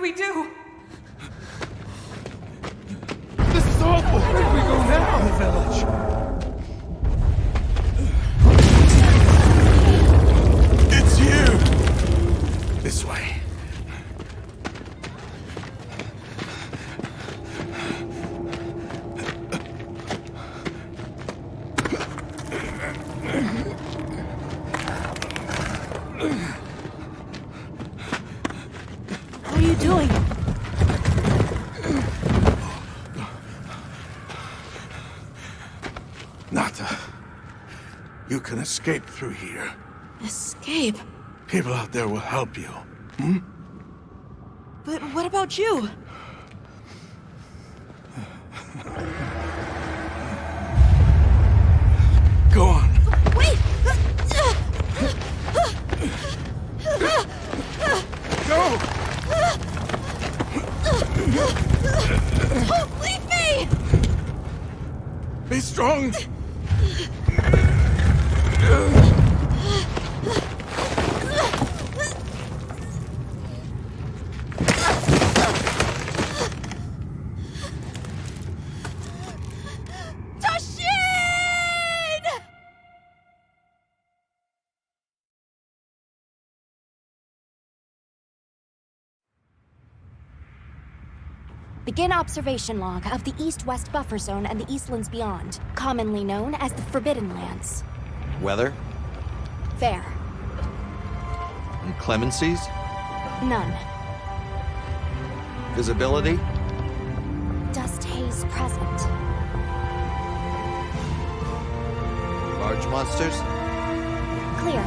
we do? This is awful! Where do we go now? The village. It's you! This way. What are you doing? Nata, you can escape through here. Escape? People out there will help you. But what about you? Go on. Wait! Go! Don't leave me! Be strong! Begin observation log of the East-West buffer zone and the Eastlands beyond, commonly known as the Forbidden Lands. Weather? Fair. Inclemencies? None. Visibility? Dust haze present. Large monsters? Clear.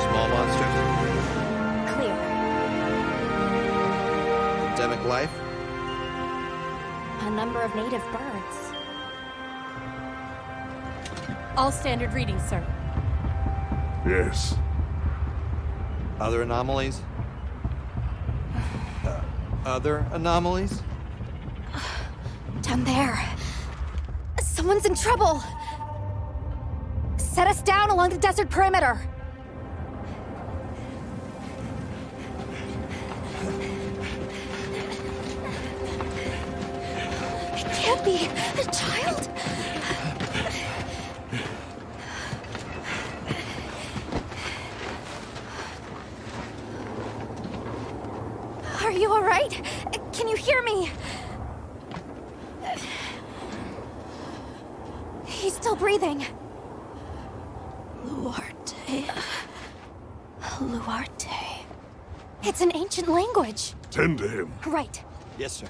Small monsters? Clear. Endemic life? A number of native birds. All standard readings, sir. Yes. Other anomalies? Other anomalies? Down there. Someone's in trouble! Set us down along the desert perimeter! It can't be a child! Are you all right? Can you hear me? He's still breathing. Luarte. Luarte. It's an ancient language. Tend to him. Right. Yes, sir.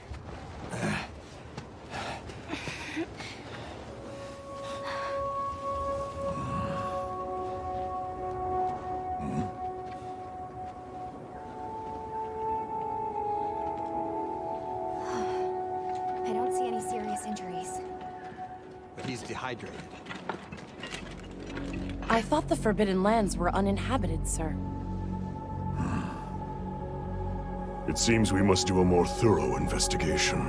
I don't see any serious injuries. But he's dehydrated. I thought the Forbidden Lands were uninhabited, sir. It seems we must do a more thorough investigation.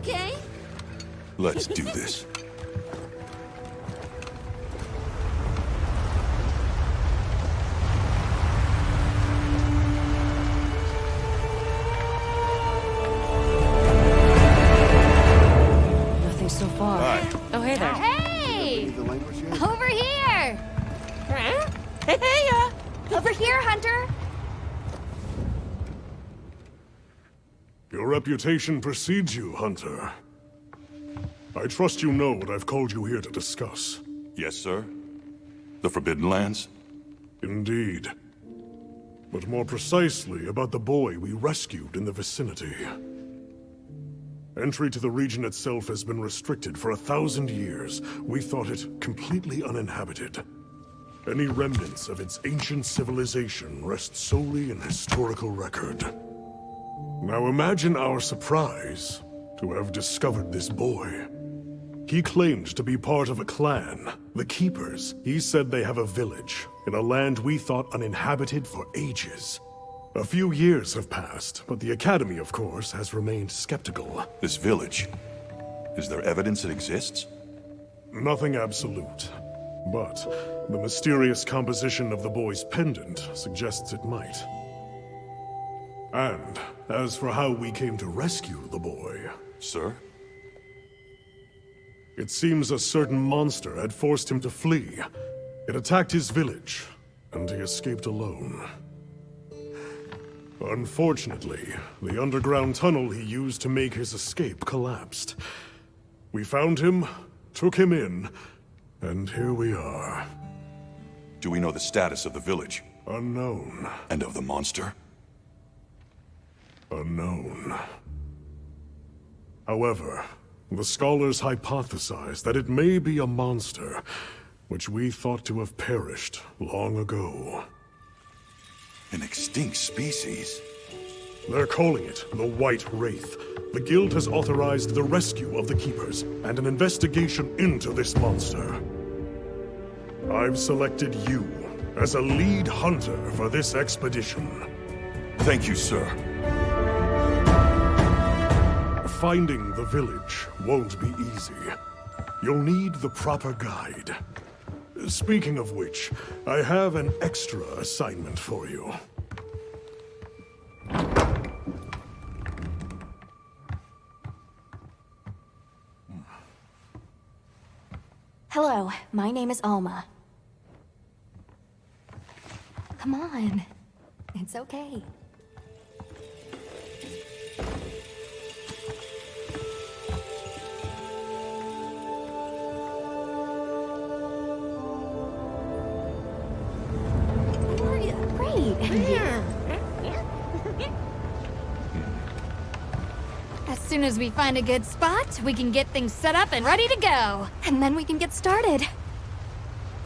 okay? Let's do this. Nothing so far. Hi. Oh, hey there. Hey! Over here! Hey, Over here, Hunter! Your reputation precedes you, Hunter. I trust you know what I've called you here to discuss. Yes, sir. The Forbidden Lands? Indeed. But more precisely about the boy we rescued in the vicinity. Entry to the region itself has been restricted for 1,000 years. We thought it completely uninhabited. Any remnants of its ancient civilization rest solely in historical record. Now imagine our surprise to have discovered this boy. He claimed to be part of a clan, the Keepers. He said they have a village in a land we thought uninhabited for ages. A few years have passed, but the Academy, of course, has remained skeptical. This village. Is there evidence it exists? Nothing absolute, but the mysterious composition of the boy's pendant suggests it might. And as for how we came to rescue the boy, Sir? it seems a certain monster had forced him to flee. It attacked his village, and he escaped alone. Unfortunately, the underground tunnel he used to make his escape collapsed. We found him, took him in, and here we are. Do we know the status of the village? Unknown. And of the monster? Unknown. However, the scholars hypothesize that it may be a monster, which we thought to have perished long ago. An extinct species? They're calling it the White Wraith. The Guild has authorized the rescue of the Keepers and an investigation into this monster. I've selected you as a lead hunter for this expedition. Thank you, sir. Finding the village won't be easy. You'll need the proper guide. Speaking of which, I have an extra assignment for you. Hello, my name is Alma. Come on. It's okay. How are you? Great. As soon as we find a good spot, we can get things set up and ready to go. And then we can get started.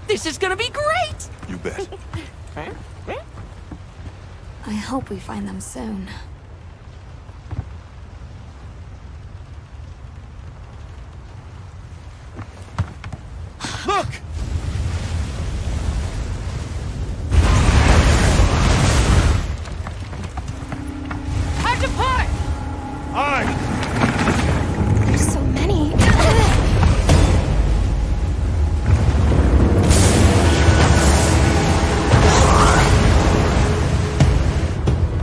This is gonna be great! You bet. I hope we find them soon. Look! Hard to part! Aye! There's so many.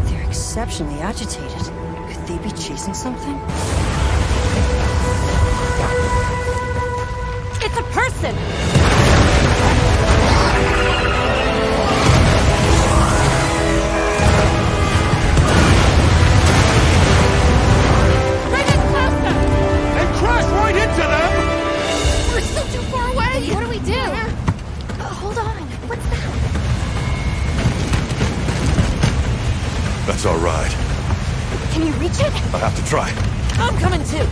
They're exceptionally agitated. Could they be chasing something? It's a person! Bring us closer! And crash right into them! We're still too far away! What do we do? Hold on. What's that? That's our ride. Can you reach it? I have to try. I'm coming too!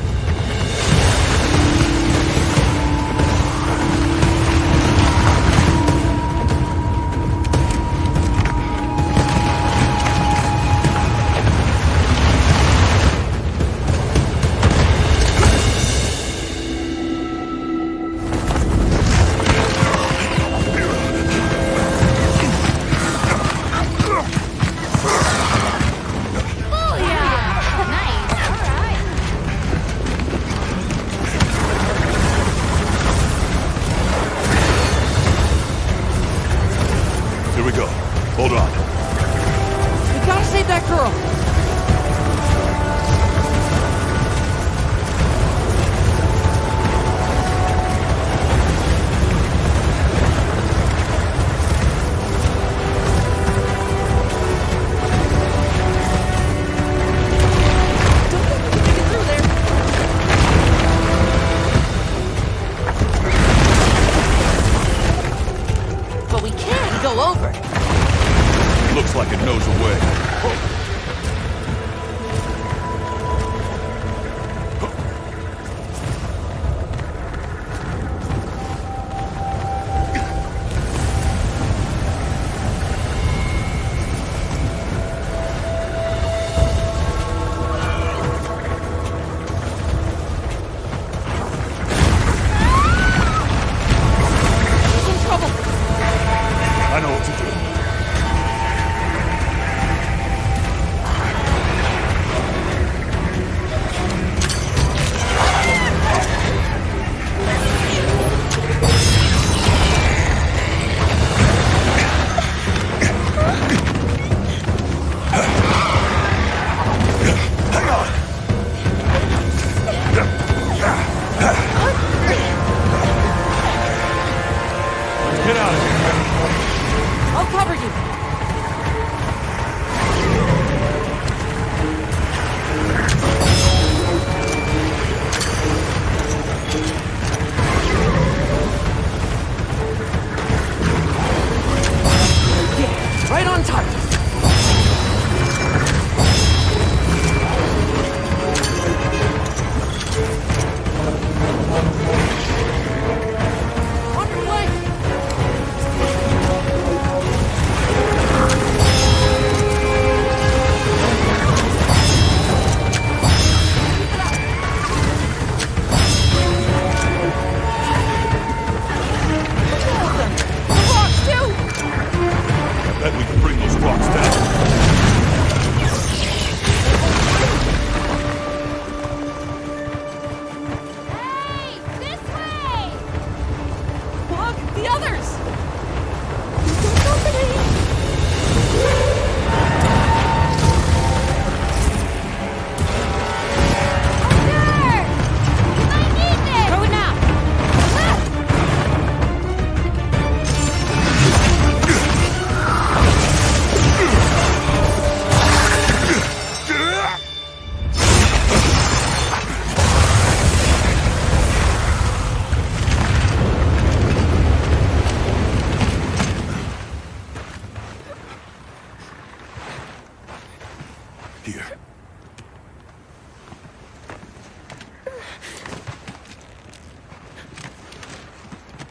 Oh yeah! Nice! Alright!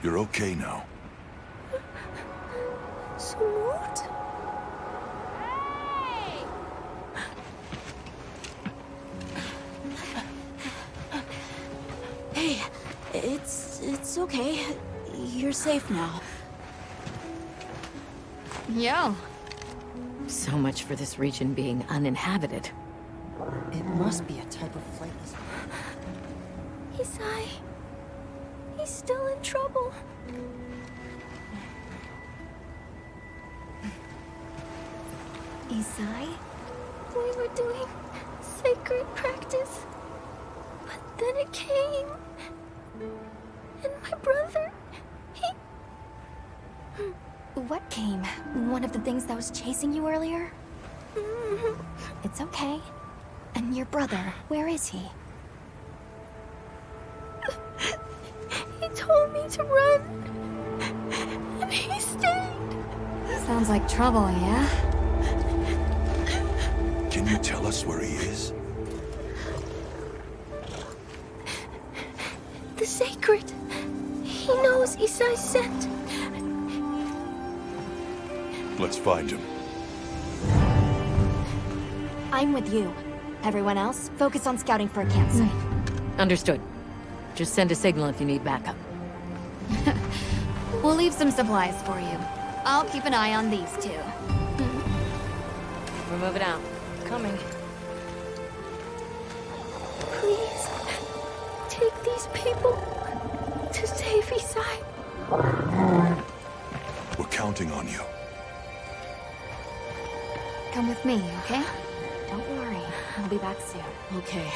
You're okay now. Smooth? Hey, it's okay. You're safe now. Yo. So much for this region being uninhabited. It must be a type of flightless. Isai. He's still in trouble. Isai? We were doing sacred practice. But then it came. And my brother, he... What came? One of the things that was chasing you earlier? It's okay. And your brother, where is he? He told me to run. And he stayed. Sounds like trouble, yeah? Can you tell us where he is? The Seikret. He knows Isai's scent. Let's find him. I'm with you. Everyone else, focus on scouting for a campsite. Understood. Just send a signal if you need backup. We'll leave some supplies for you. I'll keep an eye on these two. We're moving out. Coming. Please, take these people to save Isai. We're counting on you. Come with me, okay? Don't worry, I'll be back soon. Okay.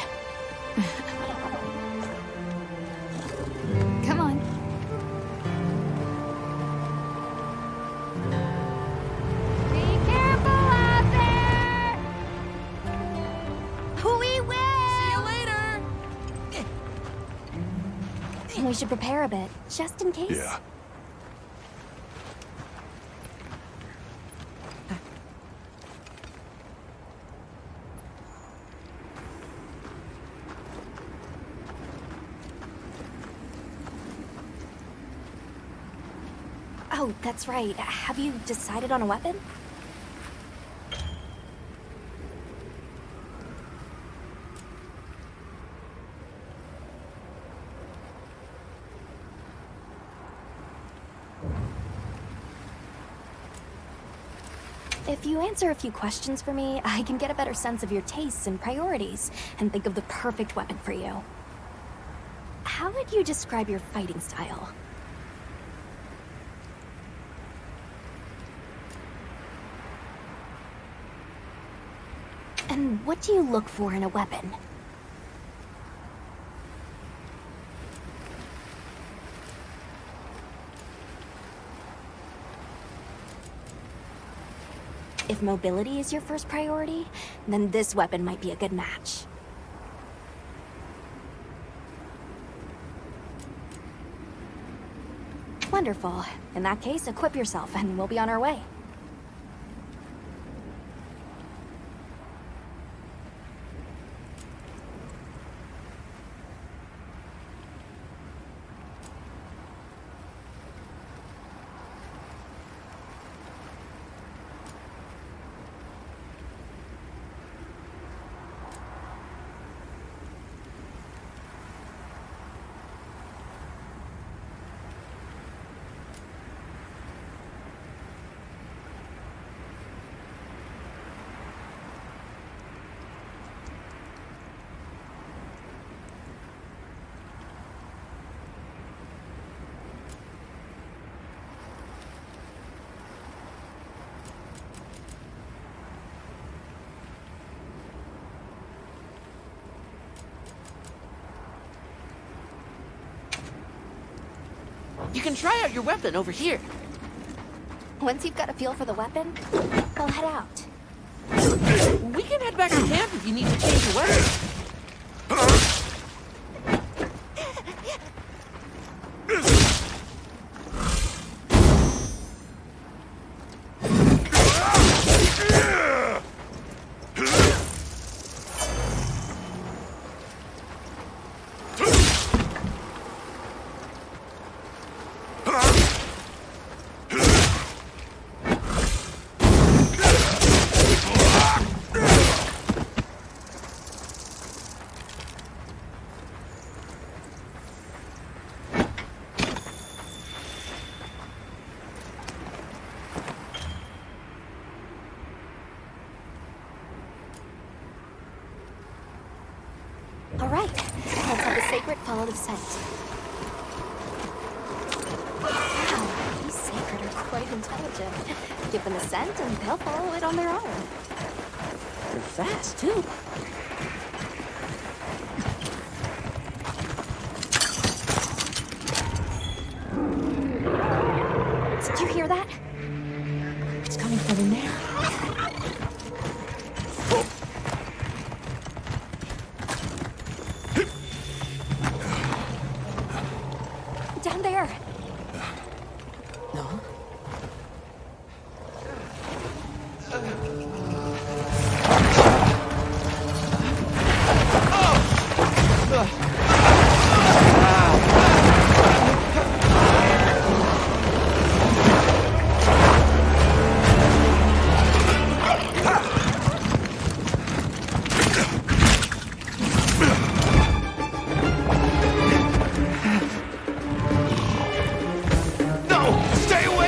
Come on. Be careful out there! We will! See you later! We should prepare a bit, just in case. Yeah. Oh, that's right. Have you decided on a weapon? If you answer a few questions for me, I can get a better sense of your tastes and priorities, and think of the perfect weapon for you. How would you describe your fighting style? And what do you look for in a weapon? If mobility is your first priority, then this weapon might be a good match. Wonderful. In that case, equip yourself and we'll be on our way. You can try out your weapon over here. Once you've got a feel for the weapon, we'll head out. We can head back to camp if you need to change your weapon. of scent. Wow, these Seikret are quite intelligent. Give them a scent and they'll follow it on their own. They're fast, too. Did you hear that? It's coming from in there. Down there. No? No! Stay away!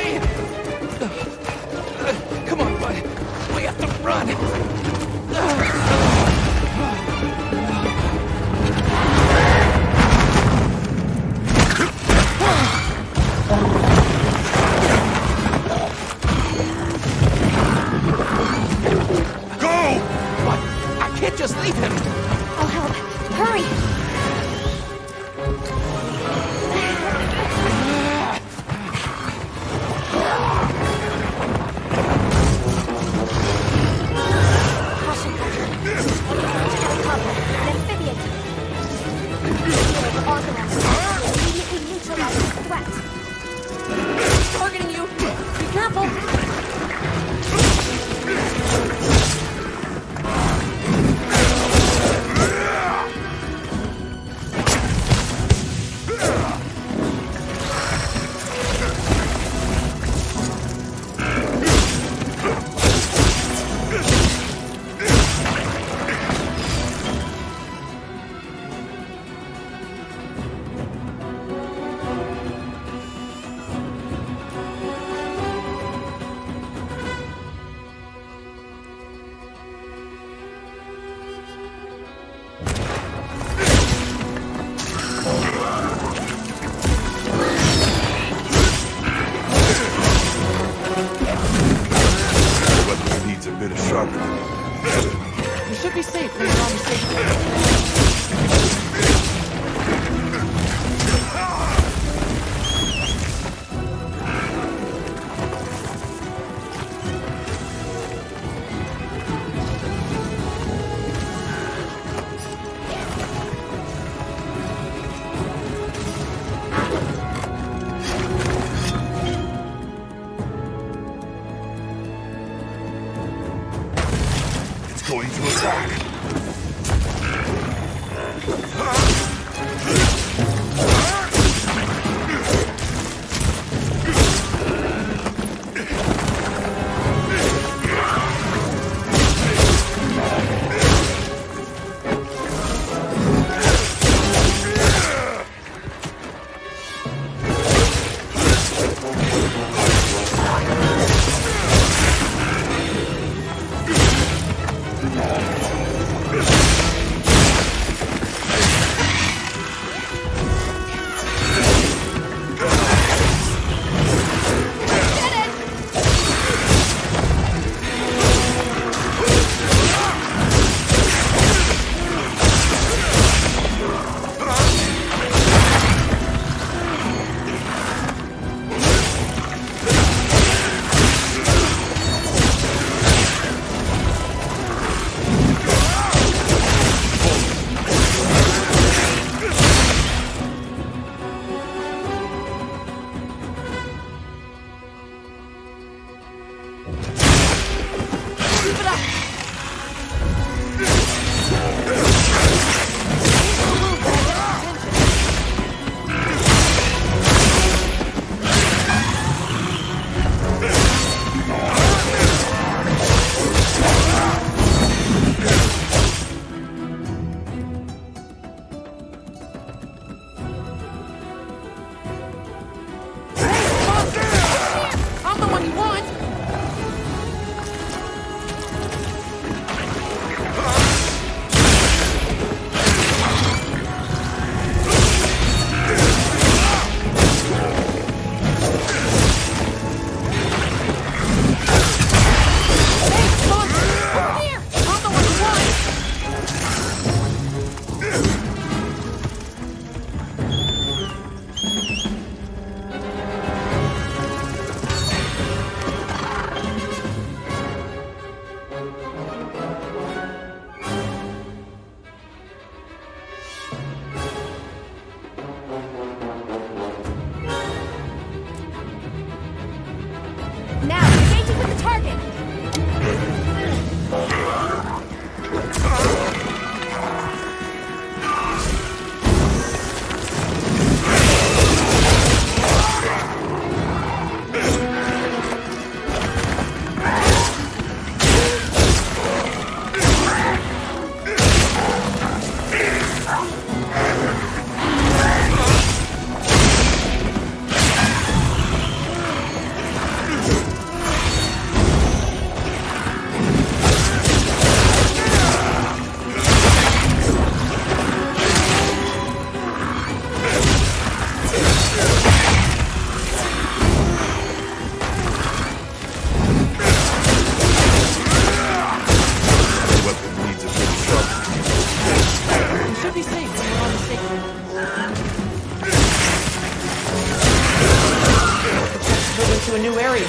new area.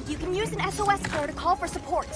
You can use an SOS flare to call for support.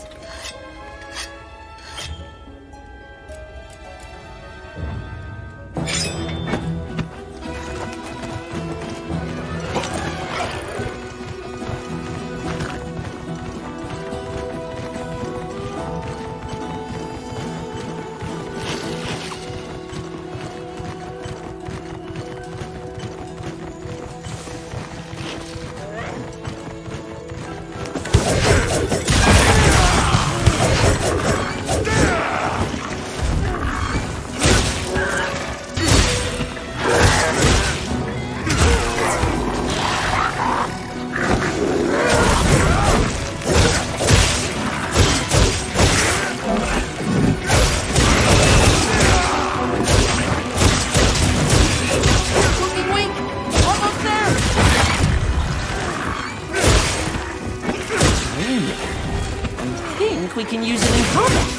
We can use it in combat.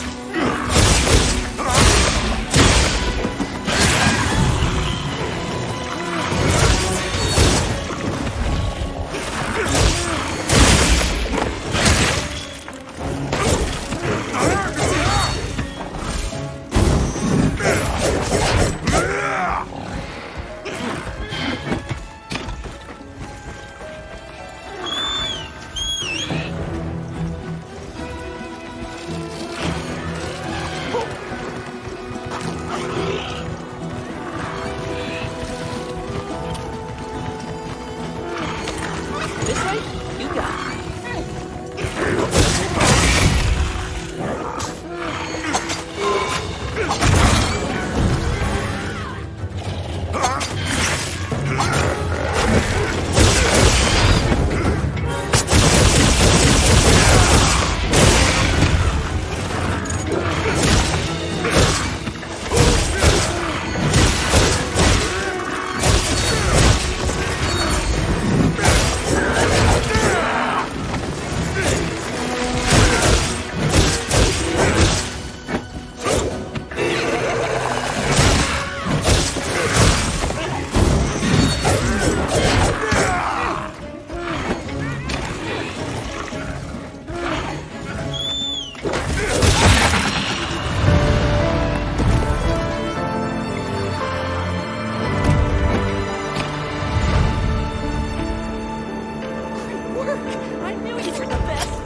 This way? You got it. I knew you were the best.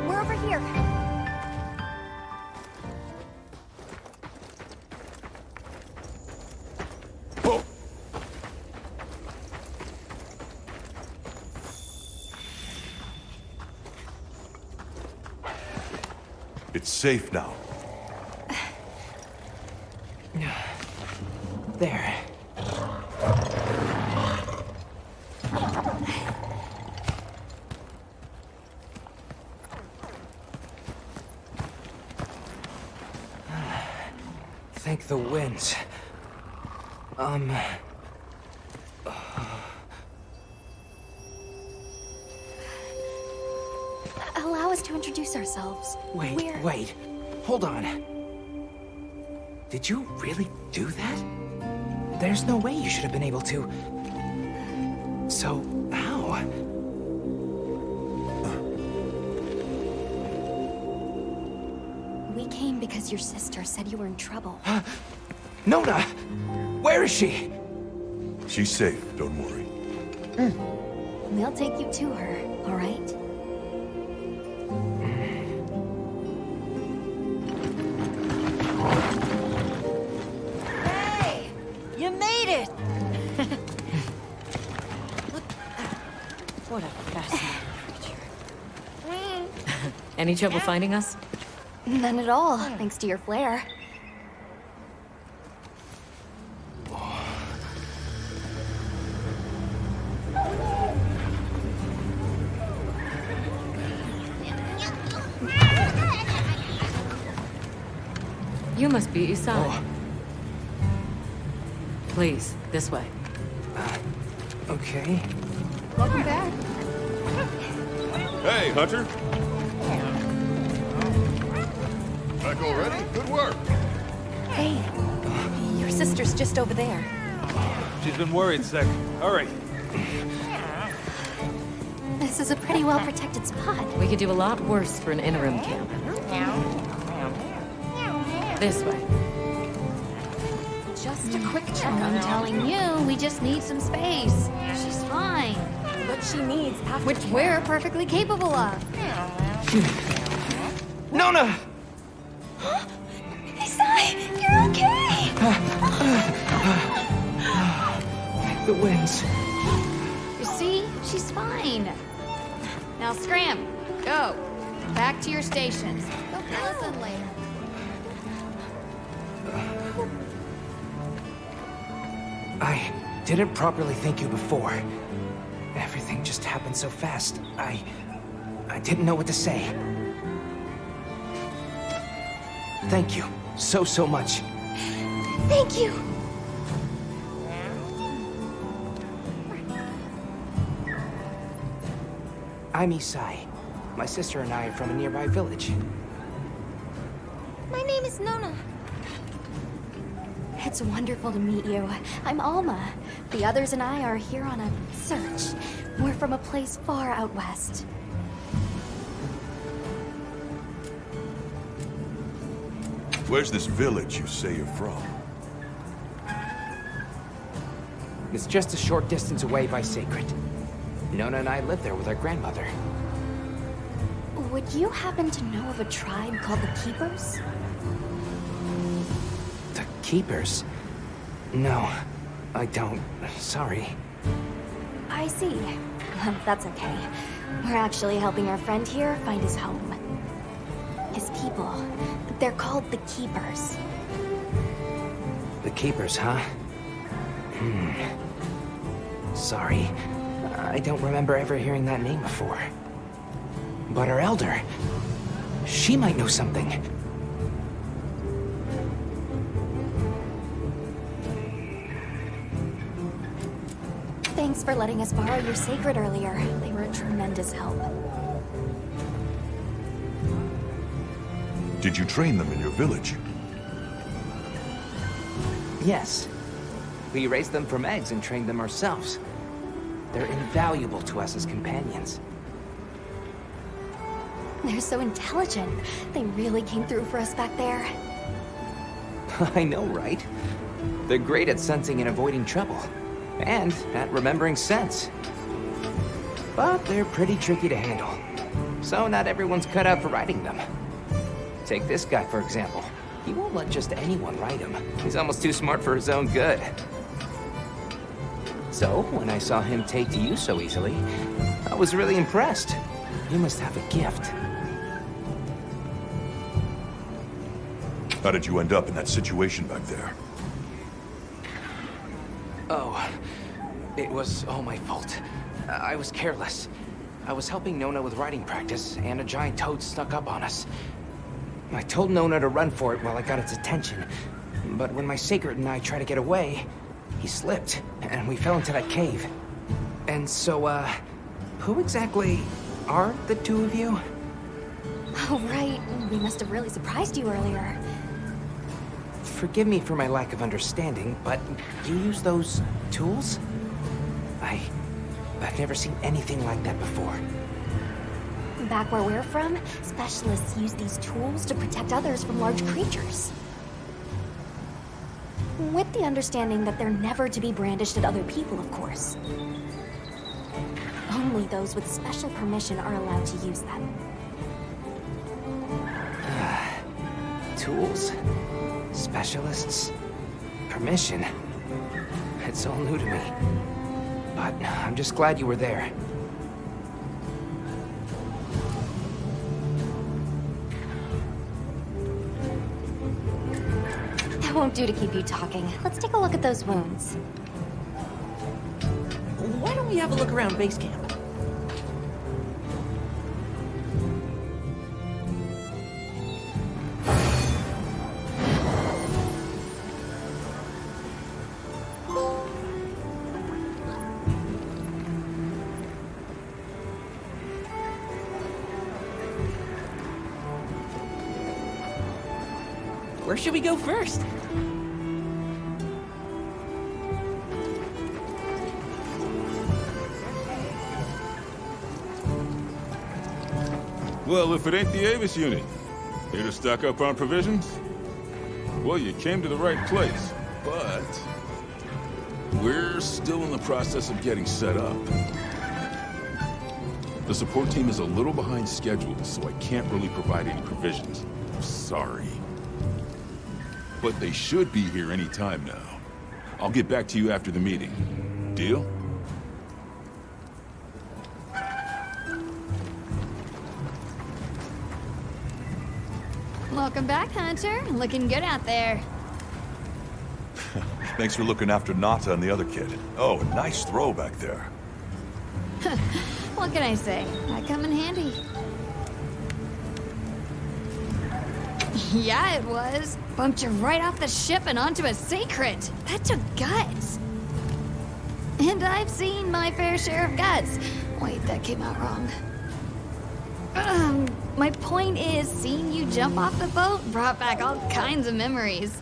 We're over here. It's safe now. There. Thank the winds. Allow us to introduce ourselves. Wait. Hold on. Did you really do that? There's no way you should have been able to. So, how? We came because your sister said you were in trouble. Nona! Where is she? She's safe, don't worry. We'll take you to her, all right? What a fascinating creature. Any trouble finding us? None at all, thanks to your flair. You must be Isai. Please, this way. Okay. Welcome back. Hey, Hunter. Back already? Good work. Hey, your sister's just over there. She's been worried, Sek. Hurry. This is a pretty well-protected spot. We could do a lot worse for an interim camp. This way. Just a quick check. I'm telling you, we just need some space. She's fine. What she needs after Which we're perfectly capable of. Nona! Isai, you're okay! The winds. You see? She's fine. Now scram. Go. Back to your stations. They'll fill us in later. I didn't properly thank you before. Everything just happened so fast. I didn't know what to say. Thank you so much. Thank you! I'm Isai. My sister and I are from a nearby village. My name is Nona. It's wonderful to meet you. I'm Alma. The others and I are here on a search. We're from a place far out west. Where's this village you say you're from? It's just a short distance away by Seikret. Nona and I live there with our grandmother. Would you happen to know of a tribe called the Keepers? The Keepers? No, I don't. Sorry. I see. That's okay. We're actually helping our friend here find his home. His people. They're called the Keepers. The Keepers, huh? Sorry. I don't remember ever hearing that name before. But our elder... she might know something. Thanks for letting us borrow your Seikret earlier. They were a tremendous help. Did you train them in your village? Yes. We raised them from eggs and trained them ourselves. They're invaluable to us as companions. They're so intelligent. They really came through for us back there. I know, right? They're great at sensing and avoiding trouble. And at remembering scents. But they're pretty tricky to handle. So not everyone's cut out for riding them. Take this guy, for example. He won't let just anyone ride him. He's almost too smart for his own good. So, when I saw him take to you so easily, I was really impressed. You must have a gift. How did you end up in that situation back there? Oh, it was all my fault. I was careless. I was helping Nona with riding practice, and a giant toad snuck up on us. I told Nona to run for it while I got its attention, but when my Seikret and I tried to get away, he slipped, and we fell into that cave. And so, who exactly are the two of you? Oh, right. We must have really surprised you earlier. Forgive me for my lack of understanding, but you use those tools? I've never seen anything like that before. Back where we're from, specialists use these tools to protect others from large creatures. With the understanding that they're never to be brandished at other people, of course. Only those with special permission are allowed to use them. Tools? Specialists? Permission? It's all new to me. But I'm just glad you were there. won't do to keep you talking. Let's take a look at those wounds. Why don't we have a look around base camp? Where should we go first? Well, if it ain't the Avis unit, here to stock up on provisions? Well, you came to the right place, but we're still in the process of getting set up. The support team is a little behind schedule, so I can't really provide any provisions. Sorry. But they should be here any time now. I'll get back to you after the meeting. Deal? Welcome back, Hunter. Looking good out there. Thanks for looking after Nata and the other kid. Oh, a nice throw back there. What can I say? I come in handy. Yeah, it was. Bumped you right off the ship and onto a Seikret. That took guts. And I've seen my fair share of guts. Wait, that came out wrong. My point is, seeing you jump off the boat brought back all kinds of memories.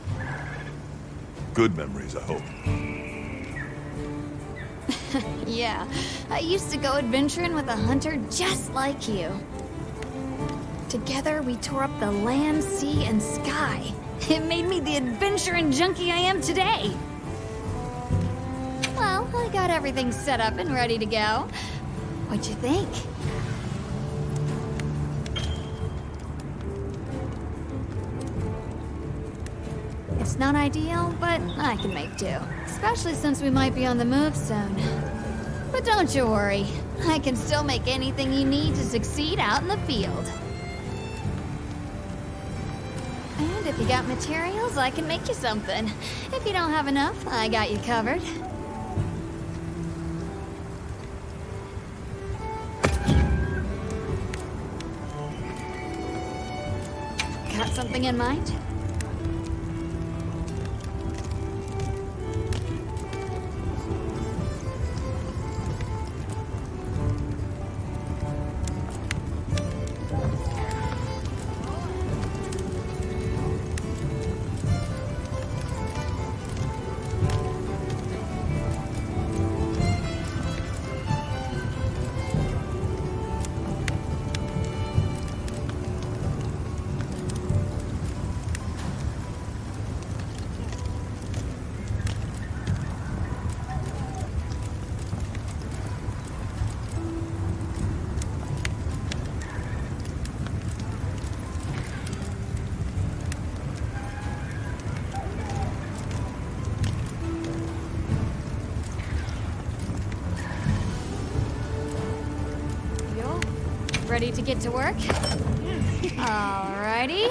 Good memories, I hope. Yeah, I used to go adventuring with a hunter just like you. Together, we tore up the land, sea, and sky. It made me the adventuring junkie I am today. Well, I got everything set up and ready to go. What'd you think? It's not ideal, but I can make do. Especially since we might be on the move soon. But don't you worry. I can still make anything you need to succeed out in the field. And if you got materials, I can make you something. If you don't have enough, I got you covered. Got something in mind? Ready to get to work? Alrighty.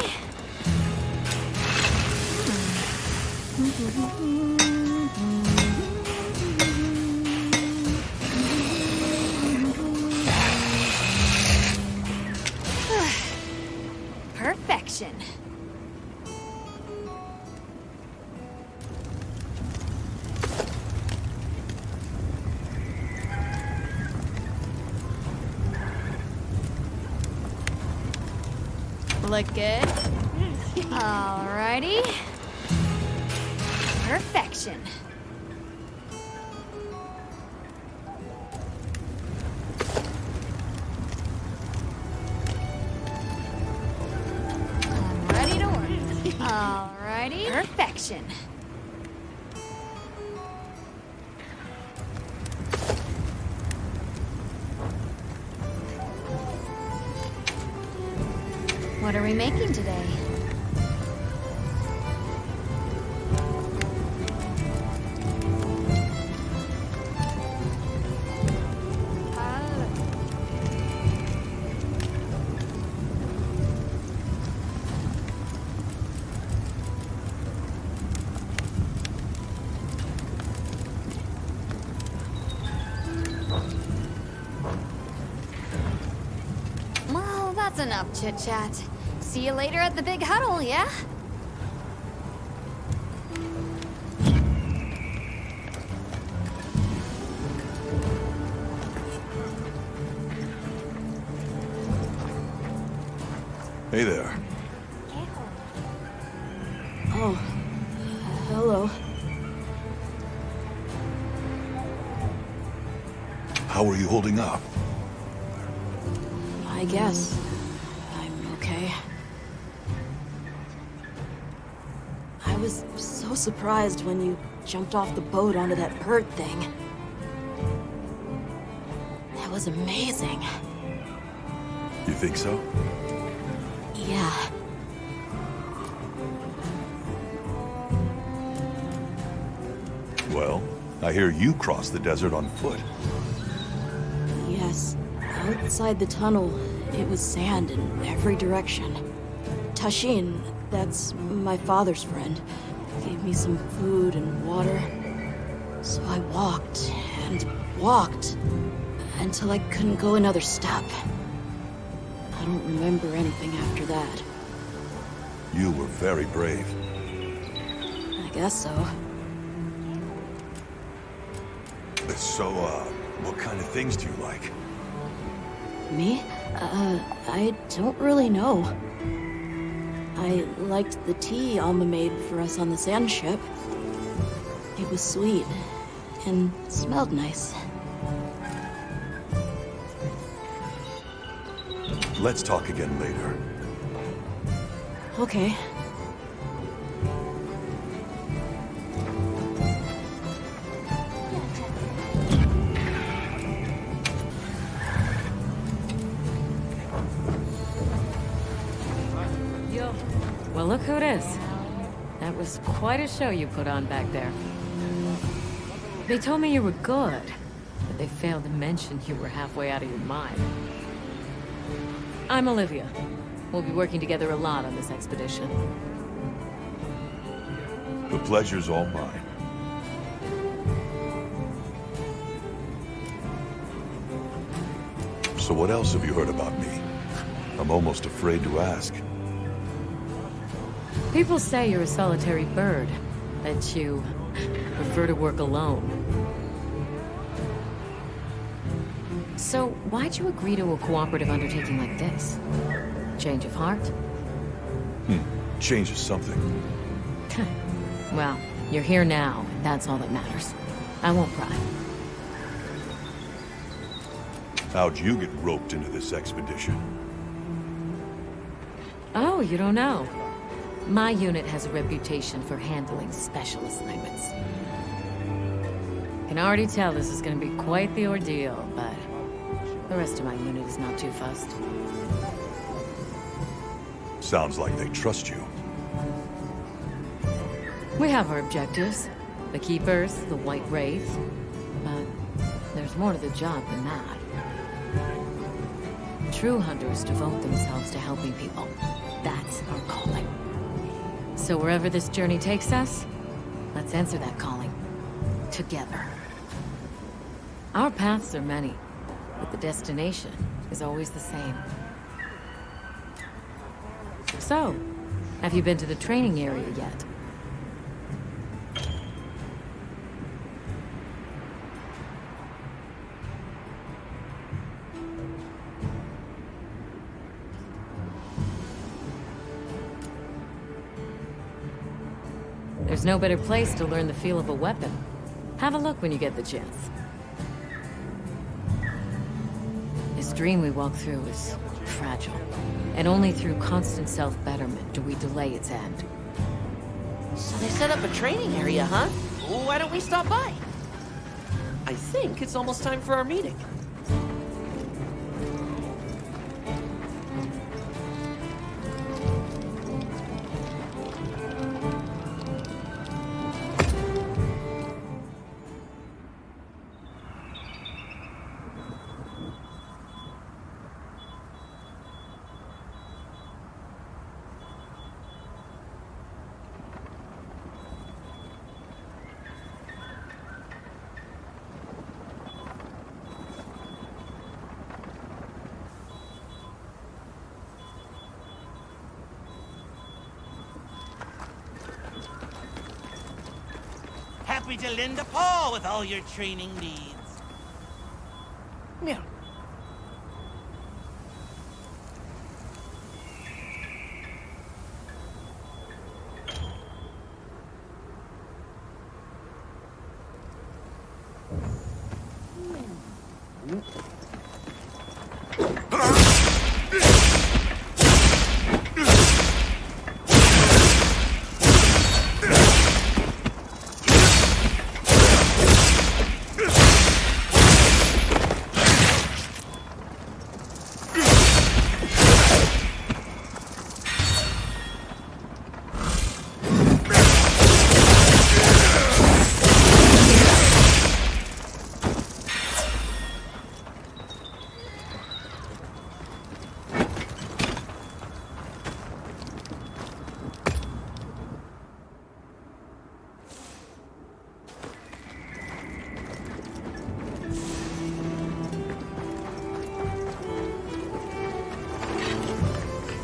Perfection. Look good. Alrighty. Perfection. I'm ready to work. Alrighty. Perfection. What are we making today? That's enough chit-chat. See you later at the big huddle, yeah? Hey there. Oh, hello. How are you holding up? I guess I'm okay. I was so surprised when you jumped off the boat onto that bird thing. That was amazing. You think so? Yeah. Well, I hear you crossed the desert on foot. Yes. Outside the tunnel, it was sand in every direction. Tashin, that's my father's friend, gave me some food and water. So I walked and walked until I couldn't go another step. I don't remember anything after that. You were very brave. I guess so. So, what kind of things do you like? Me? I don't really know. I liked the tea Alma made for us on the sand ship. It was sweet and smelled nice. Let's talk again later. Okay. Well, look who it is. That was quite a show you put on back there. They told me you were good, but they failed to mention you were halfway out of your mind. I'm Olivia. We'll be working together a lot on this expedition. The pleasure's all mine. So what else have you heard about me? I'm almost afraid to ask. People say you're a solitary bird, that you prefer to work alone. So, why'd you agree to a cooperative undertaking like this? Change of heart? Changes something. Well, you're here now, and that's all that matters. I won't pry. How'd you get roped into this expedition? Oh, you don't know? My unit has a reputation for handling special assignments. Can already tell this is gonna be quite the ordeal, but the rest of my unit is not too fussed. Sounds like they trust you. We have our objectives. The Keepers, the White Wraith. But there's more to the job than that. True hunters devote themselves to helping people. That's our calling. So wherever this journey takes us, let's answer that calling. Together. Our paths are many, but the destination is always the same. So, have you been to the training area yet? There's no better place to learn the feel of a weapon. Have a look when you get the chance. This dream we walk through is fragile, and only through constant self-betterment do we delay its end. So they set up a training area, huh? Why don't we stop by? I think it's almost time for our meeting. happy to lend a paw with all your training needs. Yeah.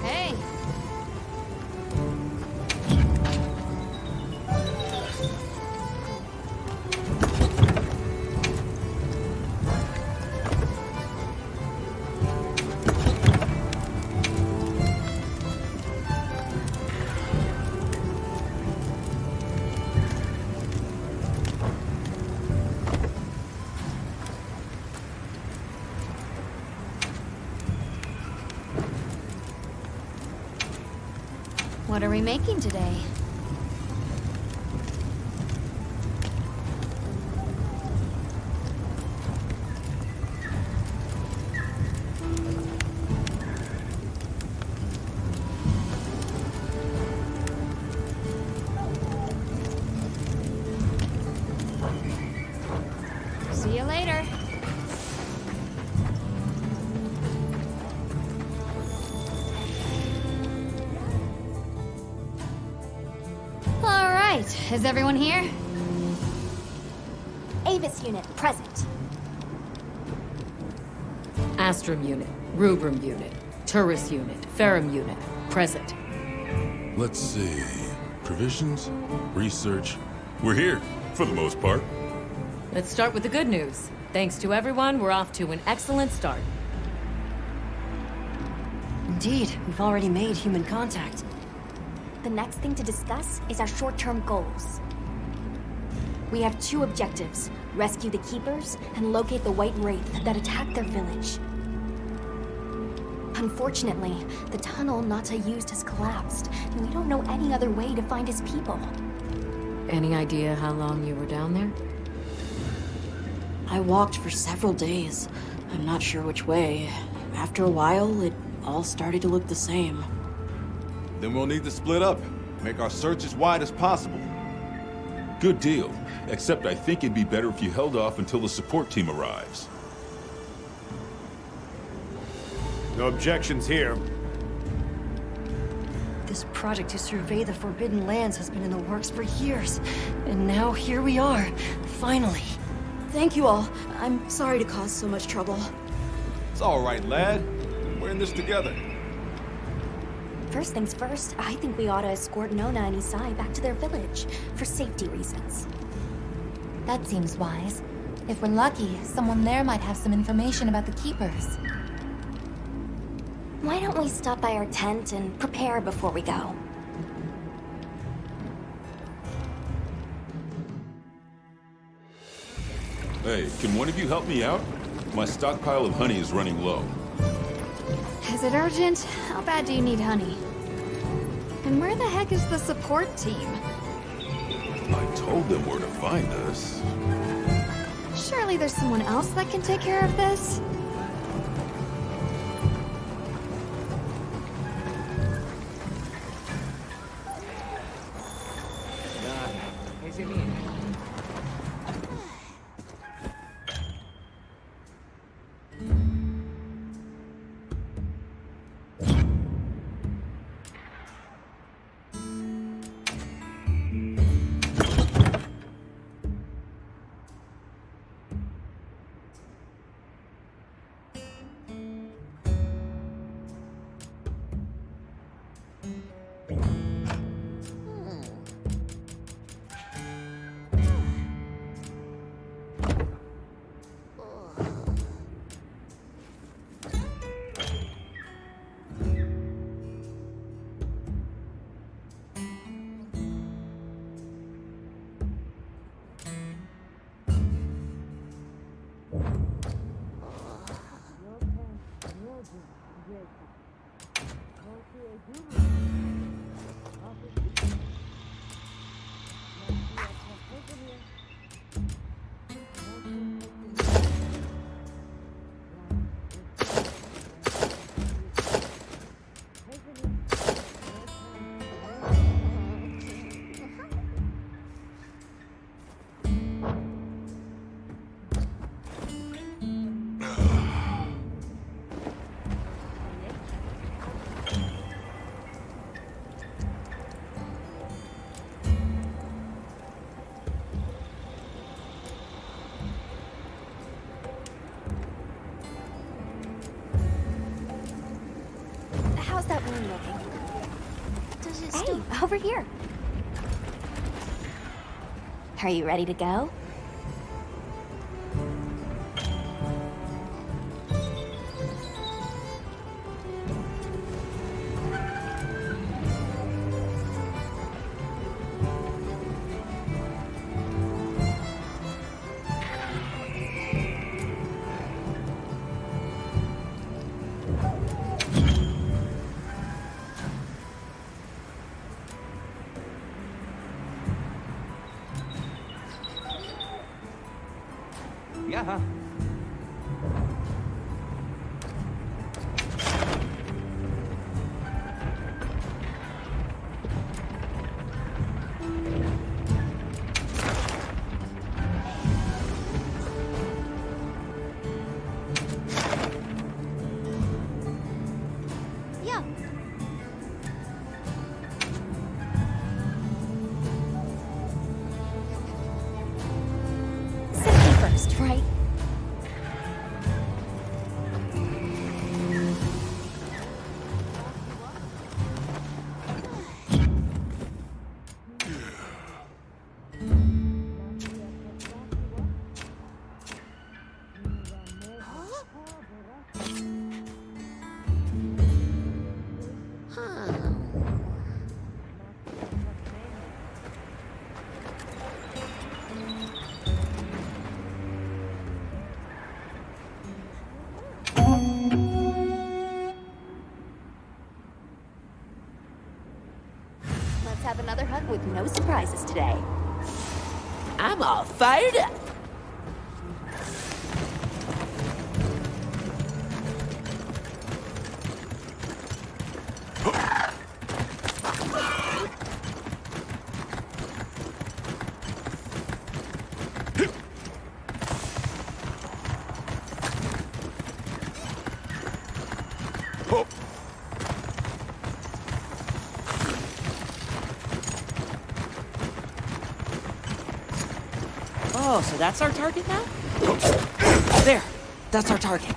Hey, what are we making today? See you later. All right, is everyone here? Avis unit, present. Astrum unit, Rubrum unit, Turris unit, Ferrum unit, present. Let's see. Provisions? Research? We're here, for the most part. Let's start with the good news. Thanks to everyone, we're off to an excellent start. Indeed, we've already made human contact. The next thing to discuss is our short-term goals. We have two objectives: rescue the Keepers and locate the White Wraith that attacked their village. Unfortunately, the tunnel Nata used has collapsed, and we don't know any other way to find his people. Any idea how long you were down there? I walked for several days. I'm not sure which way. After a while, it all started to look the same. Then we'll need to split up. Make our search as wide as possible. Good deal. Except I think it'd be better if you held off until the support team arrives. No objections here. This project to survey the Forbidden Lands has been in the works for years. And now here we are, finally. Thank you all. I'm sorry to cause so much trouble. It's all right, lad. We're in this together. First things first, I think we ought to escort Nona and Isai back to their village, for safety reasons. That seems wise. If we're lucky, someone there might have some information about the Keepers. Why don't we stop by our tent and prepare before we go? Hey, can one of you help me out? My stockpile of honey is running low. Is it urgent? How bad do you need honey? And where the heck is the support team? I told them where to find us. Surely there's someone else that can take care of this? How's that wound looking? Does it Hey, still... over here. Are you ready to go? Yeah. Yeah. Safety first, right? Let's have another hunt with no surprises today. I'm all fired up. Oh, so that's our target now? There, that's our target.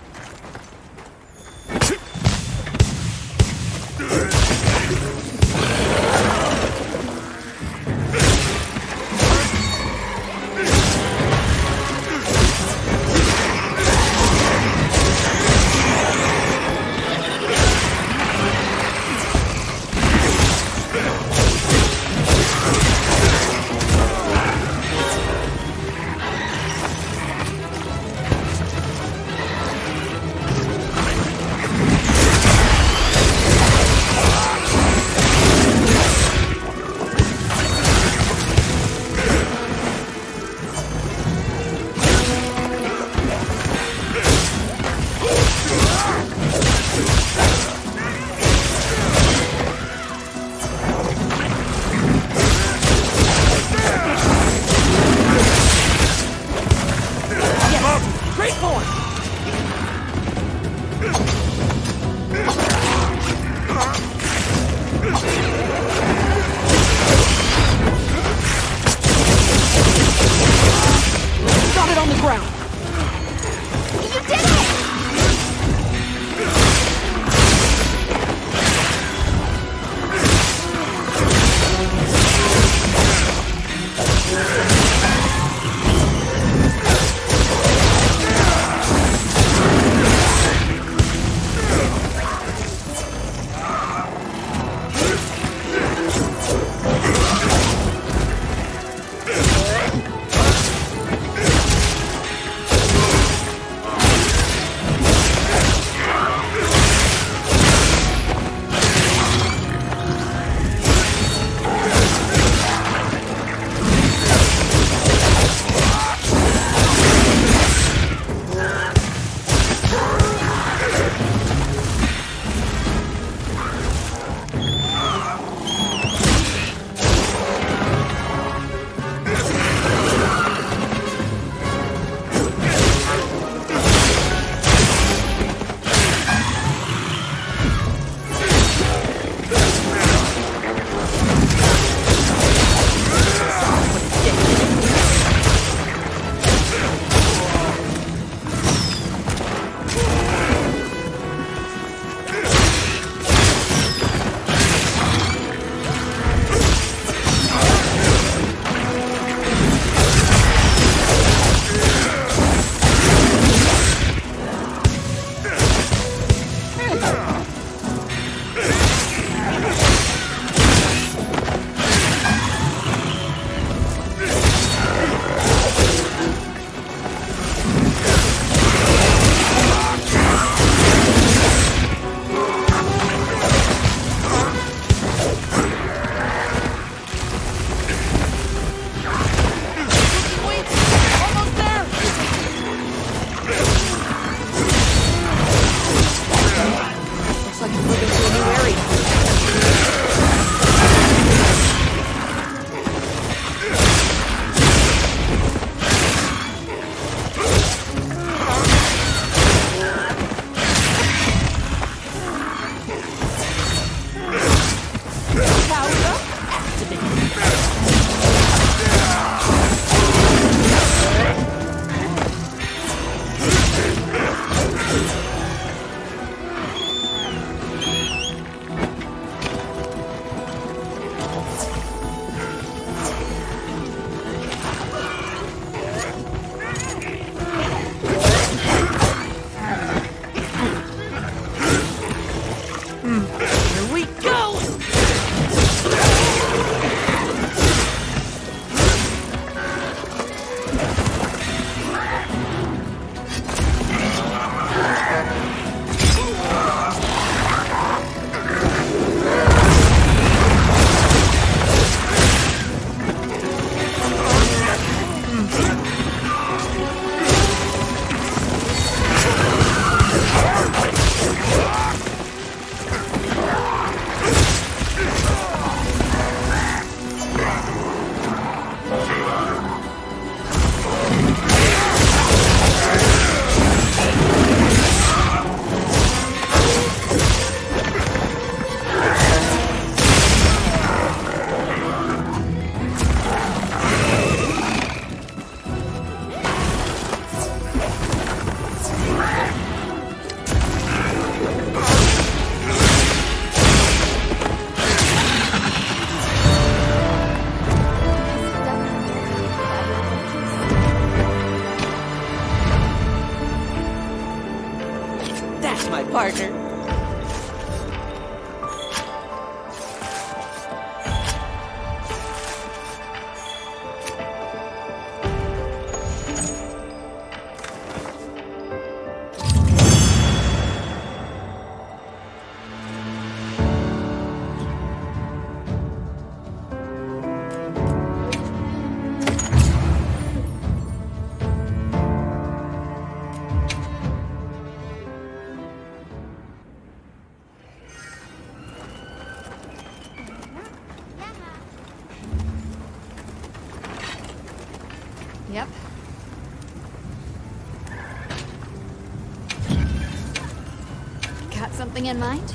Got something in mind?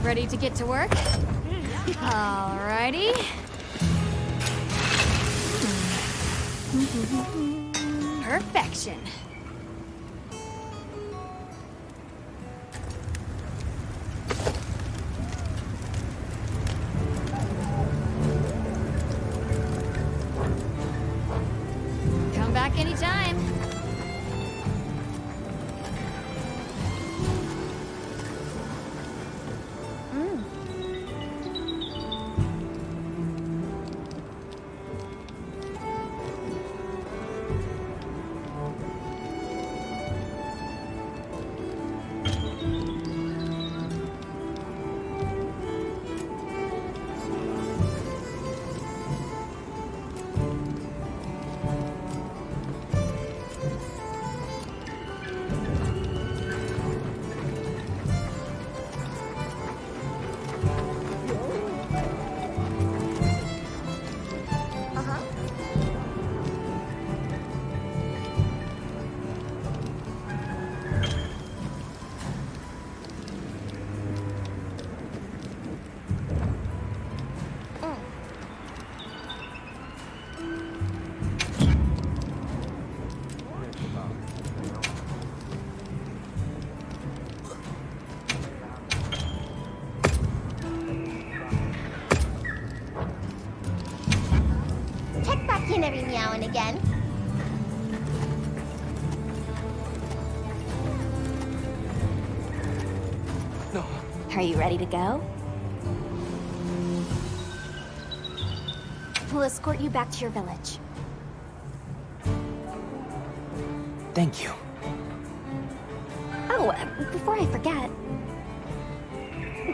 Ready to get to work? Alrighty. Perfection. Come back anytime. Check back in every now and again. No. Are you ready to go? We'll escort you back to your village. Thank you. Oh, before I forget,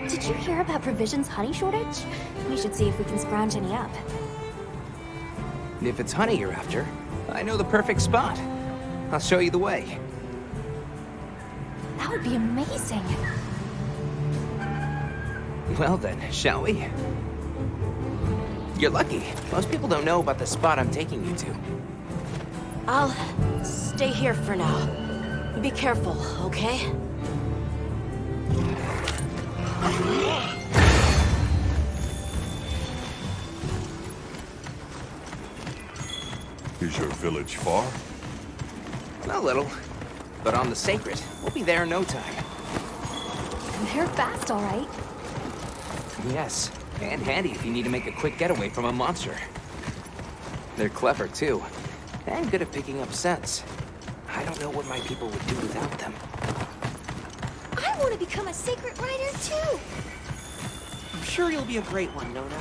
did you hear about Provision's honey shortage? We should see if we can scrounge any up. If it's honey you're after, I know the perfect spot. I'll show you the way. That would be amazing. Well then, shall we? You're lucky. Most people don't know about the spot I'm taking you to. I'll stay here for now. Be careful, okay? Is your village far? A little. But on the Seikret, we'll be there in no time. They're fast, all right. Yes, and handy if you need to make a quick getaway from a monster. They're clever, too, and good at picking up scents. I don't know what my people would do without them. I want to become a Seikret rider too. I'm sure you'll be a great one, Nona.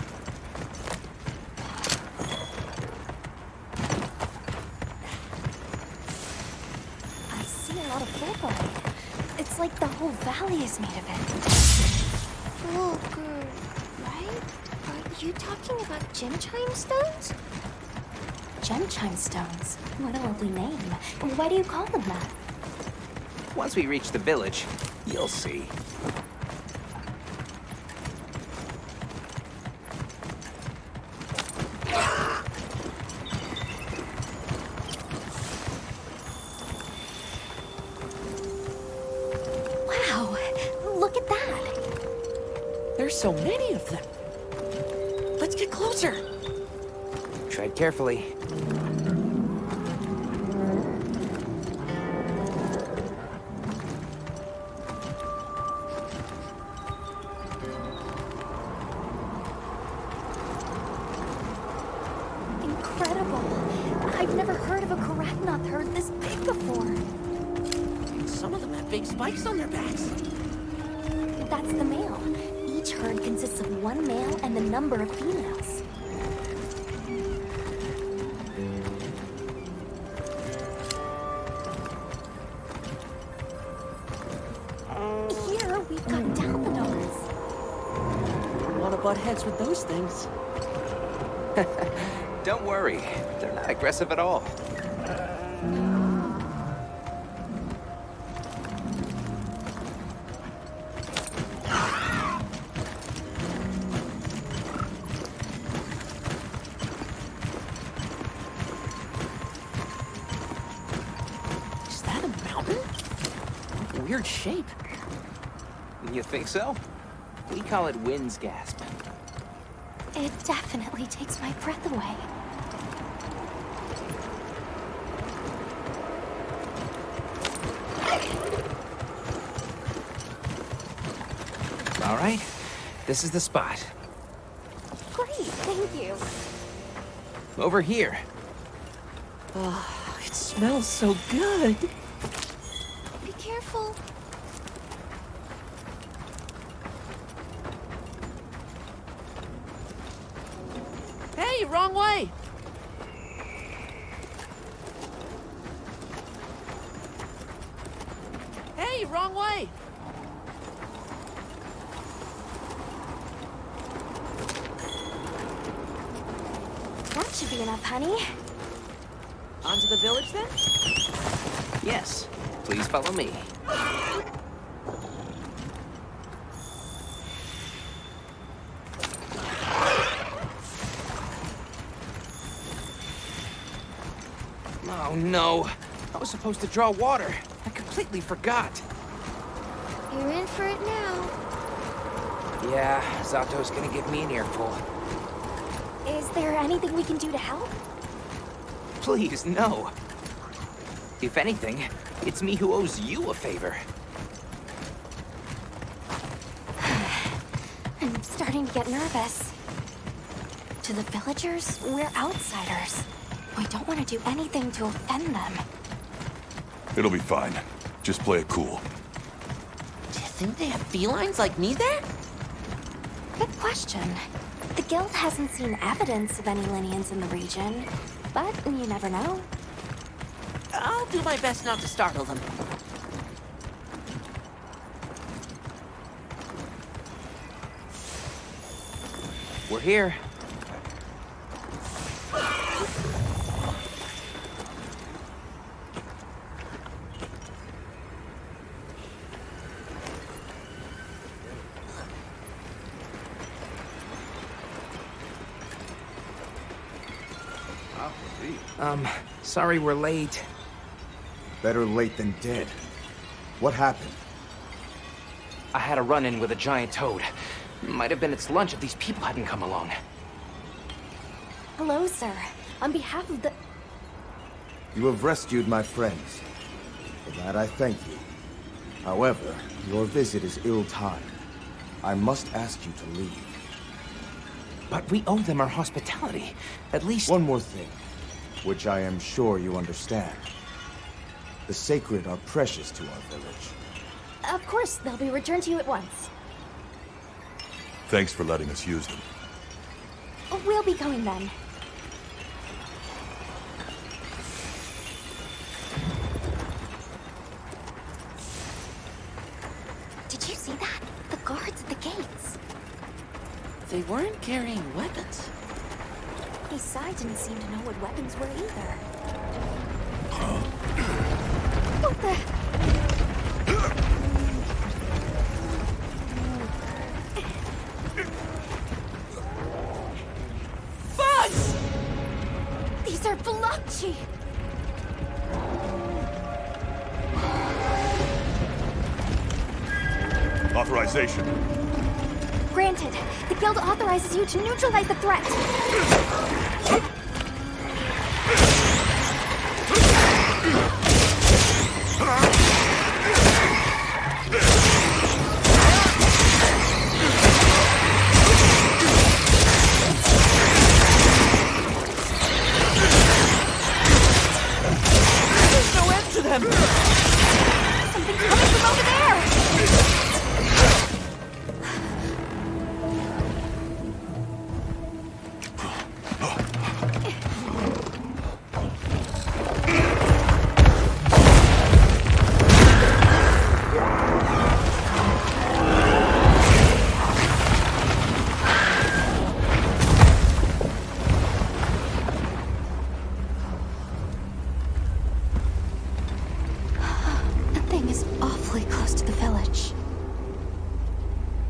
I see a lot of fulgurite. It's like the whole valley is made of it. Fulgur, right? Are you talking about gem chime stones? Gem chime stones. What a lovely name. Why do you call them that? Once we reach the village, you'll see. Wow, look at that. There's so many of them. Let's get closer. Tread carefully. Incredible. I've never heard of a Karatnoth herd this big before. Some of them have big spikes on their backs. That's the male. Each herd consists of one male and the number of females. Here, we've got Dalphinons. Want to butt heads with those things? Don't worry, they're not aggressive at all. weird shape. You think so? We call it wind's gasp. It definitely takes my breath away. All right, this is the spot. Great, thank you. Over here. Oh, it smells so good. Be careful. Hey, wrong way! Hey, wrong way! That should be enough, honey. On to the village, then? Yes, please follow me. Oh no, I was supposed to draw water. I completely forgot. You're in for it now. Yeah, Zato's gonna give me an earful. Is there anything we can do to help? Please, no. If anything, it's me who owes you a favor. I'm starting to get nervous. To the villagers, we're outsiders. We don't want to do anything to offend them. It'll be fine. Just play it cool. Do you think they have felines like me there? Good question. The guild hasn't seen evidence of any lineans in the region, but you never know. I'll do my best not to startle them. We're here. Sorry we're late. Better late than dead. What happened? I had a run-in with a giant toad. Might have been its lunch if these people hadn't come along. Hello, sir. On behalf of the... You have rescued my friends. For that I thank you. However, your visit is ill-timed. I must ask you to leave. But we owe them our hospitality. At least... One more thing, which I am sure you understand. The Seikret are precious to our village. Of course, they'll be returned to you at once. Thanks for letting us use them. We'll be going then. Did you see that? The guards at the gates. They weren't carrying weapons. Isai didn't seem to know what weapons were either. What the... Bugs! These are Veloci! Authorization. Granted, the guild authorizes you to neutralize the threat. There's no end to them! Something's coming from over there!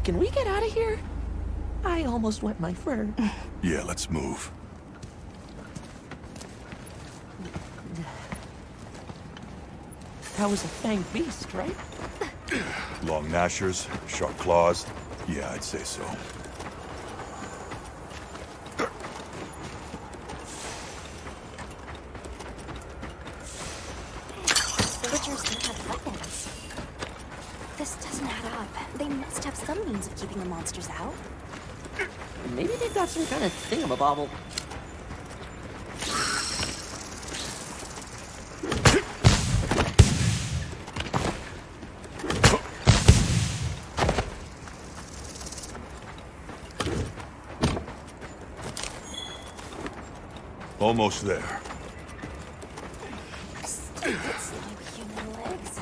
Can we get out of here? I almost wet my fur. Yeah, let's move. That was a fanged beast, right? Long gnashers, sharp claws. Yeah, I'd say so. Villagers don't have weapons. This doesn't add up. They must have some means of keeping the monsters out. Maybe they've got some kind of thingamabobble. Almost there. Stupid slow human legs.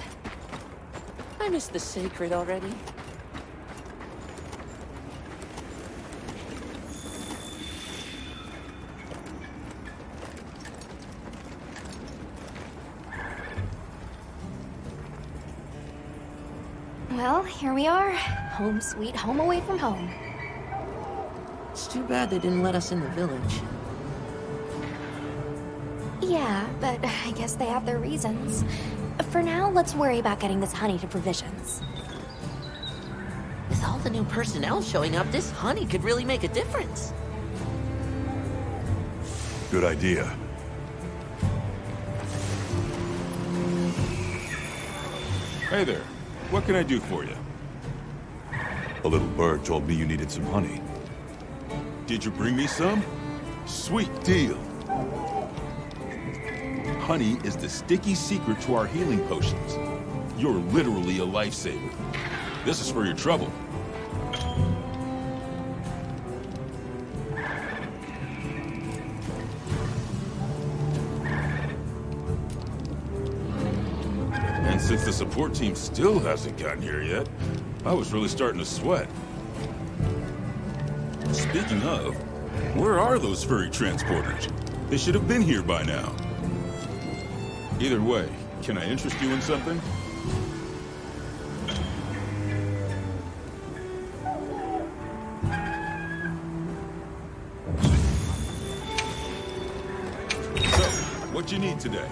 I missed the Seikret already. Well, here we are. Home sweet home away from home. It's too bad they didn't let us in the village. Yeah, but I guess they have their reasons. For now, let's worry about getting this honey to provisions. With all the new personnel showing up, this honey could really make a difference. Good idea. Hey there. What can I do for you? A little bird told me you needed some honey. Did you bring me some? Sweet deal. Honey is the sticky secret to our healing potions. You're literally a lifesaver. This is for your trouble. And since the support team still hasn't gotten here yet, I was really starting to sweat. Speaking of, where are those furry transporters? They should have been here by now. Either way, can I interest you in something? So, what you need today?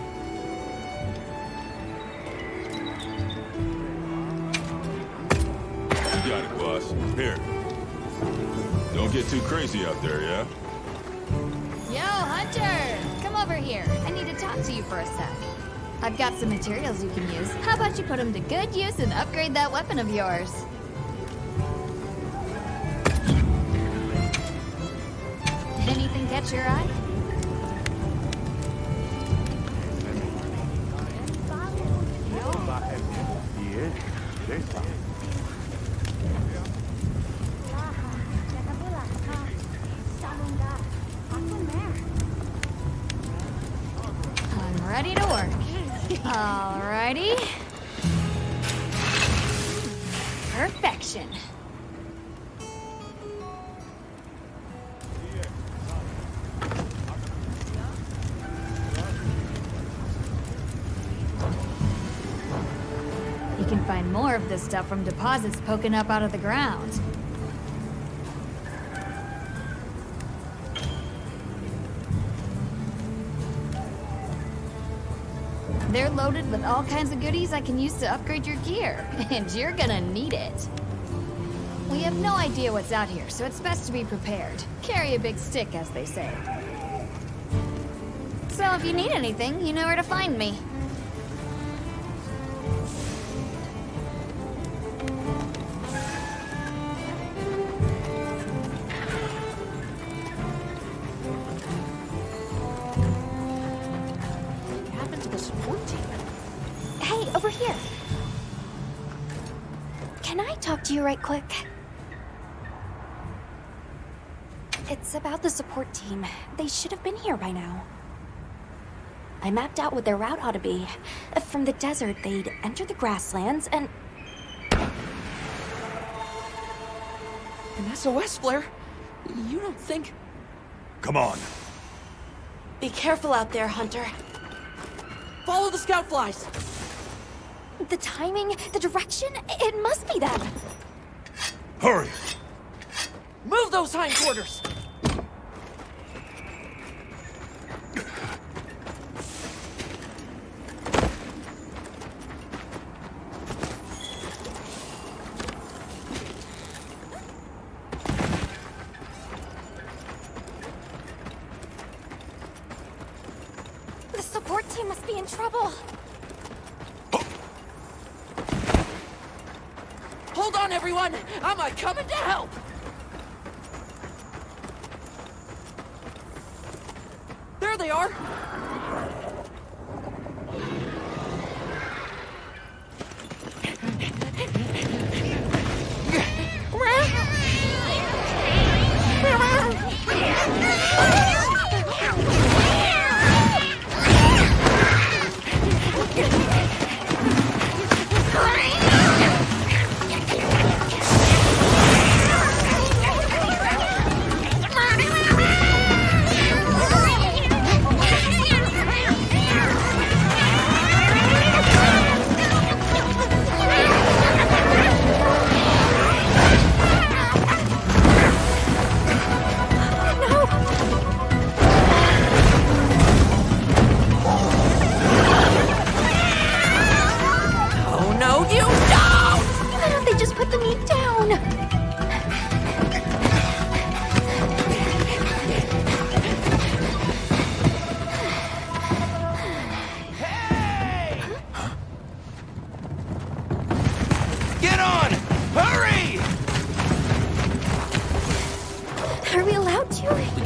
You got it, boss. Here. Don't get too crazy out there, yeah? Yo, Hunter! Come over here. I need to talk to you for a sec. I've got some materials you can use. How about you put them to good use and upgrade that weapon of yours? Anything catch your eye? I'm ready to work. Alrighty. Perfection. You can find more of this stuff from deposits poking up out of the ground. They're loaded with all kinds of goodies I can use to upgrade your gear, and you're gonna need it. We have no idea what's out here, so it's best to be prepared. Carry a big stick, as they say. So if you need anything, you know where to find me. Hey, over here. Can I talk to you right quick? It's about the support team. They should have been here by now. I mapped out what their route ought to be. From the desert, they'd enter the grasslands and... An SOS flare? You don't think... Come on. Be careful out there, Hunter. Follow the scout flies! The timing, the direction, it must be them. Hurry! Move those hindquarters! in trouble. Hold on, everyone! I'm coming to help! There they are!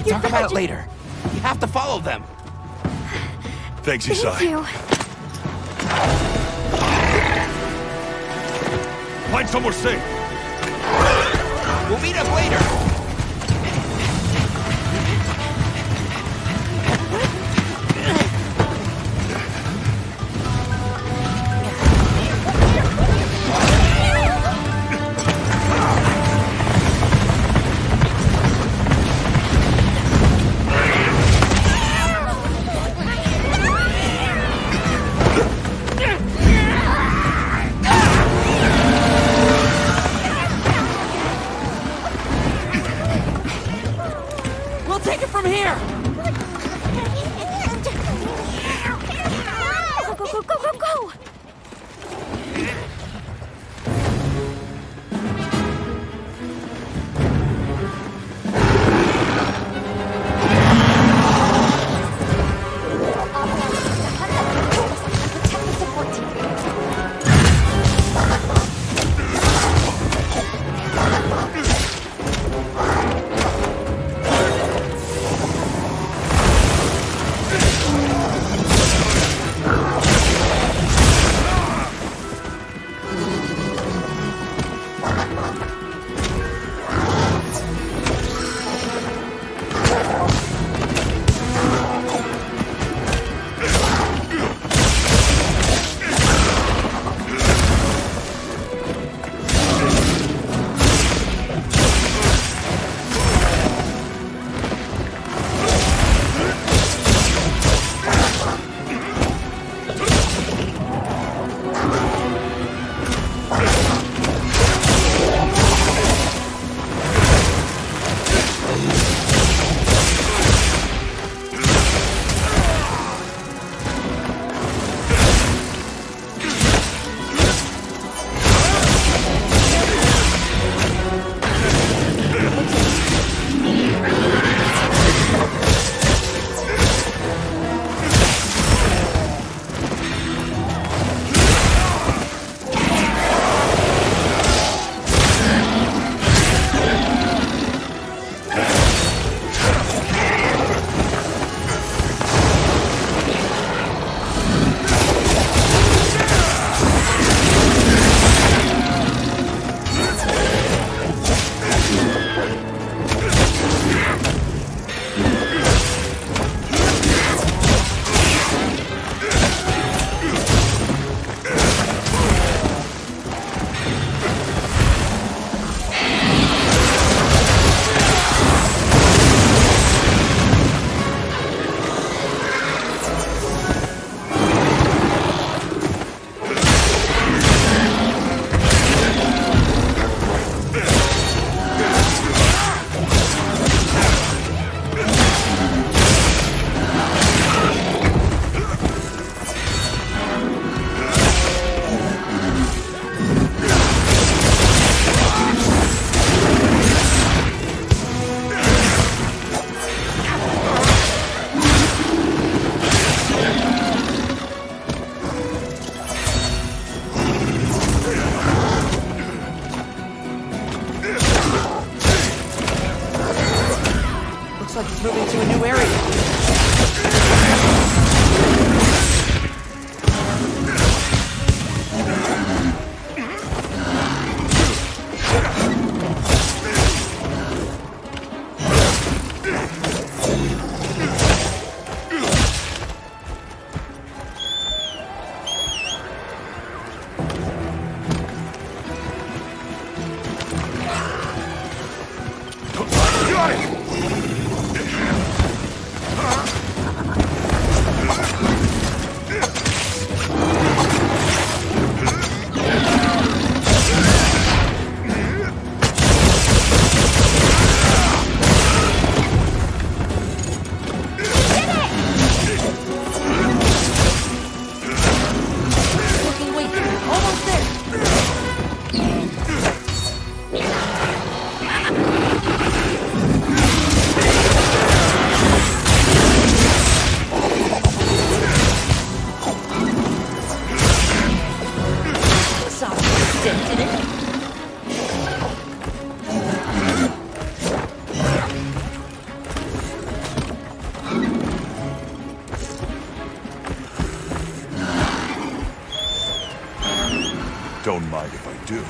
Talk about it later. You have to follow them. Thanks, Isai. Thank you. Find somewhere safe. We'll meet up later. moving to a new area. Don't mind if I do.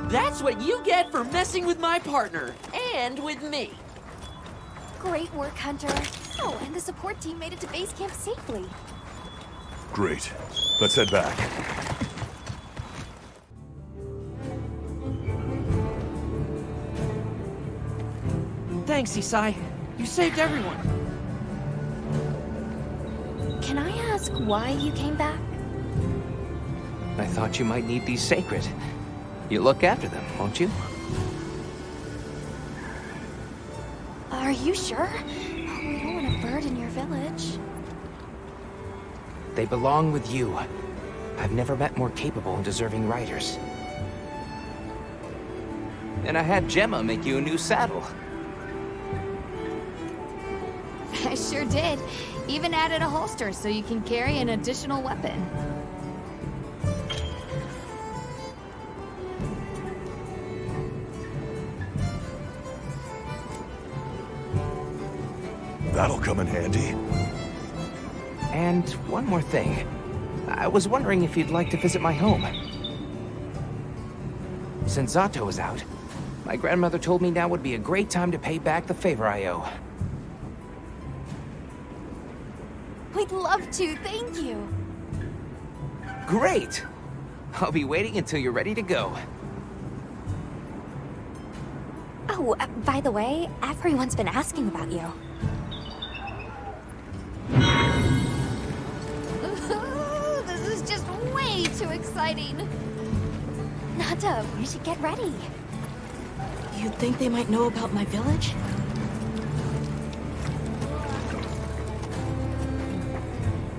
That's what you get for messing with my partner, and with me. Great work, Hunter. Oh, and the support team made it to base camp safely. Great. Let's head back. Thanks, Isai. You saved everyone. Can I ask why you came back? I thought you might need these Seikret. You look after them, won't you? Are you sure? We don't want to burden your village. They belong with you. I've never met more capable and deserving riders. And I had Gemma make you a new saddle. I sure did. Even added a holster so you can carry an additional weapon. That'll come in handy. And one more thing. I was wondering if you'd like to visit my home. Since Zato is out, my grandmother told me now would be a great time to pay back the favor I owe. We'd love to, thank you. Great! I'll be waiting until you're ready to go. Oh, by the way, everyone's been asking about you. Ooh, this is just way too exciting. Nata, you should get ready. You'd think they might know about my village?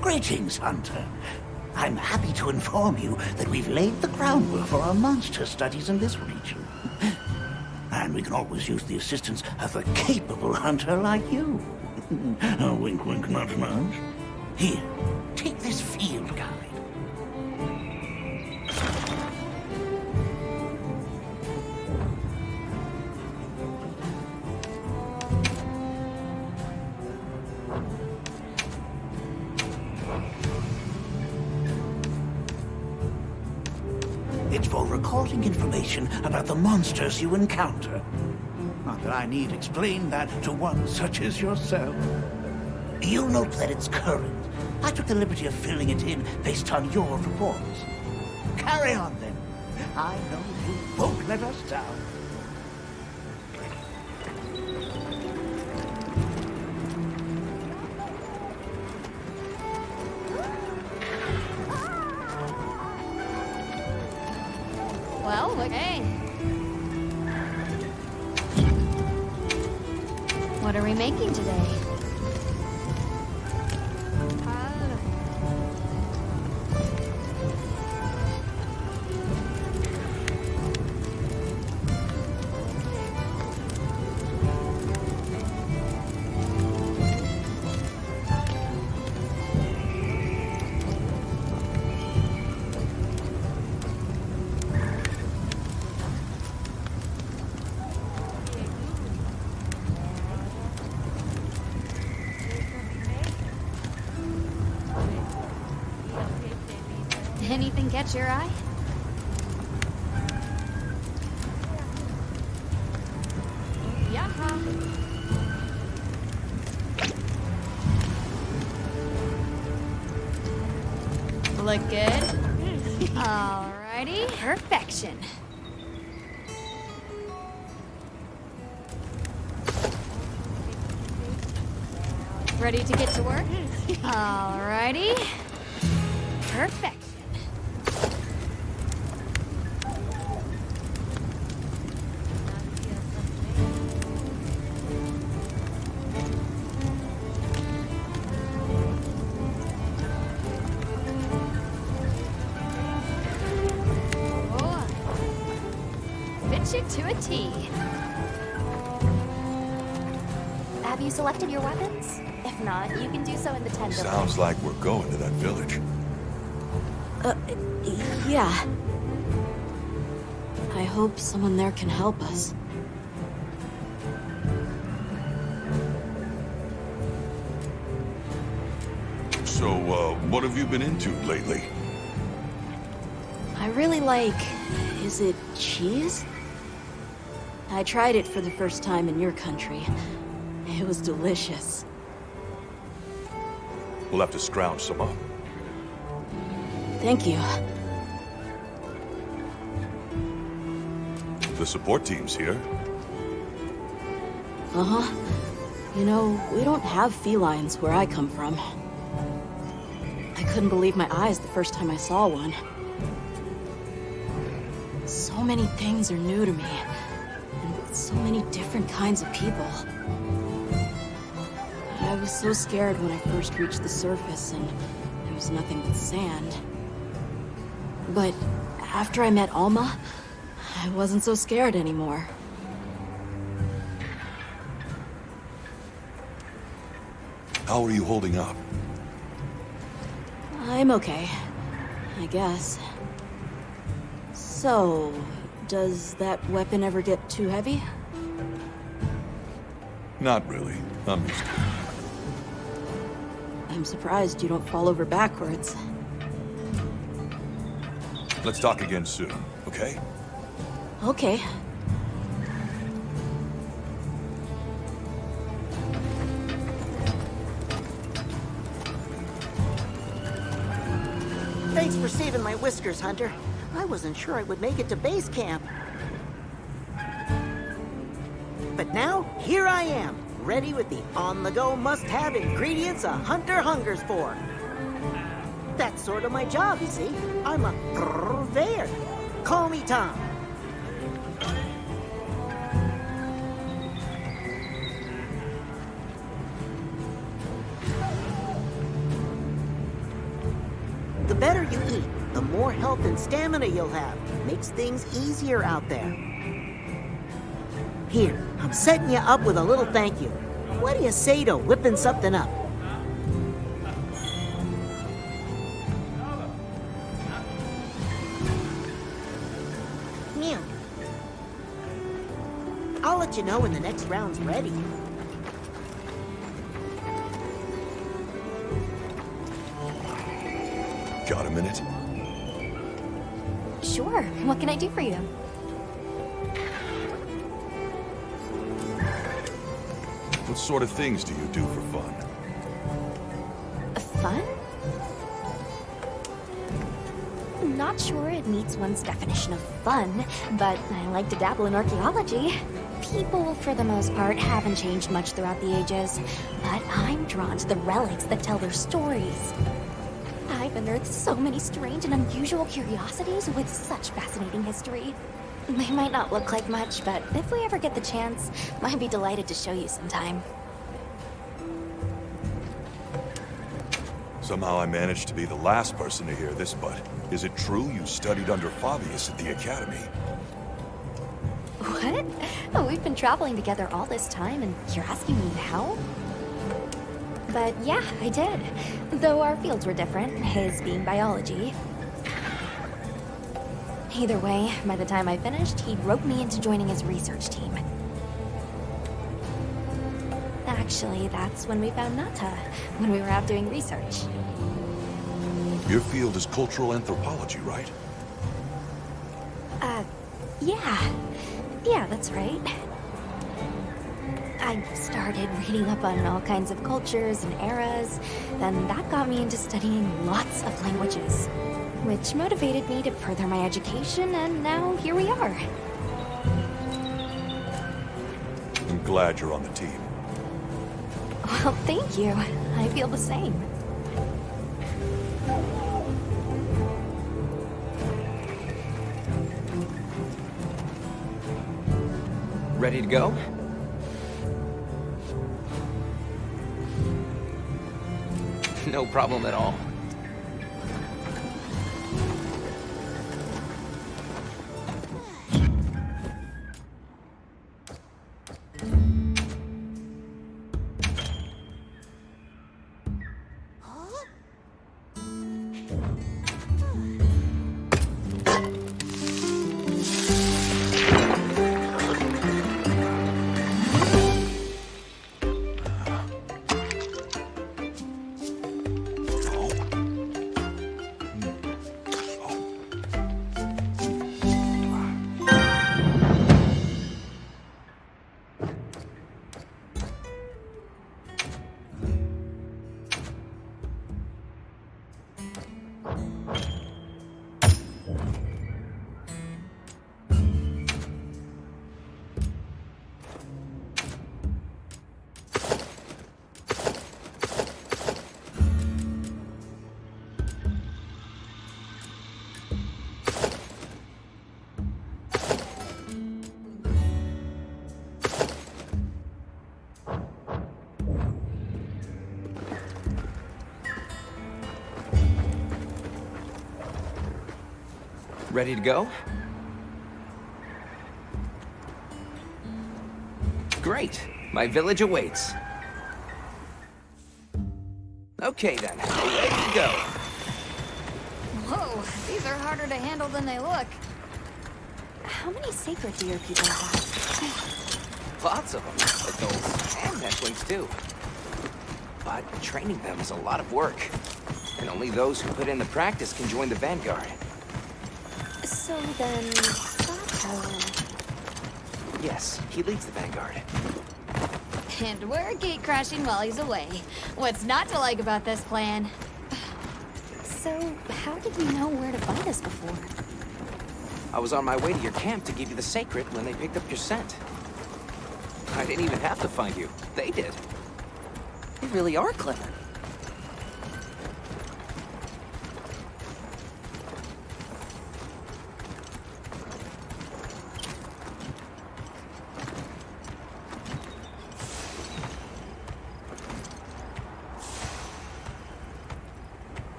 Greetings, Hunter. I'm happy to inform you that we've laid the groundwork for our monster studies in this region. And we can always use the assistance of a capable hunter like you. Wink, wink, nudge, nudge. Here, take this field guide. It's for recording information about the monsters you encounter. Not that I need explain that to one such as yourself. You'll note that it's current. I took the liberty of filling it in based on your reports. Carry on, then. I know you won't let us down. Well, okay. What are we making today? Anything catch your eye? Yeah. Look good? Alrighty. Perfection. Ready to get to work? Alrighty. Perfect. To a T. Have you selected your weapons? If not, you can do so in the tent. Sounds like we're going to that village. Yeah. I hope someone there can help us. So, what have you been into lately? I really like... is it cheese? I tried it for the first time in your country. It was delicious. We'll have to scrounge some up. Thank you. The support team's here. Uh-huh. You know, we don't have felines where I come from. I couldn't believe my eyes the first time I saw one. So many things are new to me. So many different kinds of people. I was so scared when I first reached the surface and there was nothing but sand. But after I met Alma, I wasn't so scared anymore. How are you holding up? I'm okay, I guess. So, does that weapon ever get too heavy? Not really. I'm used to it. I'm surprised you don't fall over backwards. Let's talk again soon, okay? Okay. Thanks for saving my whiskers, Hunter. I wasn't sure I would make it to base camp. But now, here I am, ready with the on-the-go must-have ingredients a hunter hungers for. That's sort of my job, you see. I'm a purveyor. Call me Tom. The better you eat, the more health and stamina you'll have. Makes things easier out there. Here, I'm setting you up with a little thank you. What do you say to whipping something up? Meow. I'll let you know when the next round's ready. Got a minute? Sure. What can I do for you? What sort of things do you do for fun? Fun? Not sure it meets one's definition of fun, but I like to dabble in archaeology. People, for the most part, haven't changed much throughout the ages, but I'm drawn to the relics that tell their stories. I've unearthed so many strange and unusual curiosities with such fascinating history. They might not look like much, but if we ever get the chance, I'd be delighted to show you sometime. Somehow I managed to be the last person to hear this, but is it true you studied under Fabius at the Academy? What? Oh, we've been traveling together all this time, and you're asking me now? But yeah, I did. Though our fields were different, his being biology. Either way, by the time I finished, he'd roped me into joining his research team. Actually, that's when we found Nata, when we were out doing research. Your field is cultural anthropology, right? Yeah. Yeah, that's right. I started reading up on all kinds of cultures and eras, then that got me into studying lots of languages, which motivated me to further my education, and now here we are. I'm glad you're on the team. Well, thank you. I feel the same. Ready to go? No problem at all. Ready to go? Great. My village awaits. Okay then, ready to go. Whoa, these are harder to handle than they look. How many Seikret do your people have? Lots of them. Adults and nestlings too. but training them is a lot of work. And only those who put in the practice can join the Vanguard. So then, Sato... Yes, he leads the Vanguard. And we're gate crashing while he's away. What's not to like about this plan? So, how did you know where to find us before? I was on my way to your camp to give you the Seikret when they picked up your scent. I didn't even have to find you. They did. You really are clever.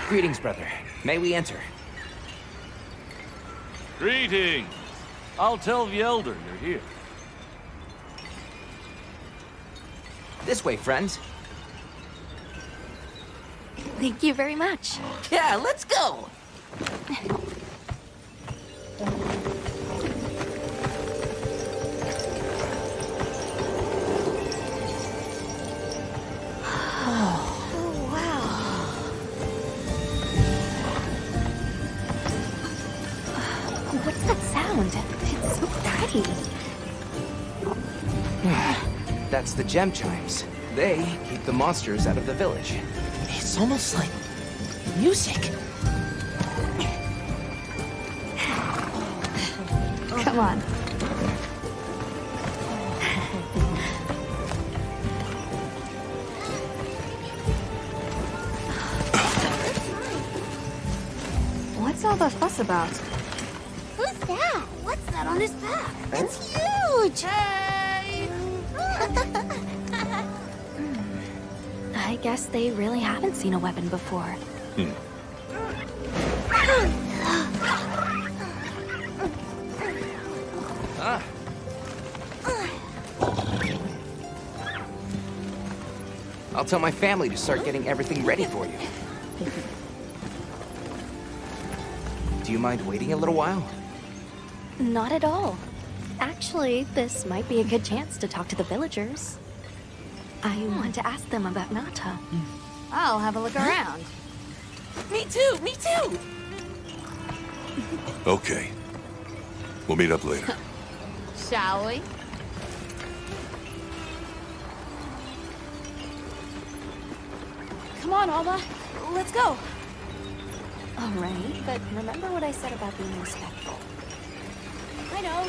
Greetings, brother. May we enter? Greetings. I'll tell the Elder you're here. This way, friends. Thank you very much. Yeah, let's go! What's that sound? It's so pretty. That's the gem chimes. They keep the monsters out of the village. It's almost like music. Come on. What's all the fuss about? Who's that? What's that on his back? It's huge! Hey! I guess they really haven't seen a weapon before. I'll tell my family to start getting everything ready for you. Do you mind waiting a little while? Not at all. Actually, this might be a good chance to talk to the villagers. I want to ask them about Nata. I'll have a look around. Me too, me too! Okay. We'll meet up later. Shall we? Come on, Alma. Let's go. All right, but remember what I said about being respectful. I know.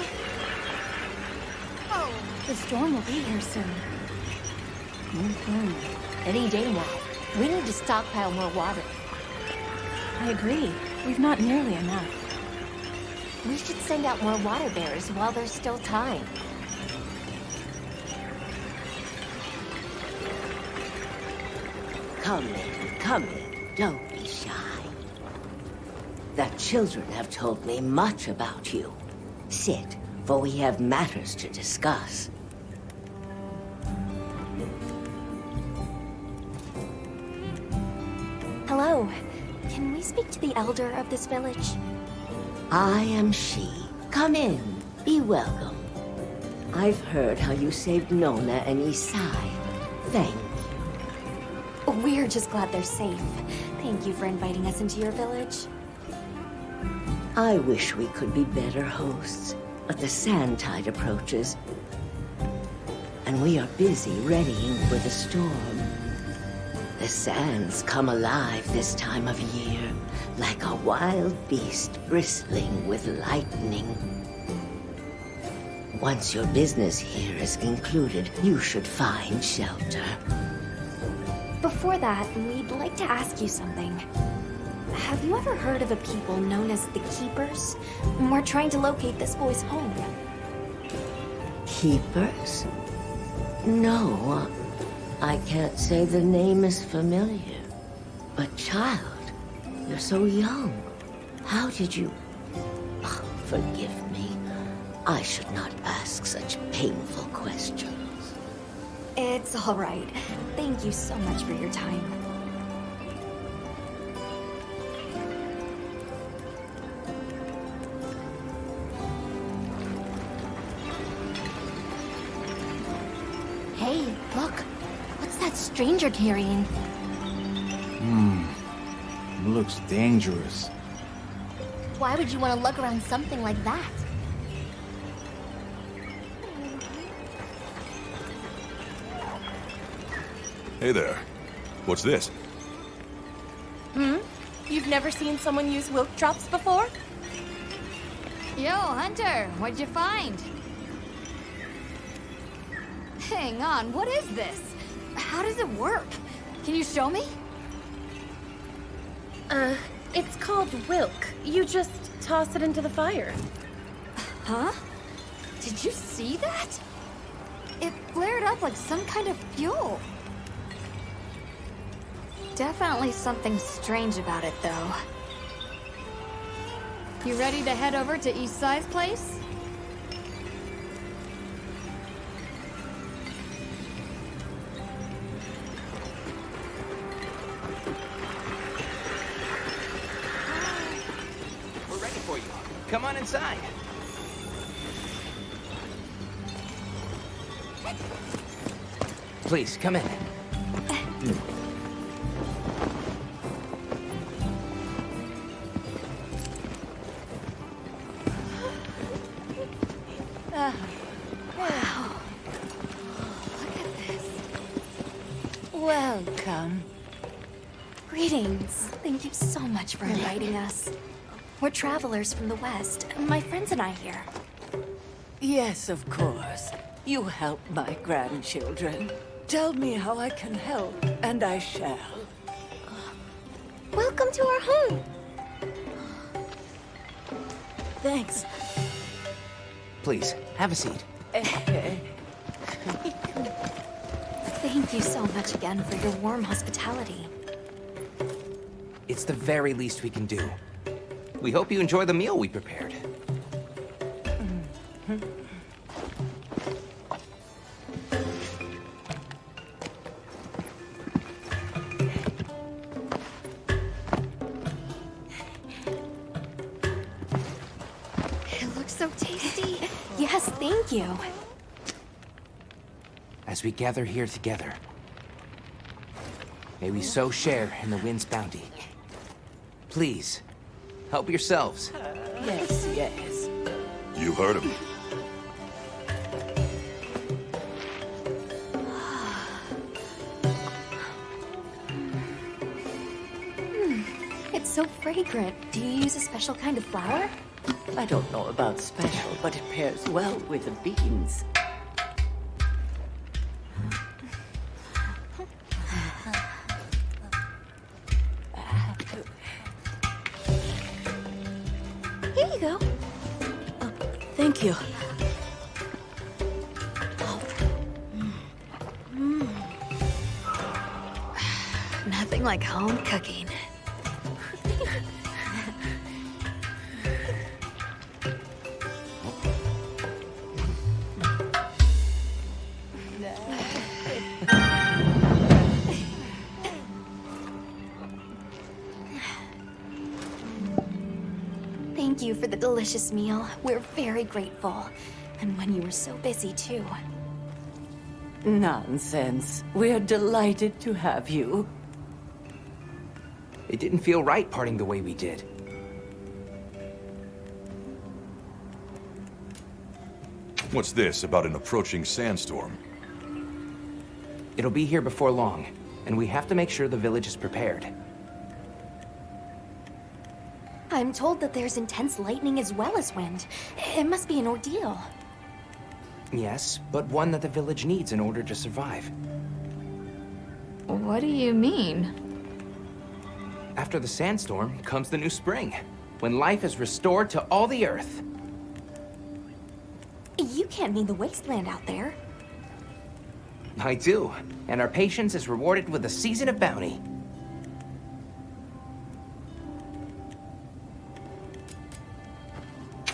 Oh, the storm will be here soon. Any day now. We need to stockpile more water. I agree. We've not nearly enough. We should send out more water bearers while there's still time. Come in, come in. Don't be shy. The children have told me much about you. Sit, for we have matters to discuss. Hello. Can we speak to the elder of this village? I am she. Come in. Be welcome. I've heard how you saved Nona and Isai. Thank you. We're just glad they're safe. Thank you for inviting us into your village. I wish we could be better hosts, but the sand tide approaches. And we are busy readying for the storm. The sands come alive this time of year, like a wild beast bristling with lightning. Once your business here is concluded, you should find shelter. Before that, we'd like to ask you something. Have you ever heard of a people known as the Keepers? We're trying to locate this boy's home. Keepers? No, I can't say the name is familiar. But child, you're so young. How did you... Oh, forgive me. I should not ask such painful questions. It's all right. Thank you so much for your time. Look, what's that stranger carrying? Looks dangerous. Why would you want to lug around something like that? Hey there. What's this? You've never seen someone use wilk drops before? Yo, Hunter, what'd you find? Hang on, what is this? How does it work? Can you show me? It's called wilk. You just toss it into the fire. Huh? Did you see that? It flared up like some kind of fuel. Definitely something strange about it, though. You ready to head over to East Side's place? We're ready for you. Come on inside. Please, come in. Welcome. Greetings. Thank you so much for inviting us. We're travelers from the West, my friends and I here. Yes, of course. You help my grandchildren. Tell me how I can help, and I shall. Welcome to our home. Thanks. Please, have a seat. Thank you so much again for your warm hospitality. It's the very least we can do. We hope you enjoy the meal we prepared. It looks so tasty. Yes, thank you. As we gather here together, may we so share in the wind's bounty. Please, help yourselves. Yes, yes. You heard him. It's so fragrant. Do you use a special kind of flower? I don't know about special, but it pairs well with the beans. Here you go. Thank you. Nothing like home cooking. Thank you for the delicious meal. We're very grateful. And when you were so busy, too. Nonsense. We're delighted to have you. It didn't feel right parting the way we did. What's this about an approaching sandstorm? It'll be here before long, and we have to make sure the village is prepared. I'm told that there's intense lightning as well as wind. It must be an ordeal. Yes, but one that the village needs in order to survive. What do you mean? After the sandstorm comes the new spring, when life is restored to all the earth. You can't mean the wasteland out there. I do, and our patience is rewarded with a season of bounty.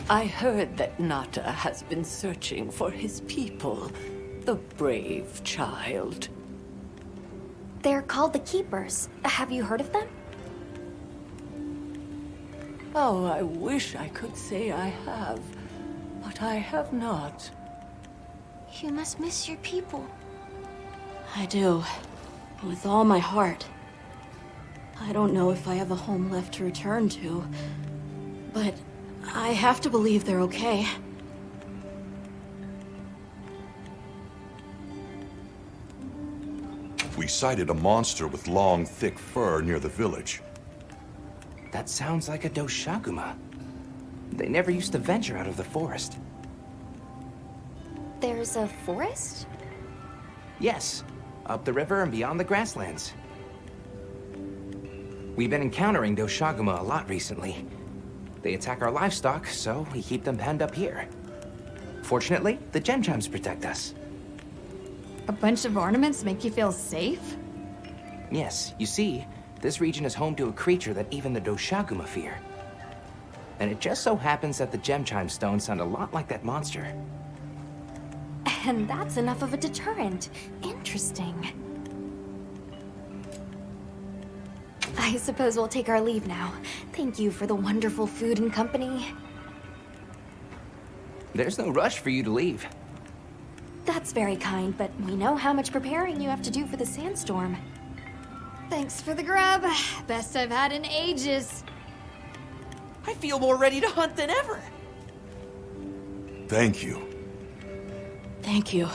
I heard that Nata has been searching for his people. The brave child. They're called the Keepers. Have you heard of them? Oh, I wish I could say I have, but I have not. You must miss your people. I do. With all my heart. I don't know if I have a home left to return to, but I have to believe they're okay. We sighted a monster with long, thick fur near the village. That sounds like a Doshaguma. They never used to venture out of the forest. There's a forest? Yes, up the river and beyond the grasslands. We've been encountering Doshaguma a lot recently. They attack our livestock, so we keep them penned up here. Fortunately, the gem chimes protect us. A bunch of ornaments make you feel safe? Yes, you see, this region is home to a creature that even the Doshaguma fear. And it just so happens that the gem chime stones sound a lot like that monster. And that's enough of a deterrent. Interesting. I suppose we'll take our leave now. Thank you for the wonderful food and company. There's no rush for you to leave. That's very kind, but we know how much preparing you have to do for the sandstorm. Thanks for the grub. Best I've had in ages. I feel more ready to hunt than ever. Thank you. Thank you.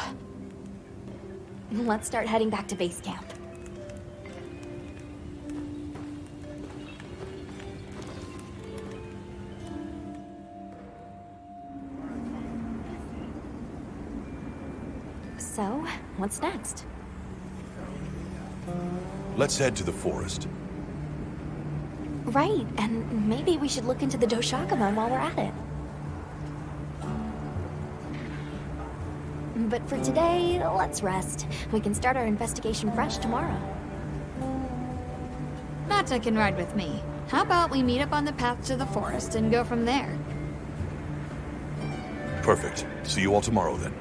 Let's start heading back to base camp. So, what's next? Let's head to the forest. Right, and maybe we should look into the Doshaguma while we're at it. But for today, let's rest. We can start our investigation fresh tomorrow. Nata can ride with me. How about we meet up on the path to the forest and go from there? Perfect. See you all tomorrow then.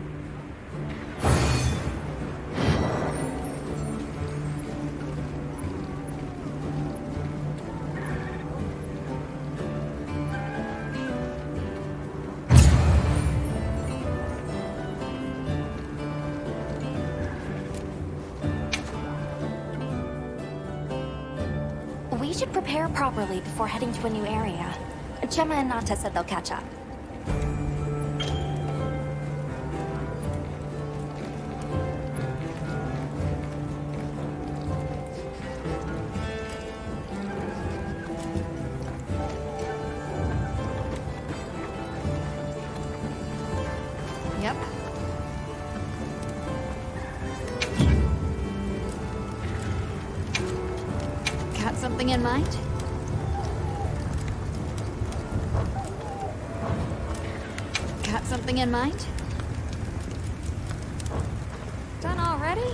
We should prepare properly before heading to a new area. Gemma and Nata said they'll catch up. Yep. Got something in mind? Got something in mind? Done already?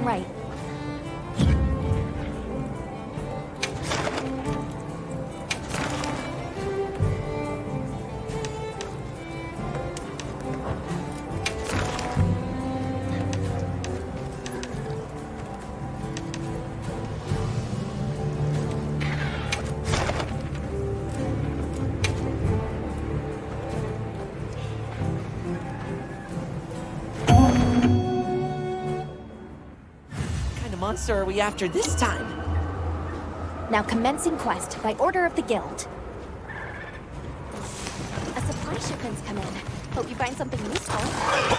Right. Monster are we after this time? Now commencing quest by order of the guild. A supply shipment's come in. Hope you find something useful.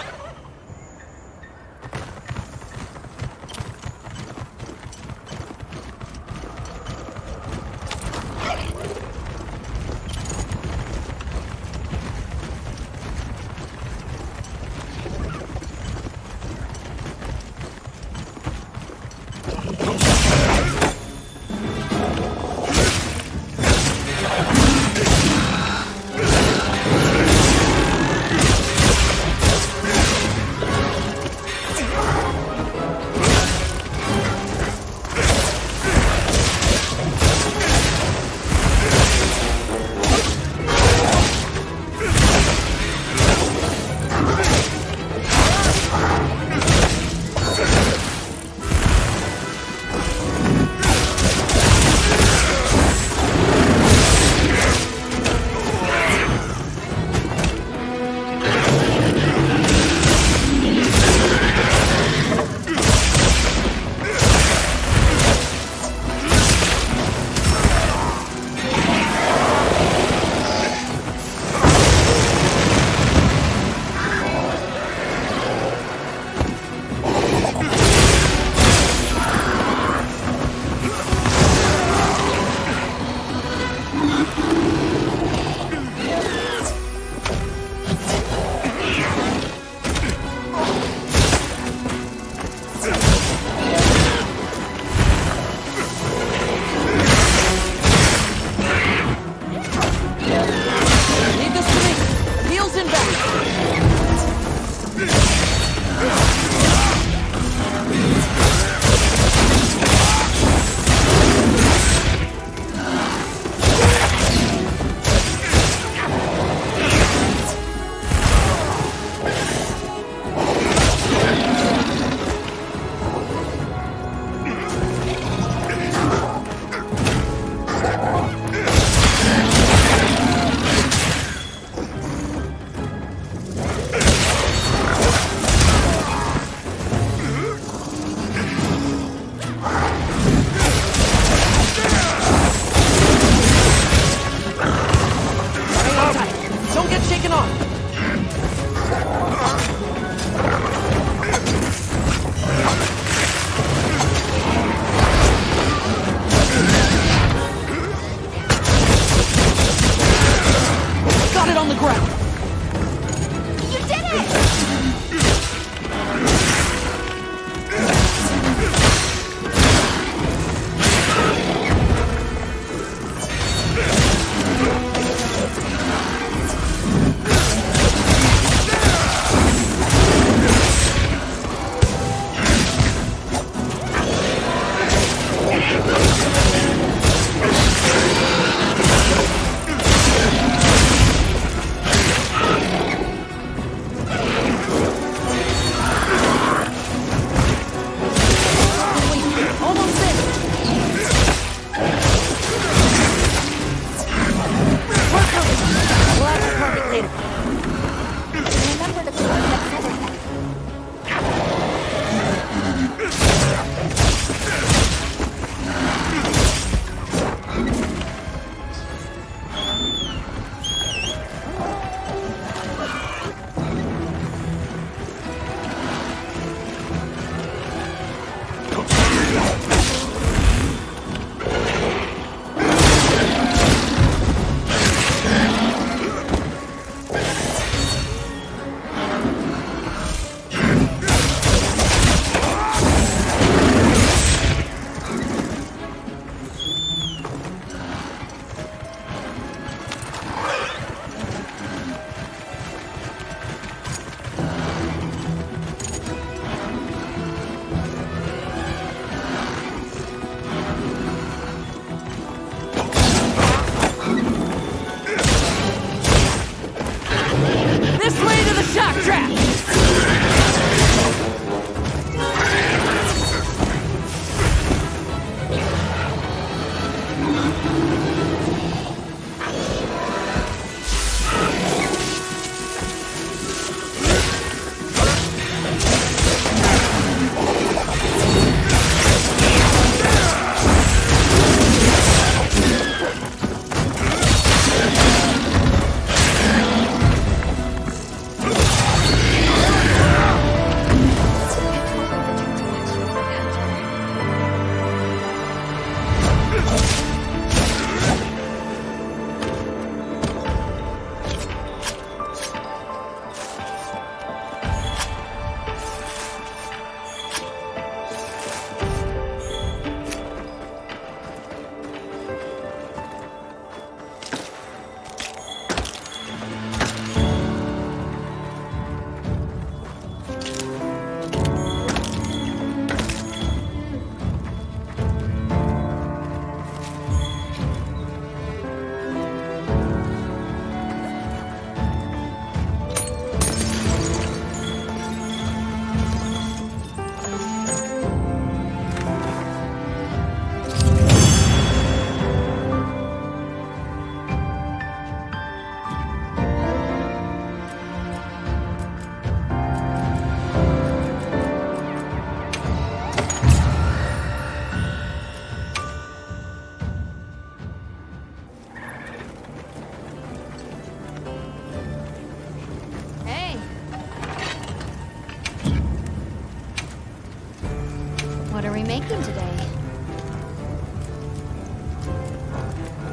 What are we making today?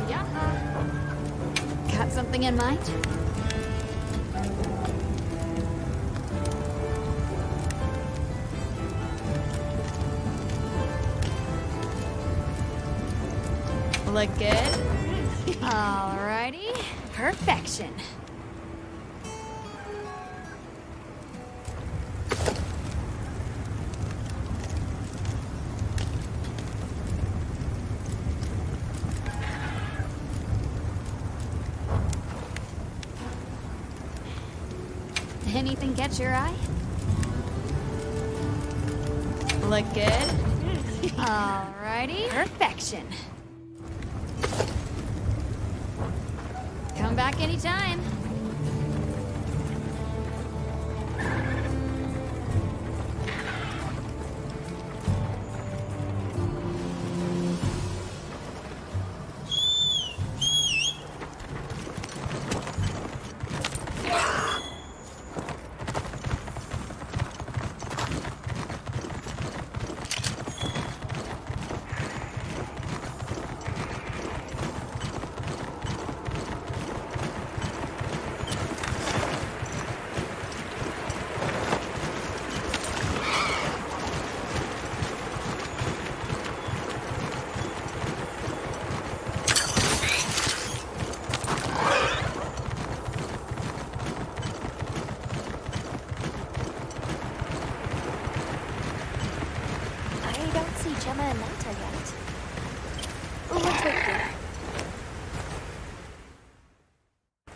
Yeah. Got something in mind? Look good? Alrighty. Perfection. Anything catch your eye? Look good? Alrighty. Perfection. Come back anytime.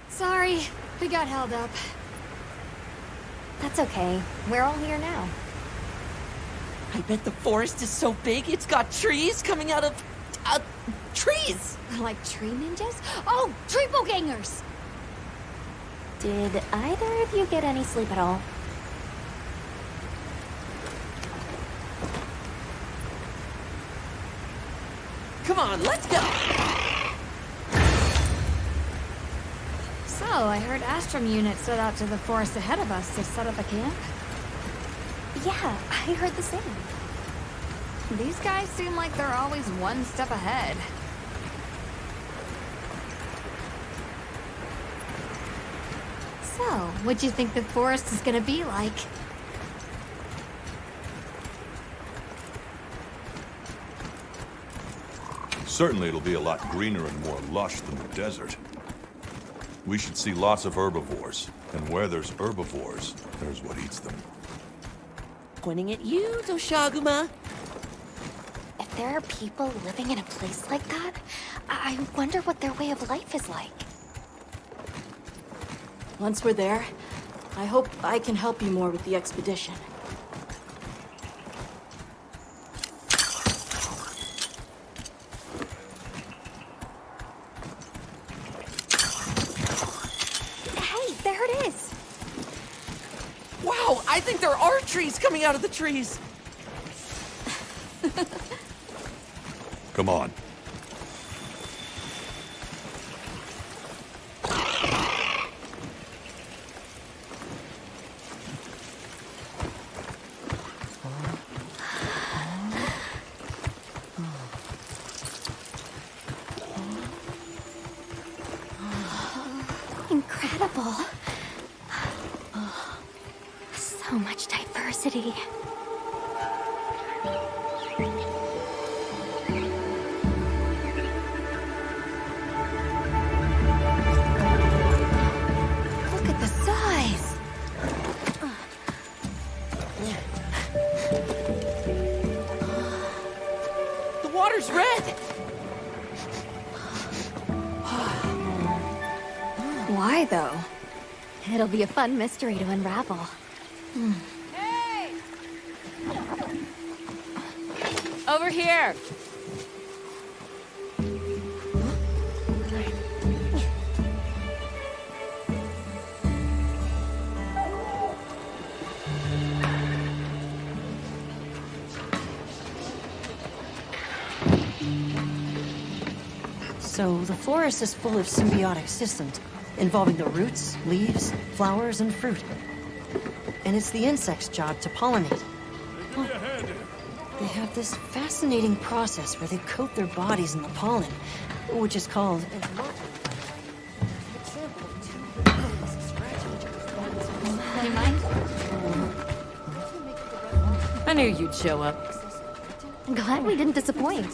Sorry, we got held up. That's okay. We're all here now. I bet the forest is so big it's got trees coming out of... trees! Like tree ninjas? Oh, triple gangers! Did either of you get any sleep at all? Come on, let's go! So, I heard Astrum units set out to the forest ahead of us to set up a camp? Yeah, I heard the same. These guys seem like they're always one step ahead. So, what'd you think the forest is gonna be like? Certainly it'll be a lot greener and more lush than the desert. We should see lots of herbivores. And where there's herbivores, there's what eats them. Pointing at you, Doshaguma. If there are people living in a place like that, I wonder what their way of life is like. Once we're there, I hope I can help you more with the expedition. Hey, there it is! Wow, I think there are trees coming out of the trees. Come on. Incredible. So much diversity. Look at the size. The water's red. Why, though? It'll be a fun mystery to unravel. Hey! Over here! So, the forest is full of symbiotic systems, involving the roots, leaves, flowers, and fruit. And it's the insect's job to pollinate. They have this fascinating process where they coat their bodies in the pollen, which is called... You mind? I knew you'd show up. Glad we didn't disappoint.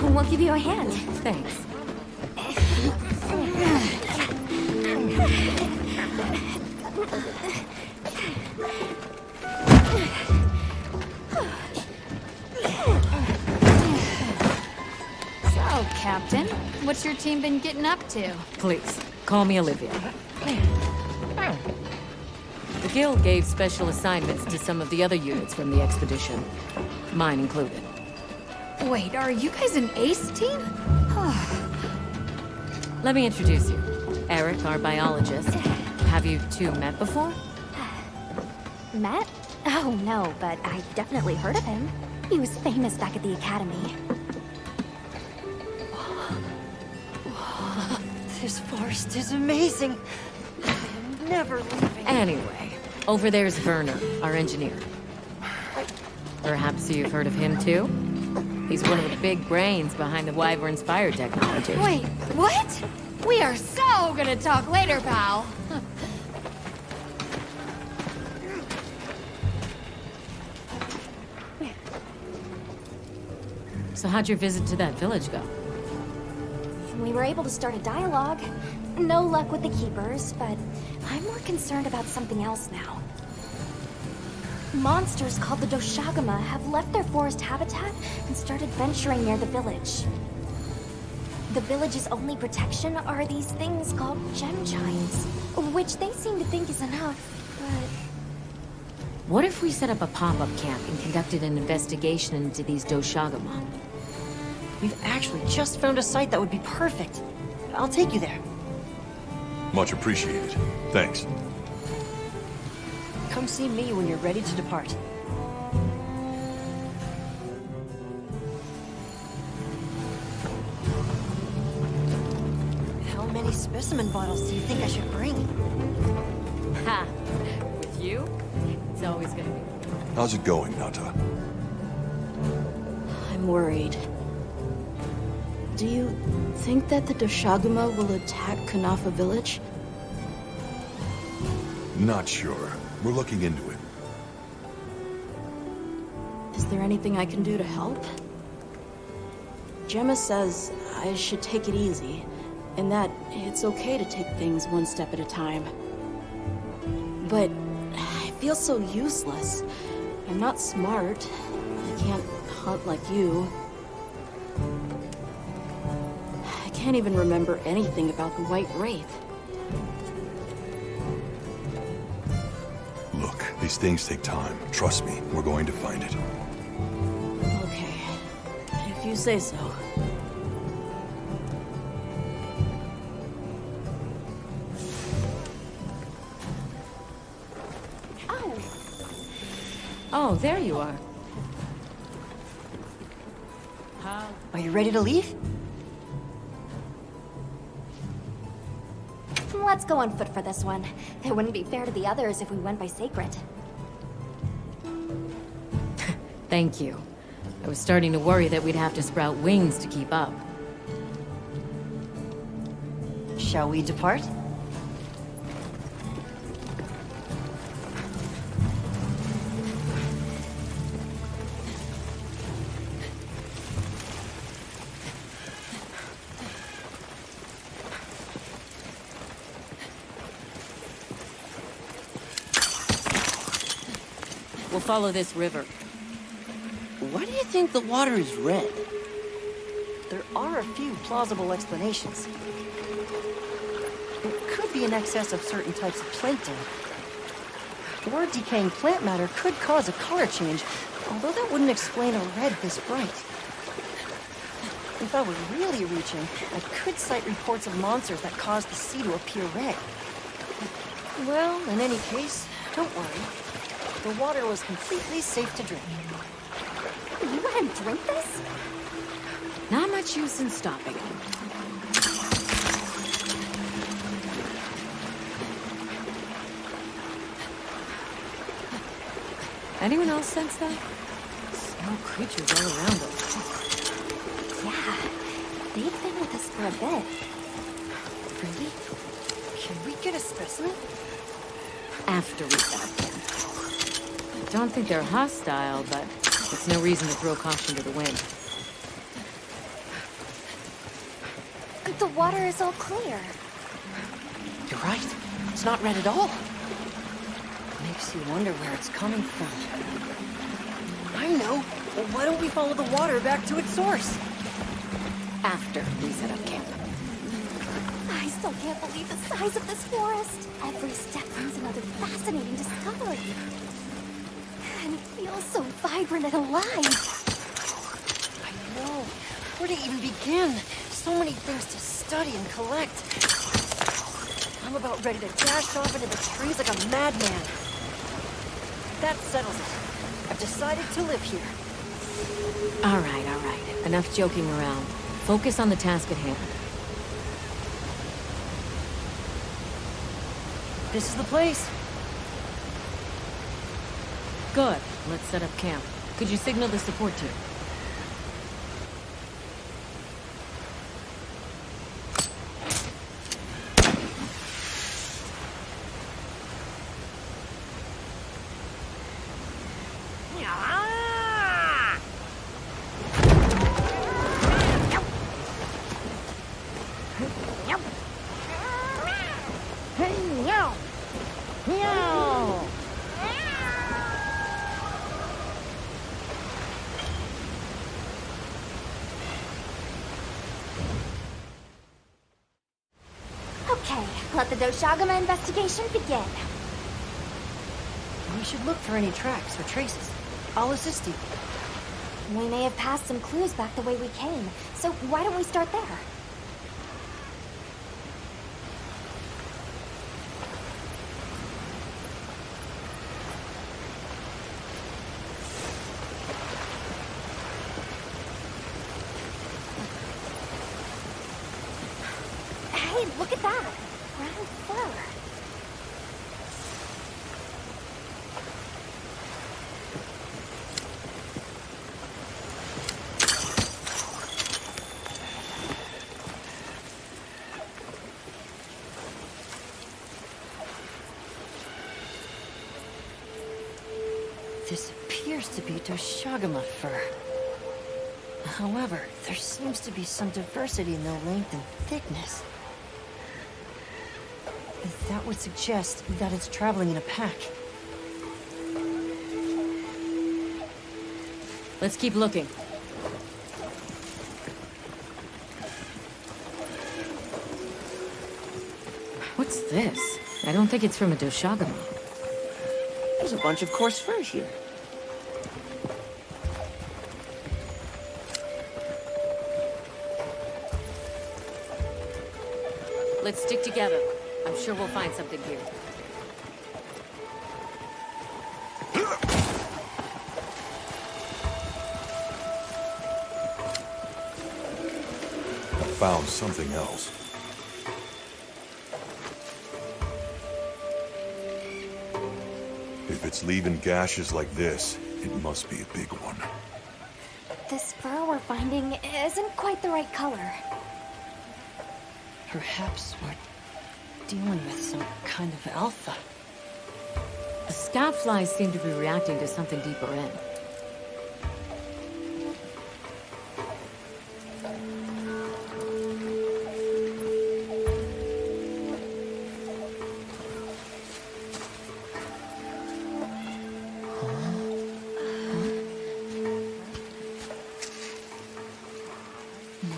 We'll give you a hand. Thanks. So, Captain, what's your team been getting up to? Please, call me Olivia. The Guild gave special assignments to some of the other units from the expedition, mine included. Wait, are you guys an ace team? Let me introduce you. Eric, our biologist. Have you two met before? Matt? Oh, no, but I've definitely heard of him. He was famous back at the academy. This forest is amazing. I'm never leaving. Anyway, over there's Werner, our engineer. Perhaps you've heard of him too? He's one of the big brains behind the Wyvern's fire technology. Wait, what? We are so gonna talk later, pal. So how'd your visit to that village go? We were able to start a dialogue. No luck with the keepers, but I'm more concerned about something else now. Monsters called the Doshaguma have left their forest habitat and started venturing near the village. The village's only protection are these things called gem chimes, which they seem to think is enough, but... What if we set up a pop-up camp and conducted an investigation into these Doshaguma? We've actually just found a site that would be perfect. I'll take you there. Much appreciated. Thanks. Come see me when you're ready to depart. How many specimen bottles do you think I should bring? Ha! With you, it's always gonna be. How's it going, Nata? I'm worried. Do you think that the Doshaguma will attack Kunafa village? Not sure. We're looking into it. Is there anything I can do to help? Gemma says I should take it easy, and that it's okay to take things one step at a time. But I feel so useless. I'm not smart. I can't hunt like you. I can't even remember anything about the White Wraith. Look, these things take time. Trust me, we're going to find it. Okay, if you say so. Oh, there you are. Are you ready to leave? Let's go on foot for this one. It wouldn't be fair to the others if we went by Seikret. Thank you. I was starting to worry that we'd have to sprout wings to keep up. Shall we depart? We'll follow this river. Why do you think the water is red? There are a few plausible explanations. It could be an excess of certain types of plankton. Or decaying plant matter could cause a color change, although that wouldn't explain a red this bright. If I were really reaching, I could cite reports of monsters that cause the sea to appear red. Well, in any case, don't worry. The water was completely safe to drink. You let him drink this? Not much use in stopping. Anyone else sense that? Small creatures all around us. Yeah, they've been with us for a bit. Really? Can we get a specimen? After we set up camp. I don't think they're hostile, but it's no reason to throw caution to the wind. The water is all clear. You're right. It's not red at all. Makes you wonder where it's coming from. I know. Well, why don't we follow the water back to its source? After we set up camp. I still can't believe the size of this forest. Every step brings another fascinating discovery. And it feels so vibrant and alive. I know. Where to even begin? So many things to study and collect. I'm about ready to dash off into the trees like a madman. That settles it. I've decided to live here. All right, all right. Enough joking around. Focus on the task at hand. This is the place. Good. Let's set up camp. Could you signal the support team? Okay, let the Doshaguma investigation begin. We should look for any tracks or traces. I'll assist you. We may have passed some clues back the way we came, so why don't we start there? Hey, look at that! Brown fur. This appears to be Doshagama fur. However, there seems to be some diversity in the length and thickness. That would suggest that it's traveling in a pack. Let's keep looking. What's this? I don't think it's from a Doshagama. There's a bunch of coarse fur here. Let's stick together. I'm sure we'll find something here. I found something else. If it's leaving gashes like this, it must be a big one. This fur we're finding isn't quite the right color. Perhaps we're dealing with some kind of alpha. The scout flies seem to be reacting to something deeper in.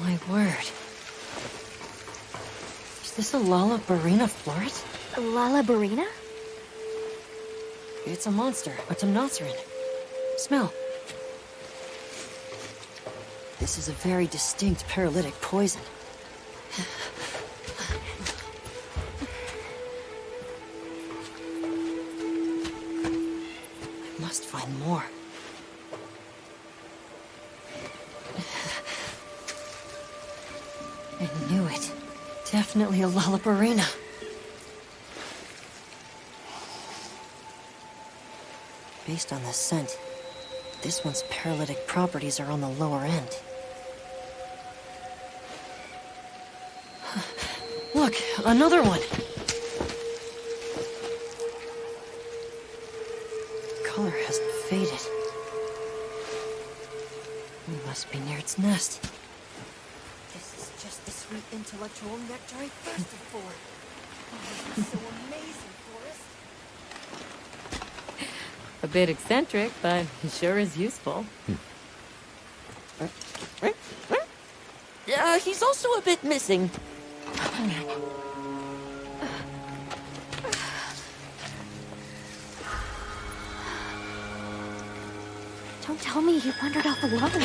My word. Is this a Lalabarina floret? Lalabarina? It's a monster, a Temnoceran. Smell. This is a very distinct paralytic poison. I must find more. I knew it. Definitely a Lalabarina. Based on the scent, this one's paralytic properties are on the lower end. Look, another one! Color hasn't faded. We must be near its nest. This is just the sweet intellectual nectar I thirsted for. Oh, this is so amazing, Forrest. A bit eccentric, but he sure is useful. He's also a bit missing. Don't tell me he wandered off alone.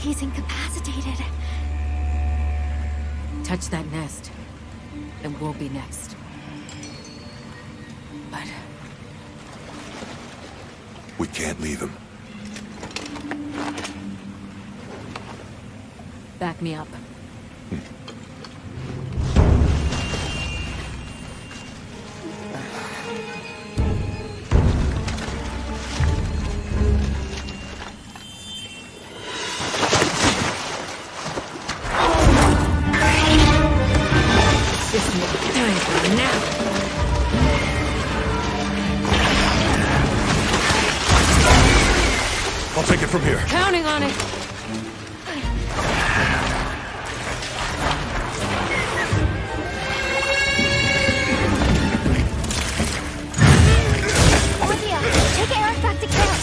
He's incapacitated. Touch that nest, and we'll be next. But we can't leave him. Back me up. I'll take it from here. Counting on it. Olivia, take Eric back to camp.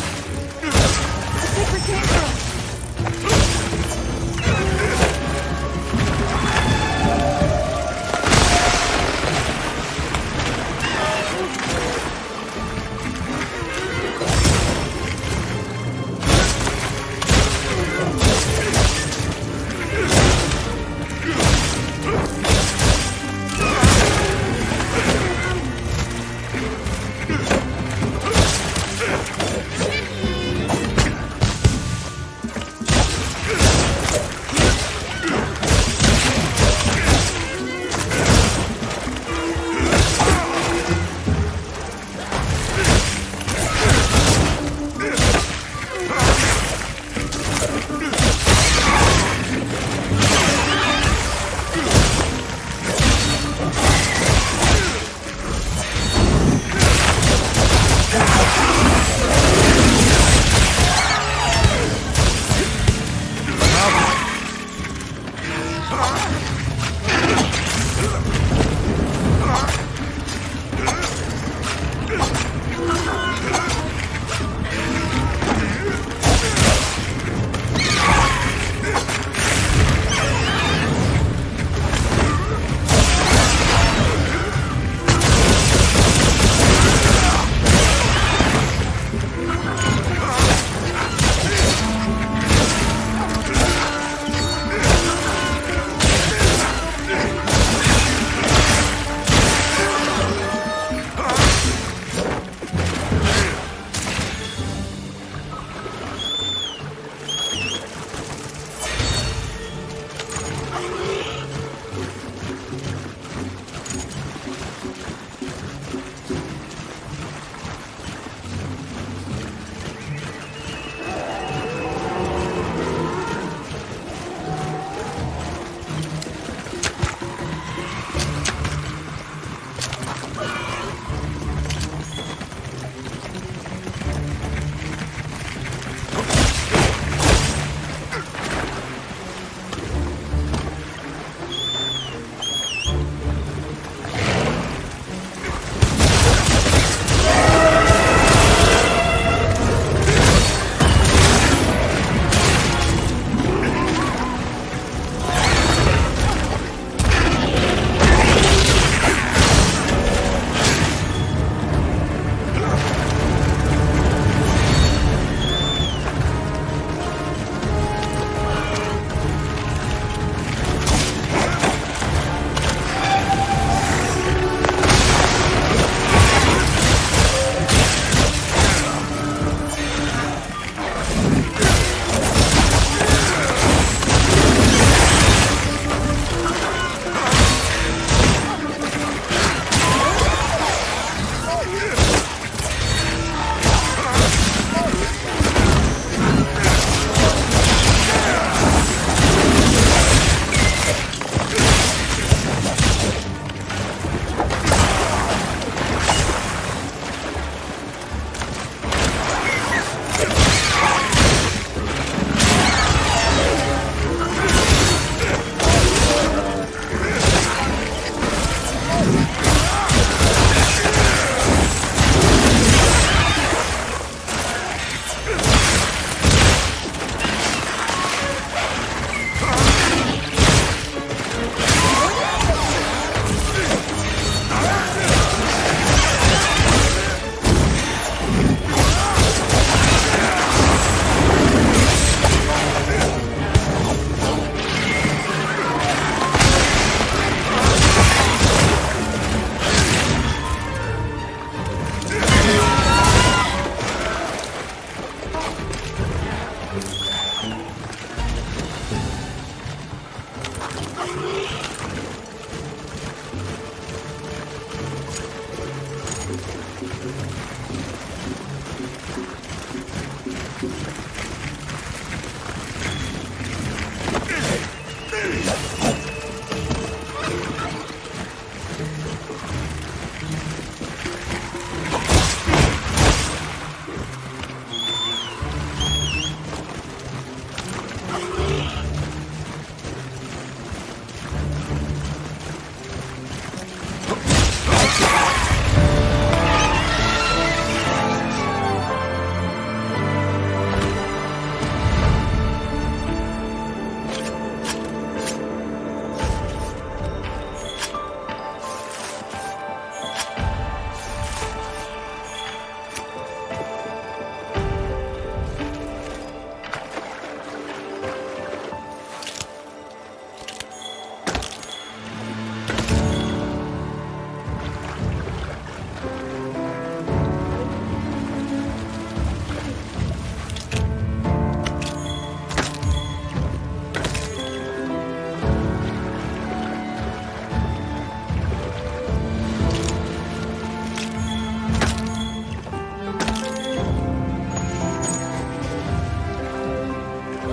I'll take her camera.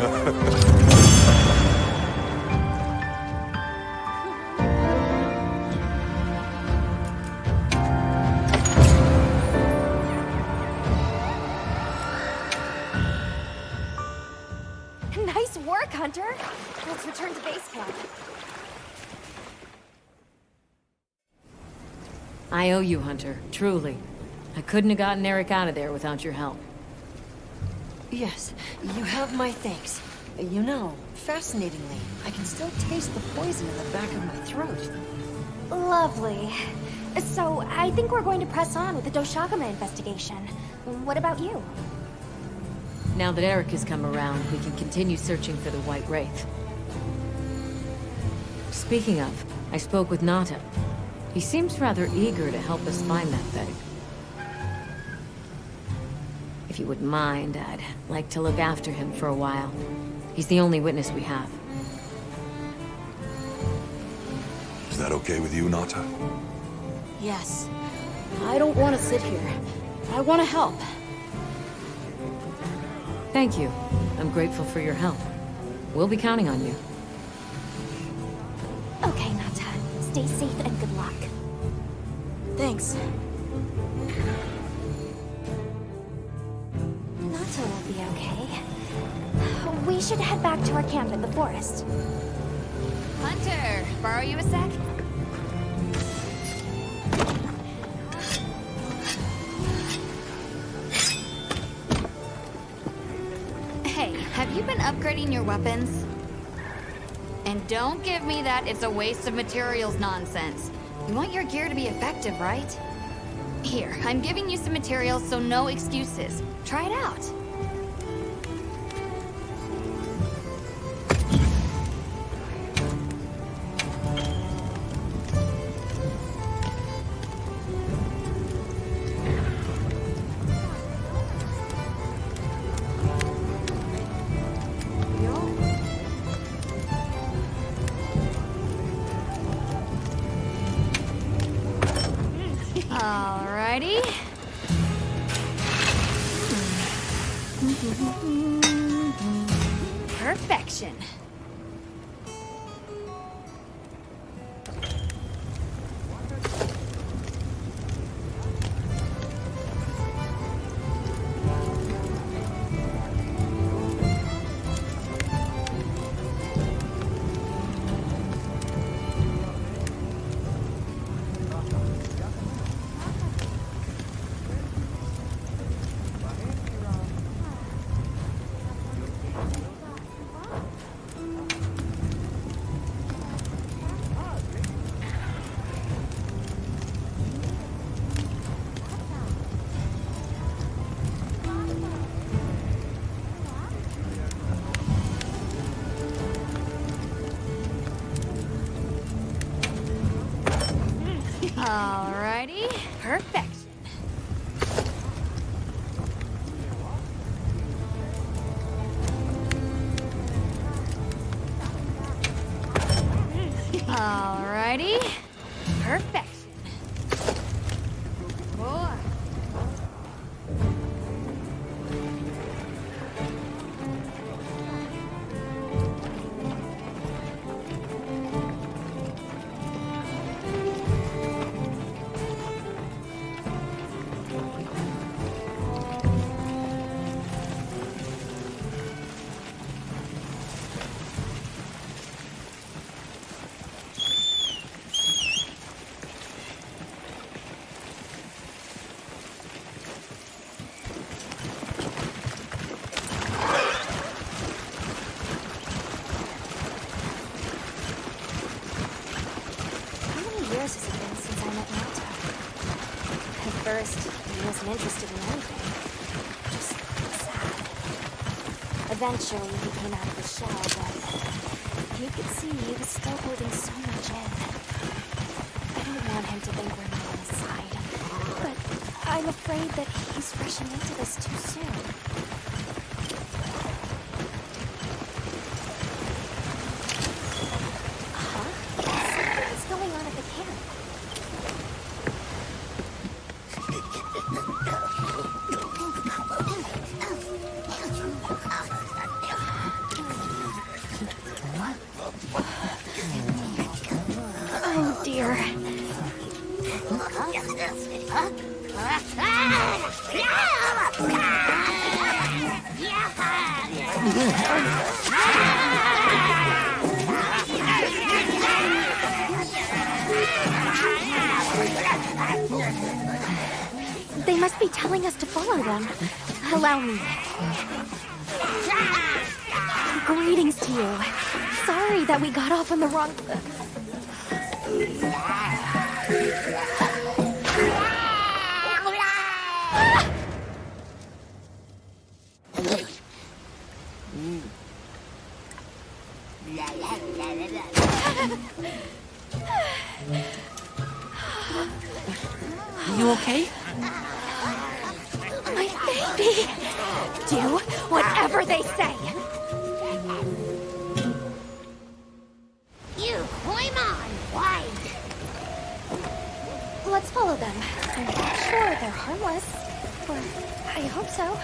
Nice work, Hunter. Let's return to base camp. I owe you, Hunter. Truly. I couldn't have gotten Eric out of there without your help. Yes, you have my thanks. You know, fascinatingly, I can still taste the poison in the back of my throat. Lovely. So, I think we're going to press on with the Doshagama investigation. What about you? Now that Eric has come around, we can continue searching for the White Wraith. Speaking of, I spoke with Nata. He seems rather eager to help us find that thing. If you wouldn't mind, I'd like to look after him for a while. He's the only witness we have. Is that okay with you, Nata? Yes. I don't want to sit here. I want to help. Thank you. I'm grateful for your help. We'll be counting on you. Okay, Nata. Stay safe and good luck. Thanks. Nata will be okay. We should head back to our camp in the forest. Hunter, borrow you a sec? Hey, have you been upgrading your weapons? And don't give me that it's a waste of materials nonsense. You want your gear to be effective, right? Here, I'm giving you some materials, so no excuses. Try it out. Alrighty. Perfection. Alrighty, perfection. Alrighty, perfection. Boy. Years has it been since I met Nata? At first, he wasn't interested in anything. Just sad. Eventually, he came out of his shell, but you could see he was still holding so much in. I don't want him to think we're not on his side, but I'm afraid that he's rushing into this too soon. What's going on at the camp? They must be telling us to follow them. Allow me. Greetings to you. Sorry that we got off on the wrong... Are you okay? My baby! Do whatever they say! You climb on, wide. Let's follow them. I'm sure they're harmless. Or I hope so.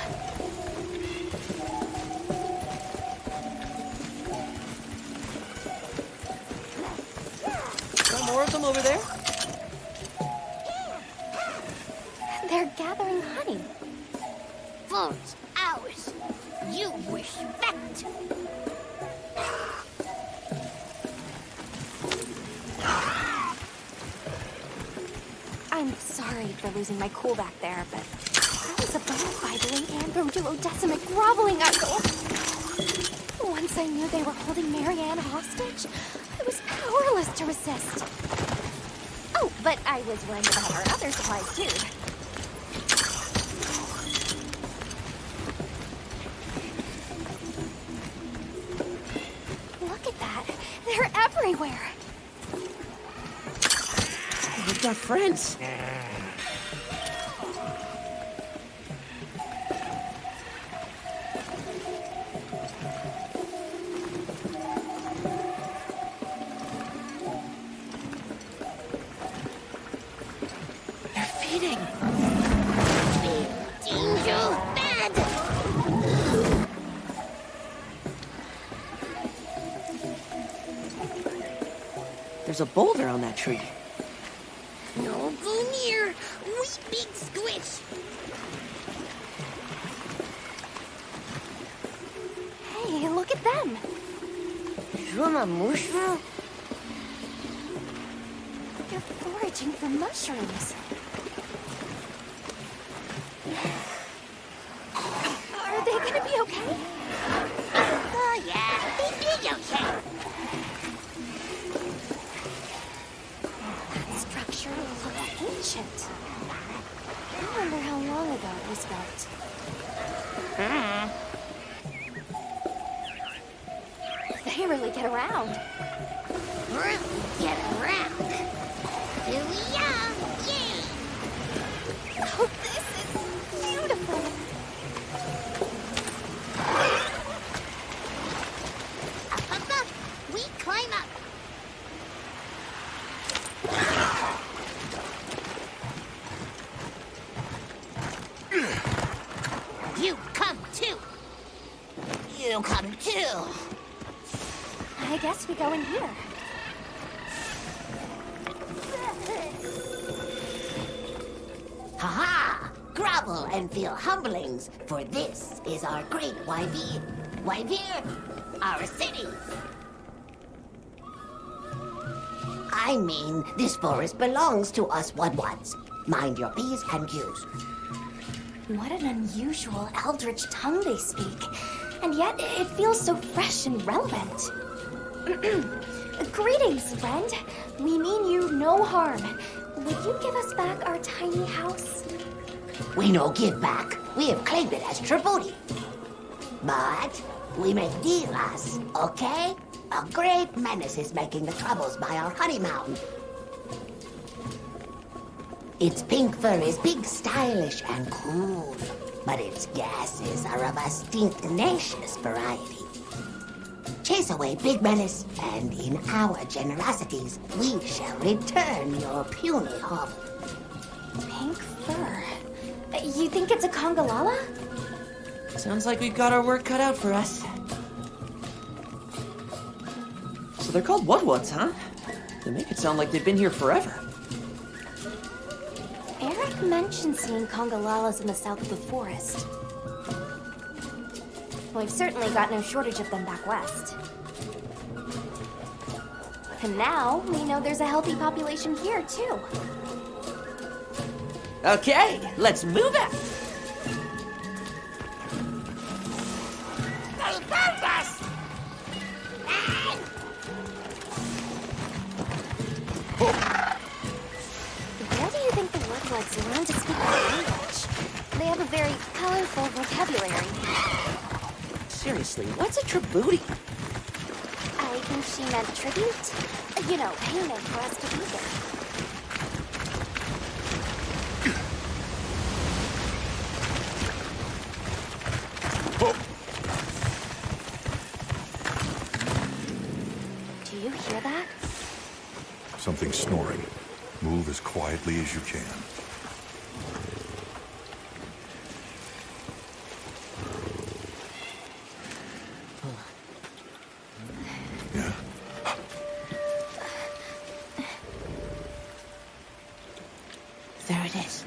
Got more of them over there? They're gathering honey. Phones, ours. You respect. I'm sorry for losing my cool back there, but I was a bona fide link anthro-duodecimic groveling uncle. Once I knew they were holding Marianne hostage, I was powerless to resist. Oh, but I was worried about our other supplies too. Look at that. They're everywhere. We've got friends. They're feeding. Danger bad. There's a boulder on that tree. No go near. We big squish. Hey, look at them. Shuma mushroom? They're foraging for mushrooms. Are they gonna be okay? Oh yeah, they big okay. That structure looks ancient. I wonder how long ago it was built. They really get around. Really get around. Here we are. Yay! Oh, this is beautiful. Up. We climb up. You come too. You come too. I guess we go in here. Ha-ha! Grovel and feel humblings, for this is our great Wyvir. Wyvir, our city. I mean, this forest belongs to us Wudwuds. Mind your P's and Q's. What an unusual eldritch tongue they speak. And yet, it feels so fresh and relevant. Greetings, friend. We mean you no harm. Would you give us back our tiny house? We no give back. We have claimed it as tribute. But we make deals, okay? A great menace is making the troubles by our honey mountain. Its pink fur is big, stylish, and cool, but its gases are of a stinknacious variety. Chase away big menace, and in our generosities, we shall return your puny hovel. Pink fur. You think it's a Congalala? Sounds like we've got our work cut out for us. So they're called Wudwuds, huh? They make it sound like they've been here forever. did mention seeing congolalas in the south of the forest. We've certainly got no shortage of them back west. And now, we know there's a healthy population here, too. Okay, let's move out. They found us! Where do you think the Woodwoods learn to speak their language? They have a very colorful vocabulary. Seriously, what's a tribute? I think she meant tribute. You know, payment for us to be there. Do you hear that? Something snoring. Move as quietly as you can. Yeah. There it is.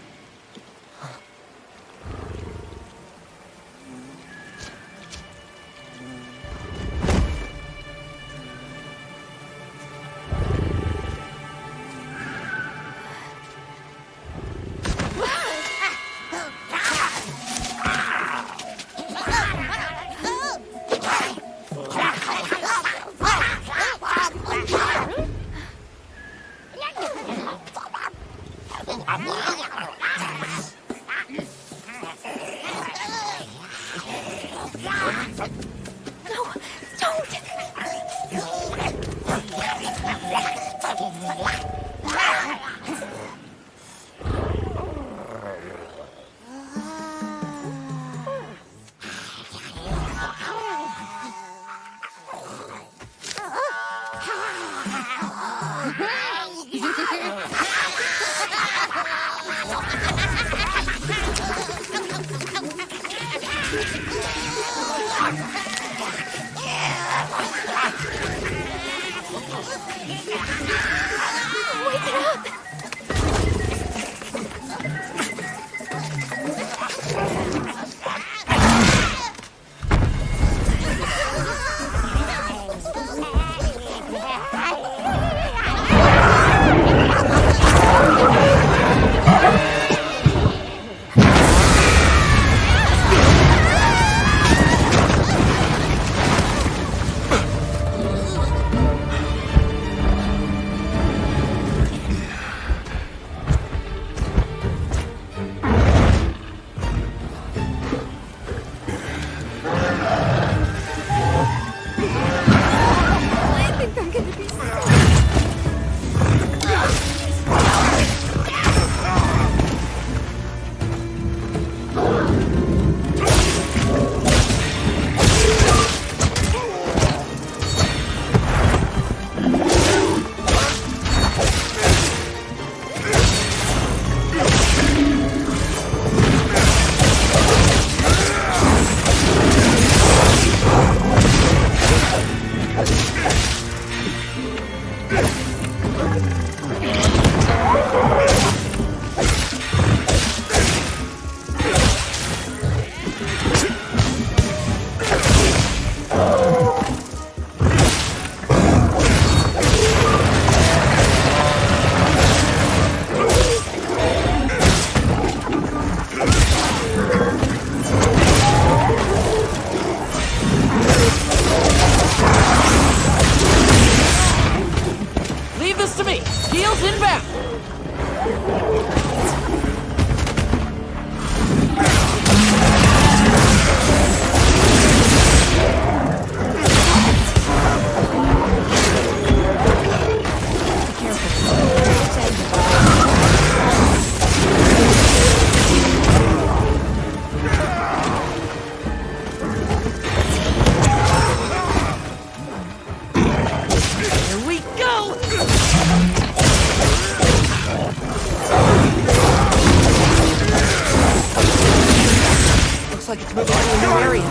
like it's moving to a new area.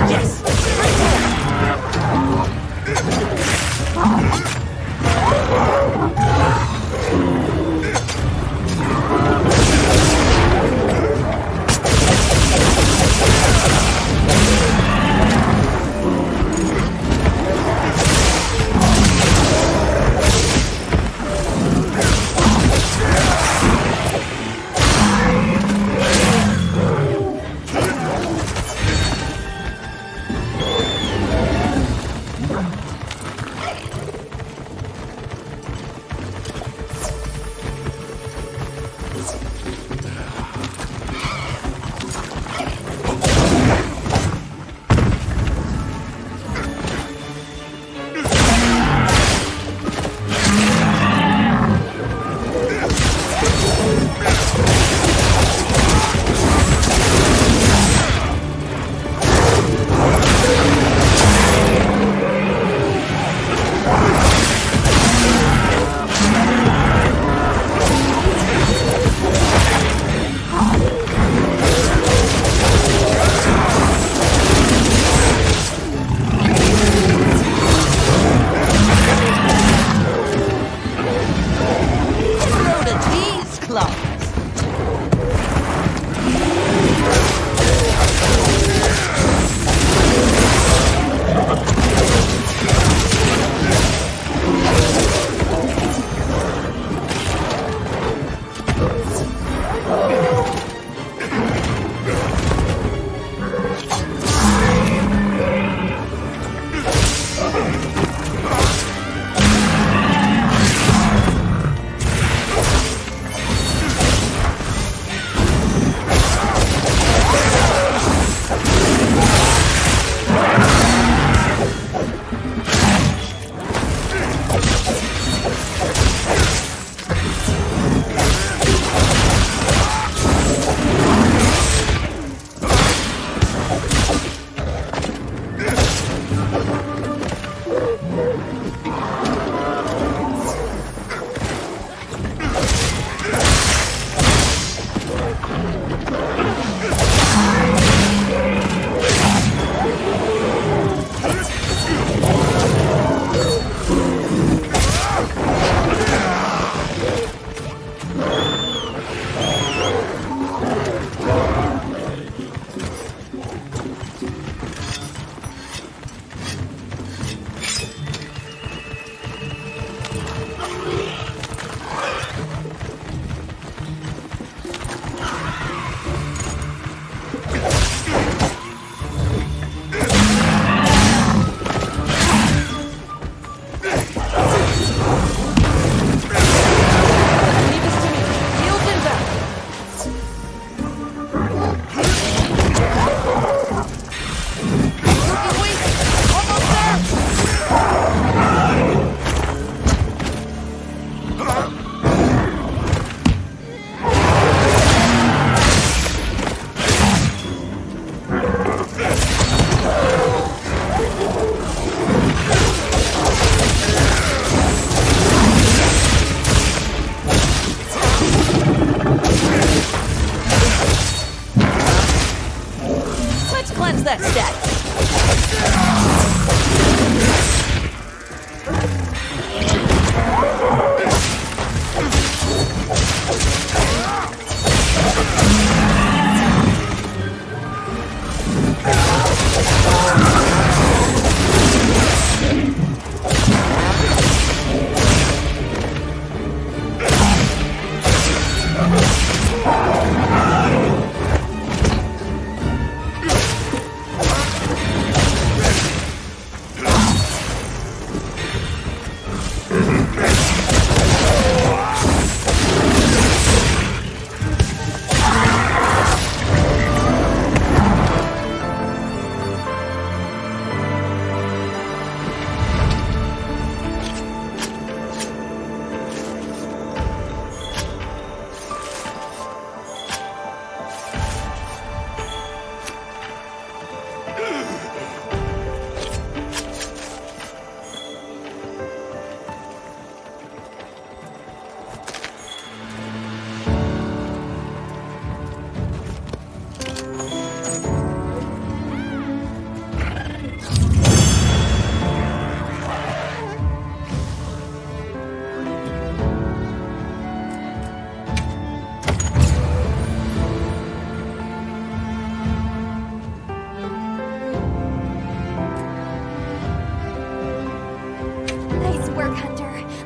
Yes! Right there!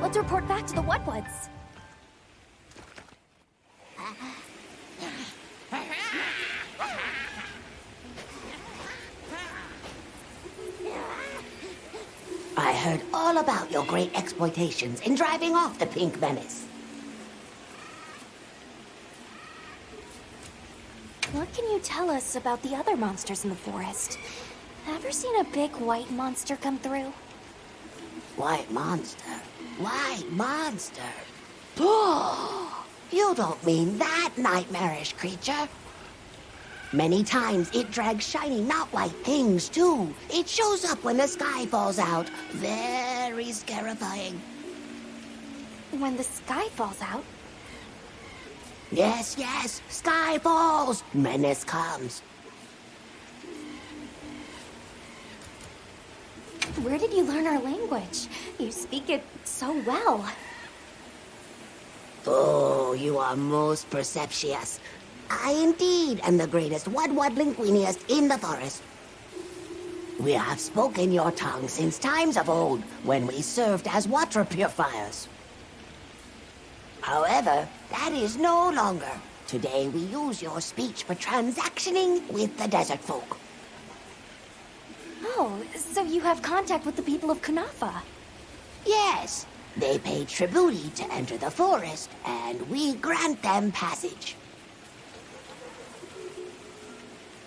Let's report back to the Woods. I heard all about your great exploitations in driving off the Pink Menace. What can you tell us about the other monsters in the forest? Ever seen a big white monster come through? White monster? White monster? You don't mean that nightmarish creature? Many times it drags shiny, not white things, too. It shows up when the sky falls out. Very scarifying. When the sky falls out? Yes, yes. Sky falls. Menace comes. Where did you learn our language? You speak it so well. Oh, you are most perceptious. I indeed am the greatest Wud-Wud-Linguiniest in the forest. We have spoken your tongue since times of old, when we served as water purifiers. However, that is no longer. Today we use your speech for transactioning with the desert folk. Oh, so you have contact with the people of Kunafa? Yes. They pay tribute to enter the forest, and we grant them passage.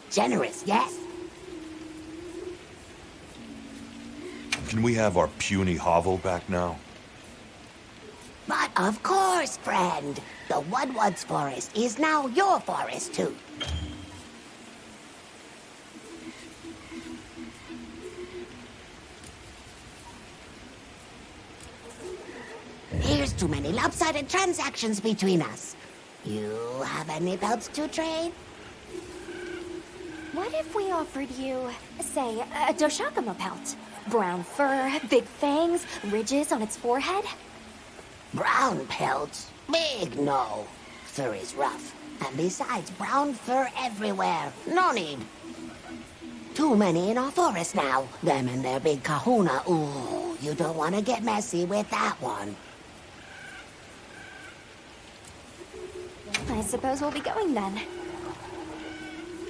Generous, yes? Can we have our puny hovel back now? But of course, friend. The Wud-Wud's forest is now your forest, too. Here's too many lopsided transactions between us. You have any pelts to trade? What if we offered you, say, a Doshakama pelt? Brown fur, big fangs, ridges on its forehead? Brown pelts? Big no. Fur is rough. And besides, brown fur everywhere. No need. Too many in our forest now. Them and their big kahuna. Ooh, you don't want to get messy with that one. I suppose we'll be going then.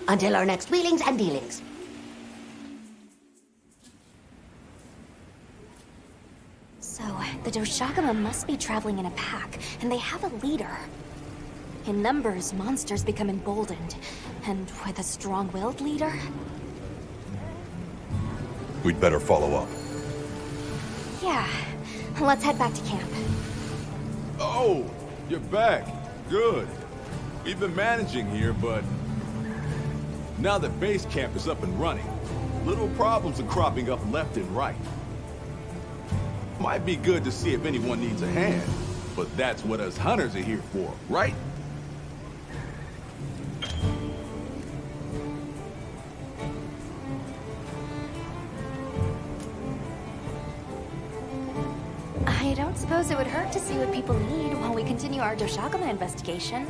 Until our next wheelings and dealings. So, the Doshakama must be traveling in a pack, and they have a leader. In numbers, monsters become emboldened, and with a strong-willed leader... We'd better follow up. Yeah, let's head back to camp. Oh, you're back. Good. We've been managing here, but... now that base camp is up and running, little problems are cropping up left and right. Might be good to see if anyone needs a hand, but that's what us hunters are here for, right? don't suppose it would hurt to see what people need while we continue our Doshagama investigation.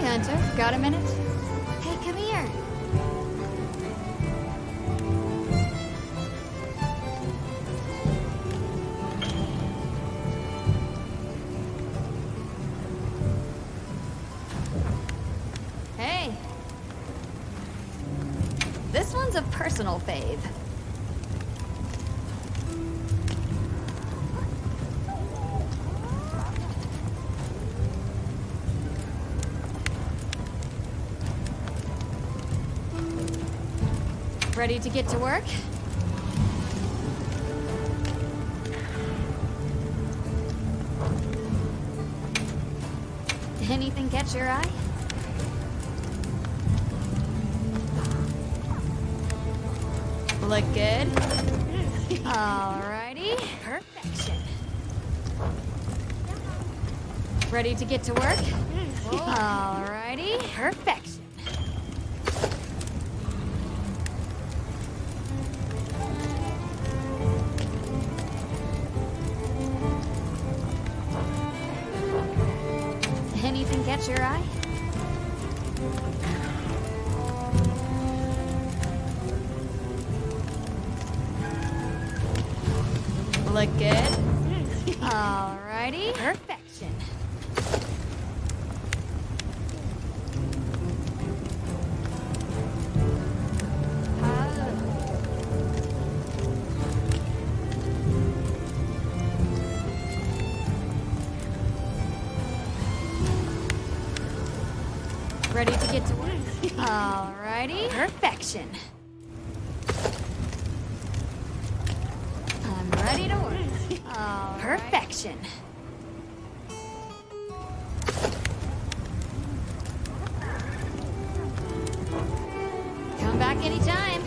Hunter, got a minute? Hey, come here. Hey. This one's a personal fave. Ready to get to work? Anything catch your eye? Look good? Alrighty. Perfection. Ready to get to work? Alrighty. Perfection. Anything catch your eye? Look good? Alrighty. Perfection. Ready to get to work? Alrighty. Perfection. I'm ready to work. Perfection. Come back anytime.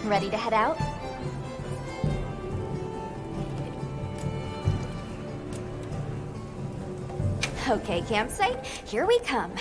Ready to head out? Okay, campsite, here we come.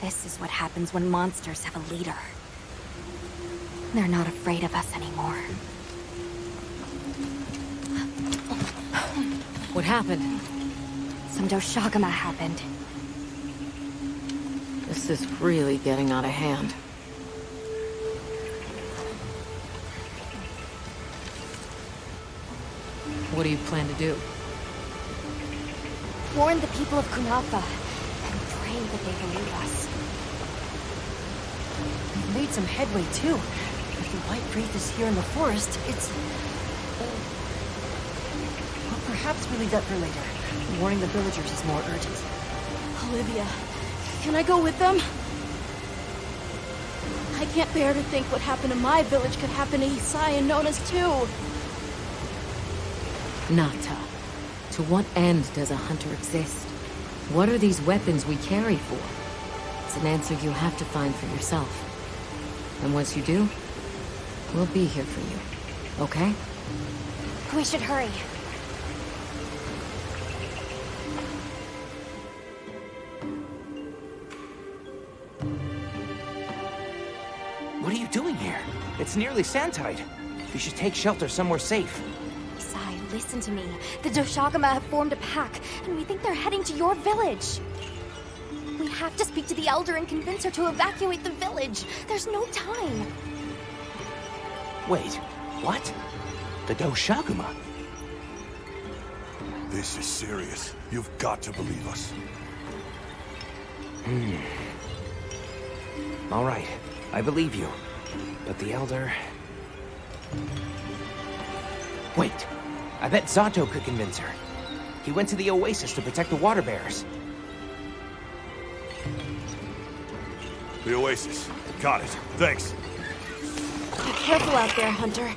This is what happens when monsters have a leader. They're not afraid of us anymore. What happened? Some Doshagama happened. This is really getting out of hand. What do you plan to do? Warn the people of Kunafa and pray that they believe us. We've made some headway, too. If the White Wraith is here in the forest, it's... Well, perhaps we leave that for later. Warning the villagers is more urgent. Olivia, can I go with them? I can't bear to think what happened to my village could happen to Isai and Nona's too. Nata. To what end does a hunter exist? What are these weapons we carry for? It's an answer you have to find for yourself. And once you do, we'll be here for you. Okay? We should hurry. What are you doing here? It's nearly sandtide. You should take shelter somewhere safe. Sai, listen to me. The Doshagama have formed a pack, and we think they're heading to your village. We have to speak to the Elder and convince her to evacuate the village. There's no time. Wait, what? The Doshagama? This is serious. You've got to believe us. All right, I believe you. But the Elder... Wait, I bet Zato could convince her. He went to the Oasis to protect the water bearers. The Oasis. Got it. Thanks. Be careful out there, Hunter.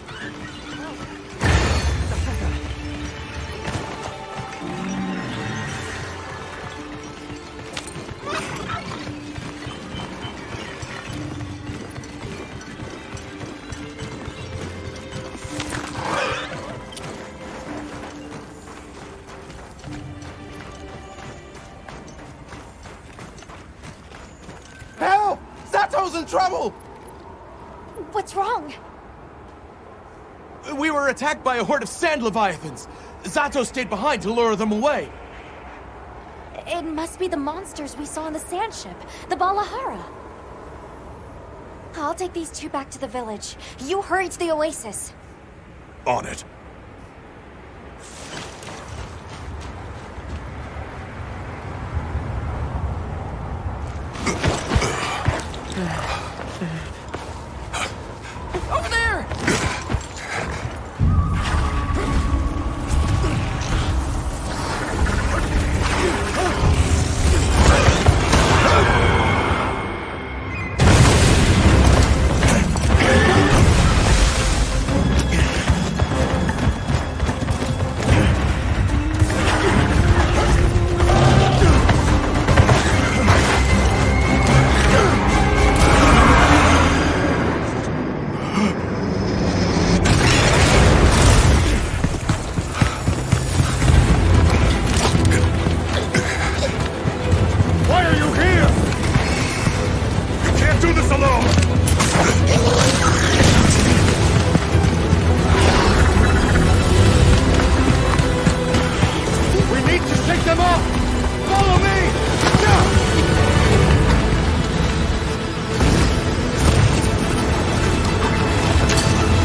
Help! Zato's in trouble! What's wrong? We were attacked by a horde of sand leviathans. Zato stayed behind to lure them away. It must be the monsters we saw on the sand ship, the Balahara. I'll take these two back to the village. You hurry to the Oasis. On it. Over there! Why are you here? You can't do this alone! We need to shake them off! Follow me!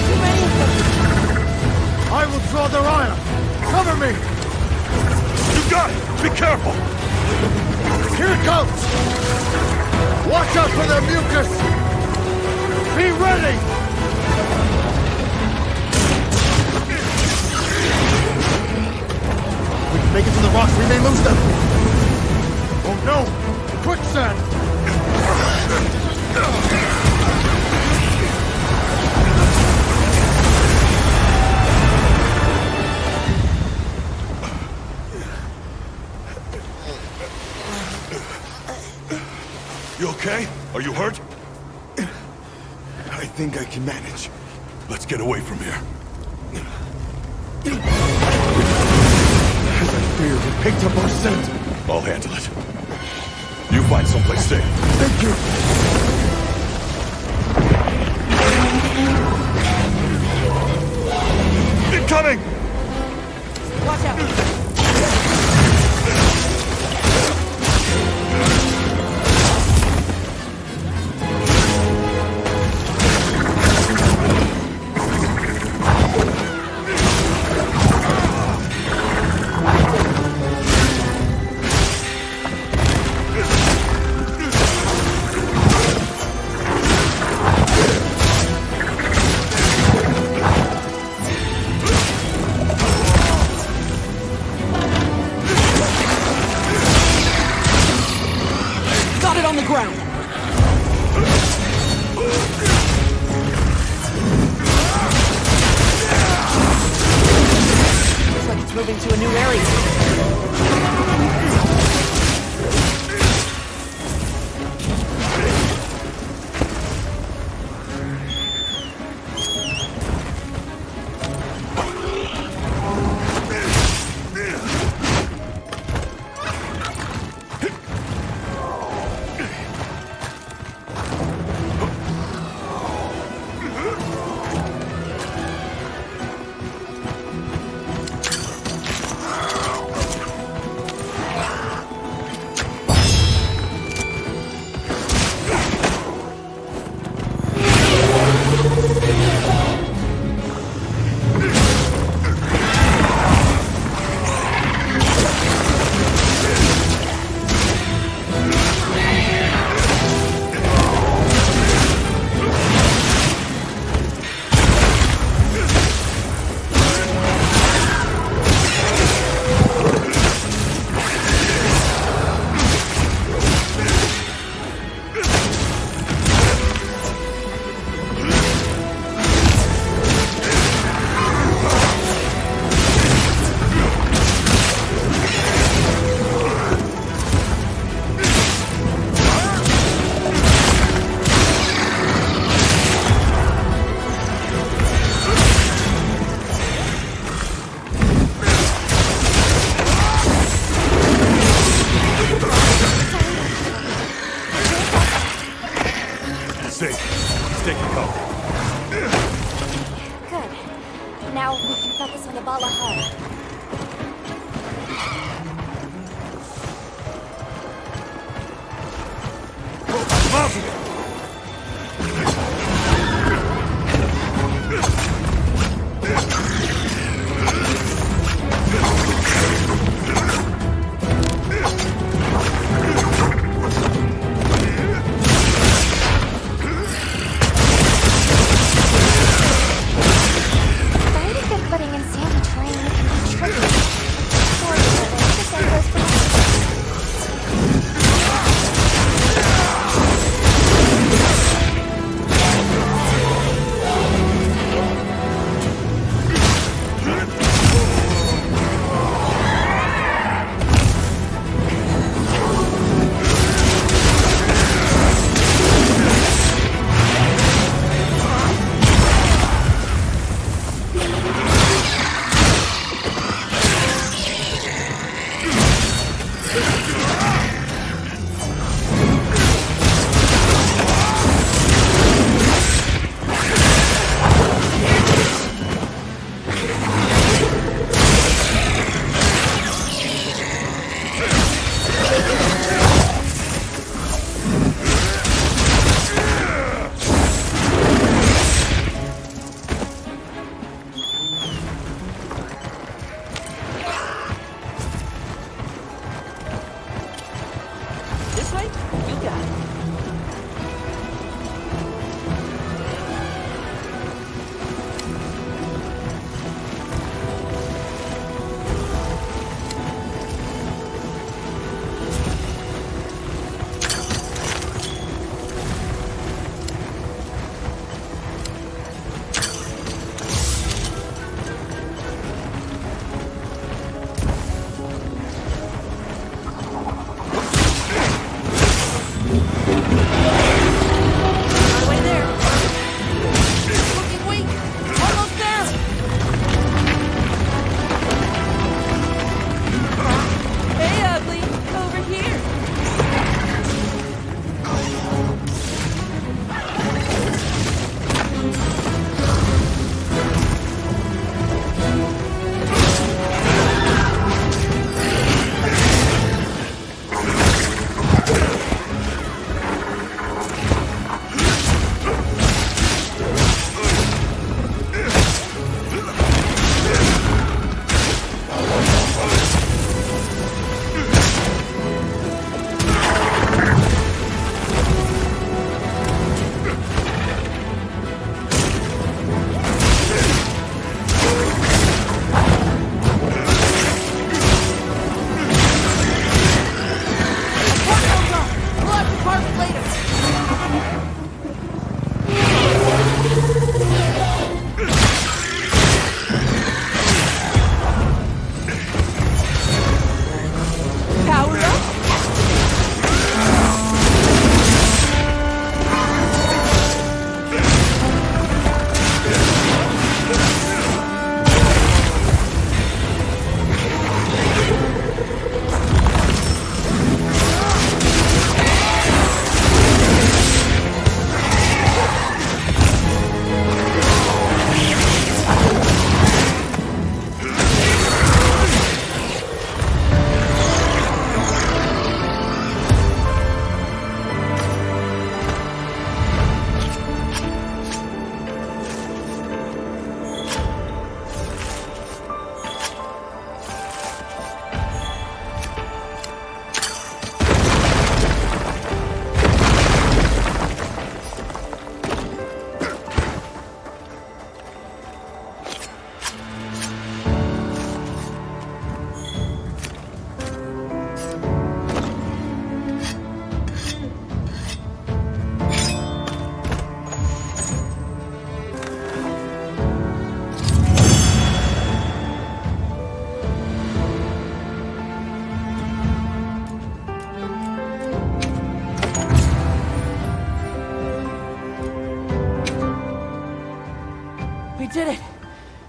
Too many of them. I will draw their ire! Cover me! You got it! Be careful! Here it comes! Watch out for their mucus! Be ready! We can make it to the rocks, we may lose them! Oh no! Quicksand! You okay? Are you hurt? I think I can manage. Let's get away from here. As I feared, it picked up our scent. I'll handle it. You find someplace safe. Thank you. Incoming! Watch out. moving to a new area. Now we can focus on the Bala hub.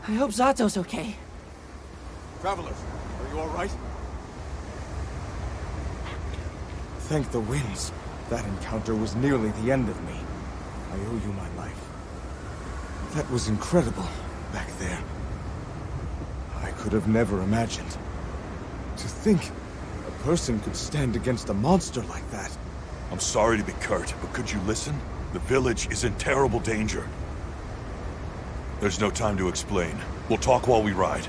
I hope Zato's okay. Travelers, are you all right? Thank the winds. That encounter was nearly the end of me. I owe you my life. That was incredible, back there. I could have never imagined. To think a person could stand against a monster like that. I'm sorry to be curt, but could you listen? The village is in terrible danger. There's no time to explain. We'll talk while we ride.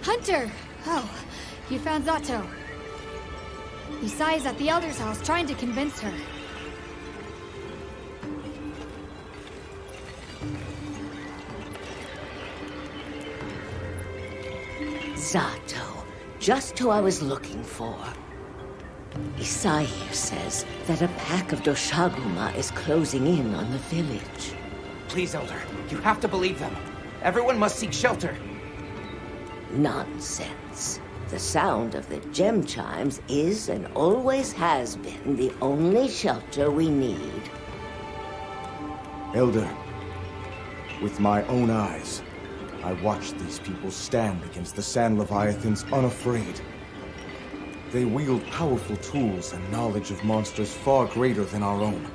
Hunter! Oh, you found Zato. Isai's at the Elder's house trying to convince her. Zato, just who I was looking for. Isai here says that a pack of Doshaguma is closing in on the village. Please, Elder, you have to believe them. Everyone must seek shelter. Nonsense. The sound of the gem chimes is and always has been the only shelter we need. Elder, with my own eyes, I watched these people stand against the Sand Leviathans unafraid. They wield powerful tools and knowledge of monsters far greater than our own.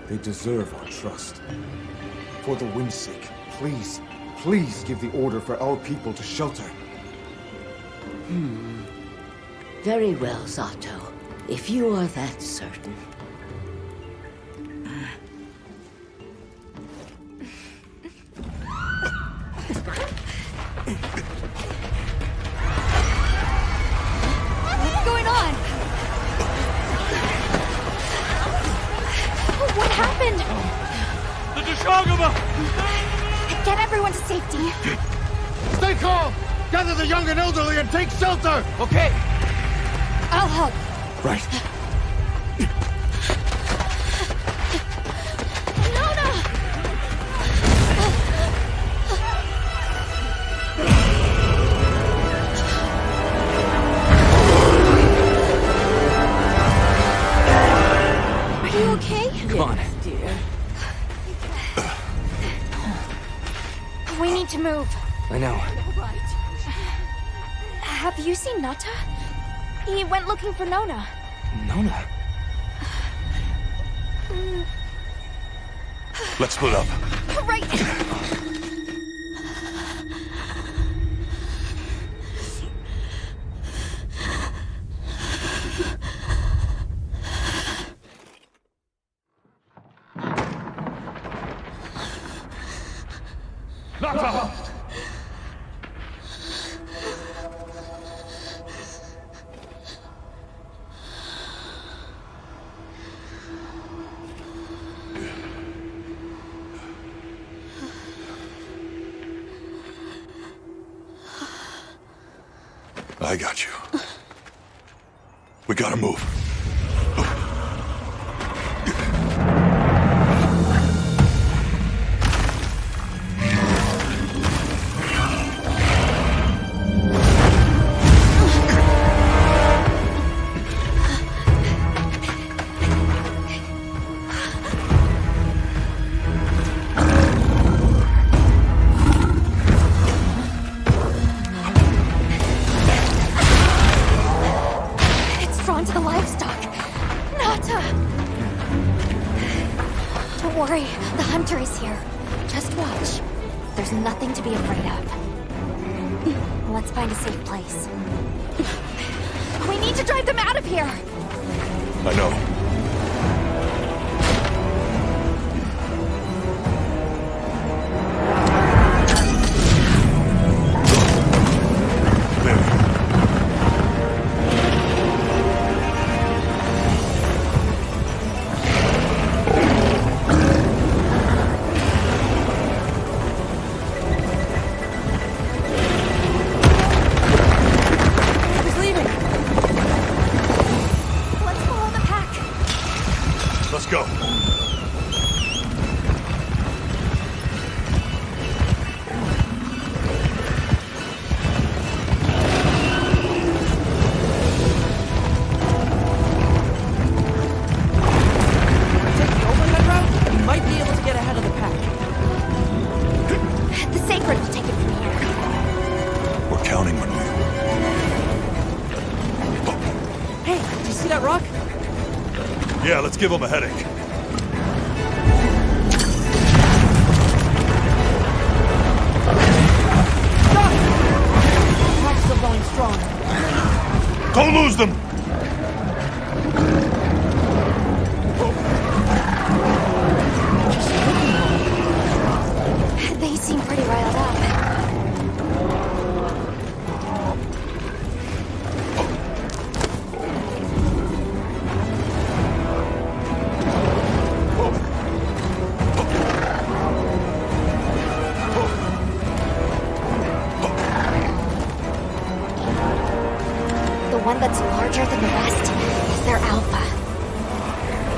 They deserve our trust. For the wind's sake, please, please give the order for our people to shelter. Very well, Zato. If you are that certain. What's going on? What happened? The Doshaguma! Get everyone to safety. Stay calm! Gather the young and elderly and take shelter! Okay. I'll help. Right. Nona! Are you okay? Come on. Dear. We need to move. I know. Have you seen Nata? He went looking for Nona. Nona? Let's split up. Right! Nata! I got you. We gotta move. To the livestock. Nata! Don't worry, the hunter is here. Just watch. There's nothing to be afraid of. Let's find a safe place. We need to drive them out of here! I know. Go. Take the overhead give him a headache. Attack's still going strong. Don't lose them! They seem pretty riled up. The one that's larger than the rest is their alpha.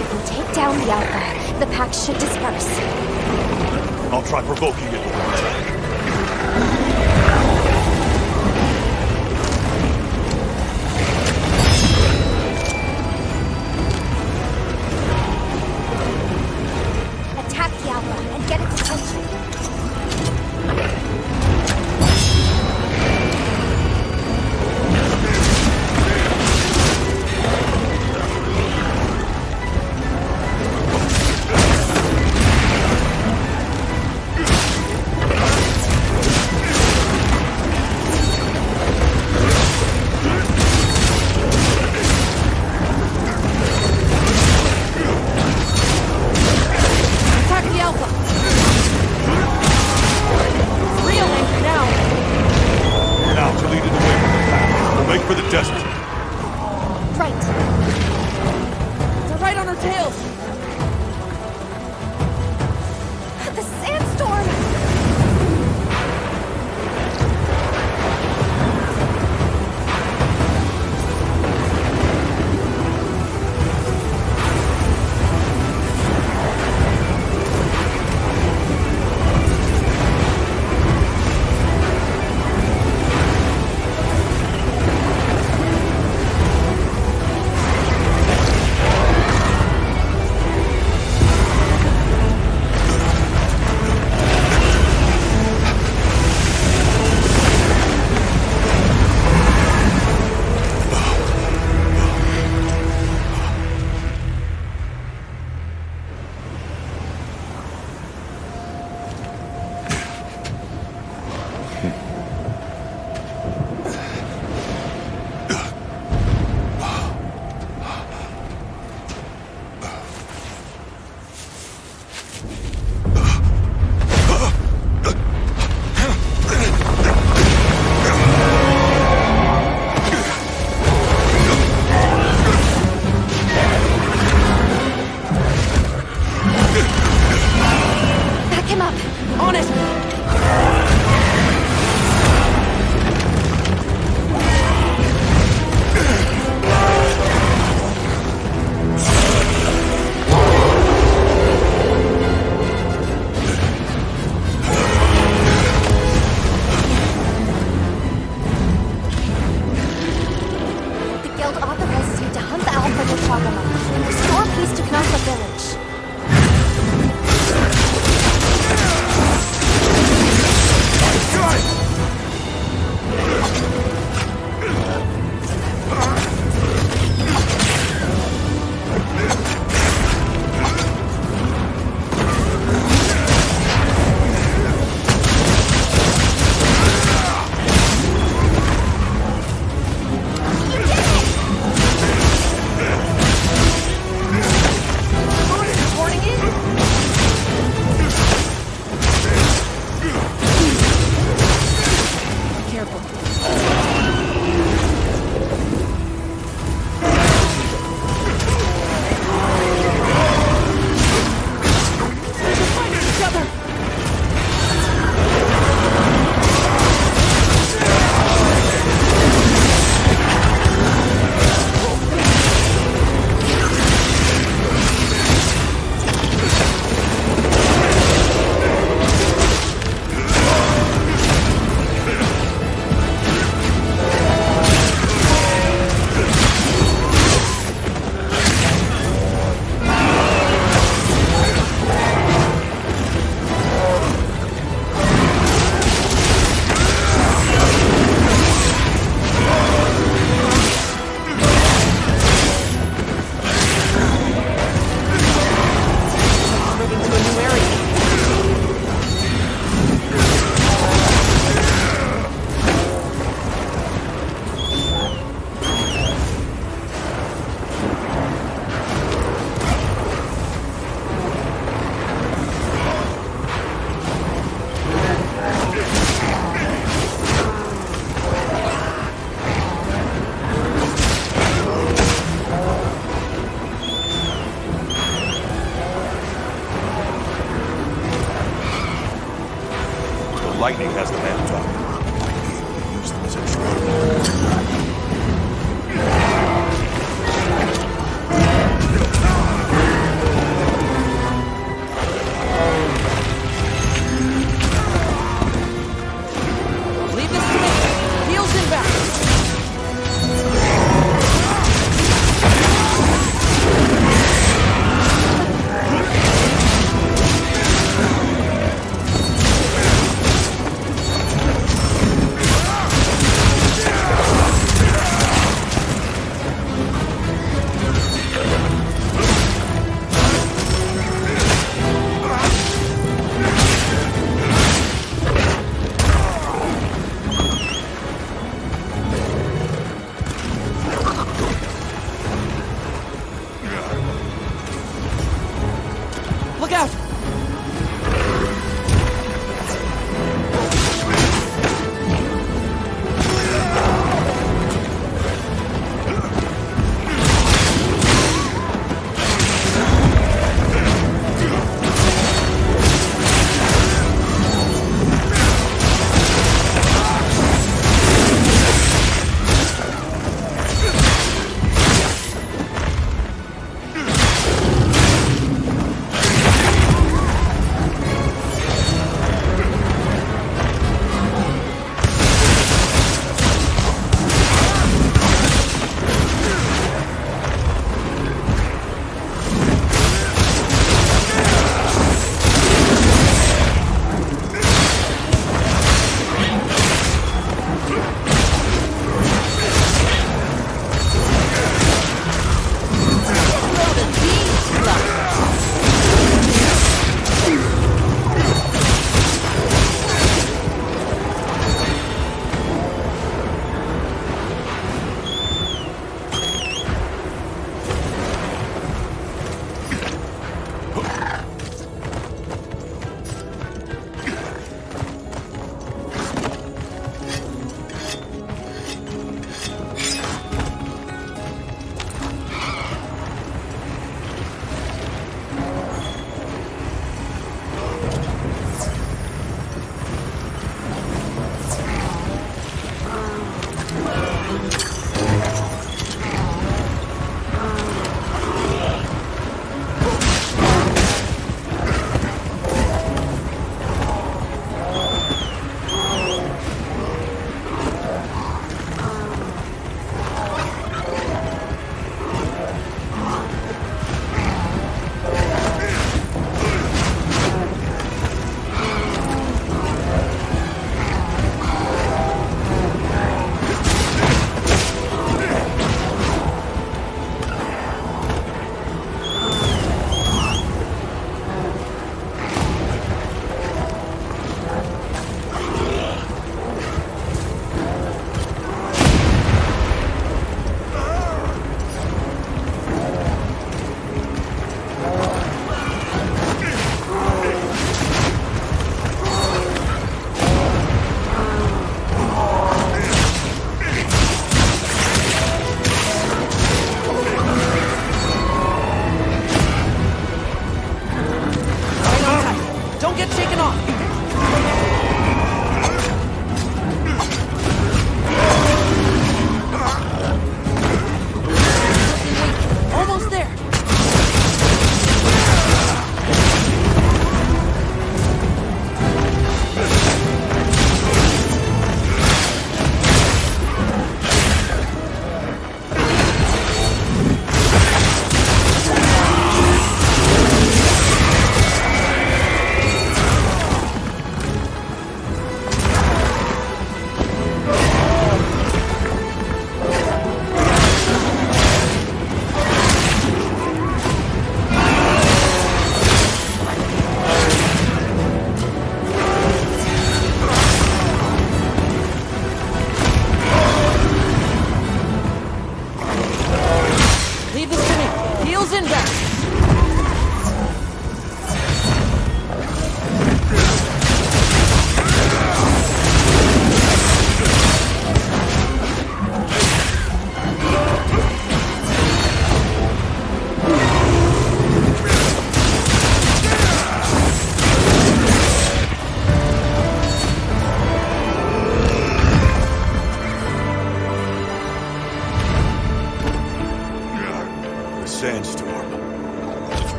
If we take down the alpha, the pack should disperse. I'll try provoking it with an attack. Attack the alpha and get its attention. lightning has the man talking. Use them as a trap. Leave this to me. Heels in back. Look out!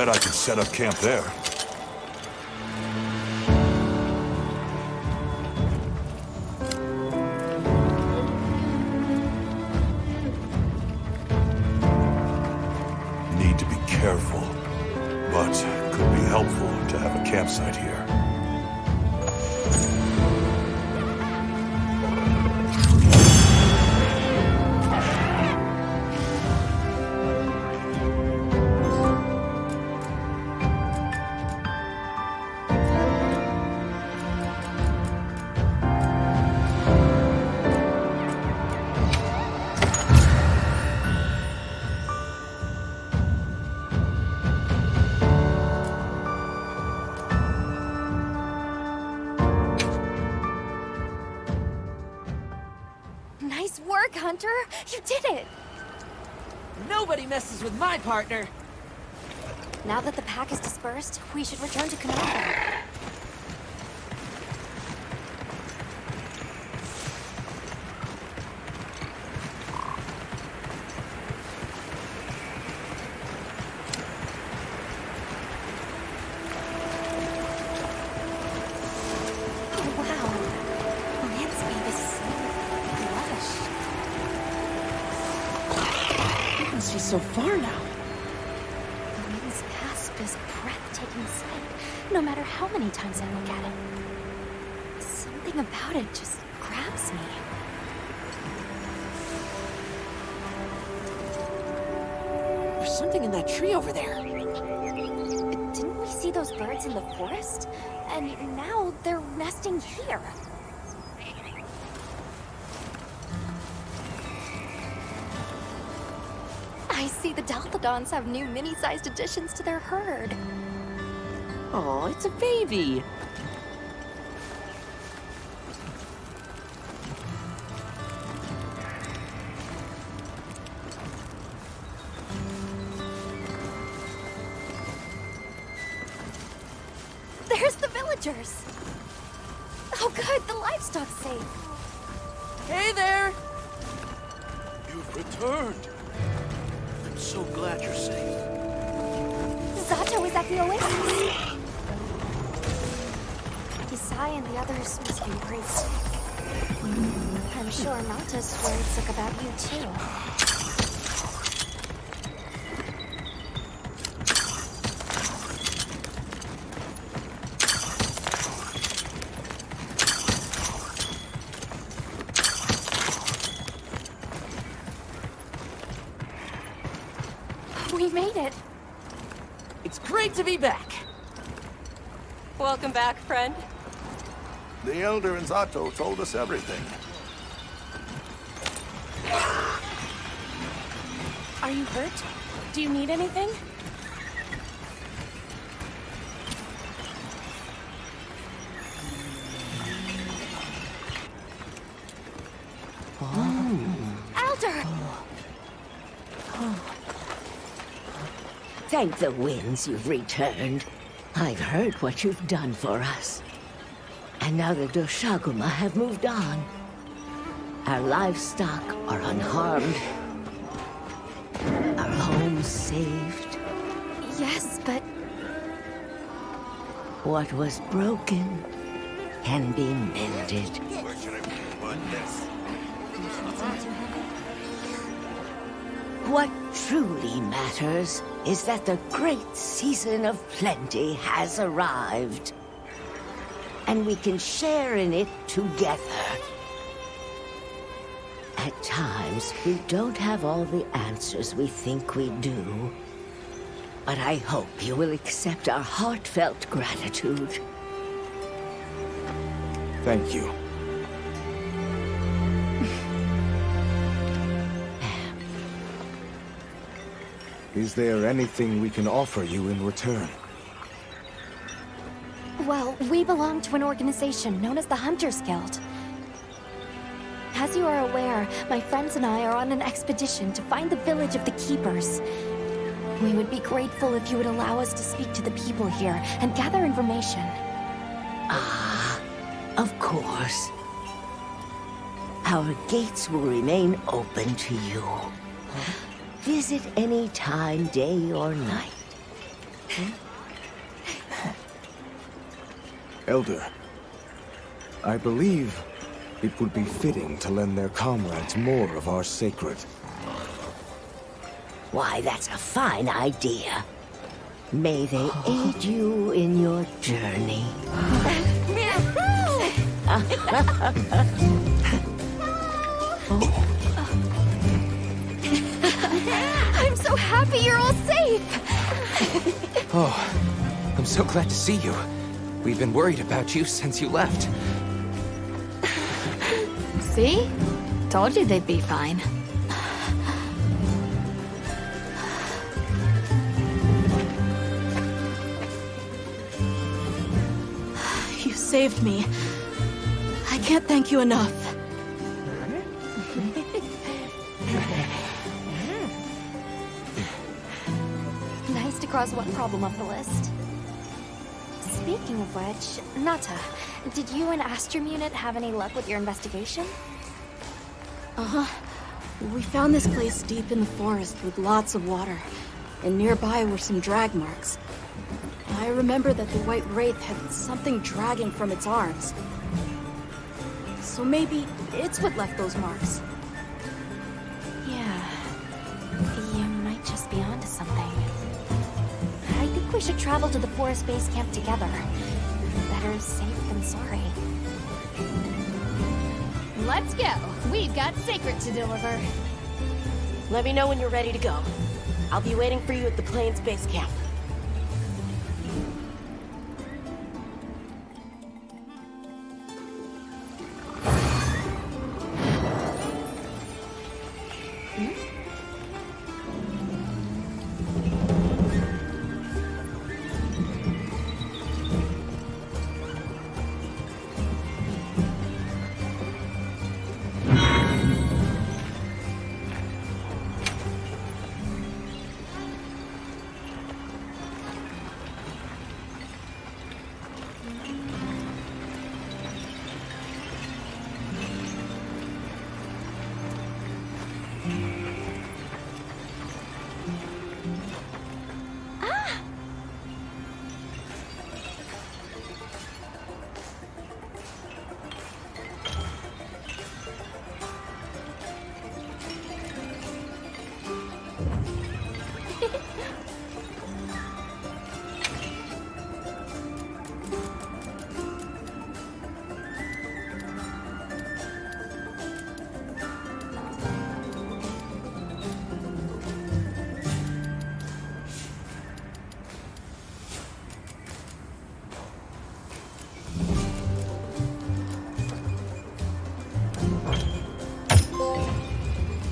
Bet I could set up camp there. Need to be careful, but could be helpful to have a campsite here. Nice work, Hunter! You did it! Nobody messes with my partner! Now that the pack is dispersed, we should return to Canova. Oh, wow. Landscape is so lush. You can see so far now. The wind's clasp is a breathtaking sight, no matter how many times I look at it. Something about it just grabs me. There's something in that tree over there. Didn't we see those birds in the forest? And now they're nesting here. I see the Delphodons have new mini-sized additions to their herd. Oh, it's a baby. There's the villagers! Oh good, the livestock's safe. Hey there! You've returned. I'm so glad you're safe. Zato is at the oasis. Isai and the others must be great sick. I'm sure Malta's worried sick about you too. We made it. It's great to be back. Welcome back, friend. The Elder and Zato told us everything. Are you hurt? Do you need anything? Elder! Thank the winds you've returned. I've heard what you've done for us. And now the Doshaguma have moved on. Our livestock are unharmed. Our homes saved. Yes, but... What was broken can be mended. Where should I put this? What truly matters is that the great season of plenty has arrived. And we can share in it together. At times, we don't have all the answers we think we do. But I hope you will accept our heartfelt gratitude. Thank you. Is there anything we can offer you in return? Well, we belong to an organization known as the Hunters Guild. As you are aware, my friends and I are on an expedition to find the village of the Keepers. We would be grateful if you would allow us to speak to the people here and gather information. Ah, of course. Our gates will remain open to you. Visit any time, day or night. Elder, I believe it would be fitting to lend their comrades more of our Seikret. Why, that's a fine idea. May they aid you in your journey. I'm so happy you're all safe! Oh, I'm so glad to see you. We've been worried about you since you left. See? Told you they'd be fine. You saved me. I can't thank you enough. Nice to cross one problem off the list. Speaking of which, Nata, did you and Astrum Unit have any luck with your investigation? Uh-huh. We found this place deep in the forest with lots of water, and nearby were some drag marks. I remember that the white Wraith had something dragging from its arms. So maybe it's what left those marks. Yeah. You might just be onto something. I think we should travel to the forest base camp together. Better safe than sorry. Let's go. We've got Seikret to deliver. Let me know when you're ready to go. I'll be waiting for you at the Plains base camp.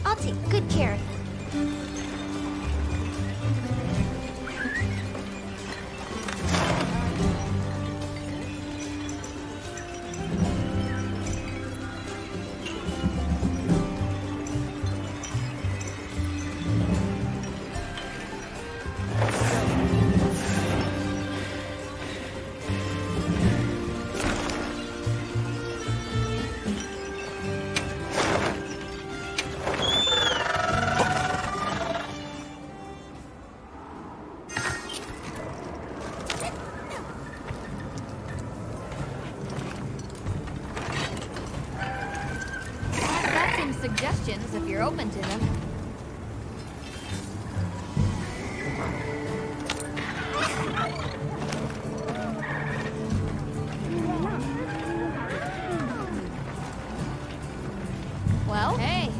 I'll take good care of you. Suggestions if you're open to them. Well, hey.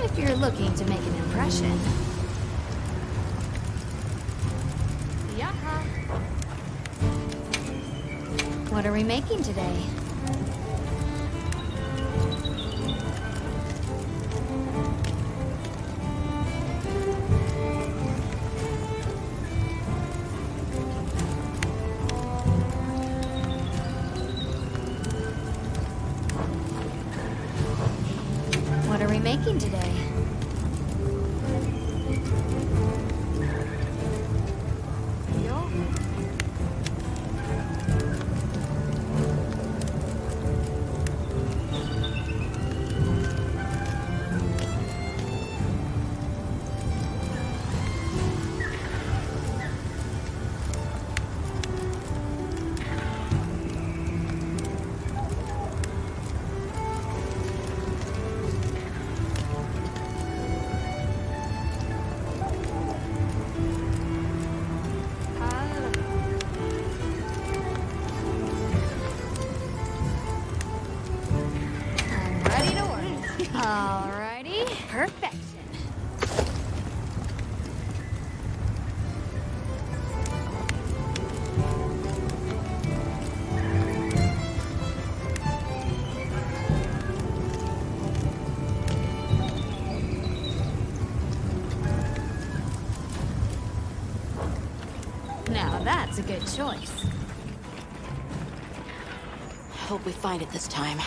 If you're looking to make an impression. Yaha. What are we making today? What are we making today? Now that's a good choice. Hope we find it this time.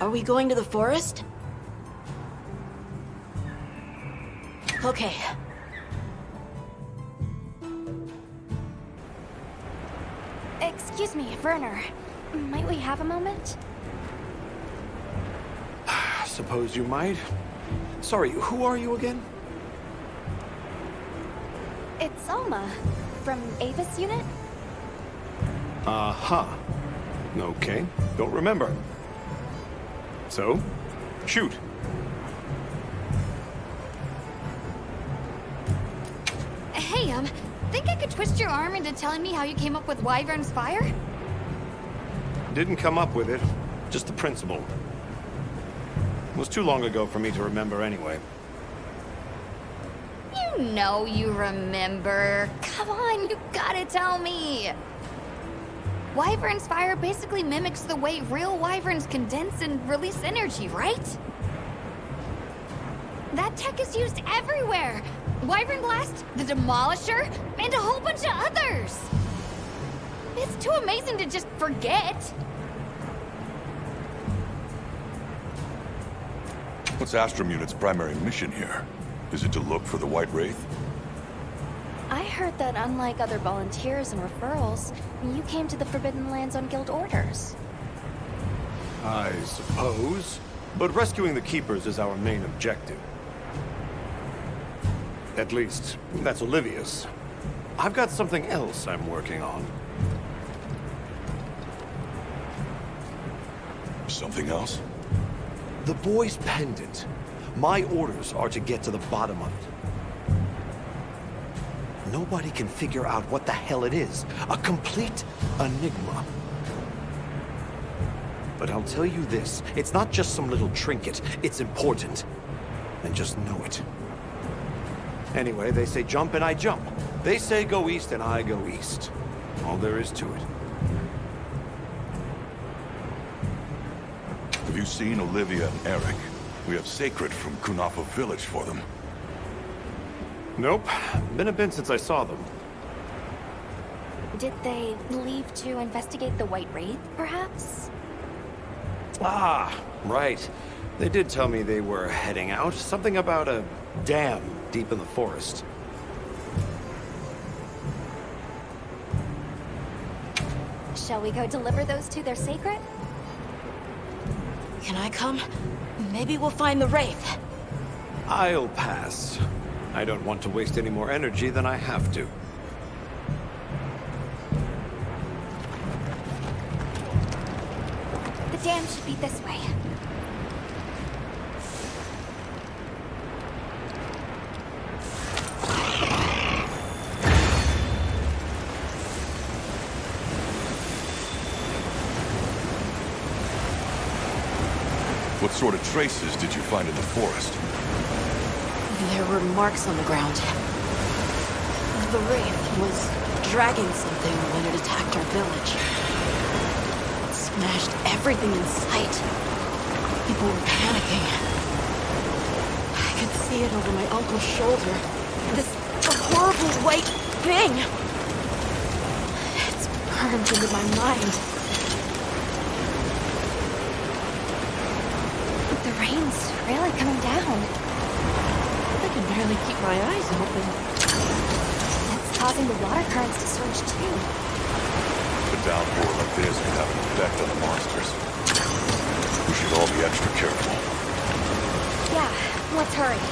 Are we going to the forest? Okay. Excuse me, Werner. Might we have a moment? Suppose you might. Sorry, who are you again? It's Alma, from Avis Unit. Uh-huh. Okay, don't remember. So, shoot. Hey, think I could twist your arm into telling me how you came up with Wyvern's fire? Didn't come up with it, just the principle. It was too long ago for me to remember anyway. You know you remember. Come on, you gotta tell me. Wyvern's fire basically mimics the way real wyverns condense and release energy, right? That tech is used everywhere. Wyvern Blast, the Demolisher, and a whole bunch of others. It's too amazing to just forget. What's Astrum Unit's primary mission here? Is it to look for the White Wraith? I heard that unlike other volunteers and referrals, you came to the Forbidden Lands on guild orders. I suppose. But rescuing the Keepers is our main objective. At least, that's Olivia's. I've got something else I'm working on. Something else? The boy's pendant. My orders are to get to the bottom of it. Nobody can figure out what the hell it is. A complete enigma. But I'll tell you this, it's not just some little trinket. It's important. And just know it. Anyway, they say jump and I jump. They say go east and I go east. All there is to it. Have you seen Olivia and Eric? We have Seikret from Kunafa Village for them. Nope. Been a bit since I saw them. Did they leave to investigate the White Wraith, perhaps? Ah, right. They did tell me they were heading out. Something about a dam deep in the forest. Shall we go deliver those to their Seikret? Can I come? Maybe we'll find the Wraith. I'll pass. I don't want to waste any more energy than I have to. The dam should be this way. What sort of traces did you find in the forest? There were marks on the ground. The Wraith was dragging something when it attacked our village. It smashed everything in sight. People were panicking. I could see it over my uncle's shoulder. This horrible white thing. It's burned into my mind. The rain's really coming down. I can barely keep my eyes open. It's causing the water currents to surge too. A downpour like this can have an effect on the monsters. We should all be extra careful. Yeah, let's hurry.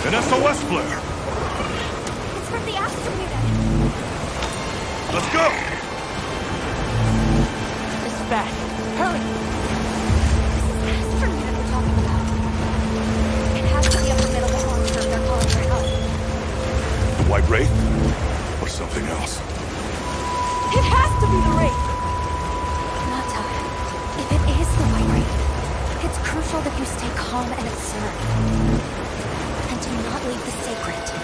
An SOS flare! It's from the Astrum Unit. Let's go! This is bad. Hurry! This is Astrum Unit we're talking about. It has to be a formidable monster if they're calling for help. The White Wraith? Or something else? It has to be the Wraith! Nata, if it is the White Wraith, it's crucial that you stay calm and observe. And do not leave the Seikret.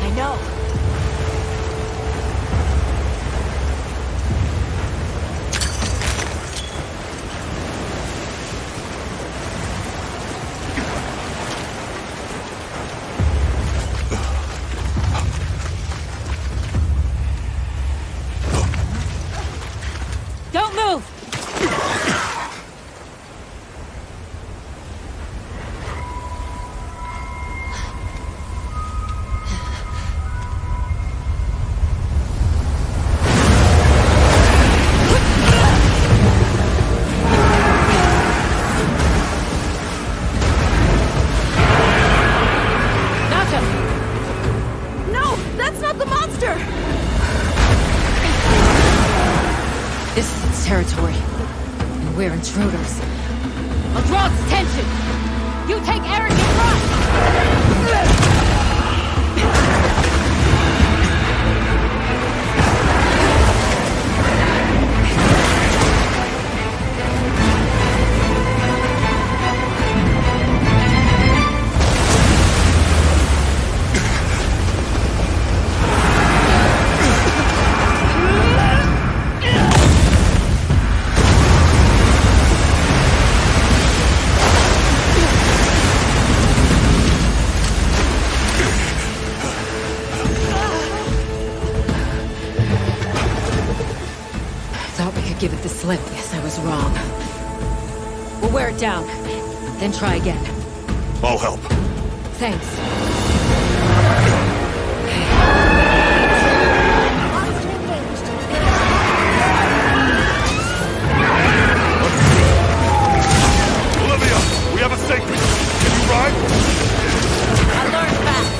I know. territory. And we're intruders. I'll draw its attention! You take Eric and run! Give it the slip. Yes, I was wrong. We'll wear it down, then try again. I'll help. Thanks. Olivia, we have a Seikret. Can you ride? I learned fast.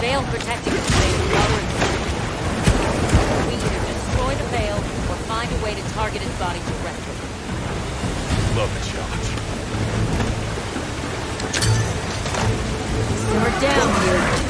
veil protecting us today from water and sea. We either destroy the veil or find a way to target his body directly. Love a challenge. Simmer down here.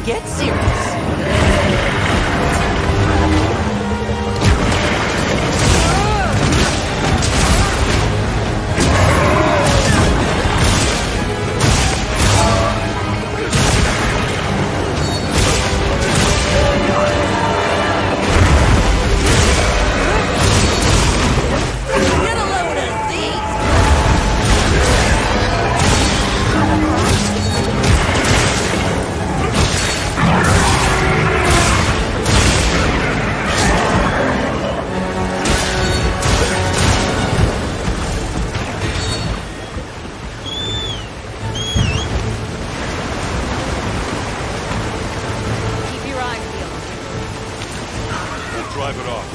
Get serious. Drive it off.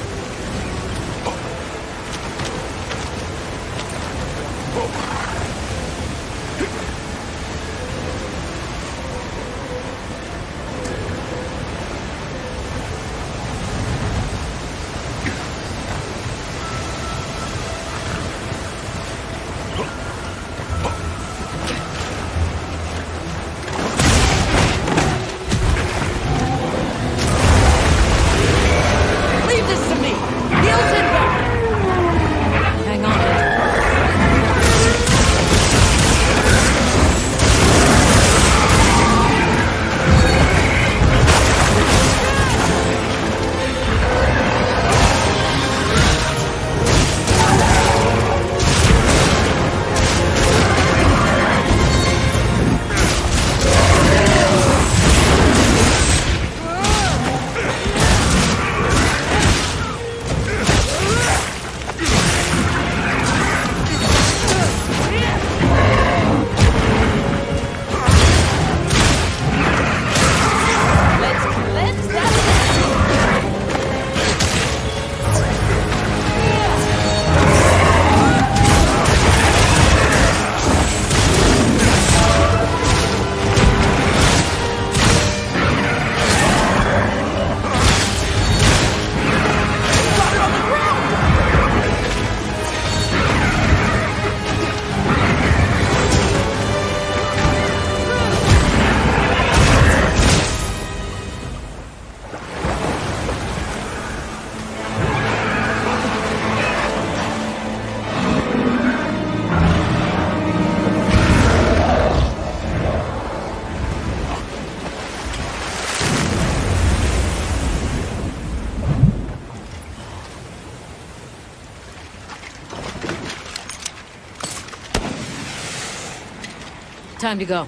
Time to go.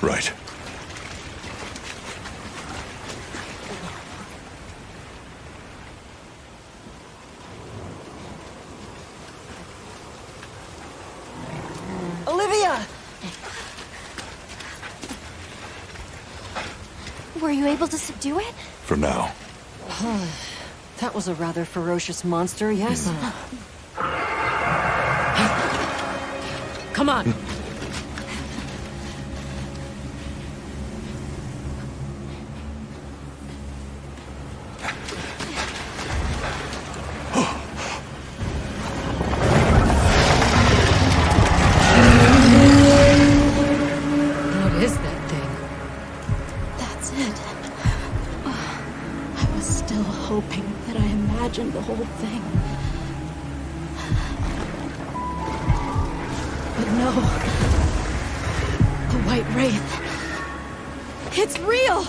Right. Olivia! Were you able to subdue it? For now. That was a rather ferocious monster, yes? Come on. What is that thing? That's it. I was still hoping that I imagined the whole thing. But no. The White Wraith. It's real!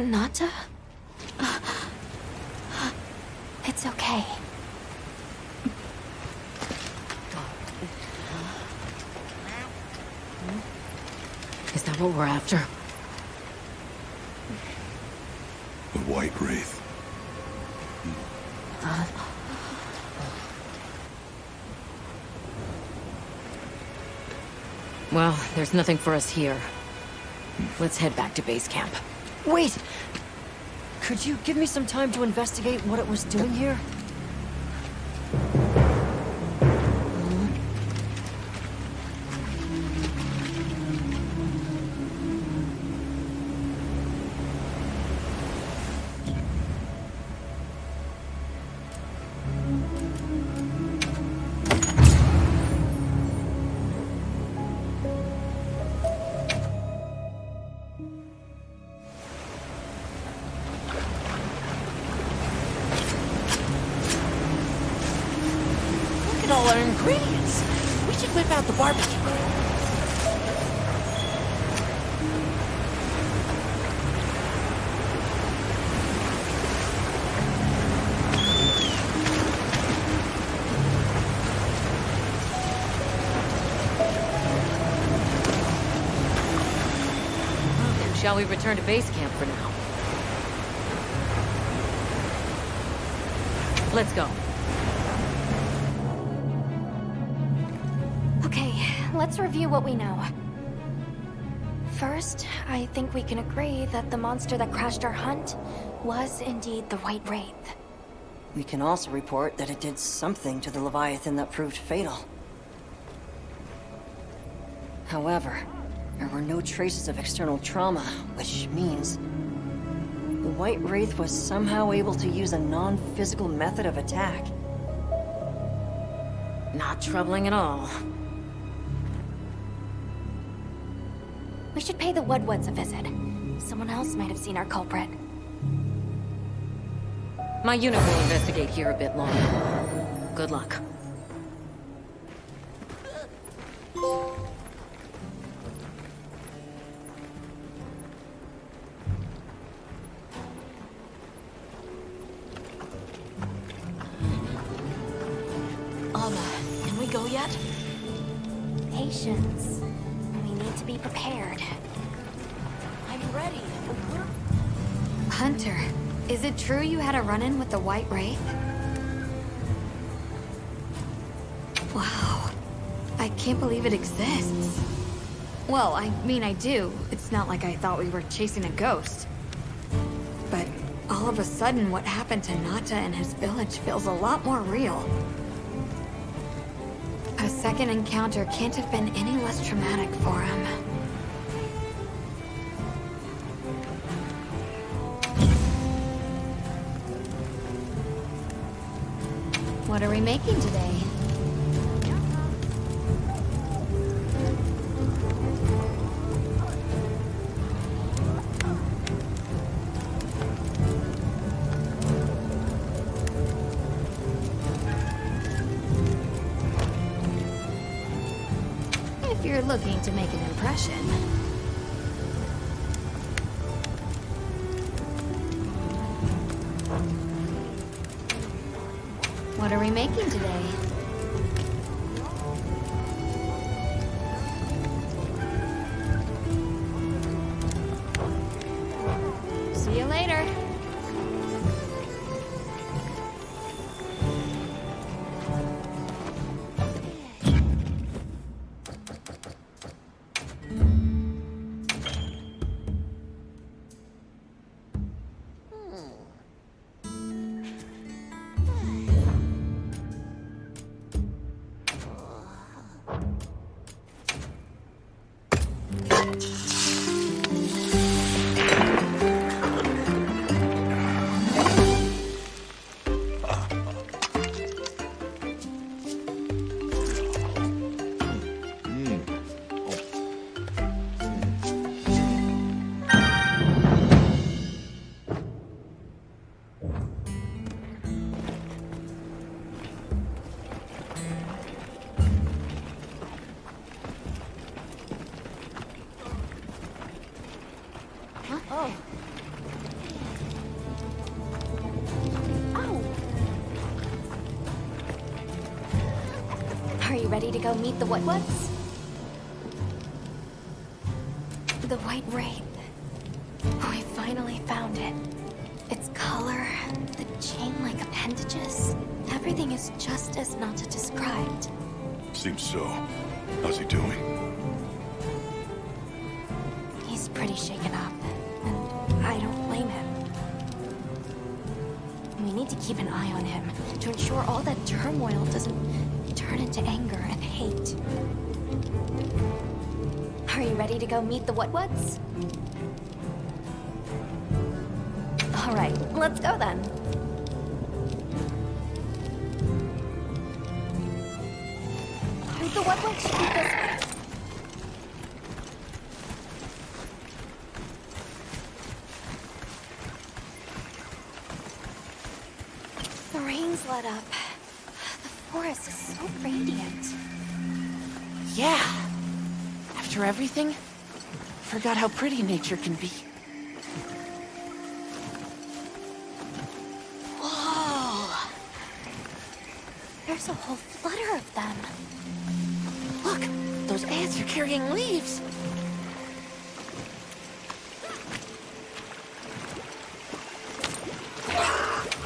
Nata? It's okay. Is that what we're after? The White Wraith. Well, there's nothing for us here. Let's head back to base camp. Wait! Could you give me some time to investigate what it was doing here? Look at all our ingredients. We should whip out the barbecue. Shall we return to base camp for now? Let's go. Okay, let's review what we know. First, I think we can agree that the monster that crashed our hunt was indeed the White Wraith. We can also report that it did something to the Leviathan that proved fatal. However, there were no traces of external trauma, which means the White Wraith was somehow able to use a non-physical method of attack. Not troubling at all. We should pay the Woodwoods a visit. Someone else might have seen our culprit. My unit will investigate here a bit longer. Good luck. Can we go yet? Patience. We need to be prepared. I'm ready. Hunter, is it true you had a run-in with the White Wraith? Wow. I can't believe it exists. Well, I mean, I do. It's not like I thought we were chasing a ghost. But all of a sudden, what happened to Nata and his village feels a lot more real. A second encounter can't have been any less traumatic for him. What are we making today? If you're looking to make an impression. What are we making today? See you later. ready to go meet the what-whats? The White Wraith. We finally found it. Its color, the chain-like appendages, everything is just as Nata described. Seems so. How's he doing? He's pretty shaken up, and I don't blame him. We need to keep an eye on him to ensure all that turmoil doesn't turn into anger and hate. Are you ready to go meet the what-whats? All right, let's go then. The what-what should be this way. The rain's let up. The forest is so radiant. Yeah. After everything, forgot how pretty nature can be. Whoa! There's a whole flutter of them. Look, those ants are carrying leaves.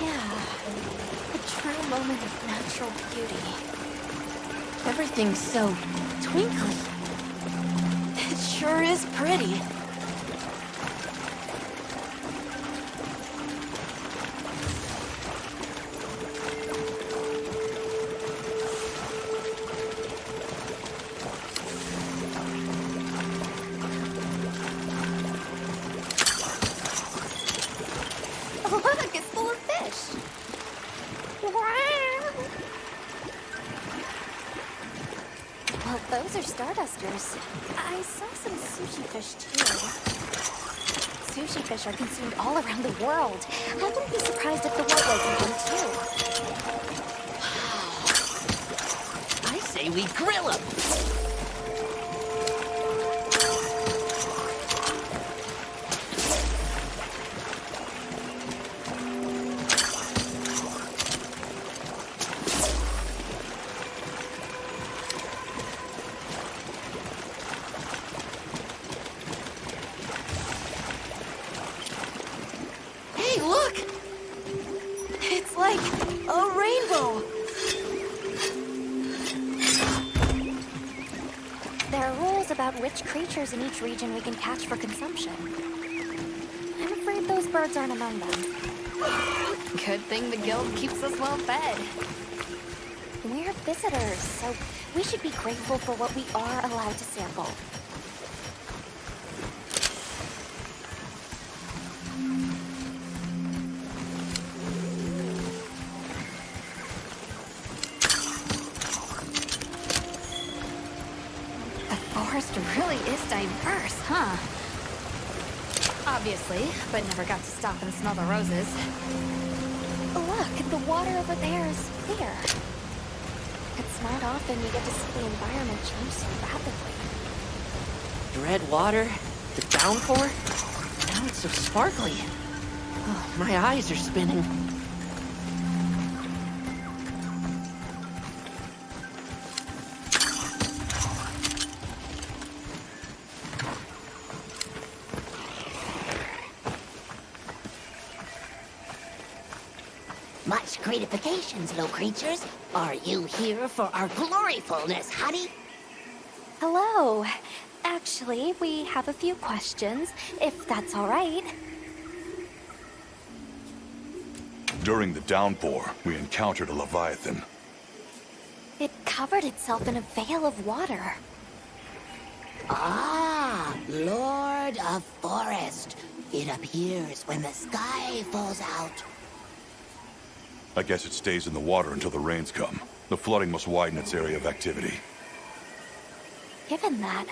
Yeah, a true moment of natural beauty. Everything's so twinkly. It sure is pretty. Look, it's full of fish. Well, those are Stardusters. I saw some sushi fish, too. Sushi fish are consumed all around the world. I wouldn't be surprised if the what-whats eat them, too. I say we grill them. It's like a rainbow. There are rules about which creatures in each region we can catch for consumption. I'm afraid those birds aren't among them. Good thing the guild keeps us well fed. We're visitors, so we should be grateful for what we are allowed to sample. Really is diverse, huh? Obviously, but never got to stop and smell the roses. Look, the water over there is clear. It's not often you get to see the environment change so rapidly. The red water, the downpour, now it's so sparkly. Oh, my eyes are spinning. Much gratifications, little creatures. Are you here for our gloryfulness, honey? Hello. Actually, we have a few questions, if that's all right. During the downpour, we encountered a leviathan. It covered itself in a veil of water. Ah, Lord of Forest. It appears when the sky falls out. I guess it stays in the water until the rains come. The flooding must widen its area of activity. Given that,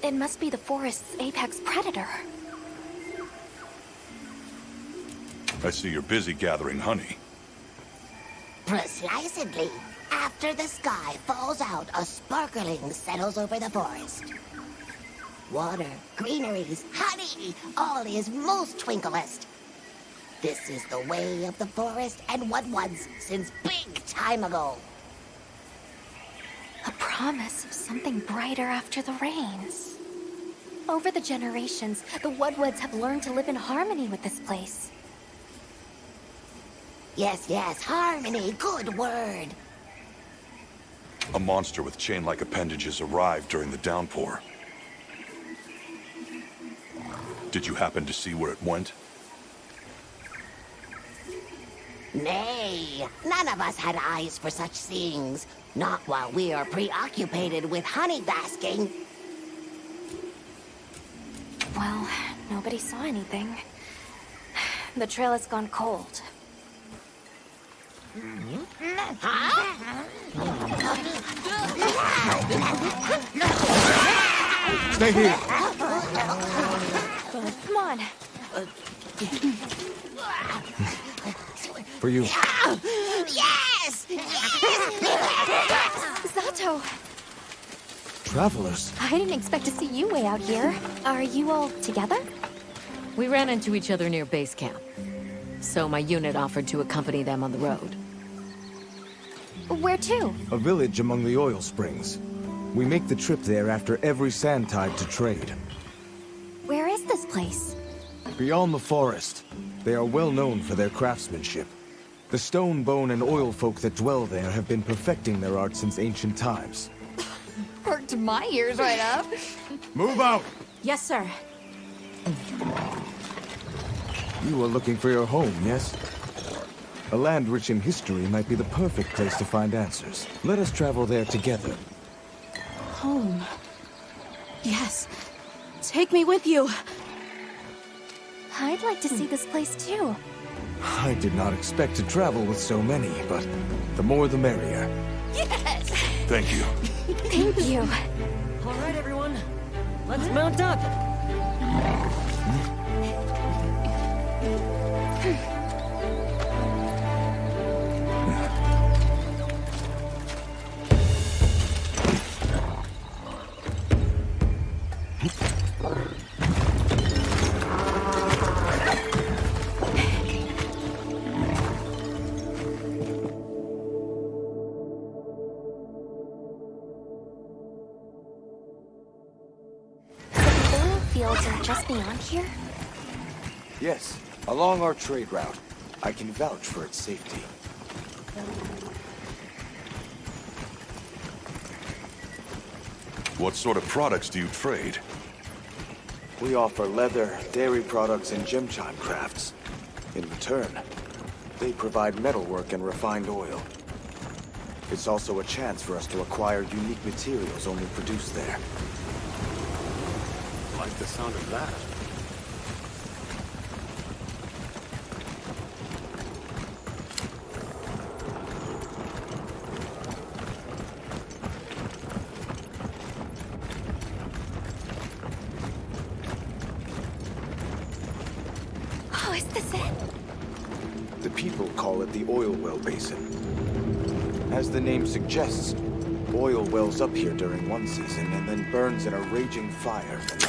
it must be the forest's apex predator. I see you're busy gathering honey. Precisely. After the sky falls out, a sparkling settles over the forest. Water, greeneries, honey, all is most twinklest. This is the way of the forest and what was since big time ago. A promise of something brighter after the rains. Over the generations, the Woodwoods have learned to live in harmony with this place. Yes, yes, harmony, good word. A monster with chain-like appendages arrived during the downpour. Did you happen to see where it went? Nay, none of us had eyes for such things. Not while we are preoccupied with honey basking. Well, nobody saw anything. The trail has gone cold. Stay here. Come on. For you. Yes! Zato! Travelers. I didn't expect to see you way out here. Are you all together? We ran into each other near base camp. So my unit offered to accompany them on the road. Where to? A village among the oil springs. We make the trip there after every sand tide to trade. Where is this place? Beyond the forest, they are well known for their craftsmanship. The stone, bone, and oil folk that dwell there have been perfecting their art since ancient times. Perked my ears right up. Move out! Yes, sir. You are looking for your home, yes? A land rich in history might be the perfect place to find answers. Let us travel there together. Home. Yes. Take me with you. I'd like to see this place too. I did not expect to travel with so many, but the more the merrier. Yes! Thank you. Thank you. All right, everyone. Let's mount up. Fields are just beyond here? Yes, along our trade route. I can vouch for its safety. What sort of products do you trade? We offer leather, dairy products, and gem chime crafts. In return, they provide metalwork and refined oil. It's also a chance for us to acquire unique materials only produced there. Like the sound of that. Oh, is this it? The people call it the Oil Well Basin. As the name suggests, oil wells up here during one season and then burns in a raging fire the next.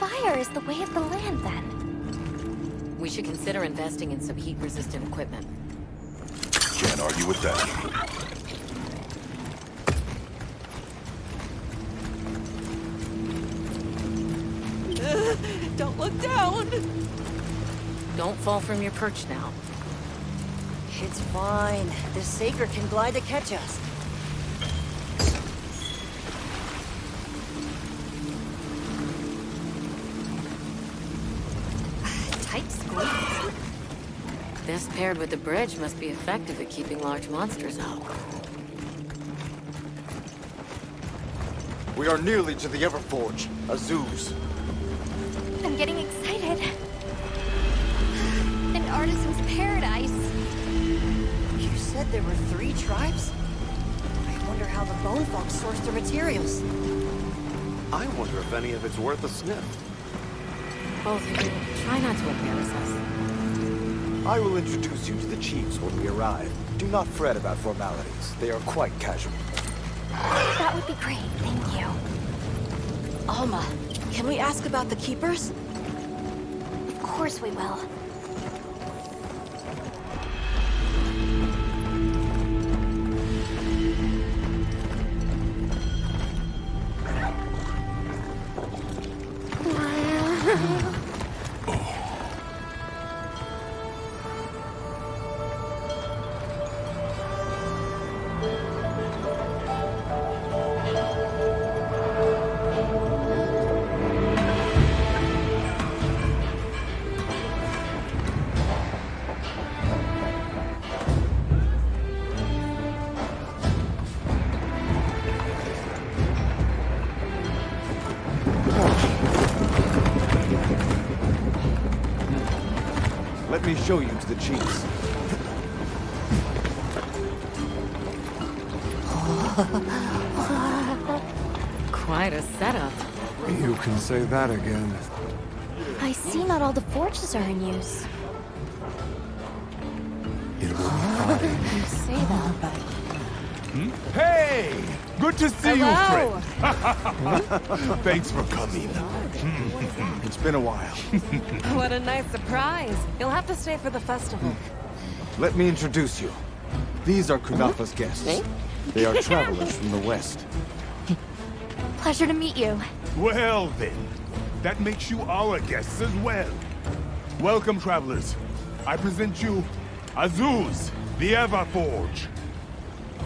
Fire is the way of the land, then. We should consider investing in some heat-resistant equipment. Can't argue with that. Don't look down! Don't fall from your perch now. It's fine. This Seikret can glide to catch us. Tight squeeze. This paired with the bridge must be effective at keeping large monsters out. We are nearly to the Everforge, Azuz. I'm getting excited. An artisan's paradise. You said there were 3 tribes? I wonder how the bone folks source their materials. I wonder if any of it's worth a sniff. Both of you, try not to embarrass us. I will introduce you to the chiefs when we arrive. Do not fret about formalities. They are quite casual. That would be great, thank you. Alma, can we ask about the keepers? Of course we will. Let me show you to the chiefs. Quite a setup. You can say that again. I see not all the forges are in use. It will be fine. You say that. Hey! Good to see Hello. you, friend. Thanks for coming. It's been a while. What a nice surprise. You'll have to stay for the festival. Let me introduce you. These are Kunafa's guests. They are travelers from the west. Pleasure to meet you. Well then, that makes you our guests as well. Welcome, travelers. I present you Azuz, the Everforge.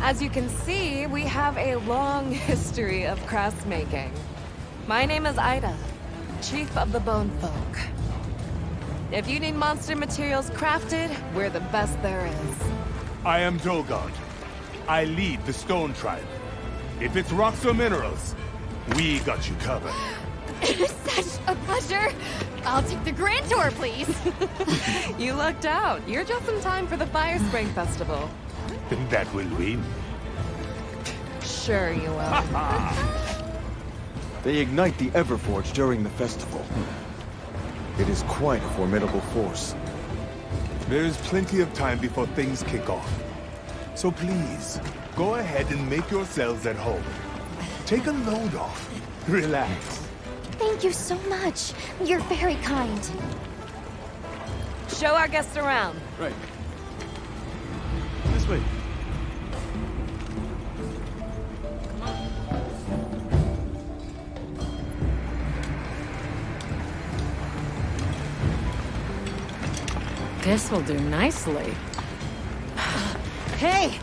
As you can see, we have a long history of crafts making. My name is Ida, Chief of the Bone Folk. If you need monster materials crafted, we're the best there is. I am Dolgard. I lead the Stone Tribe. If it's rocks or minerals, we got you covered. Such a pleasure. I'll take the grand tour, please. You lucked out. You're just in time for the Fire Spring Festival. Then that will win. Sure you will. They ignite the Everforge during the festival. It is quite a formidable force. There is plenty of time before things kick off. So please, go ahead and make yourselves at home. Take a load off. Relax. Thank you so much. You're very kind. Show our guests around. Right. This way. This will do nicely. Hey!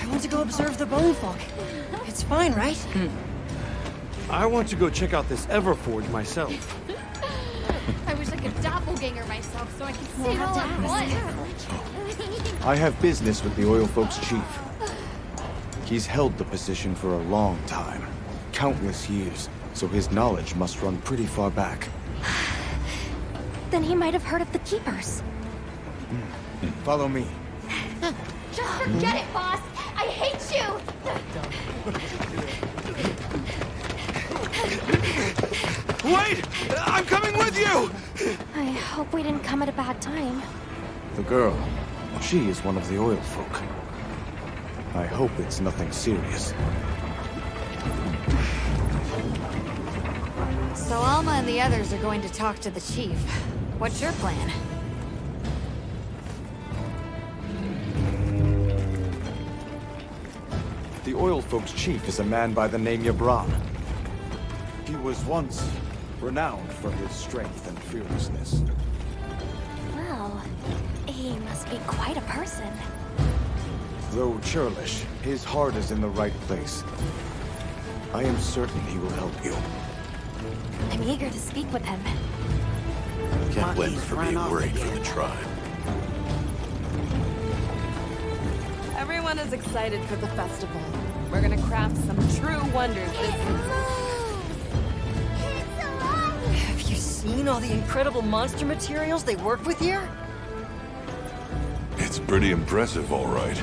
I want to go observe the bone folk. It's fine, right? I want to go check out this Everforge myself. I wish I could doppelganger myself so I could see it all at once. I have business with the Oil Folks chief. He's held the position for a long time. Countless years, so his knowledge must run pretty far back. Then he might have heard of the Keepers. Follow me. Just forget it, boss. I hate you. Wait! I'm coming with you! I hope we didn't come at a bad time. The girl, she is one of the Oil Folk. I hope it's nothing serious. So Alma and the others are going to talk to the chief. What's your plan? The Oil Folks chief is a man by the name Yabran. He was once renowned for his strength and fearlessness. Well, he must be quite a person. Though churlish, his heart is in the right place. I am certain he will help you. I'm eager to speak with him. Can't blame her for being worried for the tribe. Everyone is excited for the festival. We're gonna craft some true wonders this season. Have you seen all the incredible monster materials they work with here? It's pretty impressive, all right.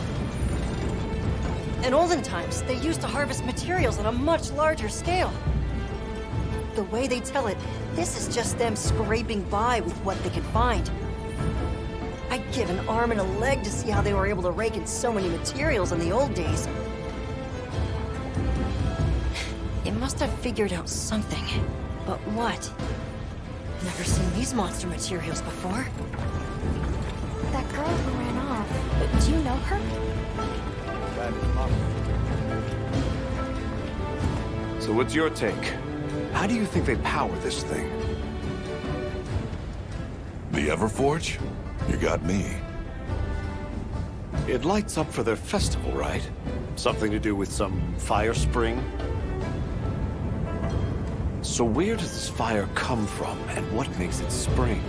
In olden times, they used to harvest materials on a much larger scale. The way they tell it, this is just them scraping by with what they can find. I'd give an arm and a leg to see how they were able to rake in so many materials in the old days. They must have figured out something. But what? Never seen these monster materials before. That girl who ran off, do you know her? That is possible. So what's your take? How do you think they power this thing? The Everforge? You got me. It lights up for their festival, right? Something to do with some fire spring? So where does this fire come from, and what makes it spring?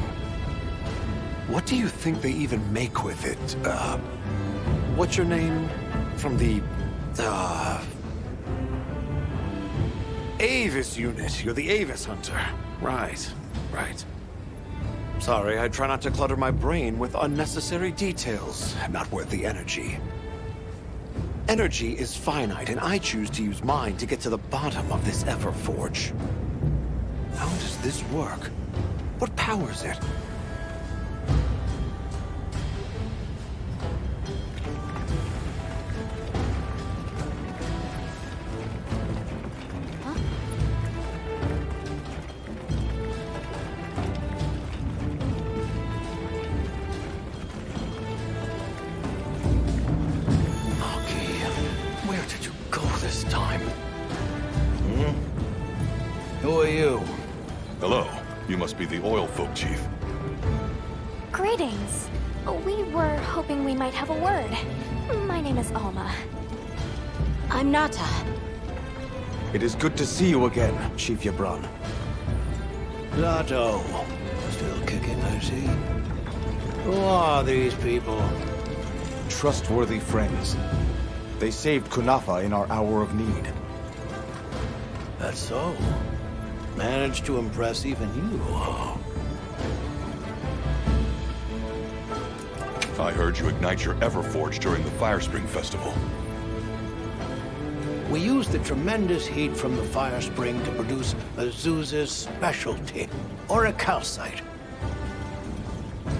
What do you think they even make with it? What's your name? From the, Avis unit. You're the Avis hunter. Right, right. Sorry, I try not to clutter my brain with unnecessary details. Not worth the energy. Energy is finite, and I choose to use mine to get to the bottom of this Everforge. How does this work? What powers it? Who are you? Hello. You must be the oil folk, Chief. Greetings. We were hoping we might have a word. My name is Alma. I'm Nata. It is good to see you again, Chief Yabran. Zato. Still kicking, I see. Who are these people? Trustworthy friends. They saved Kunafa in our hour of need. That's so. Managed to impress even you. I heard you ignite your Everforge during the Firespring Festival. We used the tremendous heat from the fire spring to produce Azuz's specialty, auricalcite.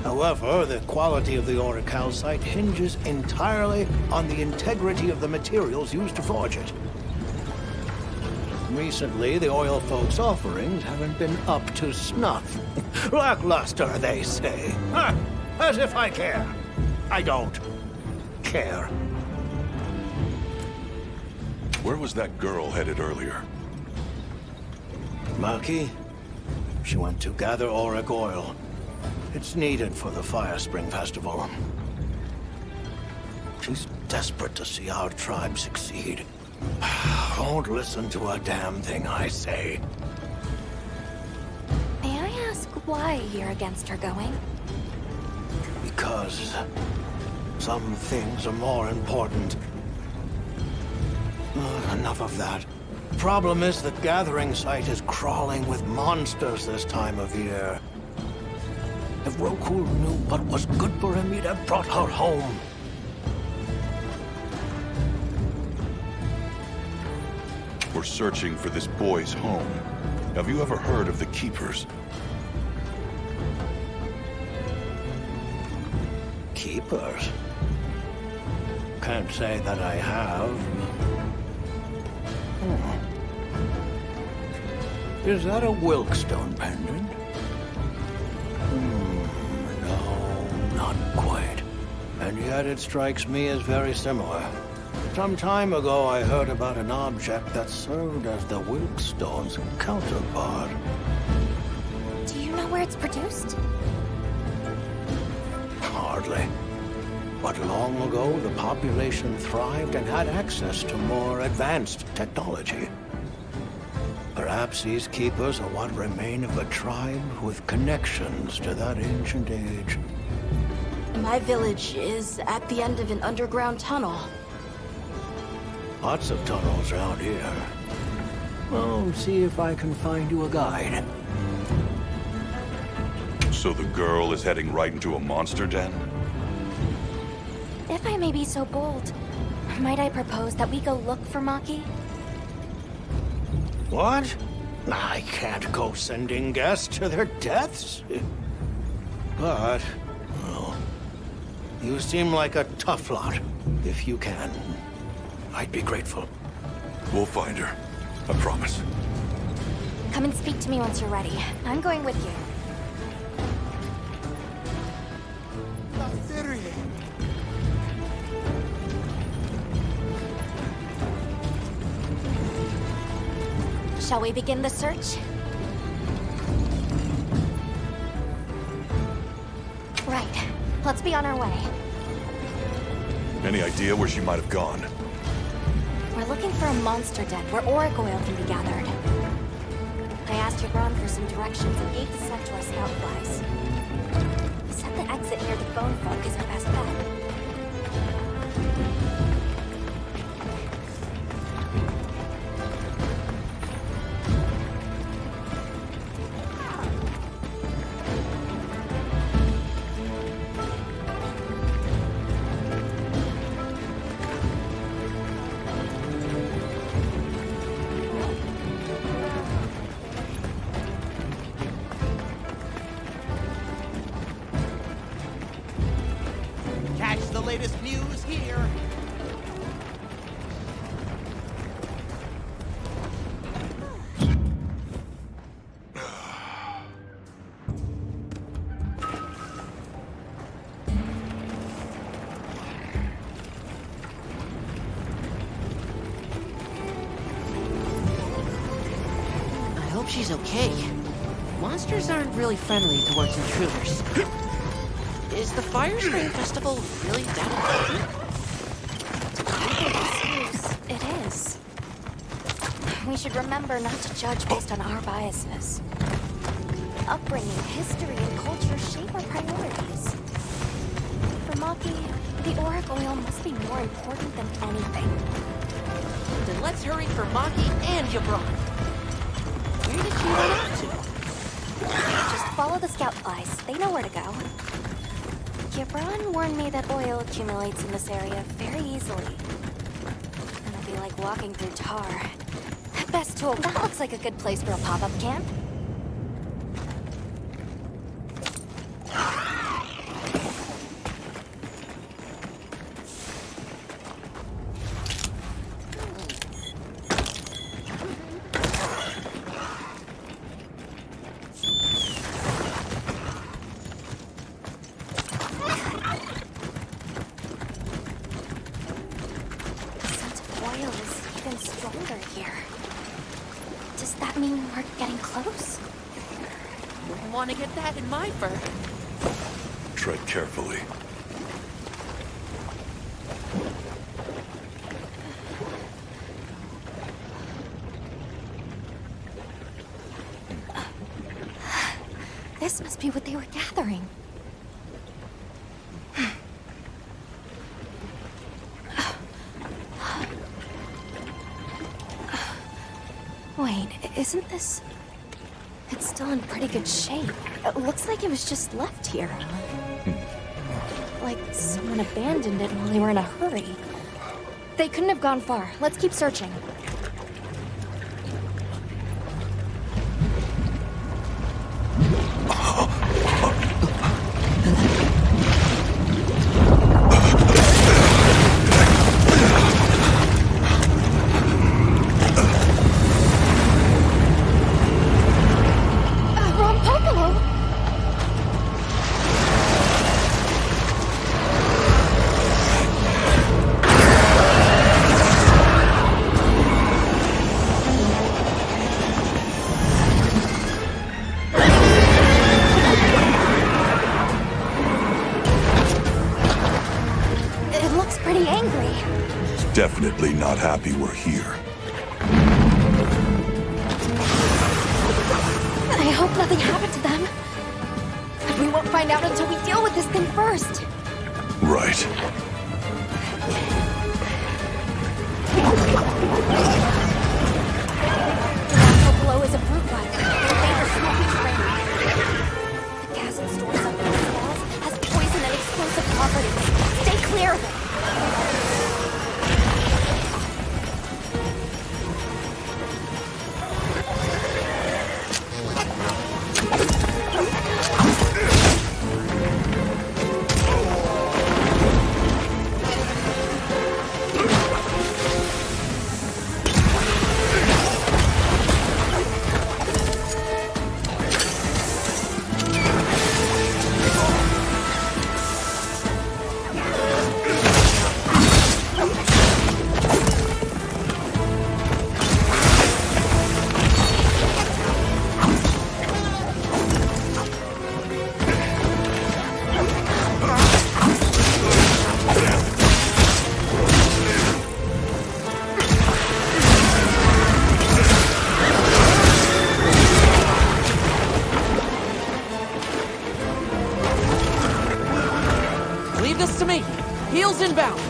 However, the quality of the auricalcite hinges entirely on the integrity of the materials used to forge it. Recently, the oil folks' offerings haven't been up to snuff. Lackluster, they say. Huh, as if I care. I don't care. Where was that girl headed earlier? Maki? She went to gather auric oil. It's needed for the Fire Spring Festival. She's desperate to see our tribe succeed. Won't listen to a damn thing I say. May I ask why you're against her going? Because some things are more important. Enough of that. Problem is the gathering site is crawling with monsters this time of year. If Roku knew what was good for him, he'd have brought her home. We're searching for this boy's home. Have you ever heard of the Keepers? Keepers? Can't say that I have. Is that a Wilkstone pendant? No, not quite. And yet it strikes me as very similar. Some time ago, I heard about an object that served as the Wilkstone's counterpart. Do you know where it's produced? Hardly. But long ago, the population thrived and had access to more advanced technology. Perhaps these keepers are what remain of a tribe with connections to that ancient age. My village is at the end of an underground tunnel. Lots of tunnels around here. I'll see if I can find you a guide. So the girl is heading right into a monster den? If I may be so bold, might I propose that we go look for Maki? What? I can't go sending guests to their deaths. But, well, you seem like a tough lot. If you can, I'd be grateful. We'll find her. I promise. Come and speak to me once you're ready. I'm going with you. Shall we begin the search? Right. Let's be on our way. Any idea where she might have gone? We're looking for a monster den where auric oil can be gathered. I asked Yabran for some directions and gave the set to our scout flies. He said the exit near the bone folk is our best bet. latest news here. I hope she's okay. Monsters aren't really friendly towards intruders. Is the Fire Spring Festival really that important? It is. We should remember not to judge based on our biases. Upbringing, history, and culture shape our priorities. For Maki, the auric oil must be more important than anything. Then let's hurry for Maki and Yabron. Where did she run off to? Just follow the scout flies. They know where to go. Gibran warned me that oil accumulates in this area very easily. And it'll be like walking through tar. Best to... That looks like a good place for a pop-up camp. Want to get that in my fur. Tread carefully. This must be what they were gathering. Wait, isn't this... It's still in pretty good shape. It looks like it was just left here. Like someone abandoned it while they were in a hurry. They couldn't have gone far. Let's keep searching. Definitely not happy we're here. I hope nothing happened to them. But we won't find out until we deal with this thing first. Right. The below is a fruit fly. Their favor smoking flame. The gas it stores up in its walls has poison and explosive properties. Stay clear of it. Heels inbound.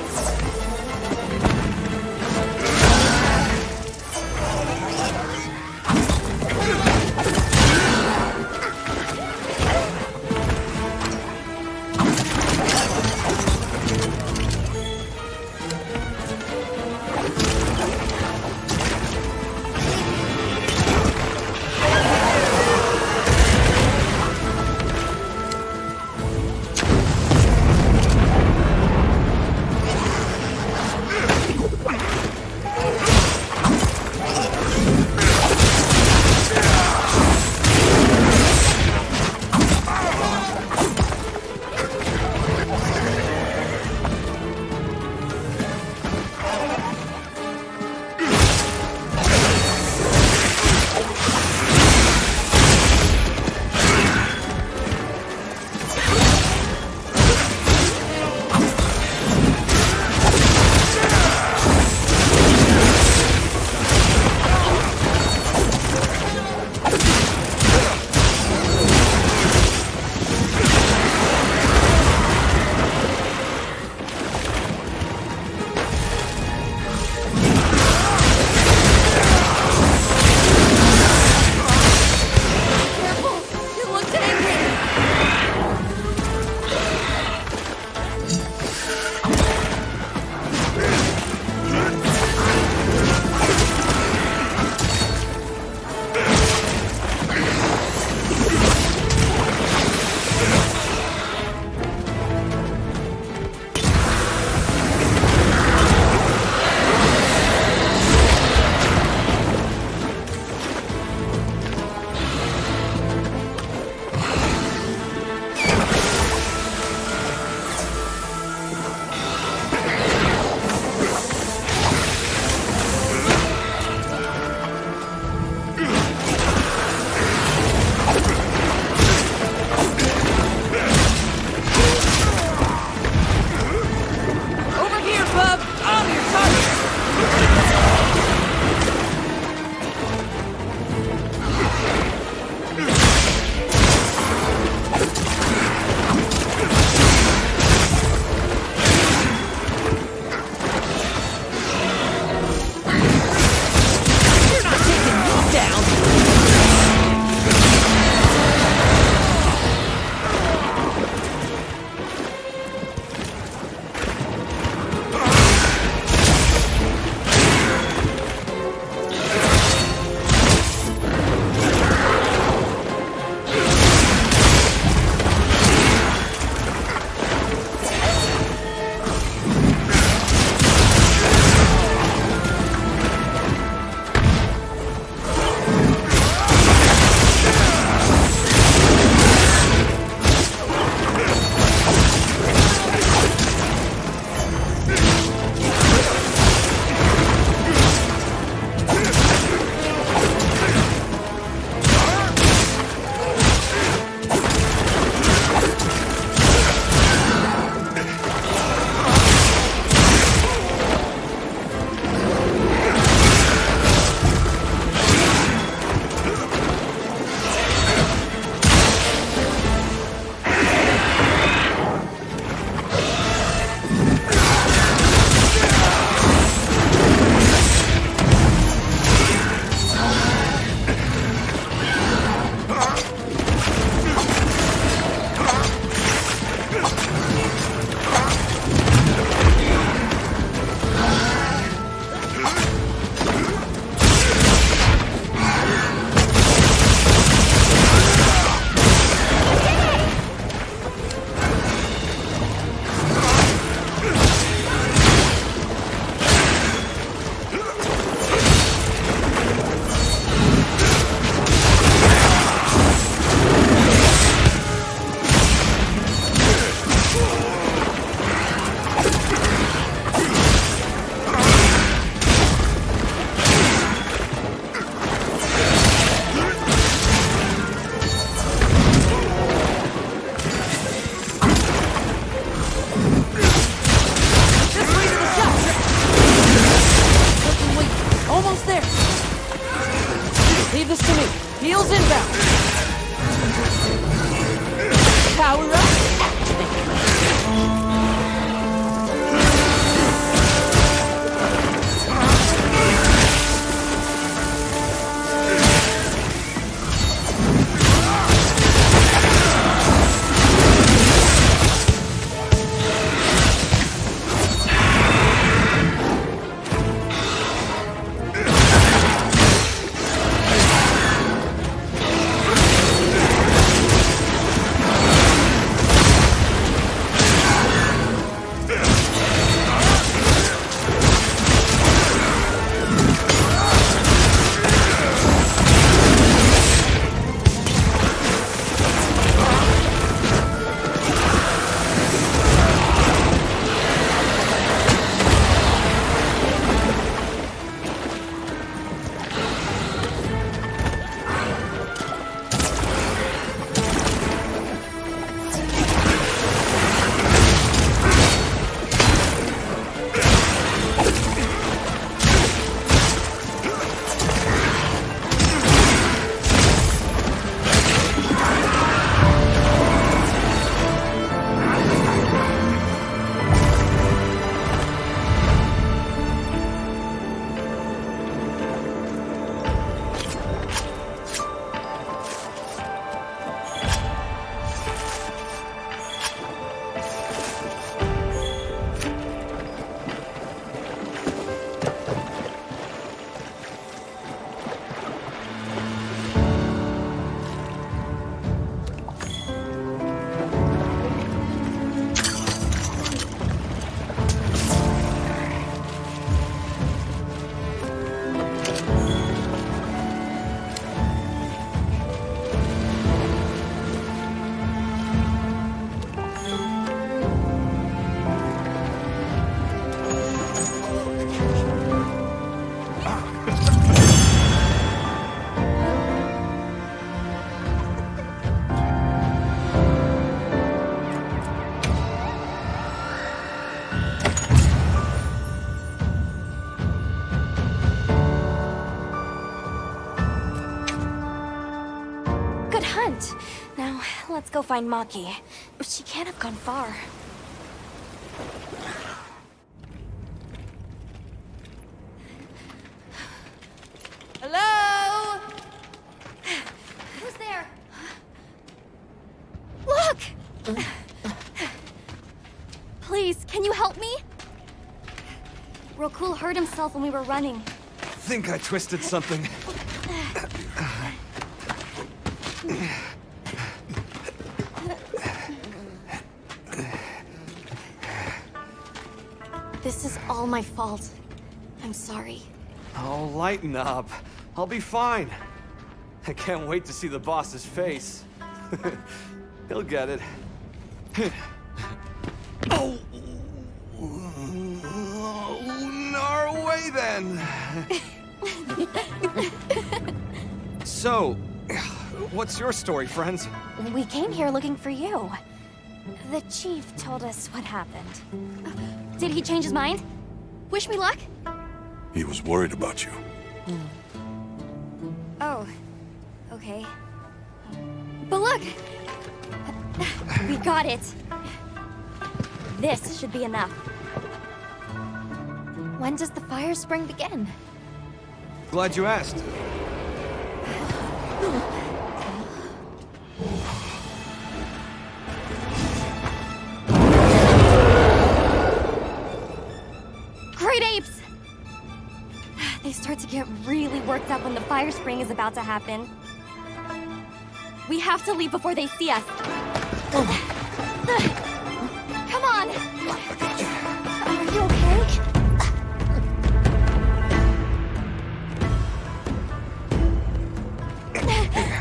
Power up! Now, let's go find Maki. She can't have gone far. Hello? Who's there? Look! Please, can you help me? Rokul hurt himself when we were running. Think I twisted something. This is all my fault. I'm sorry. Oh, lighten up. I'll be fine. I can't wait to see the boss's face. He'll get it. Oh! Our way then! So, what's your story, friends? We came here looking for you. The chief told us what happened. Did he change his mind? Wish me luck? He was worried about you. Oh, okay. But look! We got it! This should be enough. When does the fire spring begin? Glad you asked. Great apes! They start to get really worked up when the fire spring is about to happen. We have to leave before they see us. Come on! Are you okay?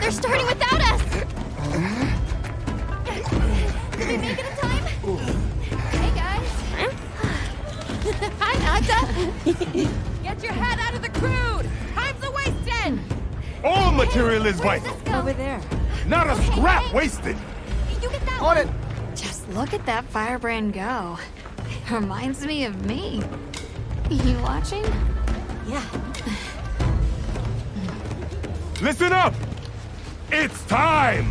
They're starting without us! Did we make it in time? Hey, guys! Hi, Nata! Get your head out of the crude! Time's a-wasting! All material is vital. Over there. Not a scrap wasted. You get that On it! Just look at that firebrand go. Reminds me of me. You watching? Yeah. Listen up! It's time!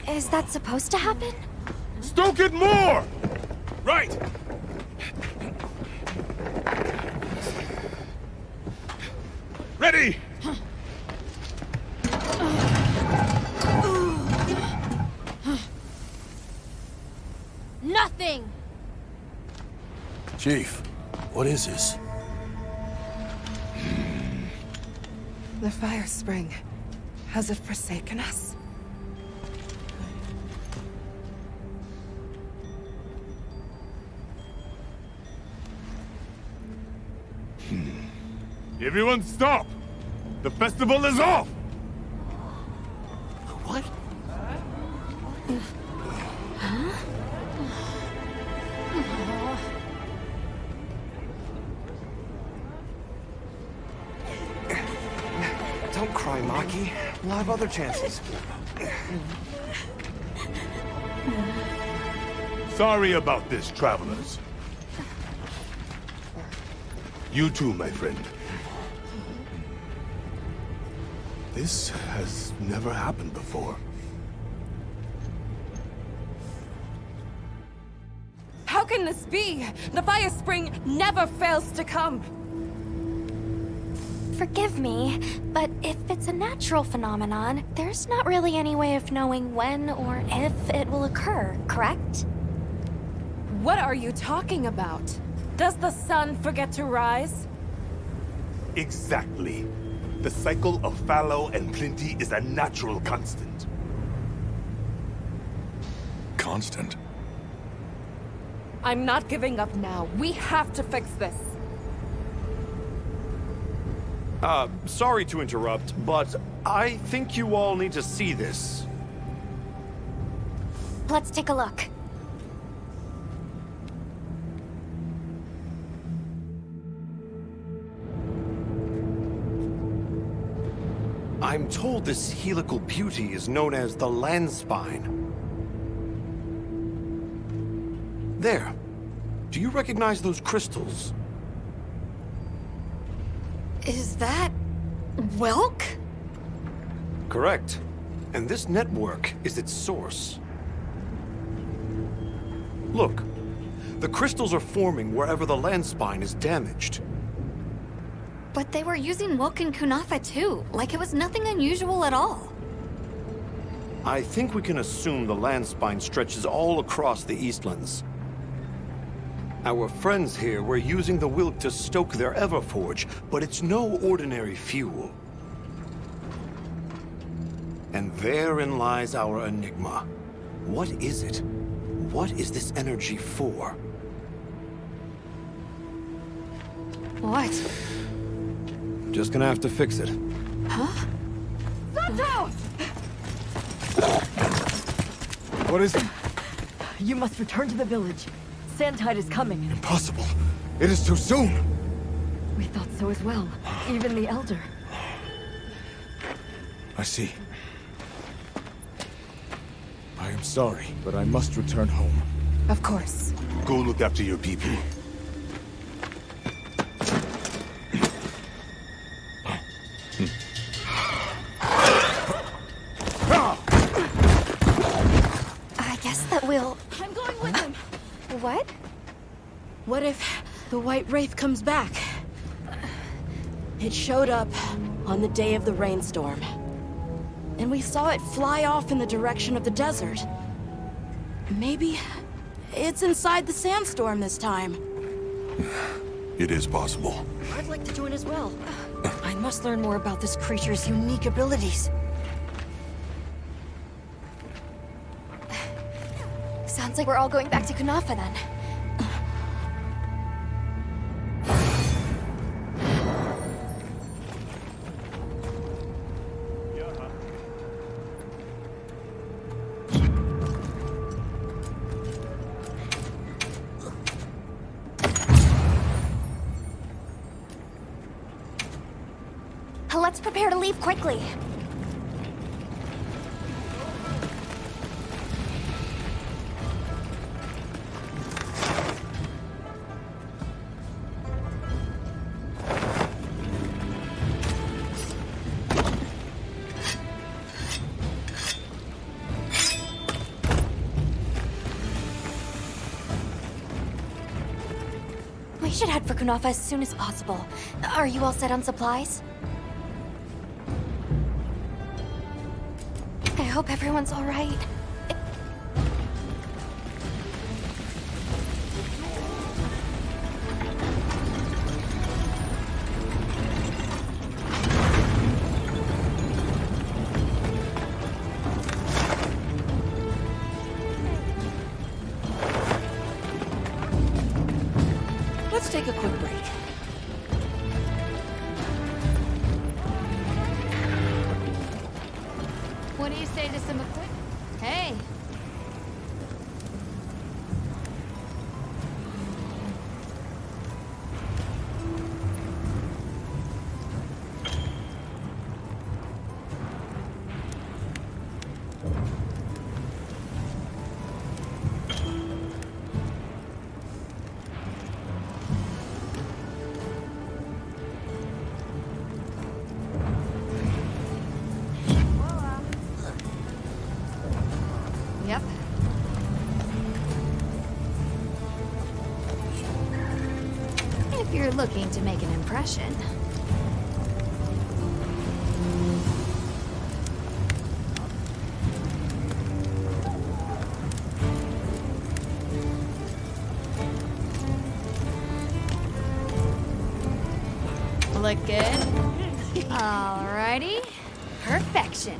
Is that supposed to happen? Stoke it more! Right! Ready! Nothing! Chief, what is this? The fire spring. Has it forsaken us? Everyone stop! The festival is off! What? Don't cry, Maki. We'll have other chances. Sorry about this, travelers. You too, my friend. This has never happened before. How can this be? The fire spring never fails to come. Forgive me, but if it's a natural phenomenon, there's not really any way of knowing when or if it will occur, correct? What are you talking about? Does the sun forget to rise? Exactly. The cycle of fallow and plenty is a natural constant. Constant? I'm not giving up now. We have to fix this. Sorry to interrupt, but I think you all need to see this. Let's take a look. I'm told this helical beauty is known as the land spine. There. Do you recognize those crystals? Is that... Welk? Correct. And this network is its source. Look. The crystals are forming wherever the land spine is damaged. But they were using Welk and Kunafa too, like it was nothing unusual at all. I think we can assume the land spine stretches all across the Eastlands. Our friends here were using the Wilk to stoke their Everforge, but it's no ordinary fuel. And therein lies our enigma. What is it? What is this energy for? What? Just gonna have to fix it. Huh? Santo! What is it? You must return to the village. Sandtide is coming. Impossible. It is too soon. We thought so as well. Even the Elder. I see. I am sorry, but I must return home. Of course. Go look after your people. I guess that we'll... I'm going with him. What? What if the White Wraith comes back? It showed up on the day of the rainstorm. And we saw it fly off in the direction of the desert. Maybe it's inside the sandstorm this time. It is possible. I'd like to join as well. I must learn more about this creature's unique abilities. Sounds like we're all going back to Kunafa then. Let's prepare to leave quickly. should head for Kunafa as soon as possible. Are you all set on supplies? I hope everyone's all right. Let's take a quick break. What do you say to some equipment? Hey. Yep. If you're looking to make an impression. Look good? Alrighty. Perfection.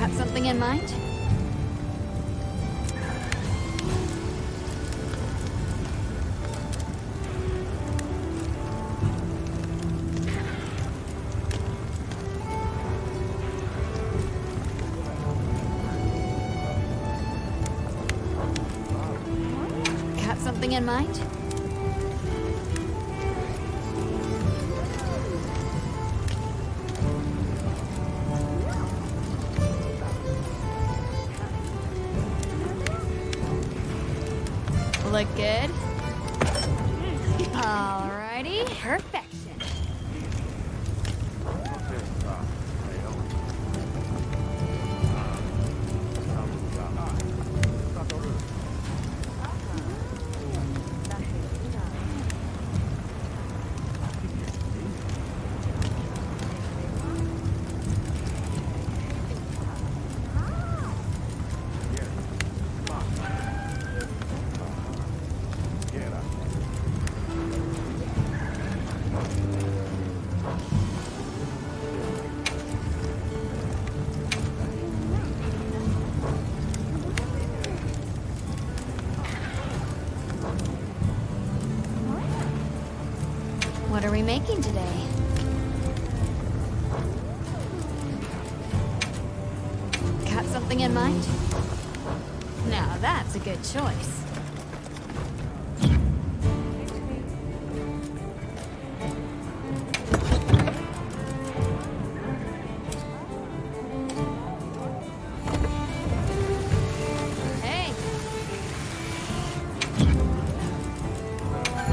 Got something in mind? Got something in mind? Look good? Alrighty, perfection. What are we making today? Got something in mind? Now that's a good choice. Hey!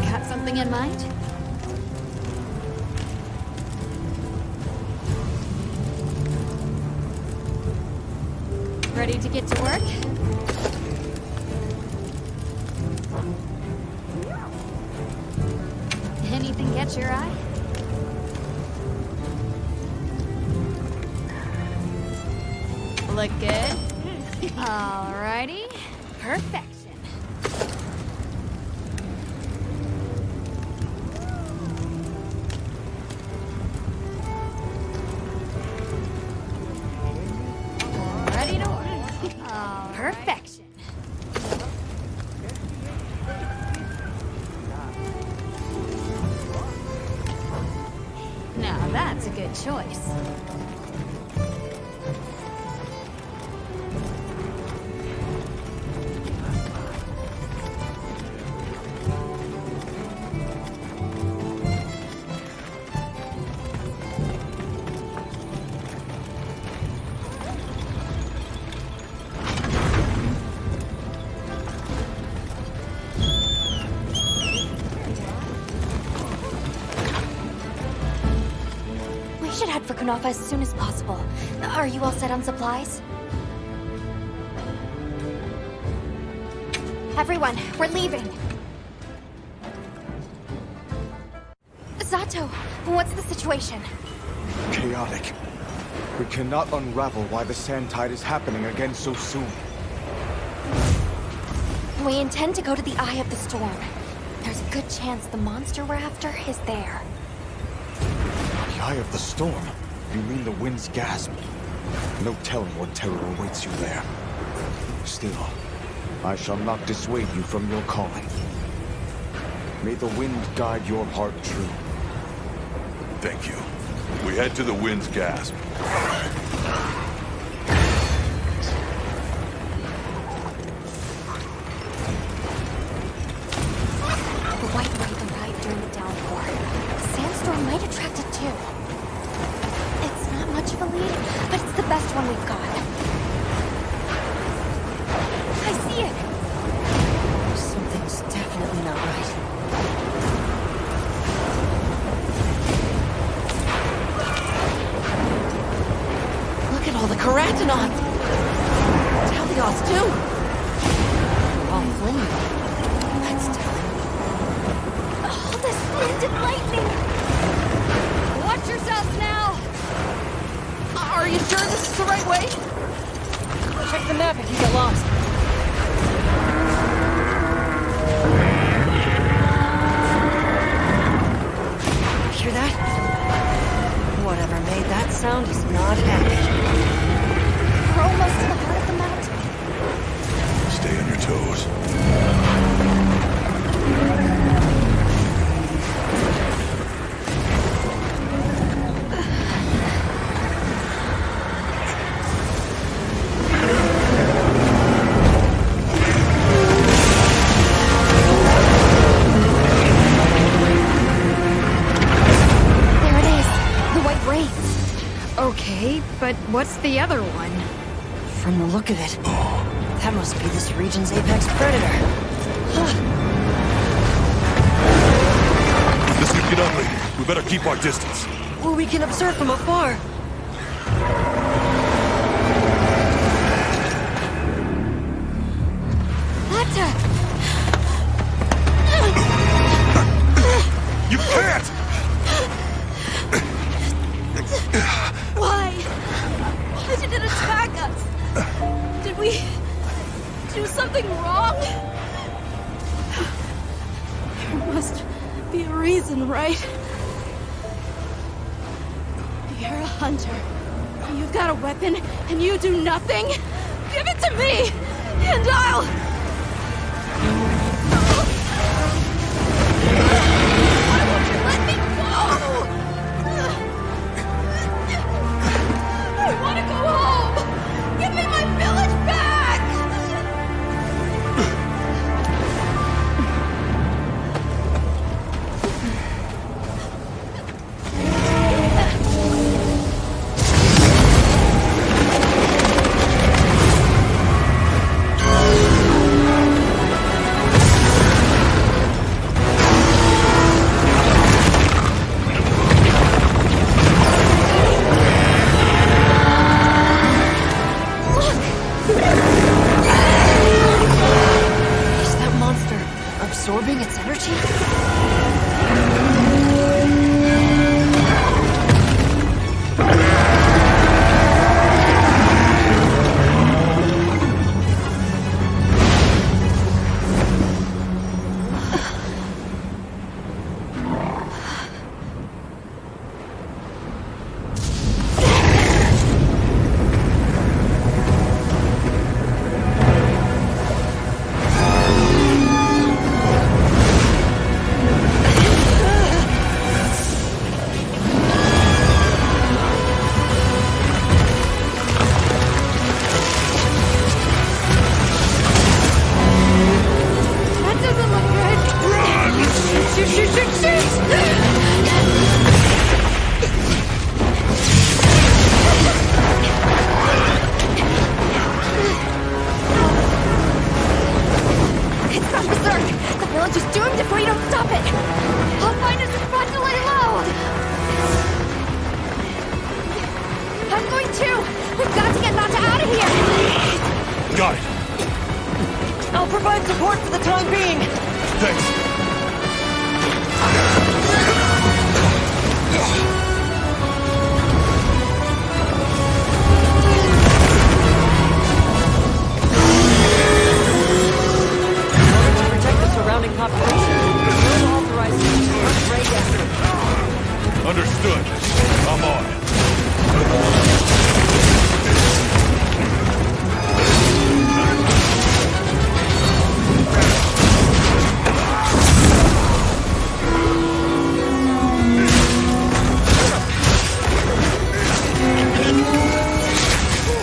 Got something in mind? Ready to get to work? Anything catch your eye? Look good? Alrighty. Perfection. Ready to work. Perfection. Now that's a good choice. for Kunafa as soon as possible. Are you all set on supplies? Everyone, we're leaving. Zato, what's the situation? Chaotic. We cannot unravel why the sand tide is happening again so soon. We intend to go to the Eye of the Storm. There's a good chance the monster we're after is there. The Eye of the Storm? You mean the wind's gasp? No telling what terror awaits you there. Still, I shall not dissuade you from your calling. May the wind guide your heart true. Thank you. We head to the wind's gasp. The white wraith arrived during the downpour. The sandstorm might attract it too. It's not much of a lead, but it's the best one we've got. I see it! Something's definitely not right. Look at all the keratinons! Talios too! All formidable. That's telling. All this wind and lightning! Watch yourselves now! Are you sure this is the right way? Check the map if you get lost. Hear that? Whatever made that sound is not happy. We're almost to the heart of the mountain. Stay on your toes. There it is! The white wraith! Okay, but what's the other one? From the look of it, that must be this region's apex predator. This could get ugly. We better keep our distance. Well, we can observe from afar. Atta! You can't! Why? Why did it attack us? Did we do something wrong? There must be a reason, right? You're a hunter. You've got a weapon, and you do nothing? Give it to me, and I'll... Why won't you let me go? I want to go home! Give me my village back! Is that monster absorbing its energy? That doesn't look good! Shoot, shoot, shoot, It's gone berserk! The village is doomed if we don't stop it! I'll find us a spot to lay low! too! We've got to get Nata out of here! Got it. I'll provide support for the time being. Thanks. To protect the surrounding population, we'll authorize you to launch raid after. Understood. I'm on it.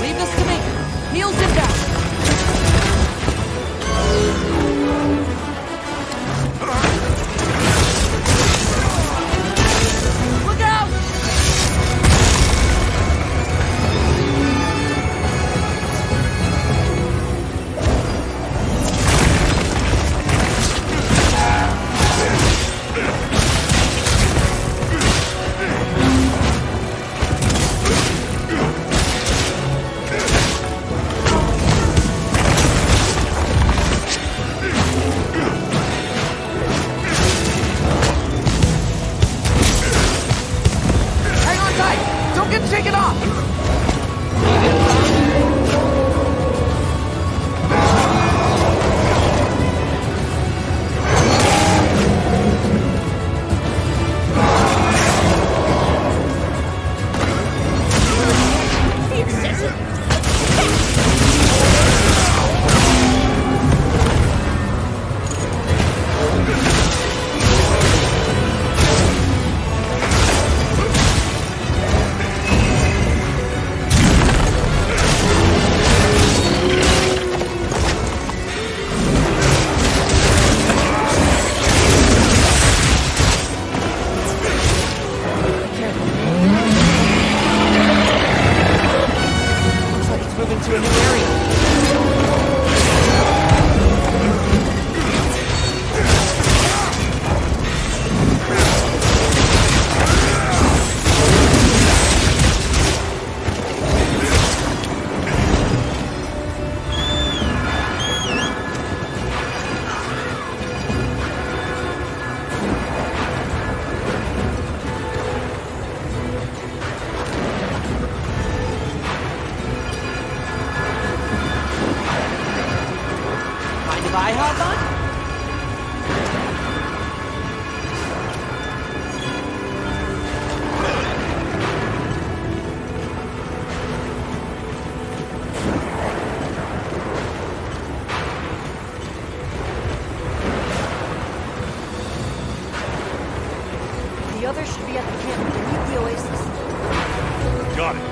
Leave this to me. Heels him down. Look out! Hang on tight! Don't get shaken off! Looks like it's moving to a new area. Mind if I hop on? The others should be at the camp beneath the oasis. Got it.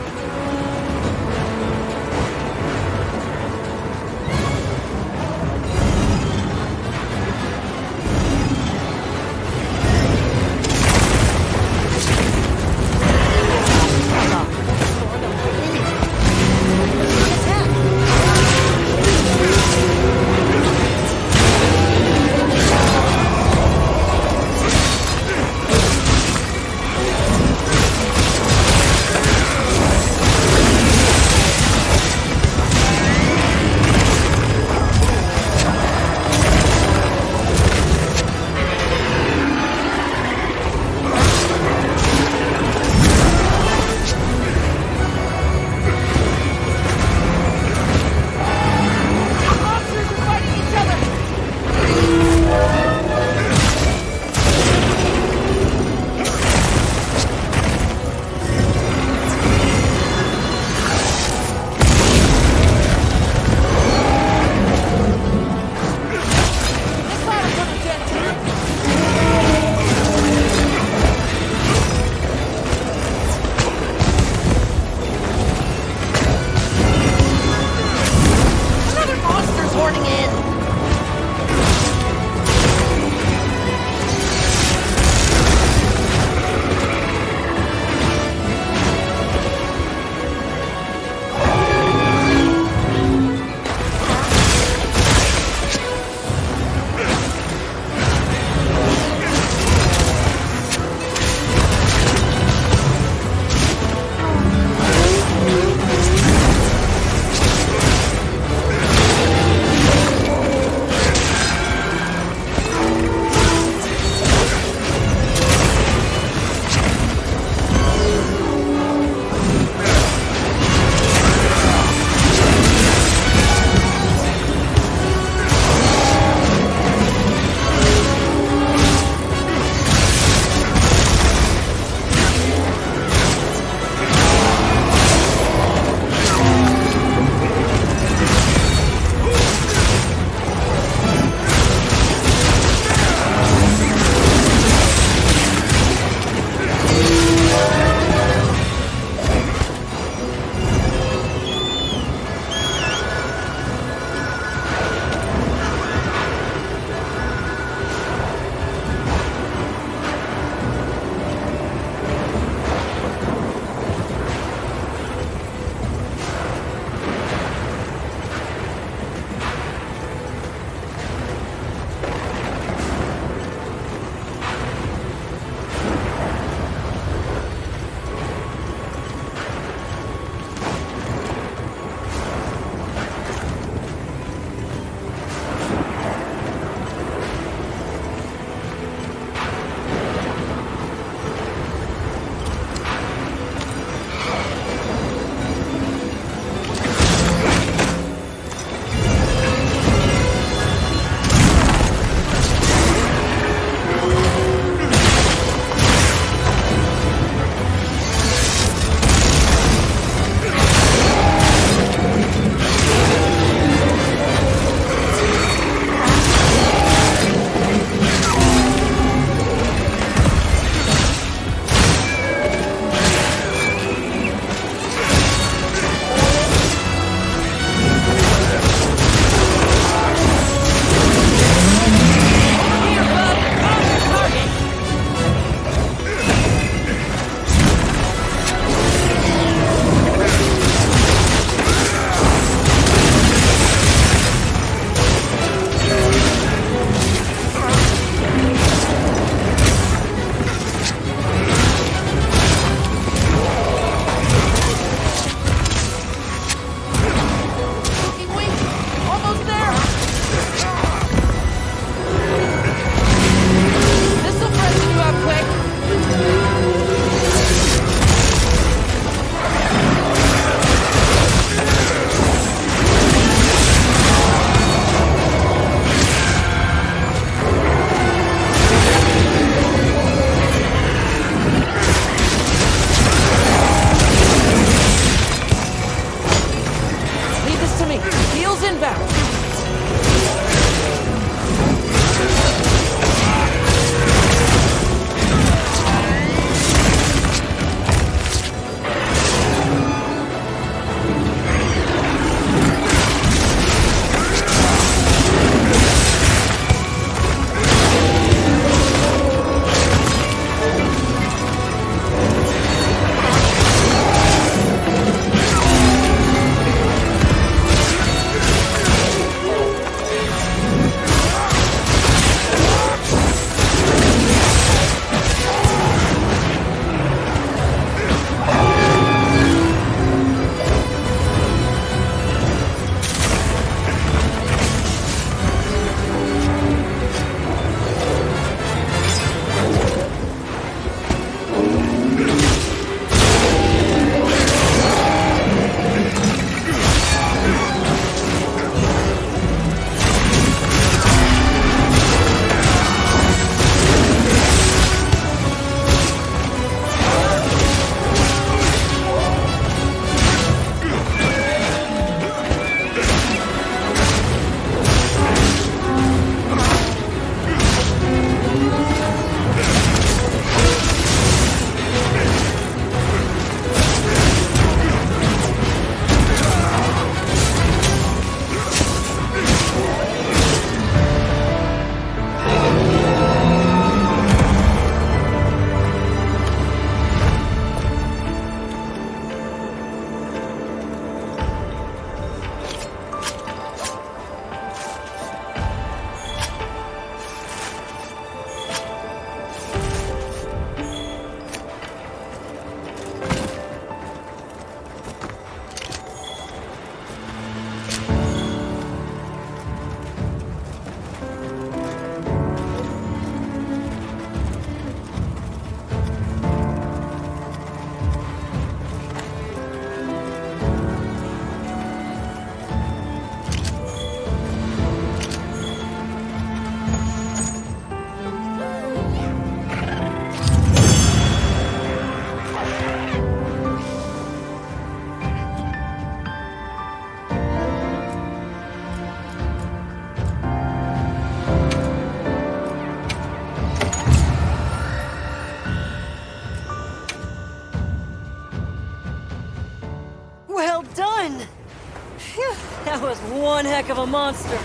heck of a monster.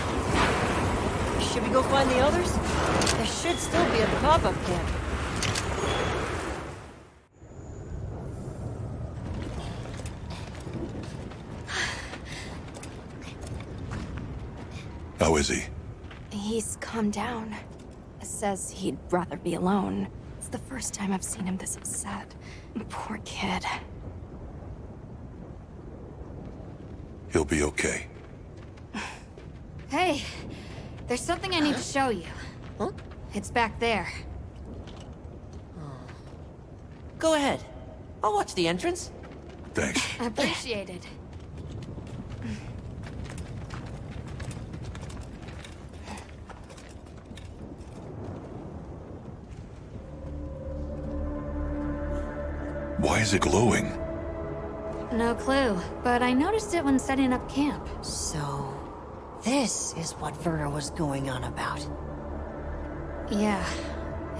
Should we go find the others? There should still be a pop-up camp. How is he? He's calmed down. Says he'd rather be alone. It's the first time I've seen him this upset. Poor kid. He'll be okay. Hey, there's something I need to show you. Huh? It's back there. Go ahead. I'll watch the entrance. Thanks. Appreciated. Why is it glowing? No clue, but I noticed it when setting up camp. So, this is what Werner was going on about. Yeah,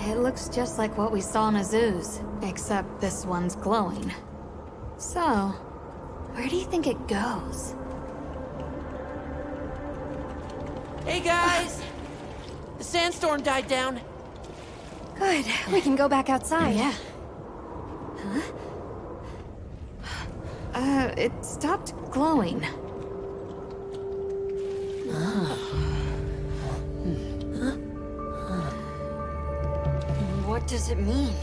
it looks just like what we saw in a zoo's, except this one's glowing. So, where do you think it goes? Hey guys! The sandstorm died down. Good, we can go back outside. Yeah. Huh? It stopped glowing. What does it mean?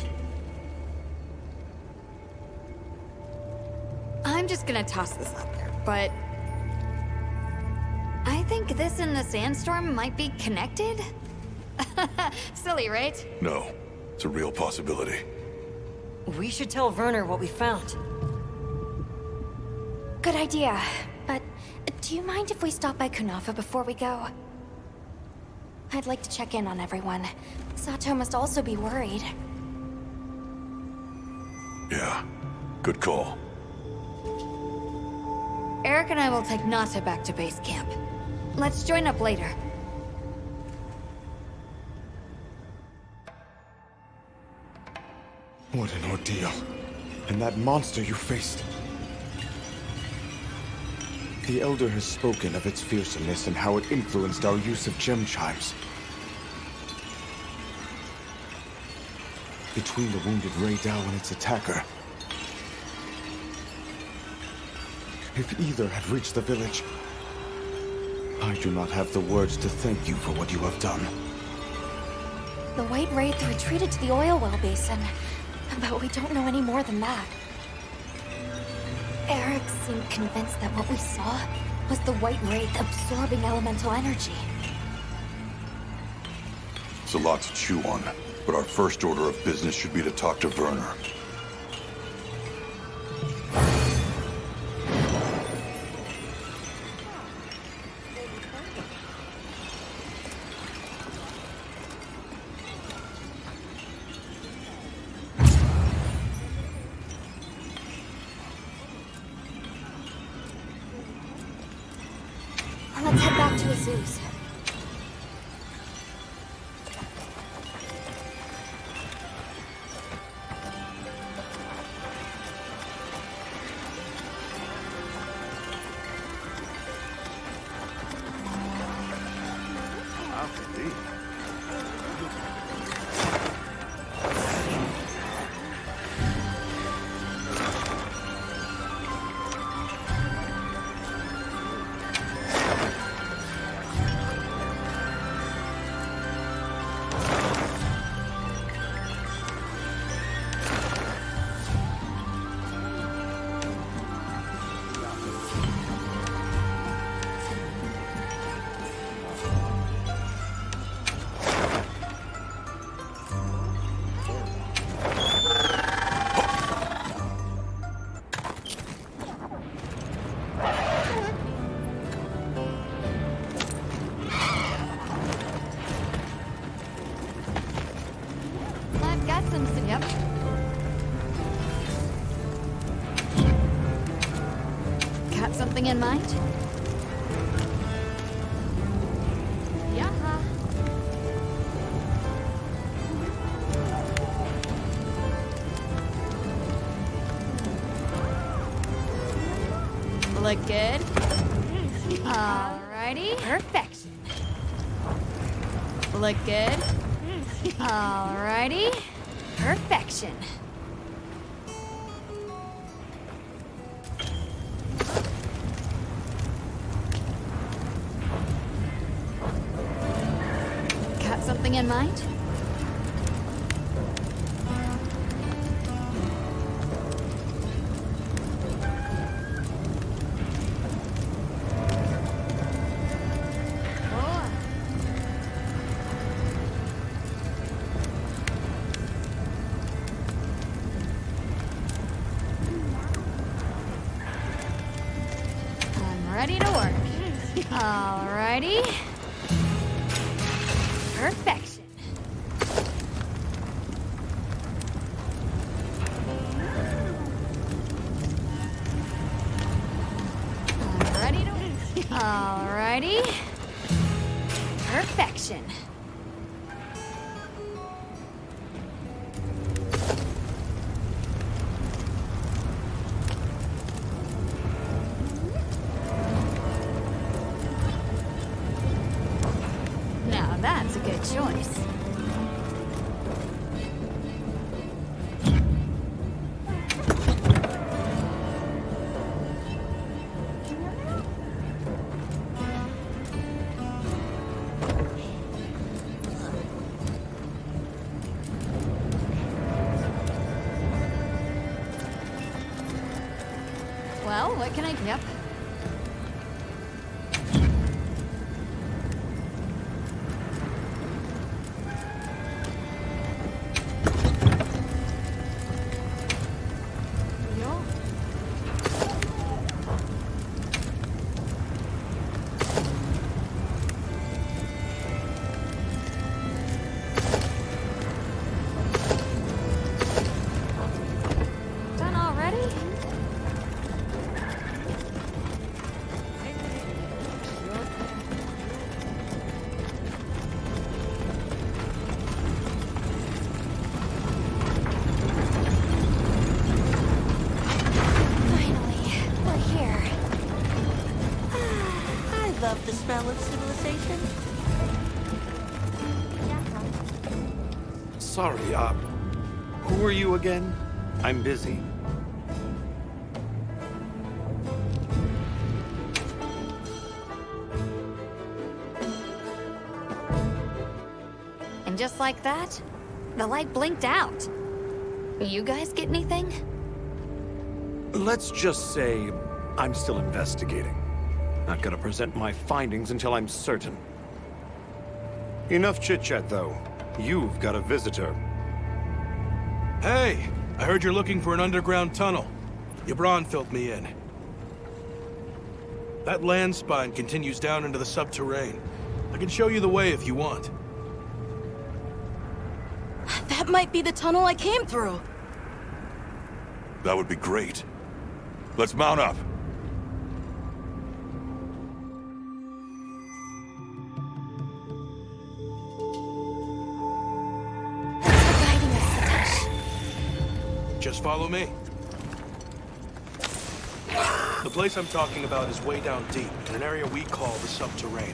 I'm just gonna toss this out there, but... I think this and the sandstorm might be connected? Silly, right? No, it's a real possibility. We should tell Werner what we found. Good idea. But do you mind if we stop by Kunafa before we go? I'd like to check in on everyone. Sato must also be worried. Yeah, good call. Eric and I will take Nata back to base camp. Let's join up later. What an ordeal. And that monster you faced. The Elder has spoken of its fearsomeness and how it influenced our use of gem chimes. Between the wounded Rei Dao and its attacker, if either had reached the village, I do not have the words to thank you for what you have done. The White Wraith retreated to the oil well basin, but we don't know any more than that. Eric seemed convinced that what we saw was the White Wraith absorbing elemental energy. It's a lot to chew on, but our first order of business should be to talk to Werner. Let's head back to Azu's. I've got some, yep. Got something in mind? Yeah. Look good? Alright. Alrighty. Perfection. Look good? Alrighty. Perfection. Got something in mind? Ready to work. Alrighty. Perfection. I'm ready to work. Alrighty. Perfection. Now that's a good choice. Well, what can I... Yep. Done already? Finally, we're here. I love the smell of civilization. Sorry, who are you again? I'm busy. And just like that, the light blinked out. You guys get anything? Let's just say I'm still investigating. Not gonna present my findings until I'm certain. Enough chit-chat, though. You've got a visitor. Hey, I heard you're looking for an underground tunnel. Yabron filled me in. That land spine continues down into the subterrane. I can show you the way if you want. That might be the tunnel I came through. That would be great. Let's mount up. Just follow me. The place I'm talking about is way down deep, in an area we call the subterrane.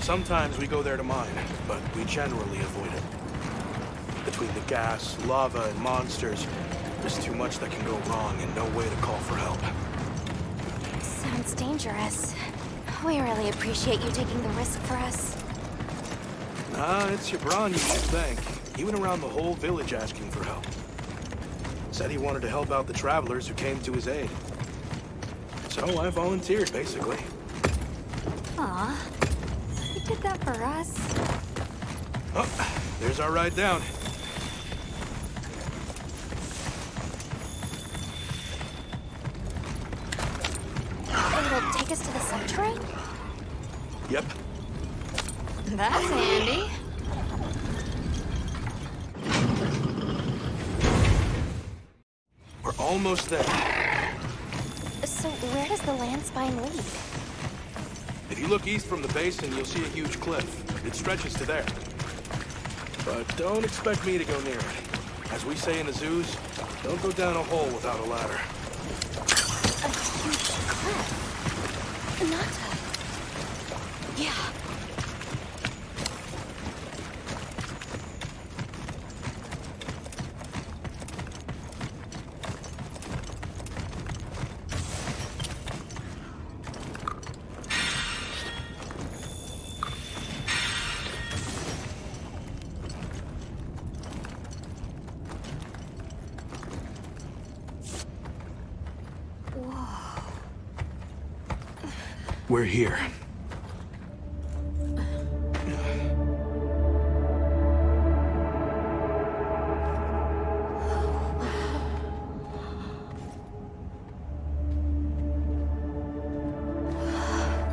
Sometimes we go there to mine, but we generally avoid it. Between the gas, lava, and monsters, there's too much that can go wrong and no way to call for help. Sounds dangerous. We really appreciate you taking the risk for us. Nah, it's Yabron you should thank. He went around the whole village asking for help. Said he wanted to help out the travelers who came to his aid. So I volunteered, basically. Aw, you did that for us. Oh, there's our ride down. It'll take us to the subterrane? Yep. That's handy. We're almost there. So where does the land spine lead? If you look east from the basin, you'll see a huge cliff. It stretches to there. But don't expect me to go near it. As we say in the zoos, don't go down a hole without a ladder. A huge cliff. Nata, Yeah. We're here.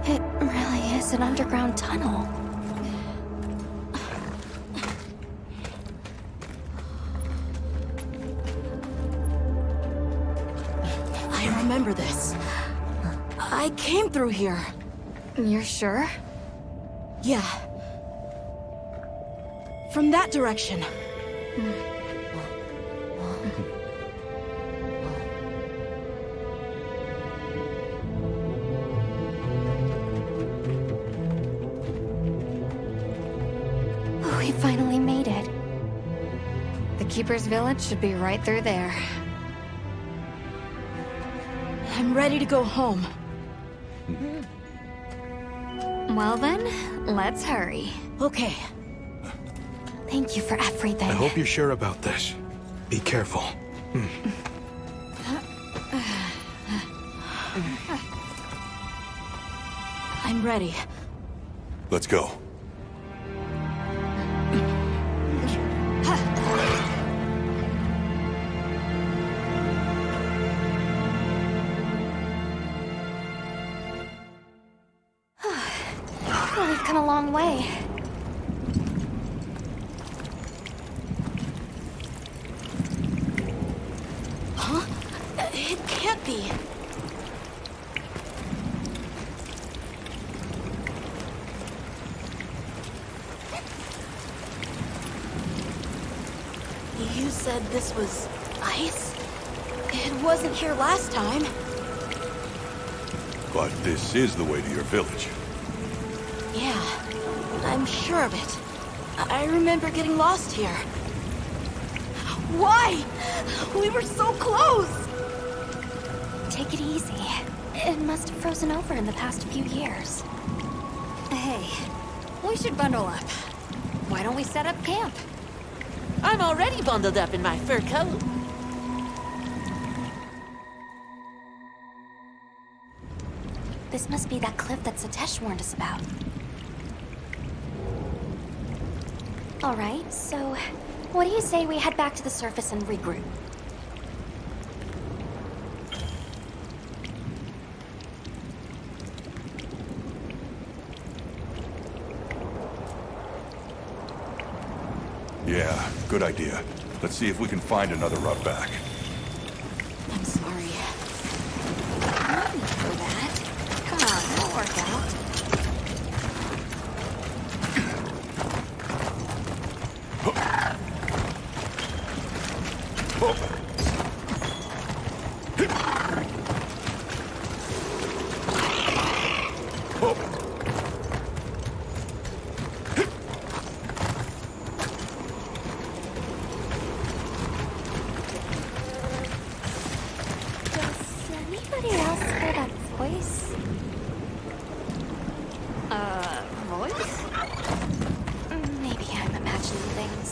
It really is an underground tunnel. I remember this. I came through here. You're sure? Yeah. From that direction. We finally made it. The Keeper's village should be right through there. I'm ready to go home. Well then, let's hurry. Okay. Thank you for everything. I hope you're sure about this. Be careful. I'm ready. Let's go. Well, we've come a long way. Huh? It can't be. You said this was ice? It wasn't here last time. But this is the way to your village. Yeah, I'm sure of it. I remember getting lost here. Why? We were so close! Take it easy. It must have frozen over in the past few years. Hey, we should bundle up. Why don't we set up camp? I'm already bundled up in my fur coat. This must be that cliff that Satesh warned us about. All right, so what do you say we head back to the surface and regroup? Yeah, good idea. Let's see if we can find another route back. I'm sorry. No need for that. Come on, it'll work out. Anybody else hear that voice? Voice? Maybe I'm imagining things.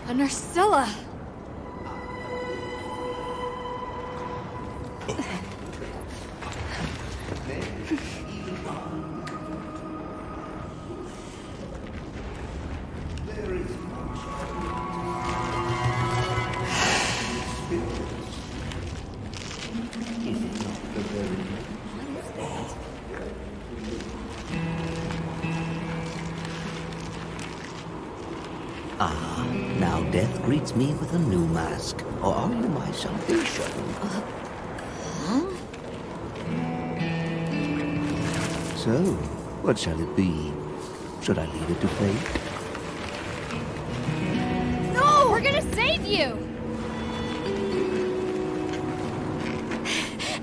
A Nursilla! Now death greets me with a new mask. Or are you my salvation? So, what shall it be? Should I leave it to fate? No! We're gonna save you!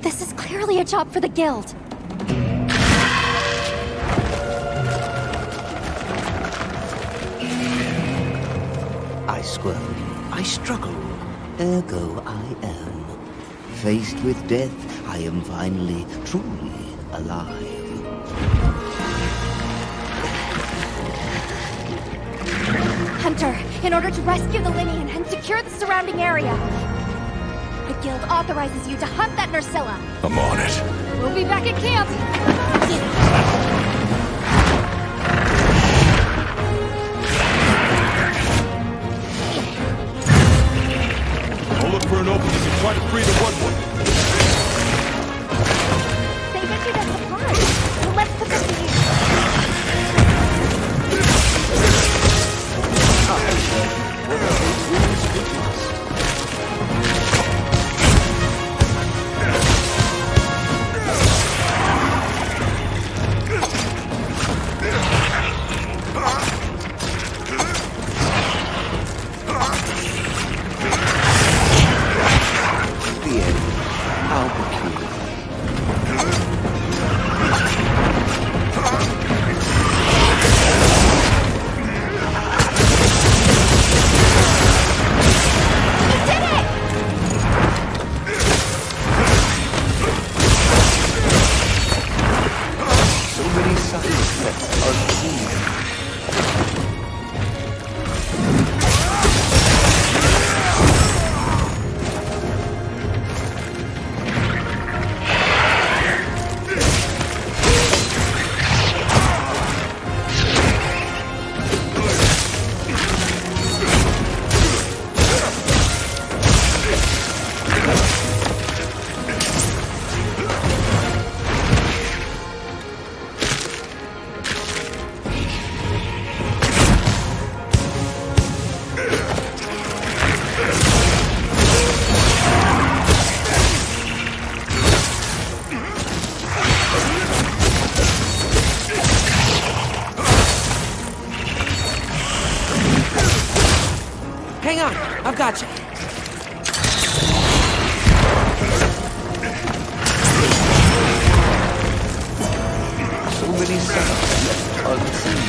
This is clearly a job for the guild. I squirm, I struggle, ergo I am. Faced with death, I am finally, truly alive. Hunter, in order to rescue the Linean and secure the surrounding area, the guild authorizes you to hunt that Nursilla. I'm on it. We'll be back at camp. I'll look for an opening and try to free the one. They issued us supplies, so let's put them to use. Hang on, I've got you. So many sounds left unseen.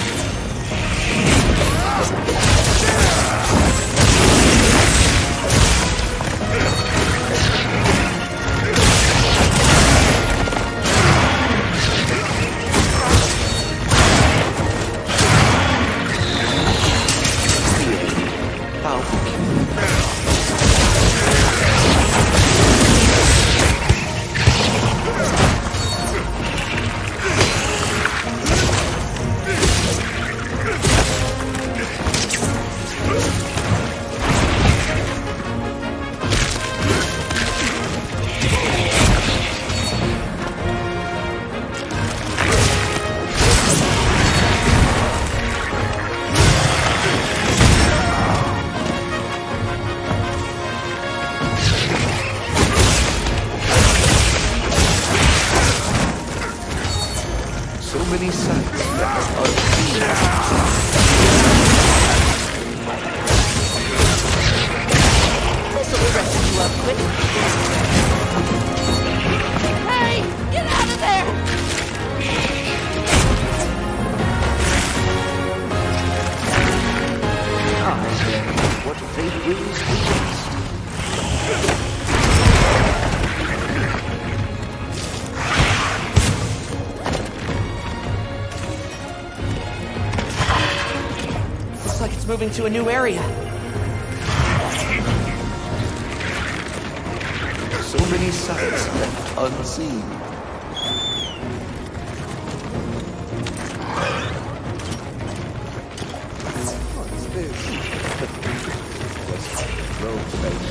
Many sights left unseen. This'll rescue you up quick. Hey! Get out of there! What fate wills the best. Looks like it's moving to a new area. So many sights left unseen. What's this? Road space.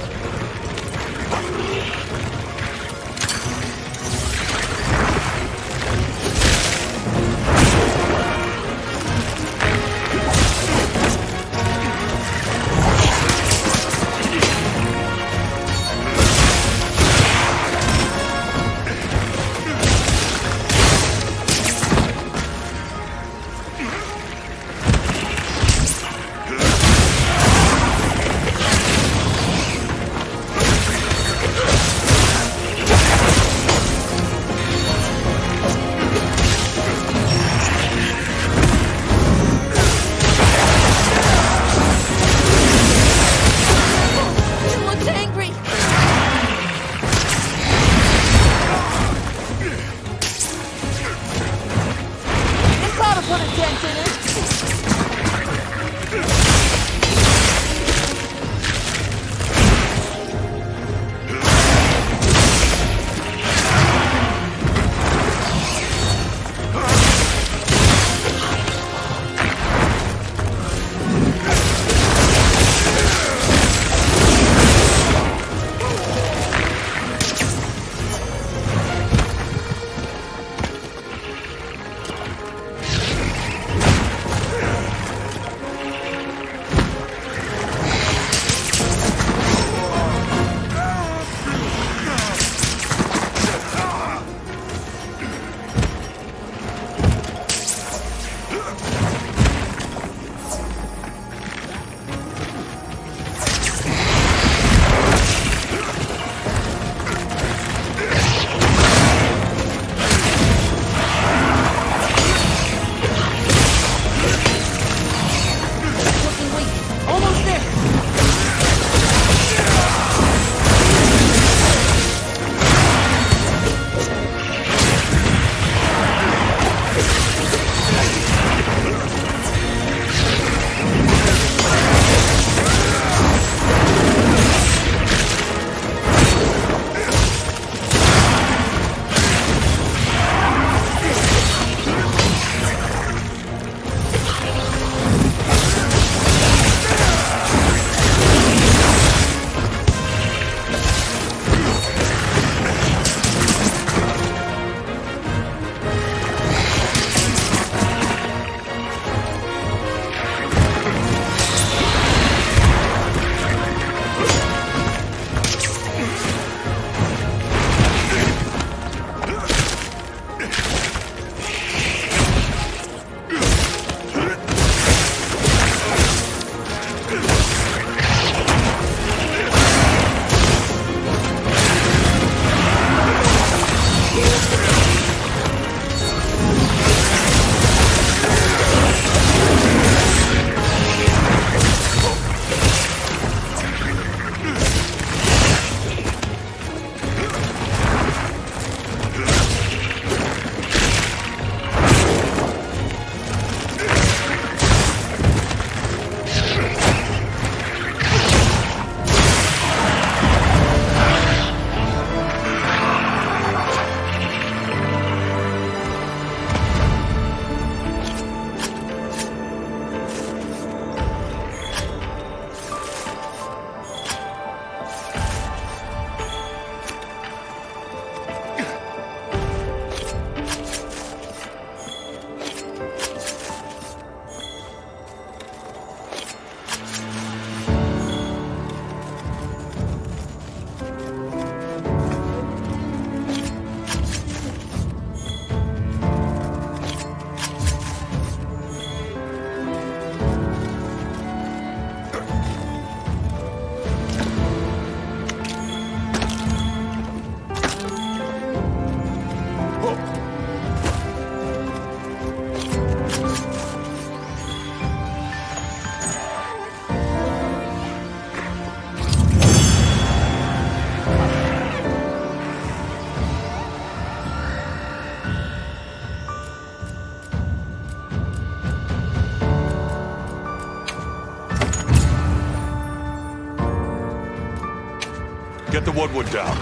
Get the woodwood down.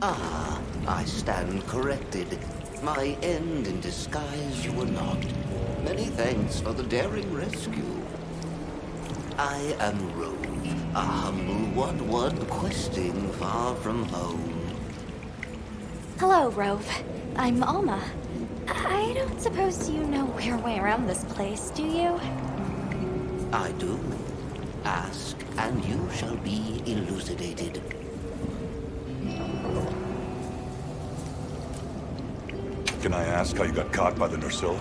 Ah, I stand corrected. My end in disguise you were not. Many thanks for the daring rescue. I am Rove, a humble one questing far from home. Hello, Rove. I'm Alma. I don't suppose you know your way around this place, do you? I do. Ask, and you shall be elucidated. Can I ask how you got caught by the Nursilla?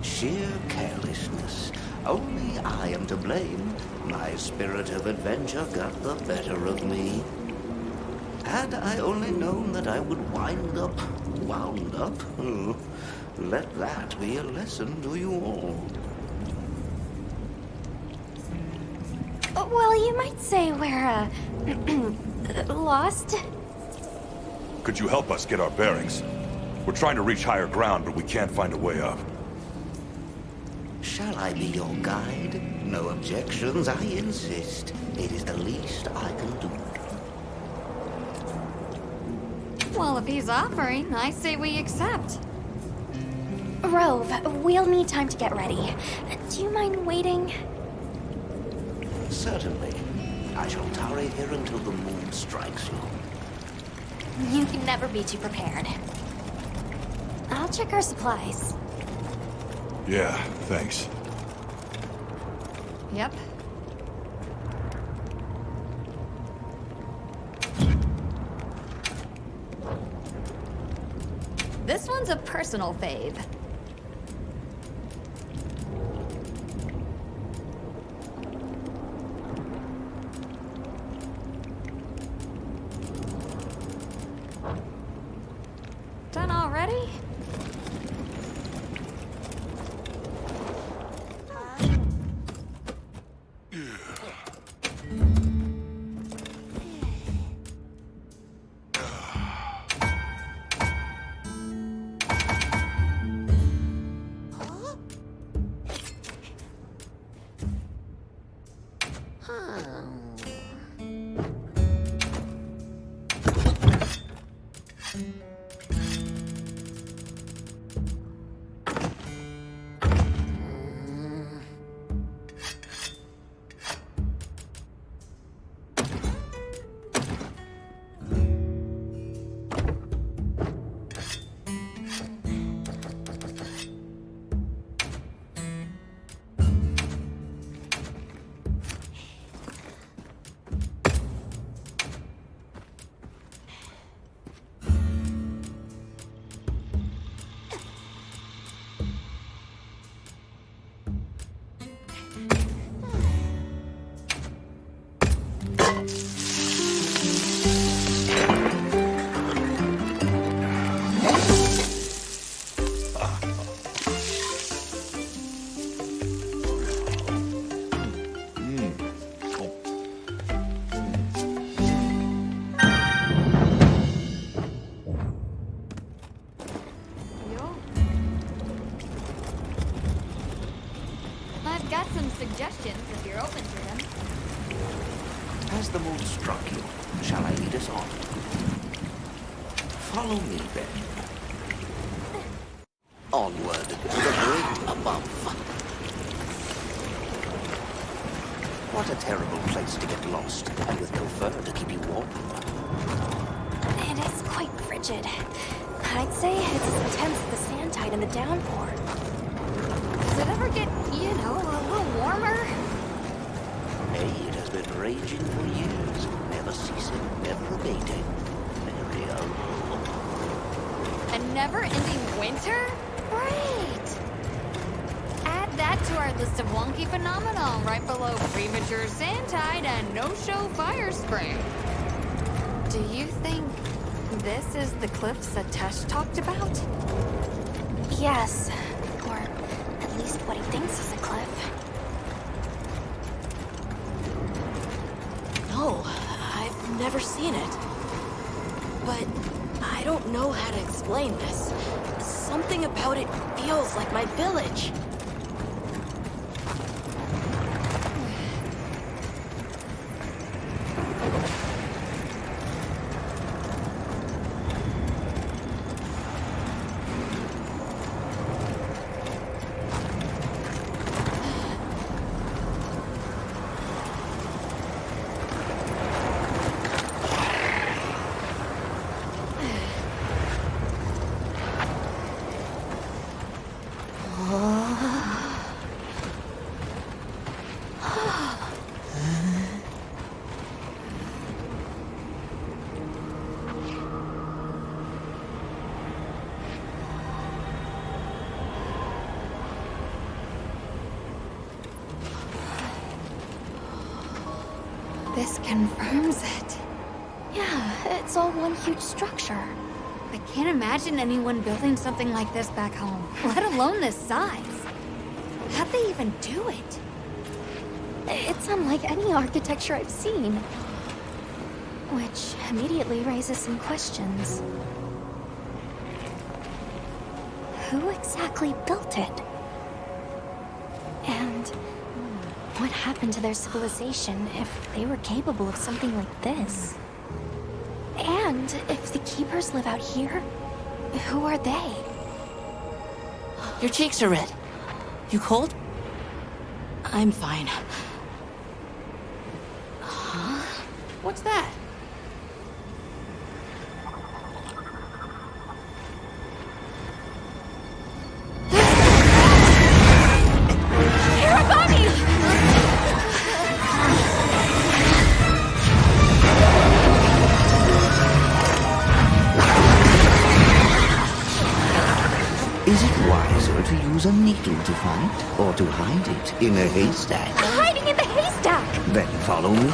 Sheer carelessness. Only I am to blame. My spirit of adventure got the better of me. Had I only known that I would wound up, let that be a lesson to you all. Well, you might say we're, lost. Could you help us get our bearings? We're trying to reach higher ground, but we can't find a way up. Shall I be your guide? No objections, I insist. It is the least I can do. Well, if he's offering, I say we accept. Rove, we'll need time to get ready. Do you mind waiting? Certainly. I shall tarry here until the moon strikes you. You can never be too prepared. I'll check our supplies. Yeah, thanks. Yep. This one's a personal fave. Done already? I've got some suggestions if you're open to them. Has the moon struck you? Shall I lead us on? Follow me, then. Onward, to the great above. What a terrible place to get lost, and with no fur to keep you warm. It is quite frigid. I'd say it's as intense as the sand tide in the downpour. Does it ever get, a little warmer? Nay, it has been raging for years, never ceasing, never abating. Very A never-ending winter? Great! Add that to our list of wonky phenomena right below premature sand tide and no-show fire spring. Do you think this is the cliffs that Tesh talked about? Yes, or at least what he thinks is a cliff. No, I've never seen it. But I don't know how to explain this. Something about it feels like my village. This confirms it. Yeah, it's all one huge structure. I can't imagine anyone building something like this back home, let alone this size. How'd they even do it? It's unlike any architecture I've seen. Which immediately raises some questions. Who exactly built it? And what happened to their civilization if they were capable of something like this? And if the Keepers live out here, who are they? Your cheeks are red. You cold? I'm fine. Huh? What's that? Is it wiser to use a needle to fight, or to hide it in a haystack? Hiding in the haystack! Then follow me.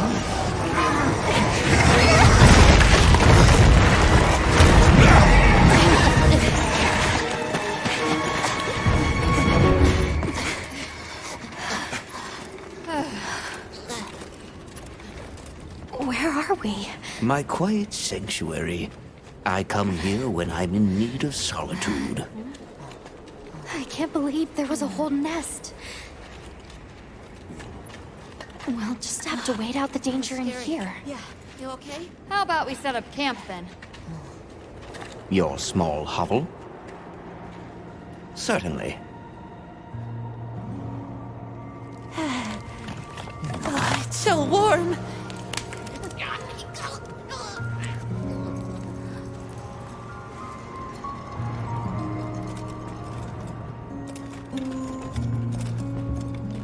Where are we? My quiet sanctuary. I come here when I'm in need of solitude. I can't believe there was a whole nest. We'll just have to wait out the danger in here. Yeah. You okay? How about we set up camp then? Your small hovel? Certainly. Oh, it's so warm.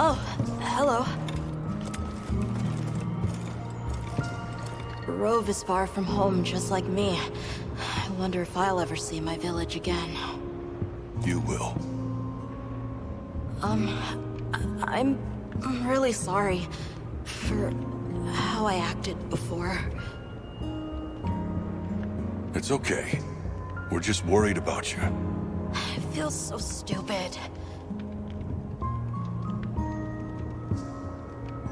Oh, hello. Rove is far from home, just like me. I wonder if I'll ever see my village again. You will. I'm really sorry for how I acted before. It's okay. We're just worried about you. It feels so stupid.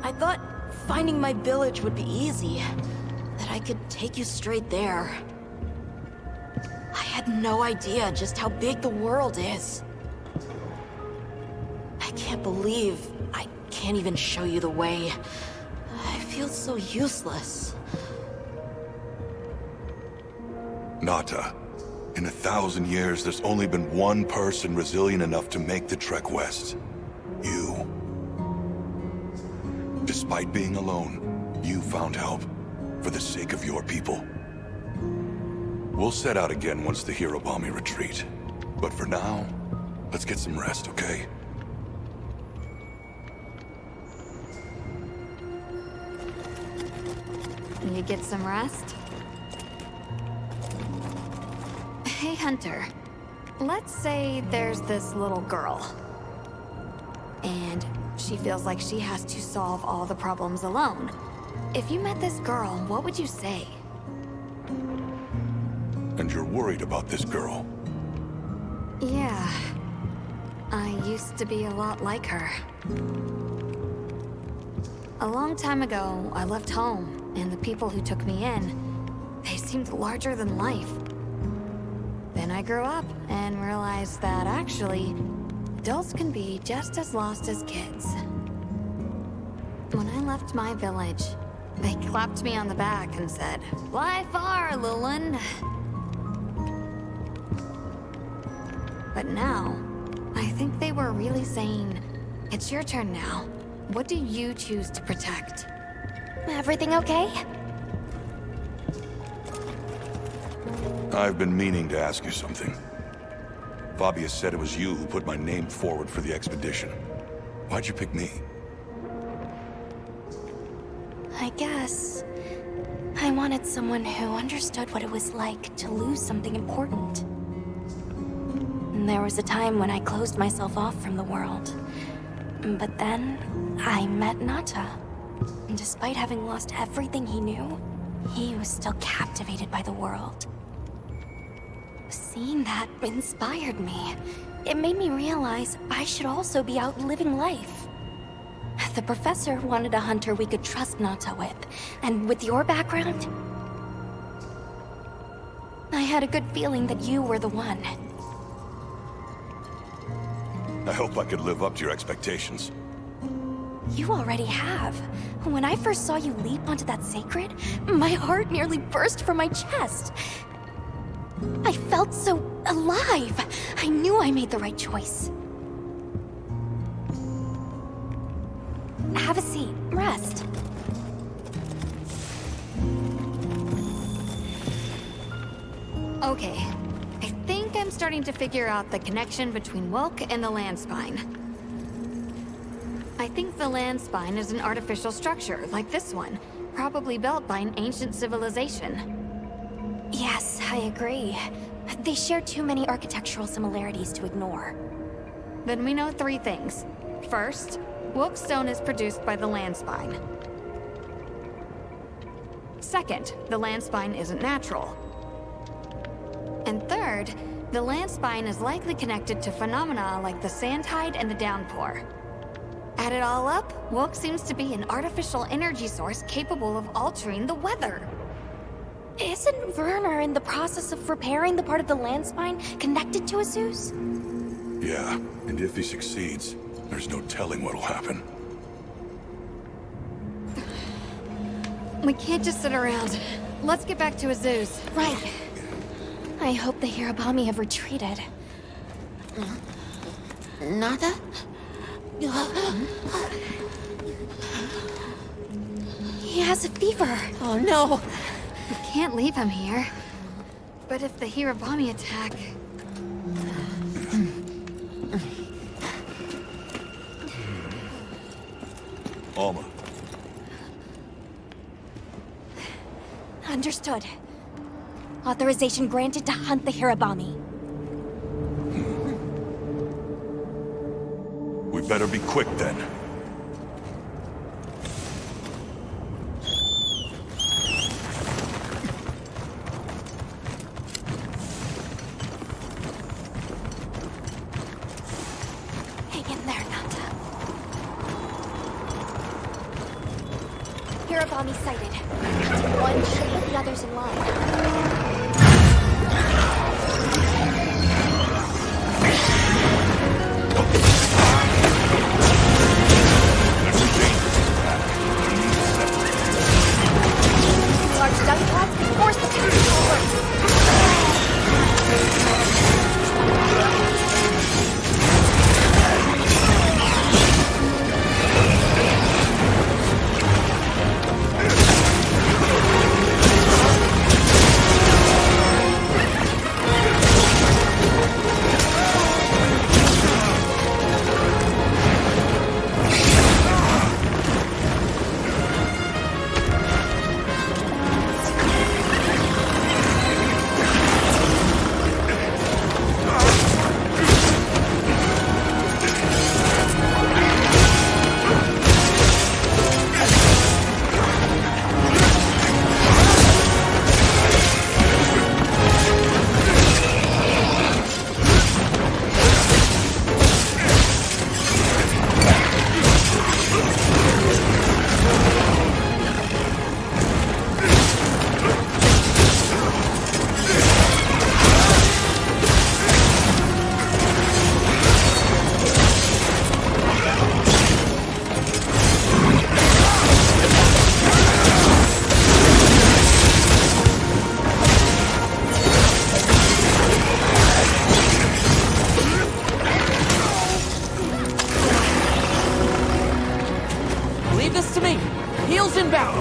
I thought finding my village would be easy. That I could take you straight there. I had no idea just how big the world is. I can't believe I can't even show you the way. I feel so useless. Nata, in 1,000 years, there's only been one person resilient enough to make the trek west. You. Despite being alone, you found help for the sake of your people. We'll set out again once the Hirobami retreat. But for now, let's get some rest, okay? You get some rest? Hey, Hunter. Let's say there's this little girl. And she feels like she has to solve all the problems alone. If you met this girl, what would you say? And you're worried about this girl. Yeah. I used to be a lot like her. A long time ago, I left home, and the people who took me in, they seemed larger than life. Then I grew up and realized that actually, adults can be just as lost as kids. When I left my village, they clapped me on the back and said, "Fly far, little one." But now, I think they were really saying, "It's your turn now. What do you choose to protect?" Everything okay? I've been meaning to ask you something. Fabius said it was you who put my name forward for the expedition. Why'd you pick me? I guess I wanted someone who understood what it was like to lose something important. And there was a time when I closed myself off from the world. But then I met Nata. And despite having lost everything he knew, he was still captivated by the world. Seeing that inspired me. It made me realize I should also be out living life. The professor wanted a hunter we could trust Nata with, and with your background, I had a good feeling that you were the one. I hope I could live up to your expectations. You already have. When I first saw you leap onto that Seikret, my heart nearly burst from my chest. I felt so alive. I knew I made the right choice. Have a seat. Rest. Okay. I think I'm starting to figure out the connection between Wilk and the land spine. I think the land spine is an artificial structure, like this one, probably built by an ancient civilization. Yes, I agree. They share too many architectural similarities to ignore. Then we know 3 things. First, Wilk stone is produced by the land spine. Second, the land spine isn't natural. And third, the land spine is likely connected to phenomena like the sand tide and the downpour. Add it all up, Wilk seems to be an artificial energy source capable of altering the weather. Isn't Werner in the process of repairing the part of the land spine connected to a Zeus? Yeah, and if he succeeds, there's no telling what'll happen. We can't just sit around. Let's get back to Azuz. Right. I hope the Hirabami have retreated. Nada? He has a fever. Oh no! We can't leave him here. But if the Hirabami attack... Alma. Understood. Authorization granted to hunt the Hirabami. We better be quick then. Hang in there, Nata. Hirabami sighted. One should put the others in line. Large dung pods can force the pack to reverse. Leave this to me. Heels inbound.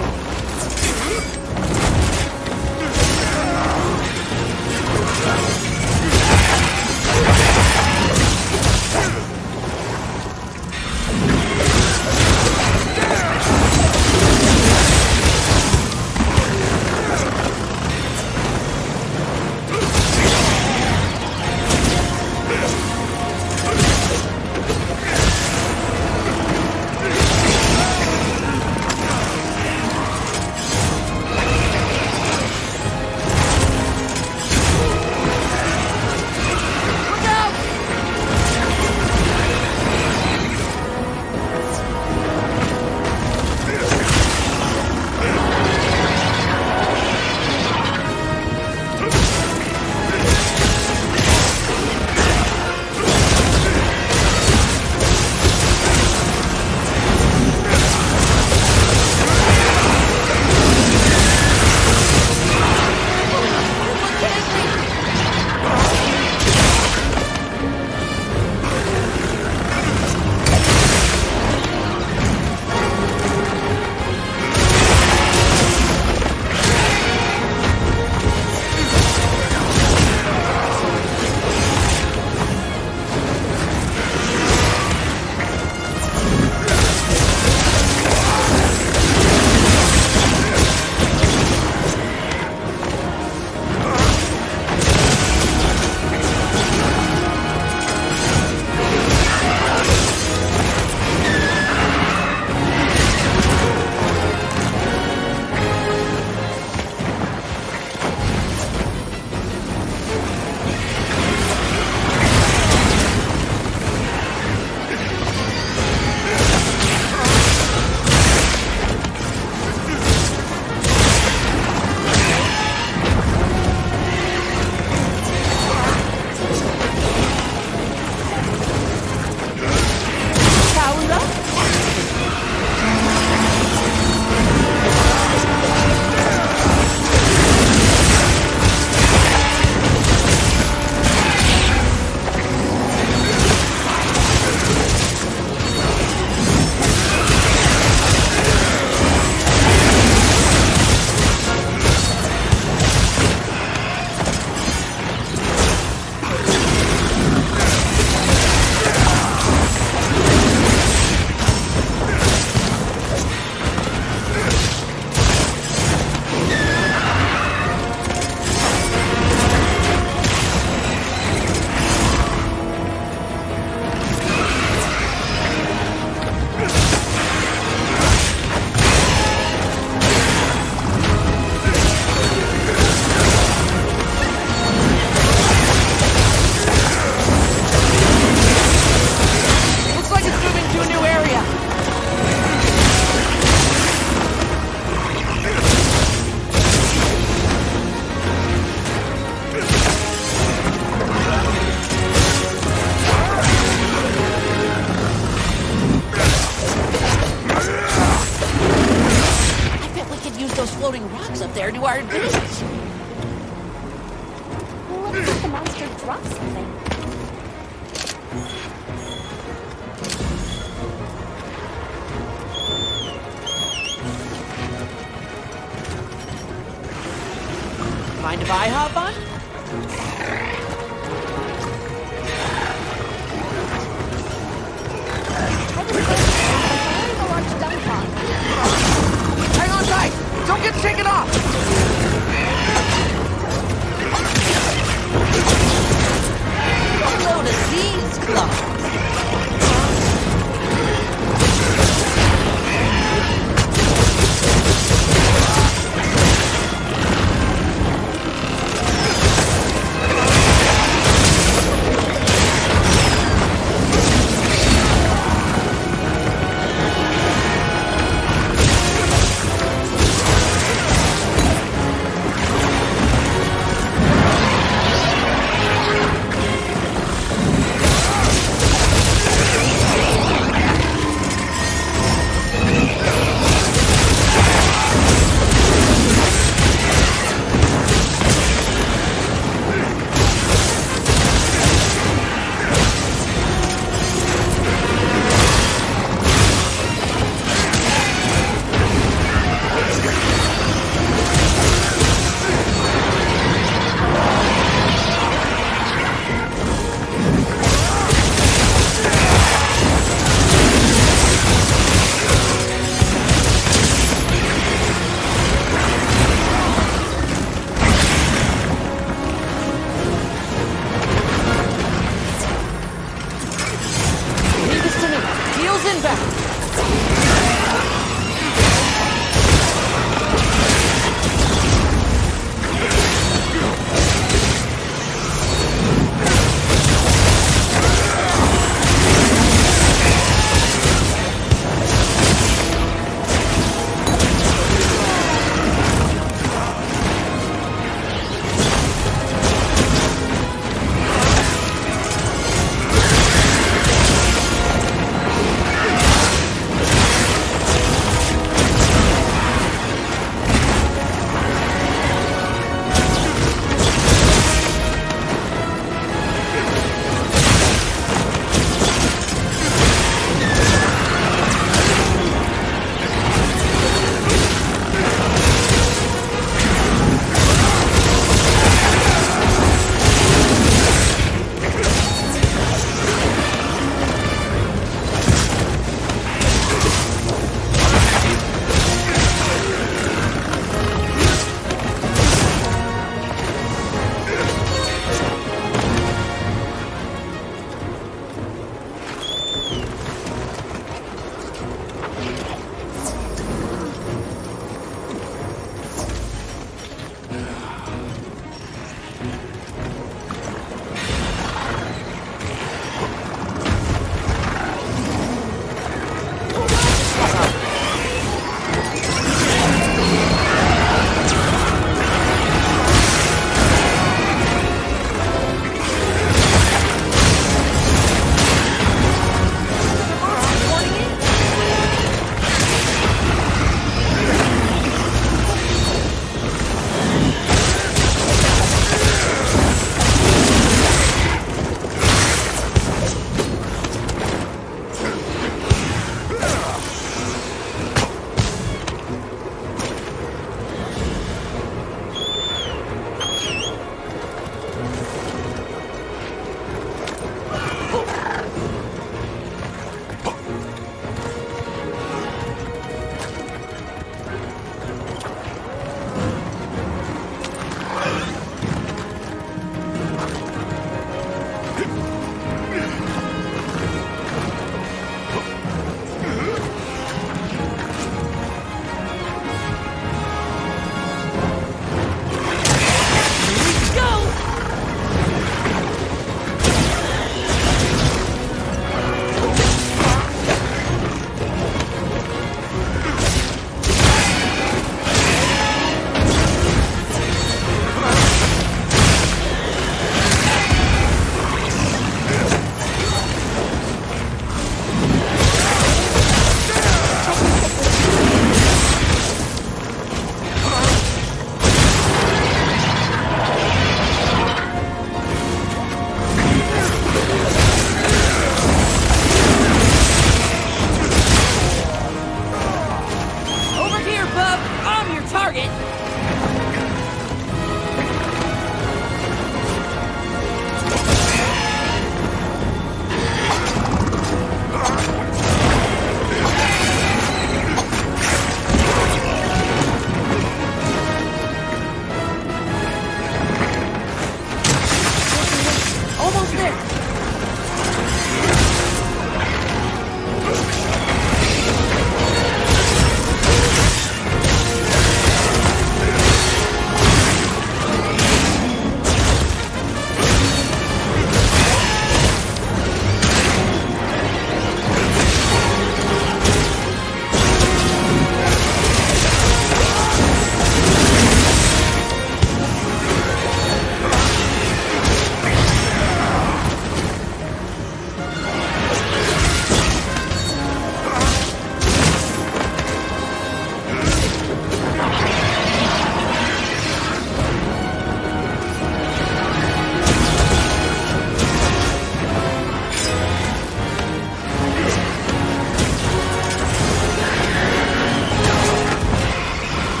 to our advantage. Looks like the monster dropped something. Mind if I hop on? Hang on tight! Don't get taken off! Hello to these claws.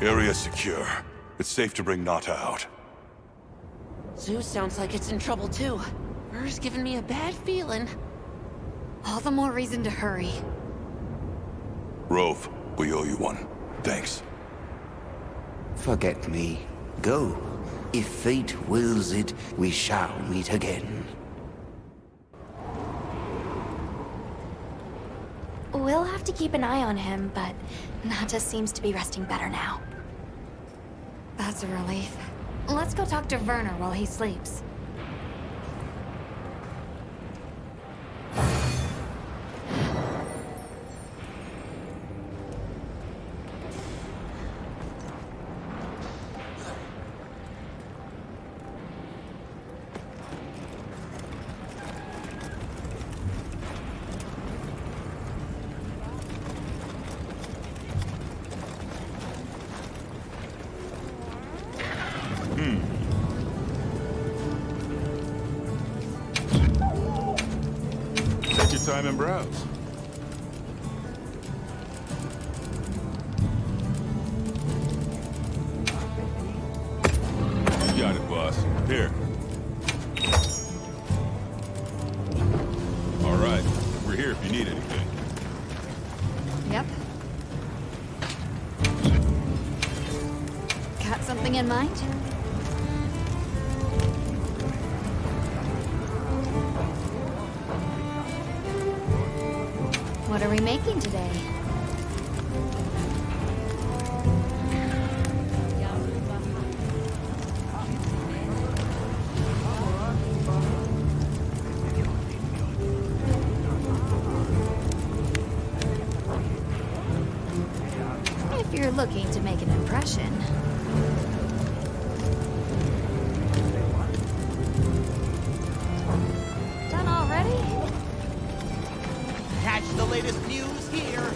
Area secure. It's safe to bring Nata out. Zeus sounds like it's in trouble too. Burr's giving me a bad feeling. All the more reason to hurry. Rove, we owe you one. Thanks. Forget me. Go. If fate wills it, we shall meet again. We'll have to keep an eye on him, but Nata seems to be resting better now. That's a relief. Let's go talk to Werner while he sleeps. Take your time and browse. Got it, boss. Here. All right. We're here if you need anything. Yep. Got something in mind? What are we making today? If you're looking to make an impression. Done already? Catch the latest news here.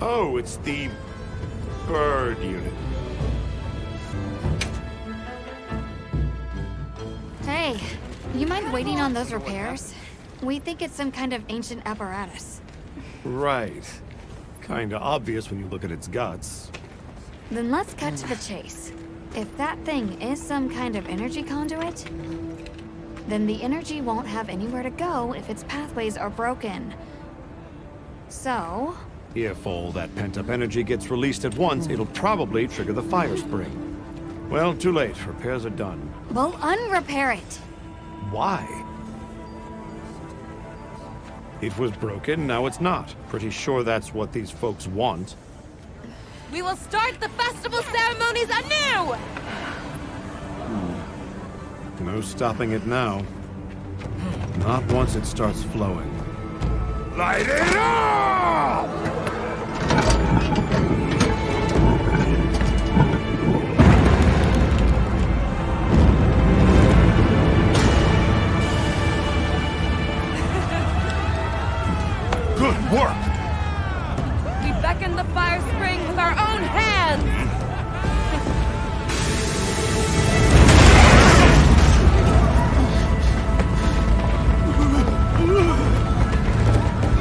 Oh, it's the bird unit. Hey, you mind waiting on those repairs? We think it's some kind of ancient apparatus. Right. Kinda obvious when you look at its guts. Then let's cut to the chase. If that thing is some kind of energy conduit, then the energy won't have anywhere to go if its pathways are broken. So... If all that pent-up energy gets released at once, it'll probably trigger the fire spring. Well, too late. Repairs are done. we'll unrepair it. Why? It was broken, now it's not. Pretty sure that's what these folks want. We will start the festival ceremonies anew! No stopping it now. Not once it starts flowing. Light it up! Good work! We beckon the fire spring with our own hands!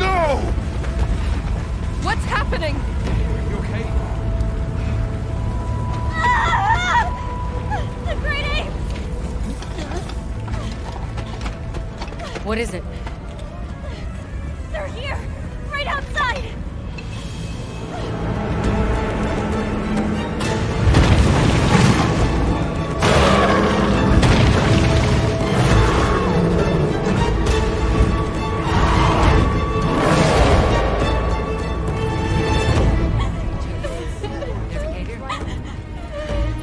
No! What's happening? You okay? The great ape! What is it? They're here! Right outside!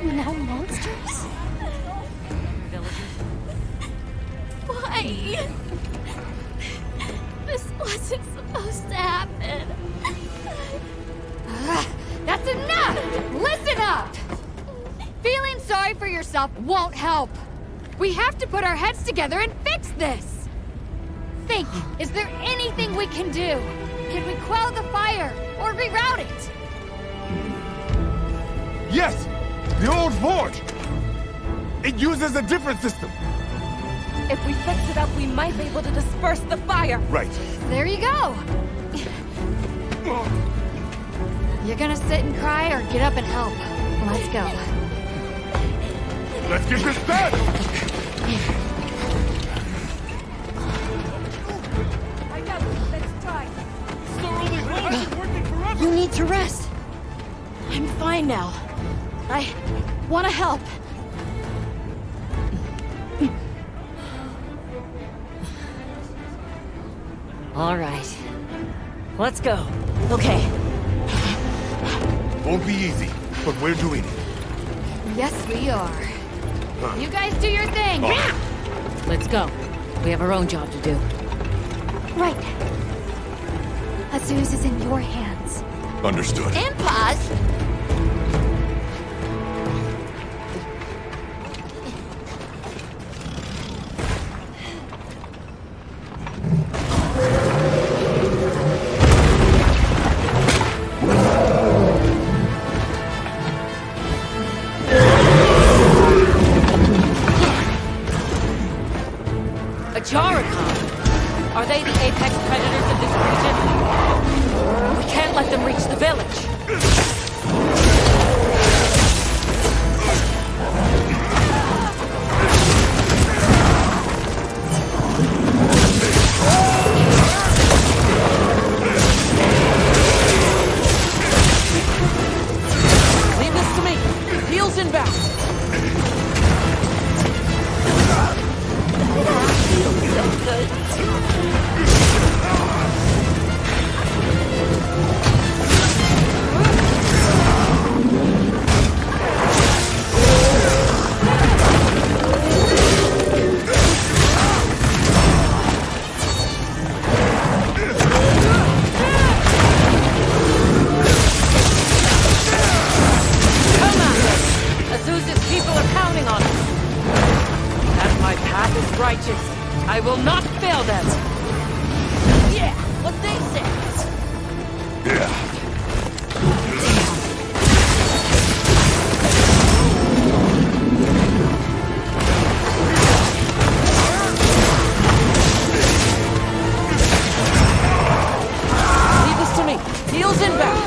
Now monsters? Why? This wasn't supposed to happen. That's enough! Listen up! Feeling sorry for yourself won't help. We have to put our heads together and fix this. Think, is there anything we can do? Can we quell the fire or reroute it? Yes! The old forge! It uses a different system. If we fix it up, we might be able to disperse the fire. Right. There you go. You're gonna sit and cry or get up and help? Let's go. Let's get this done! I got it. Let's try. You need to rest. I'm fine now. I want to help. All right. Let's go. Okay. Won't be easy, but we're doing it. Yes, we are. You guys do your thing. Let's go. We have our own job to do. Right. Azuz is in your hands. Understood. And pause. Are they the apex predators of this region? We can't let them reach the village. Leave this to me. Heels inbound. Feels so good. I will not fail them! Yeah, what they say. Leave this to me. Heels inbound.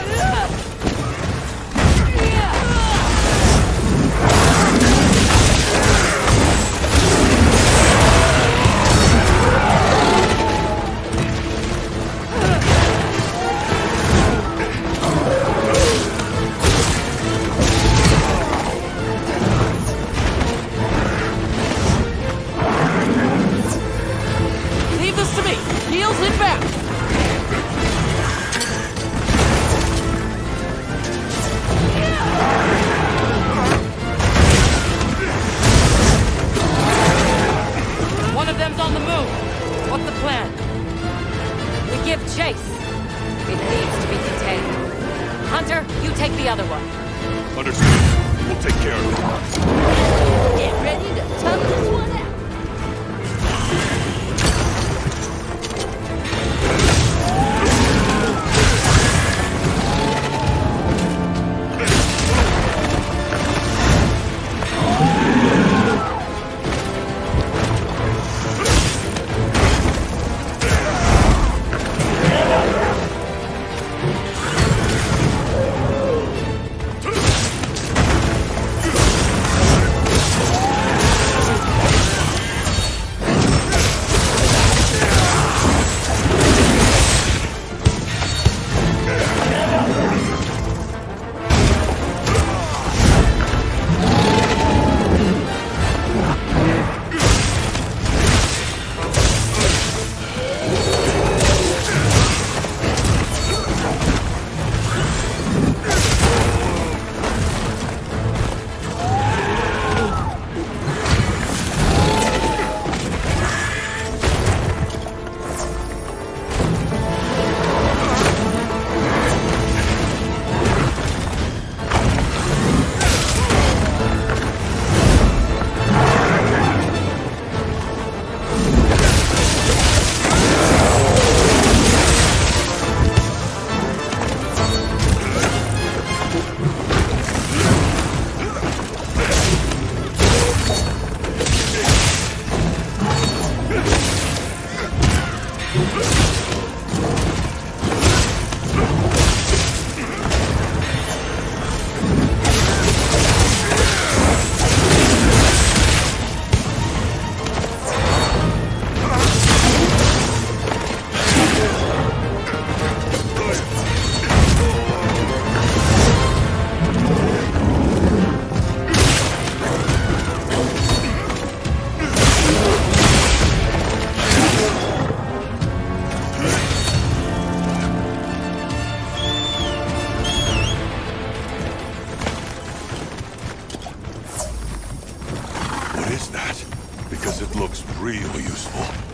Because it looks real useful.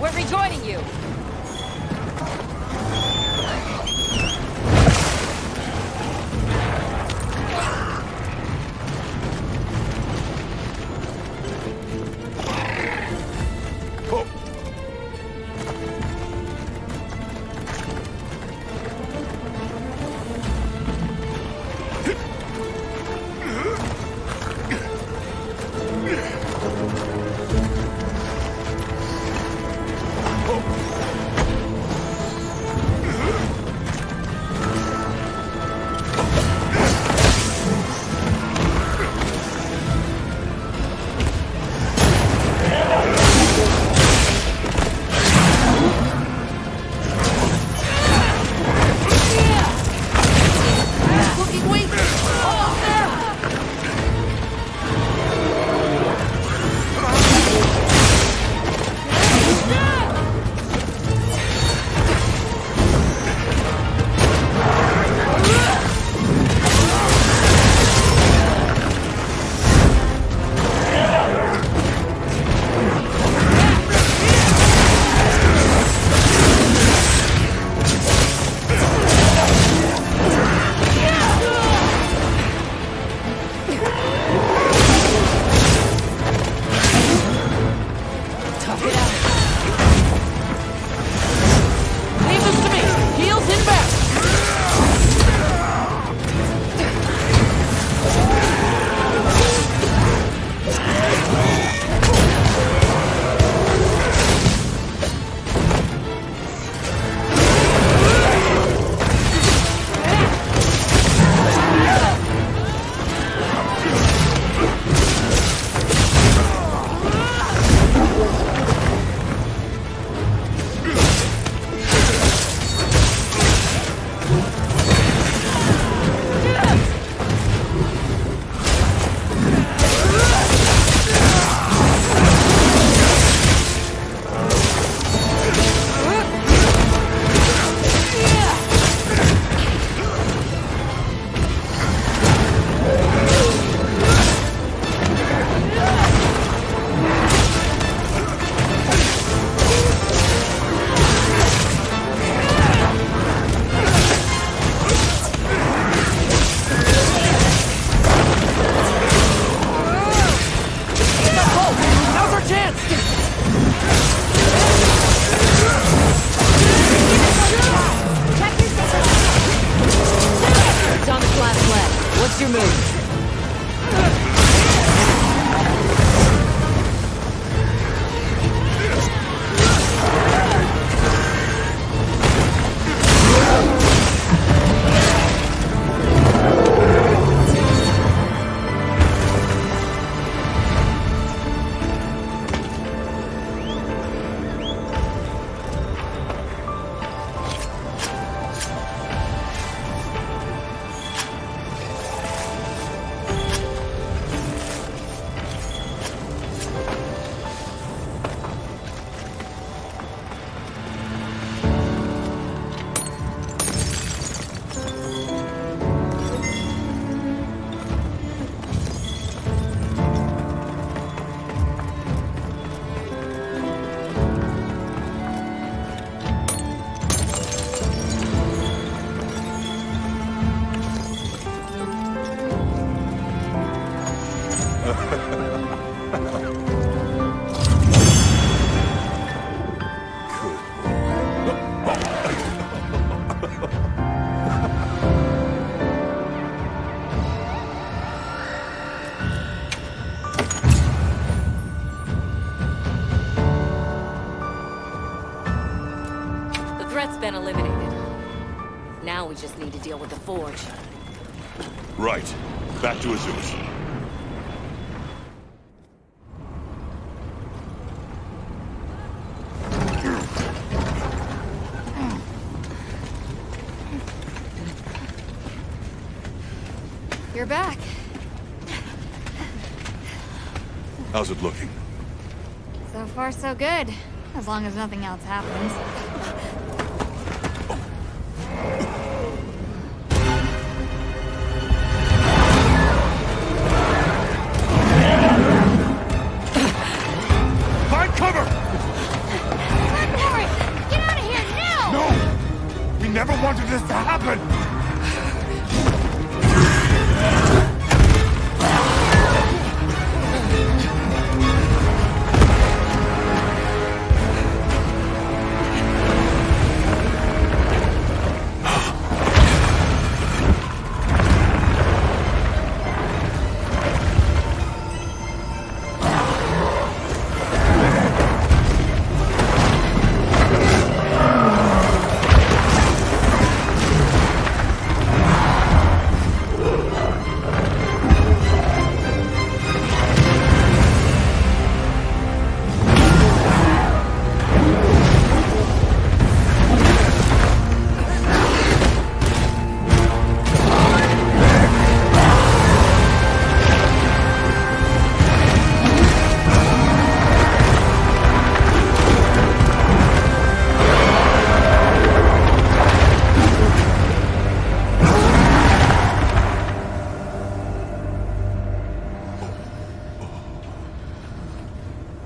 We're rejoining you! Threat's been eliminated. Now we just need to deal with the Forge. Right. Back to Azu's. You're back. How's it looking? So far, so good. As long as nothing else happens. Find cover! never wanted this to happen!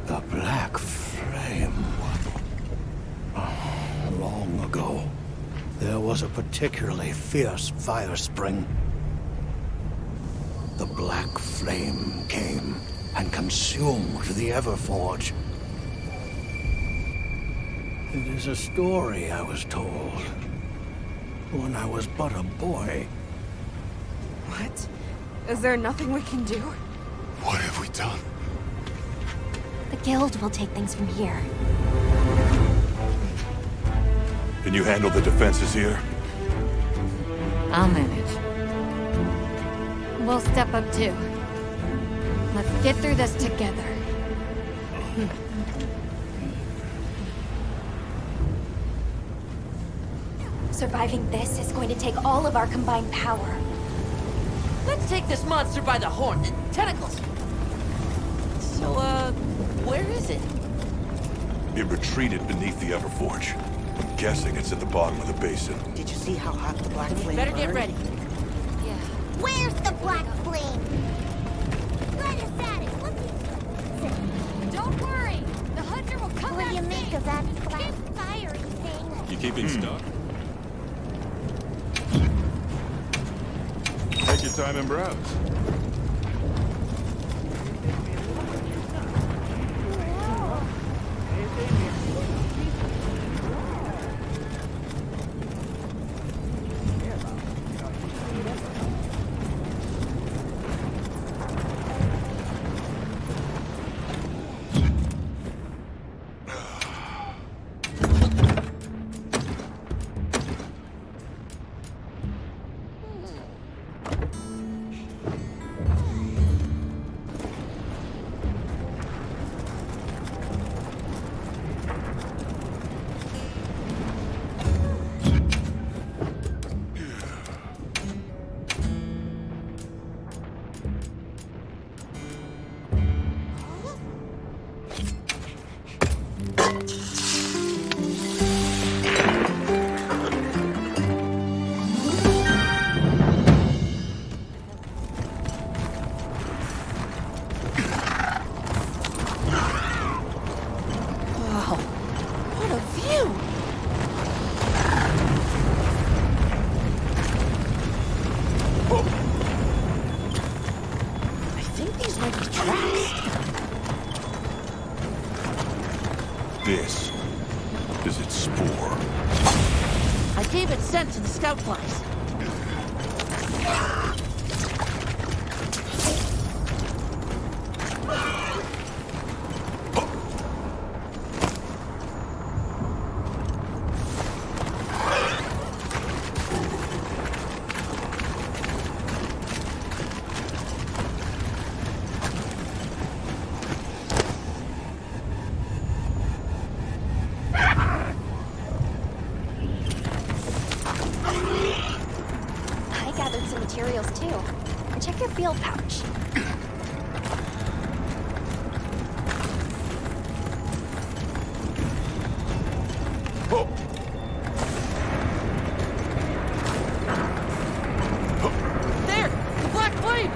The Black Flame. Long ago, there was a particularly fierce fire spring. The Black Flame came and consumed the Everforge. It is a story I was told when I was but a boy. What? Is there nothing we can do? What have we done? The guild will take things from here. Can you handle the defenses here? I'll manage. We'll step up too. Let's get through this together. Surviving this is going to take all of our combined power. Let's take this monster by the horn. Tentacles! So, where is it? It retreated beneath the Everforge. I'm guessing it's at the bottom of the basin. Did you see how hot the black flame Better get ready. Yeah. Where's the black flame? Let us at it. Don't worry. The hunter will come What do you make of that black fiery thing? You keeping stuck? Take your time and browse. This is its spore. I gave it scent to the scout flies. Materials too. And check your field pouch. There! The black flame!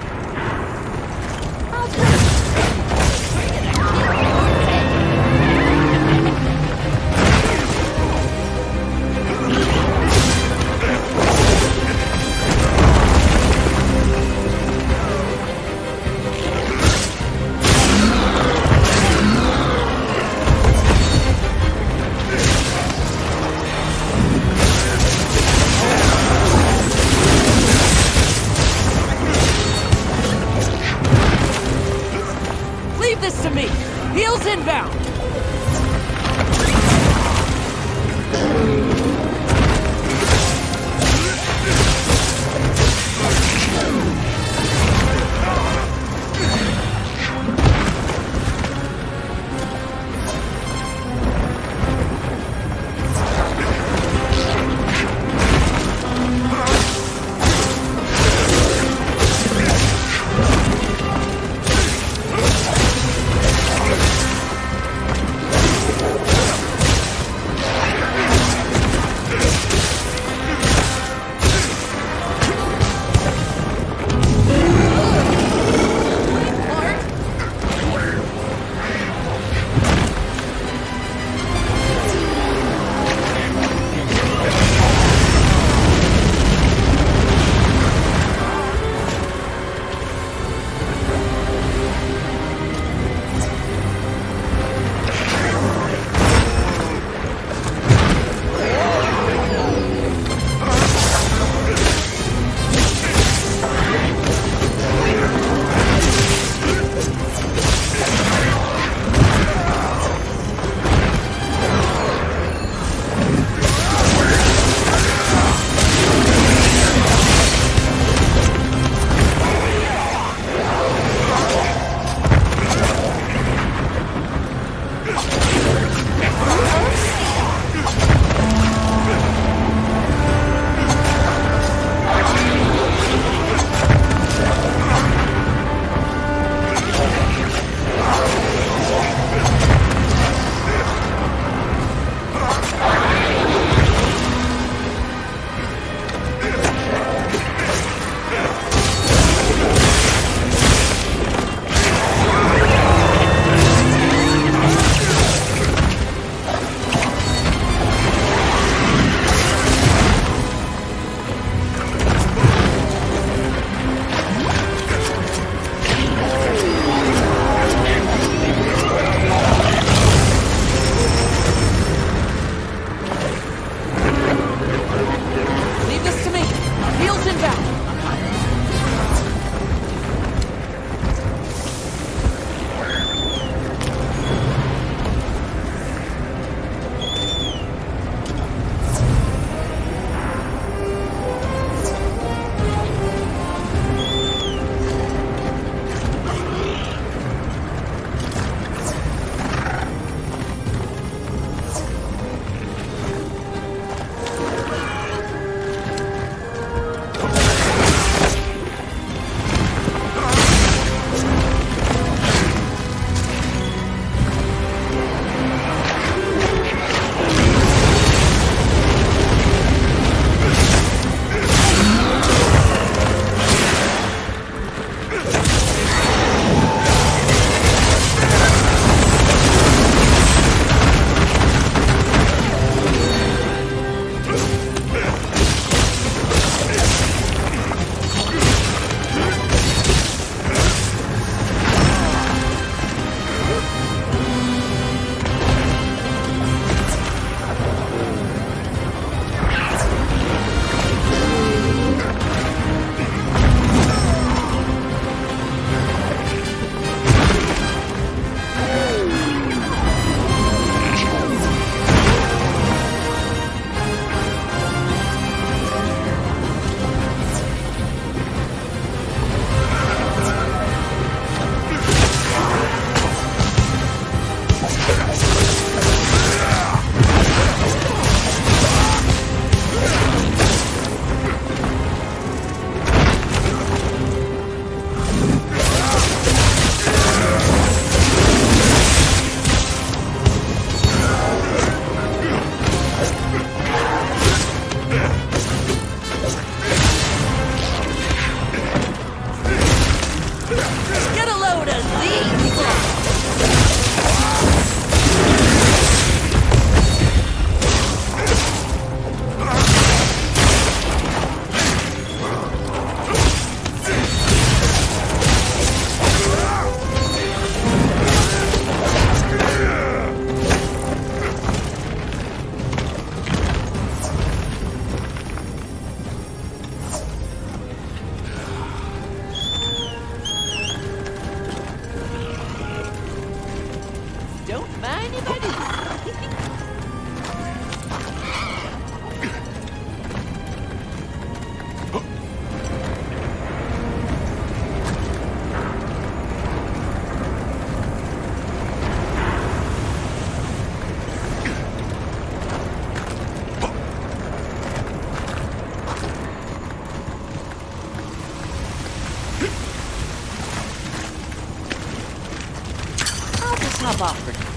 spot for now.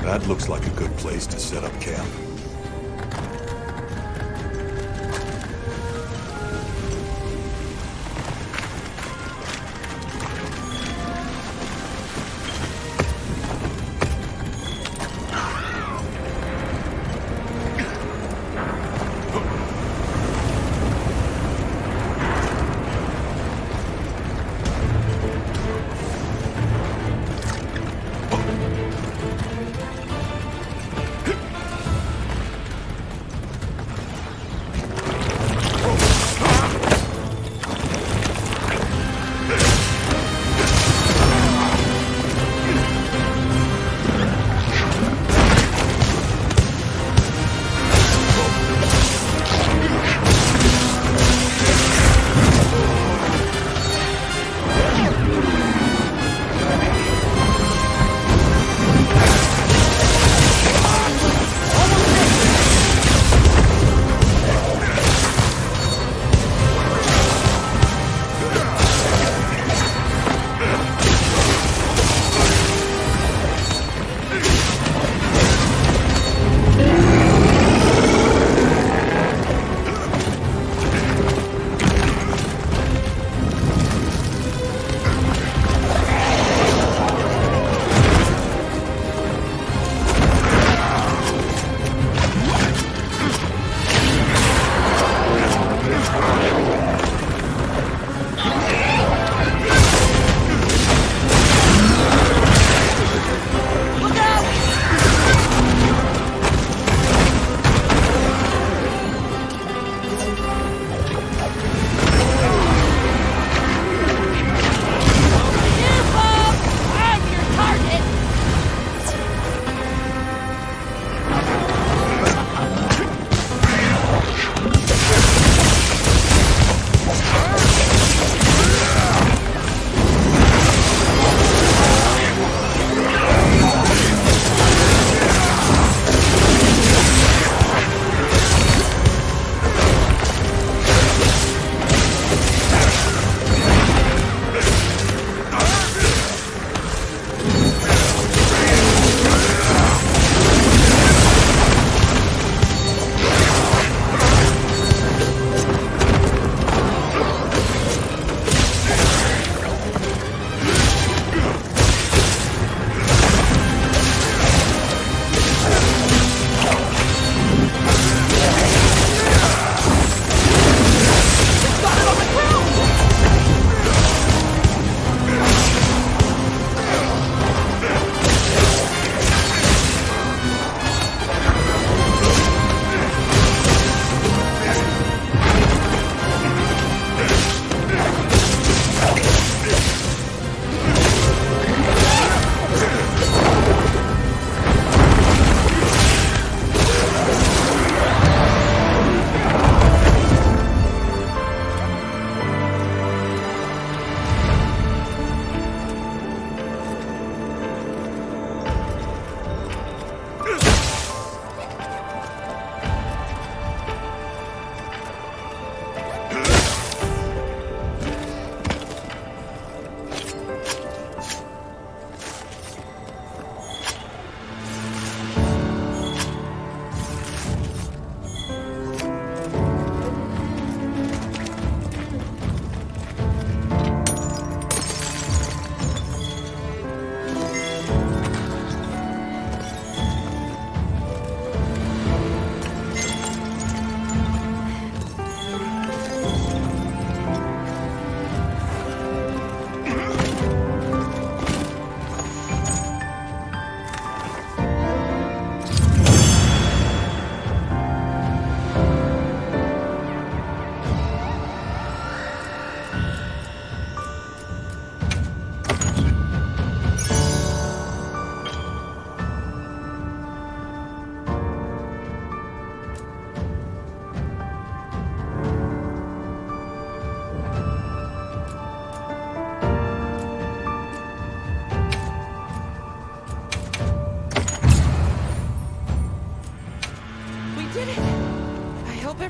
That looks like a good place to set up camp.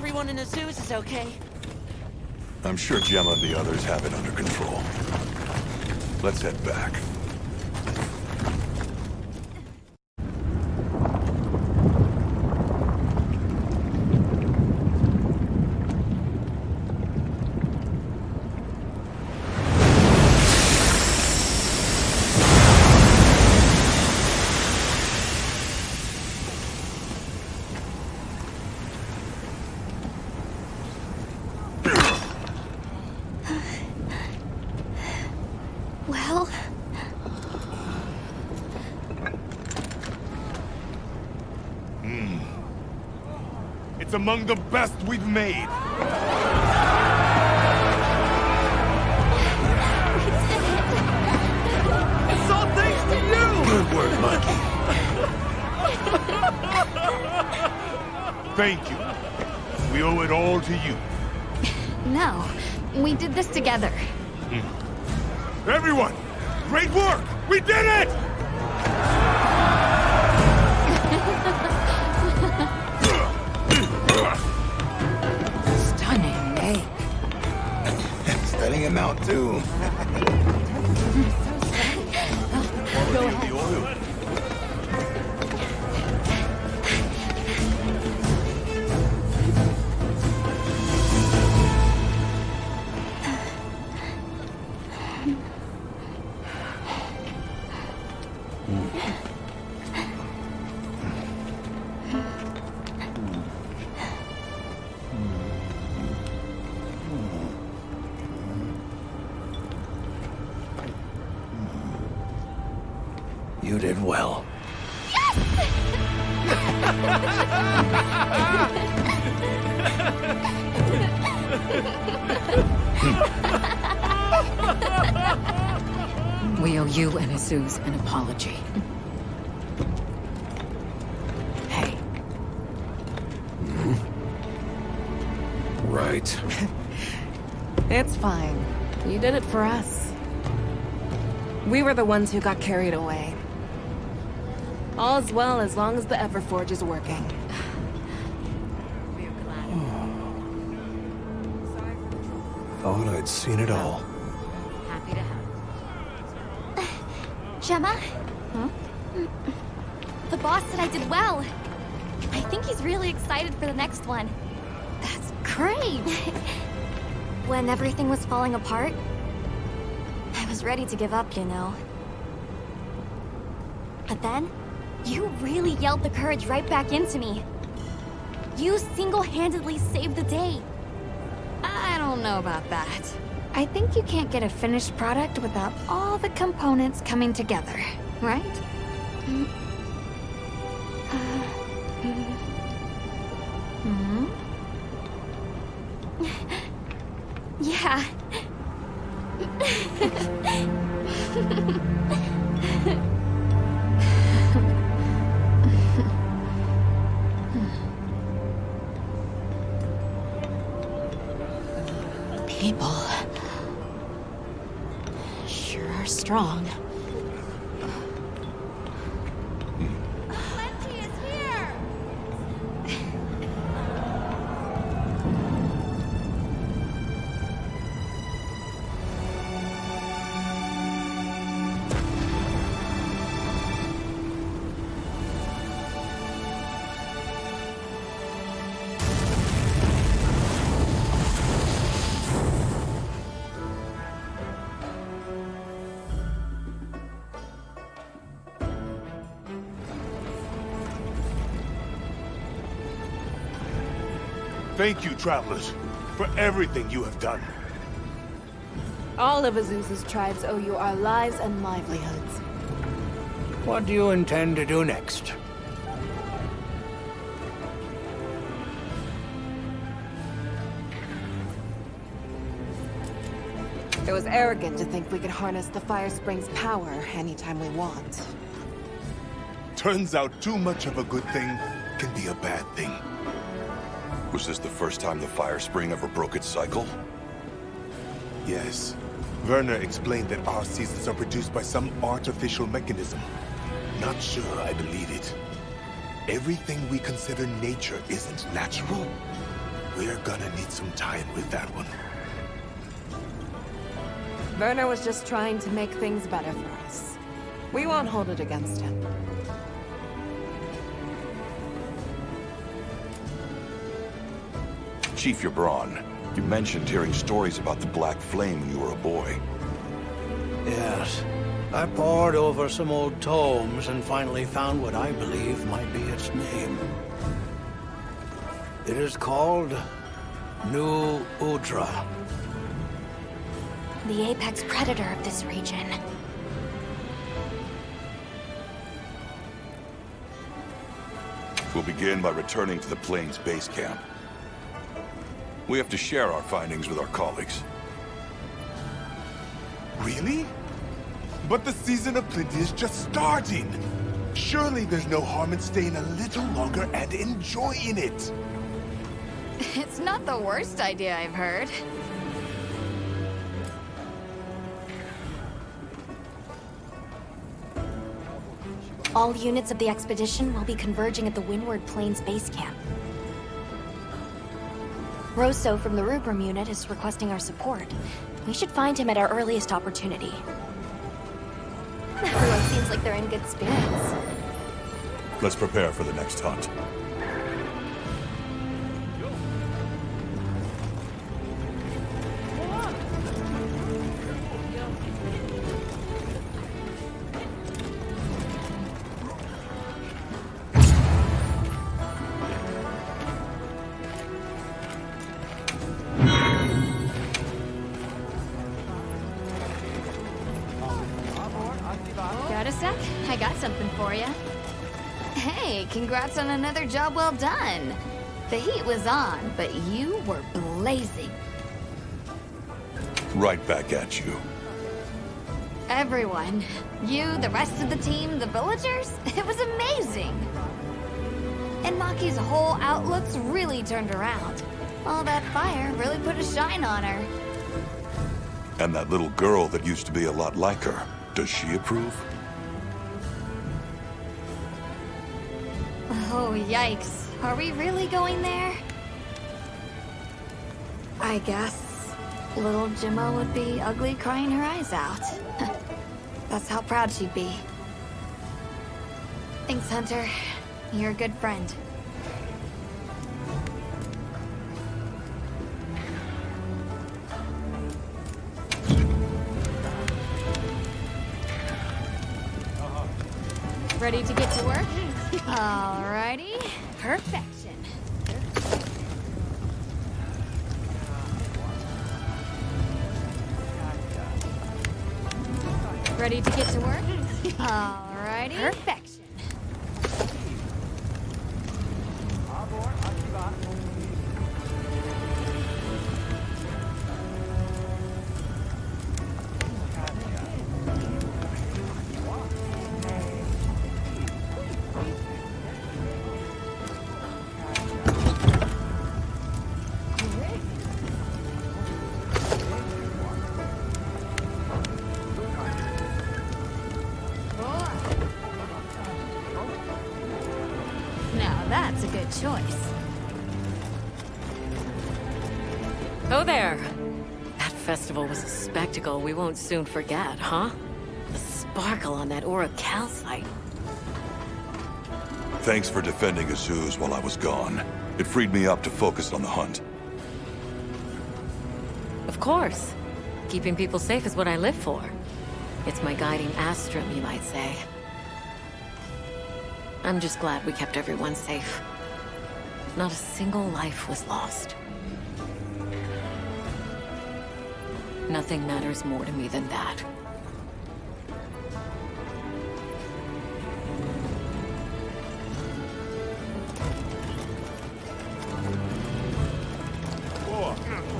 everyone in Azuz is okay. I'm sure Gemma and the others have it under control. Let's head back. Well... It's among the best we've made. It's all thanks to you! Good work, Mikey. Thank you. We owe it all to you. No, we did this together. Everyone, great work! We did it! Stunning name. Stunning him out, too. Go ahead. The oil. You did well. We owe you and Azuz an apology. Hey. Right. It's fine. You did it for us. We were the ones who got carried away. All's well as long as the Everforge is working. Thought I'd seen it all. Happy to help. Gemma? Huh? The boss said I did well. I think he's really excited for the next one. That's great! When everything was falling apart, I was ready to give up, you know. But then, you really yelled the courage right back into me. You single-handedly saved the day. I don't know about that. I think you can't get a finished product without all the components coming together, right? Yeah. People sure are strong. Plenty is here! Thank you, travelers, for everything you have done. All of Azuz's tribes owe you our lives and livelihoods. What do you intend to do next? It was arrogant to think we could harness the Fire Spring's power anytime we want. Turns out too much of a good thing can be a bad thing. Was this the first time the Fire Spring ever broke its cycle? Yes. Werner explained that our seasons are produced by some artificial mechanism. Not sure I believe it. Everything we consider nature isn't natural. We're gonna need some time with that one. Werner was just trying to make things better for us. We won't hold it against him. Chief Yabron, you mentioned hearing stories about the Black Flame when you were a boy. Yes. I pored over some old tomes and finally found what I believe might be its name. It is called New Udra. The apex predator of this region. We'll begin by returning to the Plains base camp. We have to share our findings with our colleagues. Really? But the season of plenty is just starting. Surely there's no harm in staying a little longer and enjoying it. It's not the worst idea I've heard. All units of the expedition will be converging at the Windward Plains base camp. Rosso from the Rubrum unit is requesting our support. We should find him at our earliest opportunity. Everyone seems like they're in good spirits. Let's prepare for the next hunt. Got a sec? I got something for you. Hey, congrats on another job well done. The heat was on, but you were blazing. Right back at you. Everyone. You, the rest of the team, the villagers. It was amazing. And Maki's whole outlook's really turned around. All that fire really put a shine on her. And that little girl that used to be a lot like her, does she approve? Oh, yikes. Are we really going there? I guess little Gemma would be ugly crying her eyes out. That's how proud she'd be. Thanks, Hunter. You're a good friend. Ready to get to work? Alrighty. Perfection. Ready to get to work? Alrighty. Perfection. Now that's a good choice. Oh there! That festival was a spectacle we won't soon forget, huh? The sparkle on that aura calcite. Thanks for defending Azuz while I was gone. It freed me up to focus on the hunt. Of course. Keeping people safe is what I live for. It's my guiding astrum, you might say. I'm just glad we kept everyone safe. Not a single life was lost. Nothing matters more to me than that.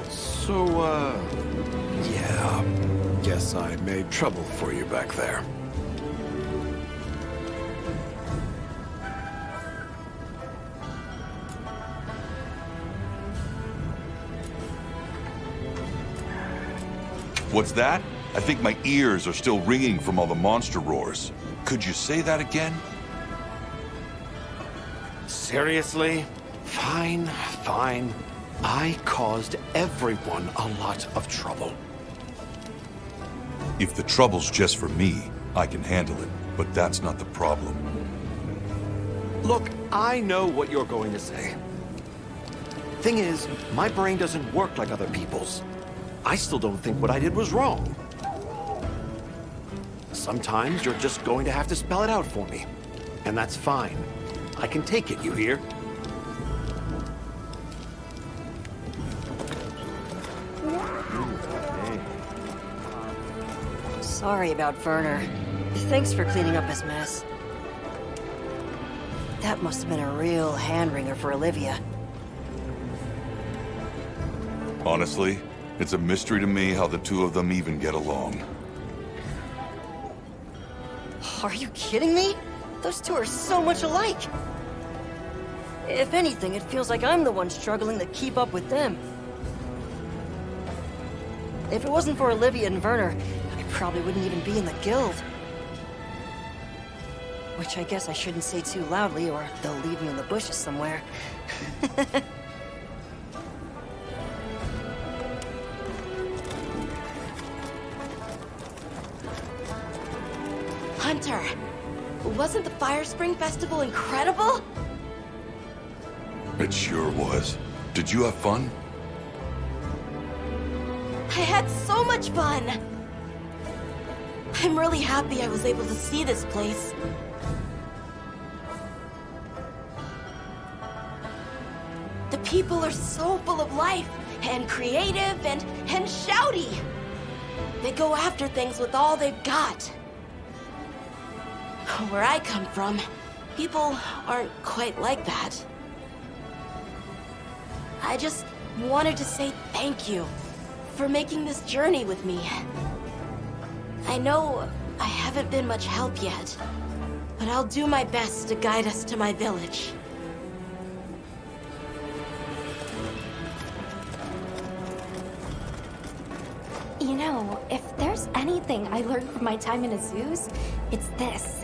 So, yeah. Guess I made trouble for you back there. What's that? I think my ears are still ringing from all the monster roars. Could you say that again? Seriously? Fine, fine. I caused everyone a lot of trouble. If the trouble's just for me, I can handle it, but that's not the problem. Look, I know what you're going to say. Thing is, my brain doesn't work like other people's. I still don't think what I did was wrong. Sometimes you're just going to have to spell it out for me. And that's fine. I can take it, you hear? Sorry about Werner. Thanks for cleaning up his mess. That must have been a real hand-wringer for Olivia. Honestly, it's a mystery to me how the two of them even get along. Are you kidding me? Those two are so much alike. If anything, it feels like I'm the one struggling to keep up with them. If it wasn't for Olivia and Werner, I probably wouldn't even be in the guild. Which I guess I shouldn't say too loudly, or they'll leave me in the bushes somewhere. Hunter, wasn't the Fire Spring Festival incredible? It sure was. Did you have fun? I had so much fun! I'm really happy I was able to see this place. The people are so full of life, and creative, and shouty. They go after things with all they've got. Where I come from, people aren't quite like that. I just wanted to say thank you for making this journey with me. I know I haven't been much help yet, but I'll do my best to guide us to my village. You know, if there's anything I learned from my time in a zoos, it's this.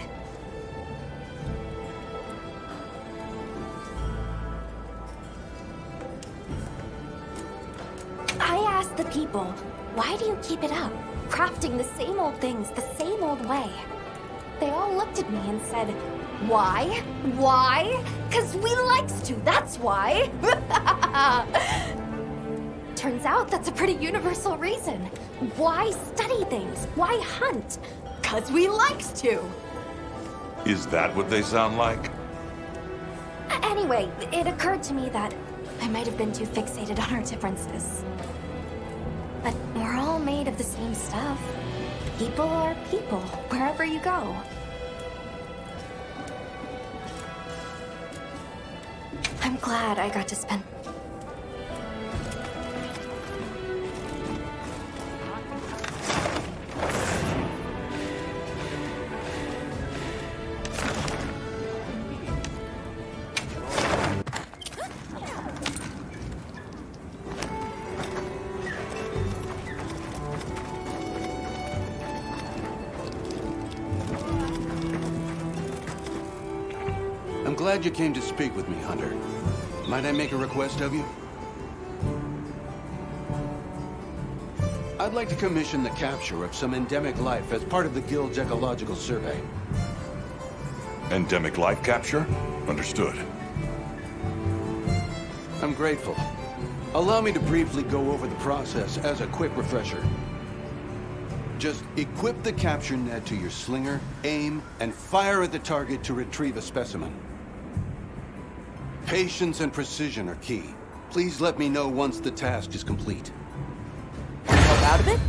I asked the people, why do you keep it up? Crafting the same old things the same old way. They all looked at me and said, why? Why? 'Cause we likes to, that's why. Turns out that's a pretty universal reason. Why study things? Why hunt? 'Cause we likes to. Is that what they sound like? Anyway, it occurred to me that I might have been too fixated on our differences. But we're all made of the same stuff. People are people, wherever you go. I'm glad I got to spend... I'm glad you came to speak with me, Hunter. Might I make a request of you? I'd like to commission the capture of some endemic life as part of the Guild's ecological survey. Endemic life capture? Understood. I'm grateful. Allow me to briefly go over the process as a quick refresher. Just equip the capture net to your slinger, aim, and fire at the target to retrieve a specimen. Patience and precision are key. Please let me know once the task is complete. Help out a bit?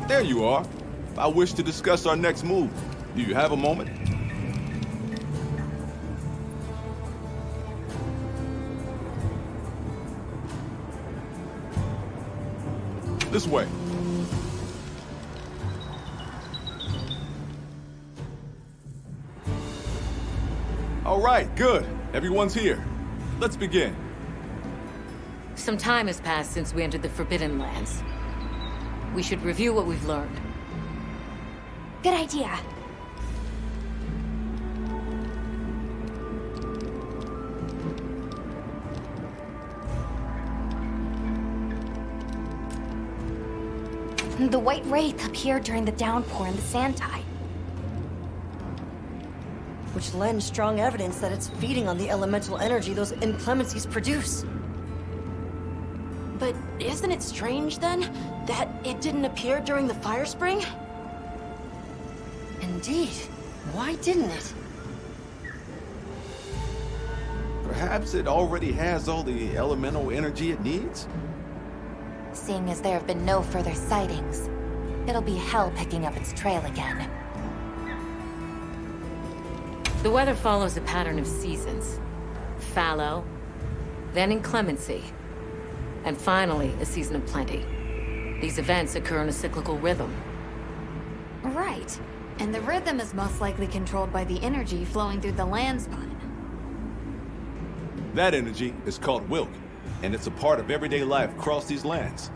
There you are. I wish to discuss our next move. Do you have a moment? This way. All right, good. Everyone's here. Let's begin. Some time has passed since we entered the Forbidden Lands. We should review what we've learned. Good idea. The White Wraith appeared during the downpour in the sand tide. Which lends strong evidence that it's feeding on the elemental energy those inclemencies produce. But isn't it strange, then, that it didn't appear during the fire spring? Indeed. Why didn't it? Perhaps it already has all the elemental energy it needs? Seeing as there have been no further sightings, it'll be hell picking up its trail again. The weather follows a pattern of seasons. Fallow, then inclemency, and finally a season of plenty. These events occur in a cyclical rhythm. Right. And the rhythm is most likely controlled by the energy flowing through the land spine. That energy is called Wilk, and it's a part of everyday life across these lands.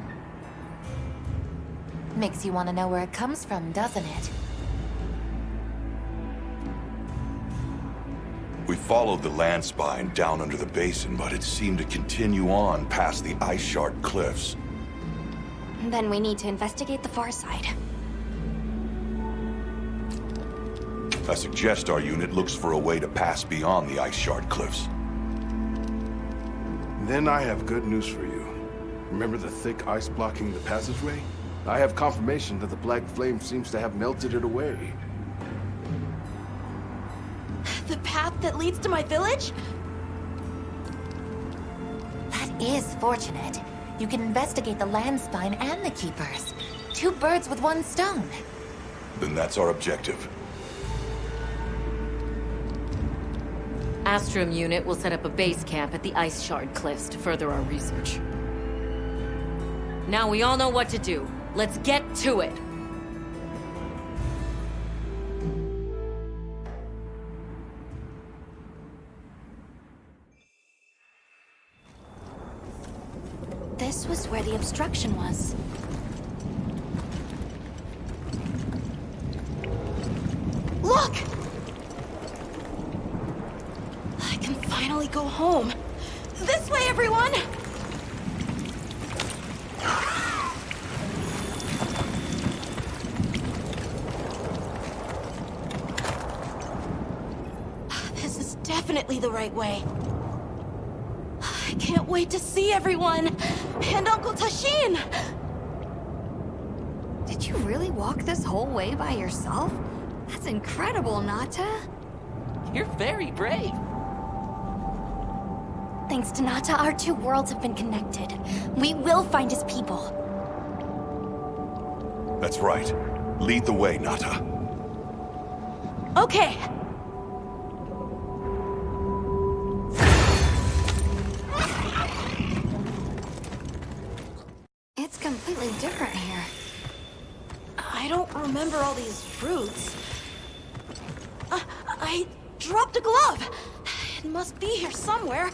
Makes you want to know where it comes from, doesn't it? We followed the land spine down under the basin, but it seemed to continue on past the ice shard cliffs. Then we need to investigate the far side. I suggest our unit looks for a way to pass beyond the ice shard cliffs. Then I have good news for you. Remember the thick ice blocking the passageway? I have confirmation that the black flame seems to have melted it away. The path that leads to my village? That is fortunate. You can investigate the land spine and the keepers. 2 birds with 1 stone. Then that's our objective. Astrum unit will set up a base camp at the Ice Shard Cliffs to further our research. Now we all know what to do. Let's get to it! This was where the obstruction was. Look! I can finally go home. This way, everyone! This is definitely the right way. I can't wait to see everyone! And Uncle Tashin! Did you really walk this whole way by yourself? That's incredible, Nata. You're very brave. Thanks to Nata, our 2 worlds have been connected. We will find his people. That's right. Lead the way, Nata. Okay. It's completely different here. I don't remember all these fruits. I dropped a glove. It must be here somewhere.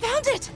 Found it!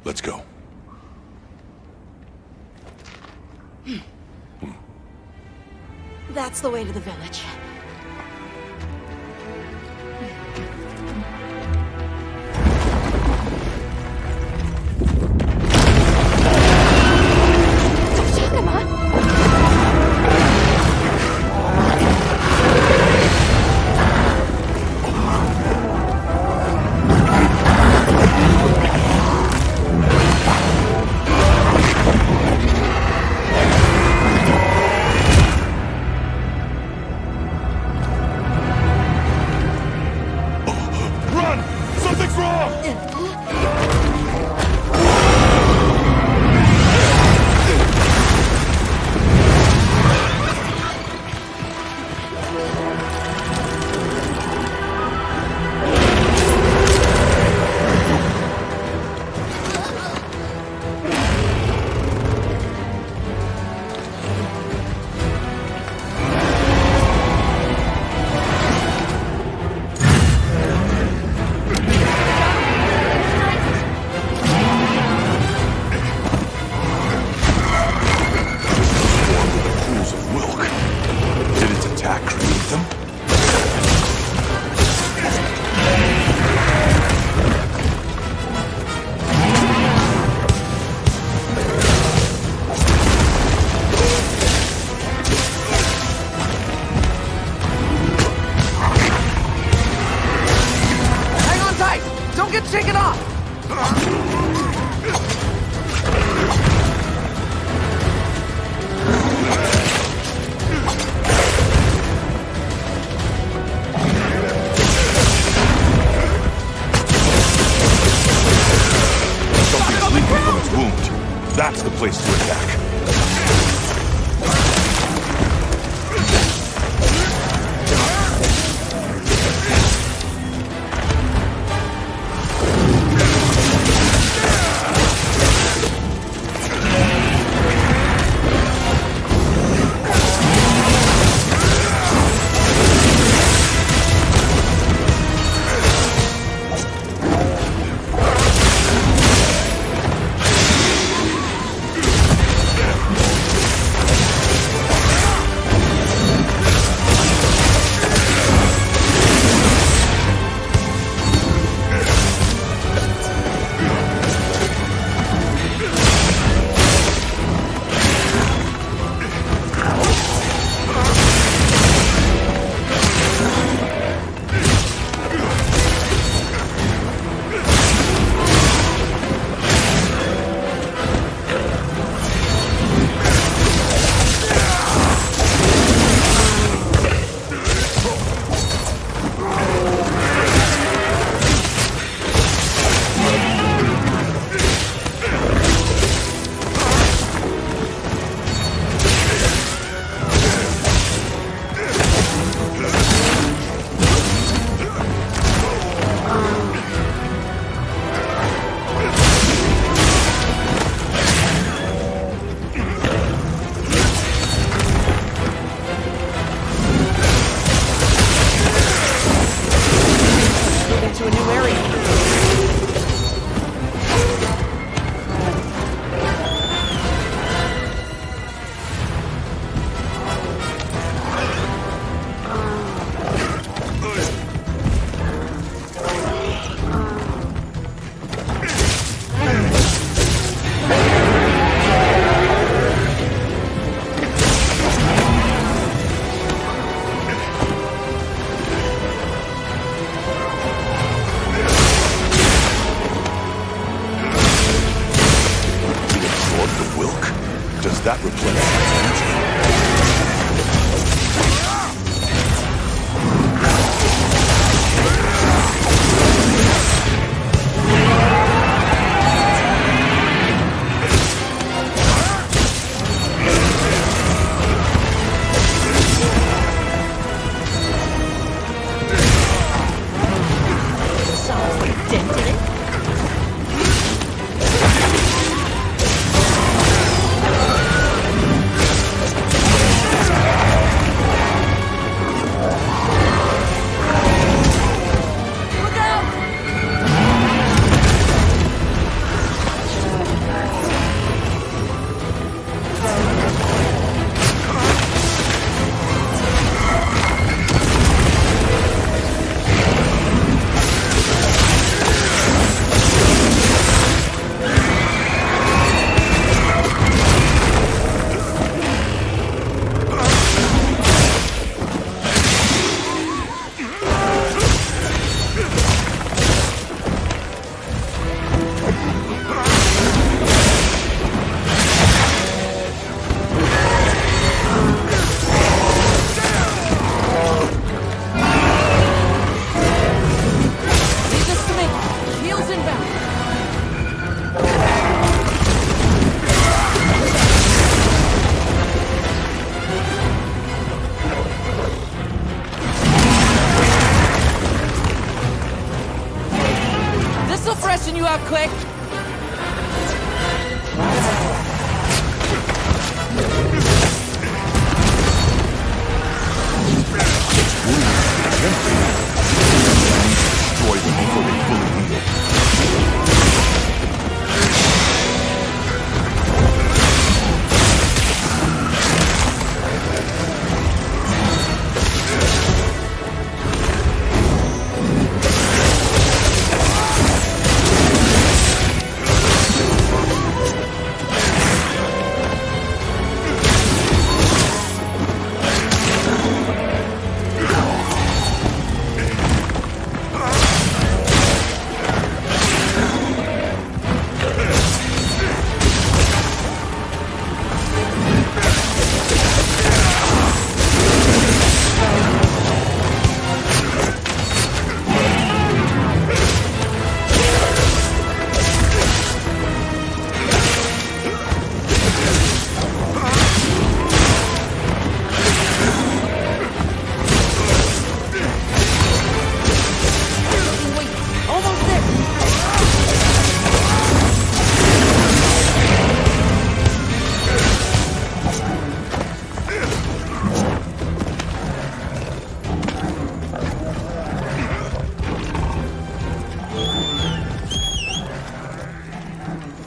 Let's go. That's the way to the village.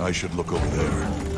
I should look over there.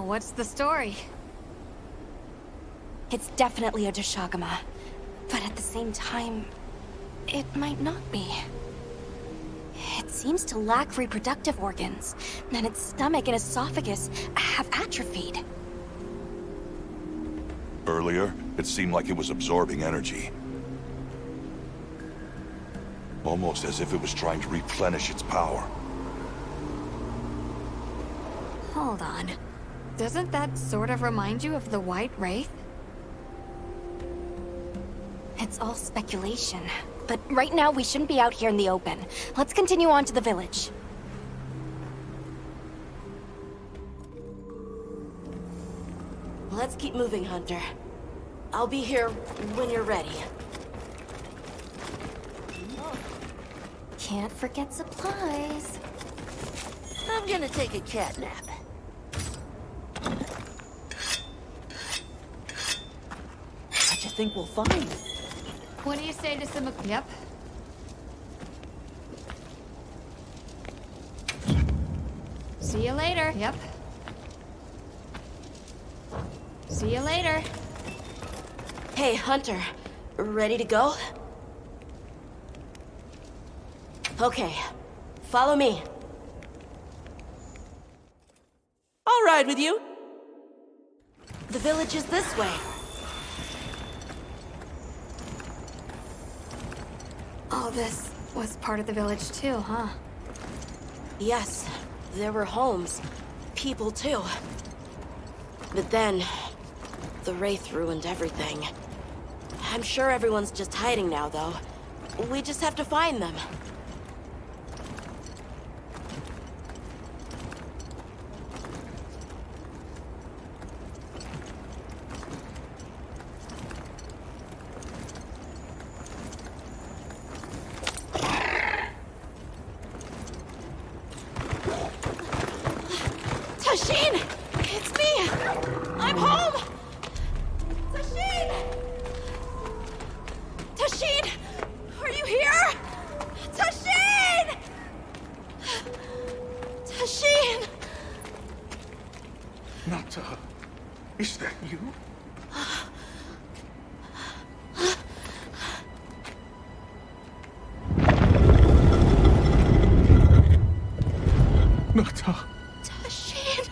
What's the story? It's definitely a Deshagama, but at the same time, it might not be. It seems to lack reproductive organs, and its stomach and esophagus have atrophied. Earlier, it seemed like it was absorbing energy. Almost as if it was trying to replenish its power. Hold on. Doesn't that sort of remind you of the White Wraith? It's all speculation, but right now we shouldn't be out here in the open. Let's continue on to the village. Let's keep moving, Hunter. I'll be here when you're ready. Can't forget supplies. I'm gonna take a cat nap. What you think we'll find? What do you say to some... Yep. See you later. Yep. See you later. Hey, Hunter. Ready to go? Okay. Follow me. I'll ride with you. The village is this way. All this was part of the village too, huh? Yes, there were homes. People too. But then, the Wraith ruined everything. I'm sure everyone's just hiding now, though. We just have to find them. Tashin! It's me! I'm home! Tashin! Tashin! Are you here? Tashin! Tashin! Nata, is that you? Nata. Tashin!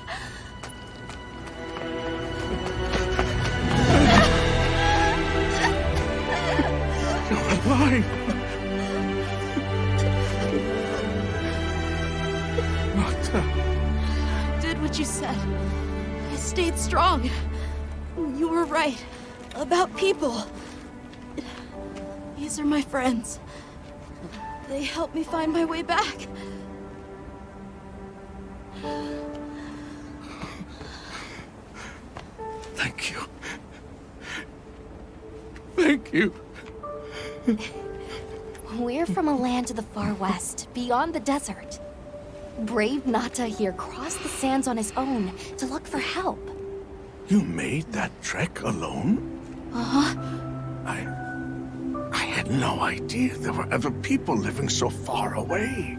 You're alive! Nata. Did what you said. I stayed strong. You were right. About people. These are my friends. They helped me find my way back. Thank you. Thank you. We're from a land to the far west, beyond the desert. Brave Nata here crossed the sands on his own to look for help. You made that trek alone? Uh-huh. I had no idea there were other people living so far away.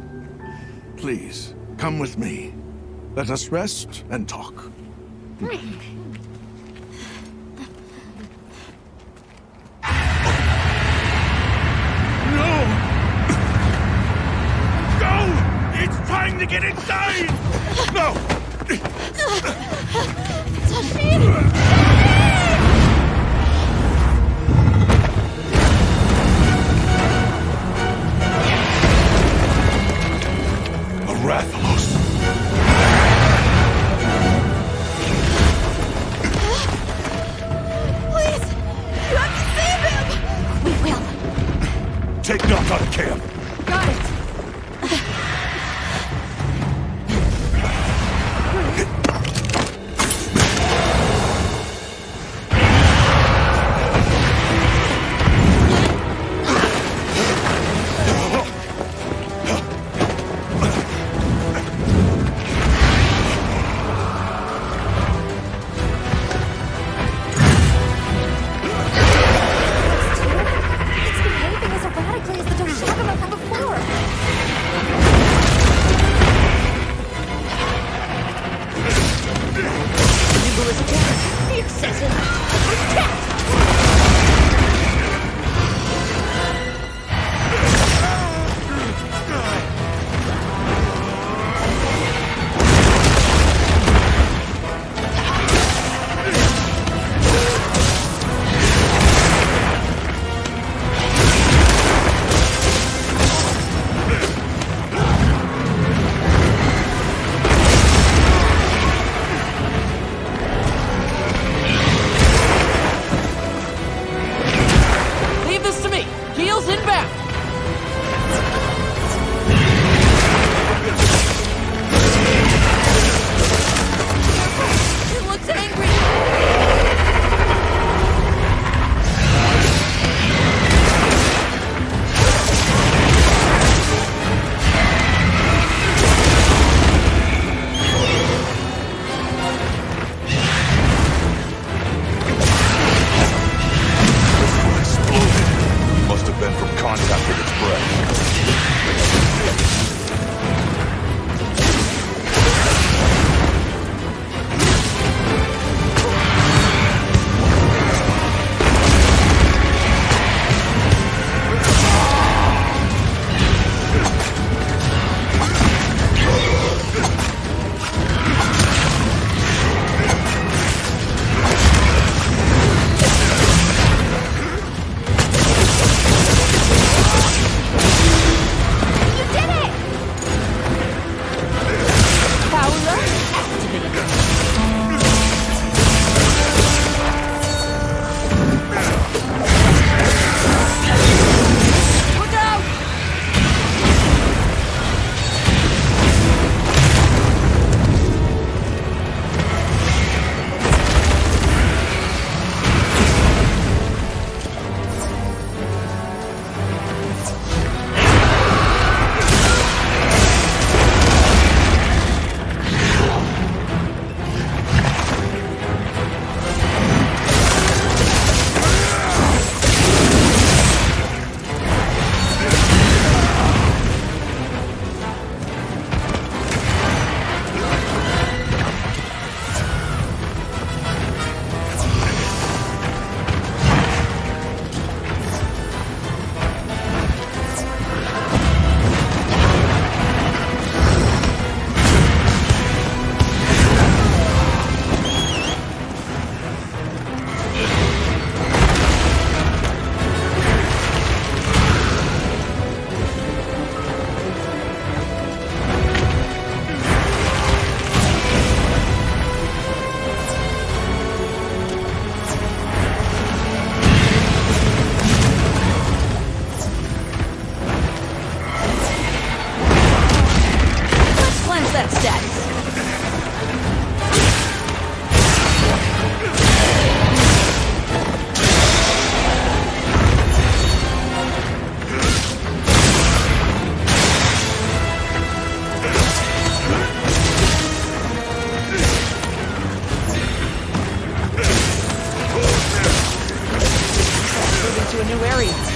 Please, come with me. Let us rest and talk. It's time to get inside! No! A Rathalos! Please! You have to save him! We will. Take Knock out of camp! Got it! to a new area.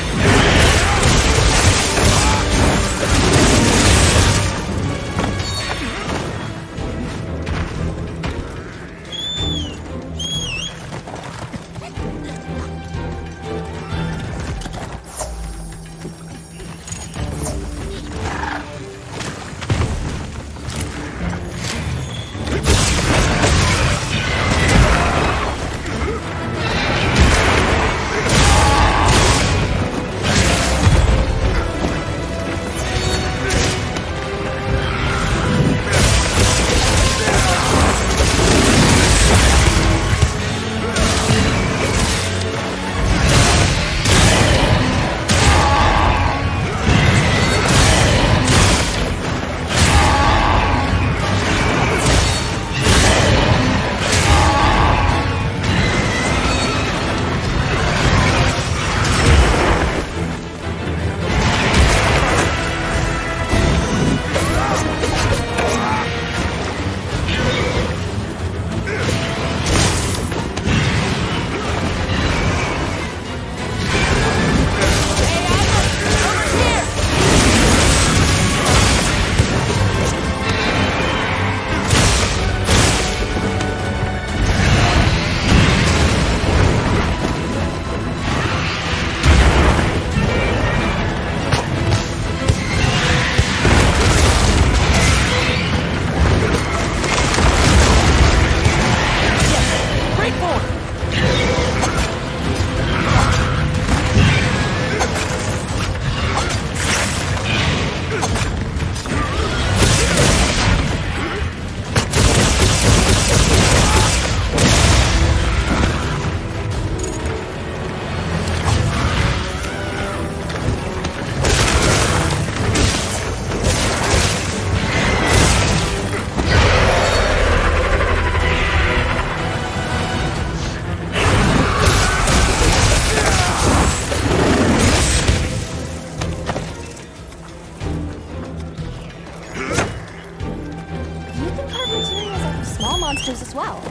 monsters as well.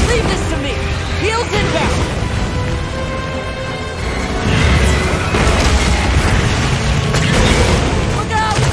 Leave this to me! Heels inbound! Look out!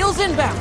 Shields inbound!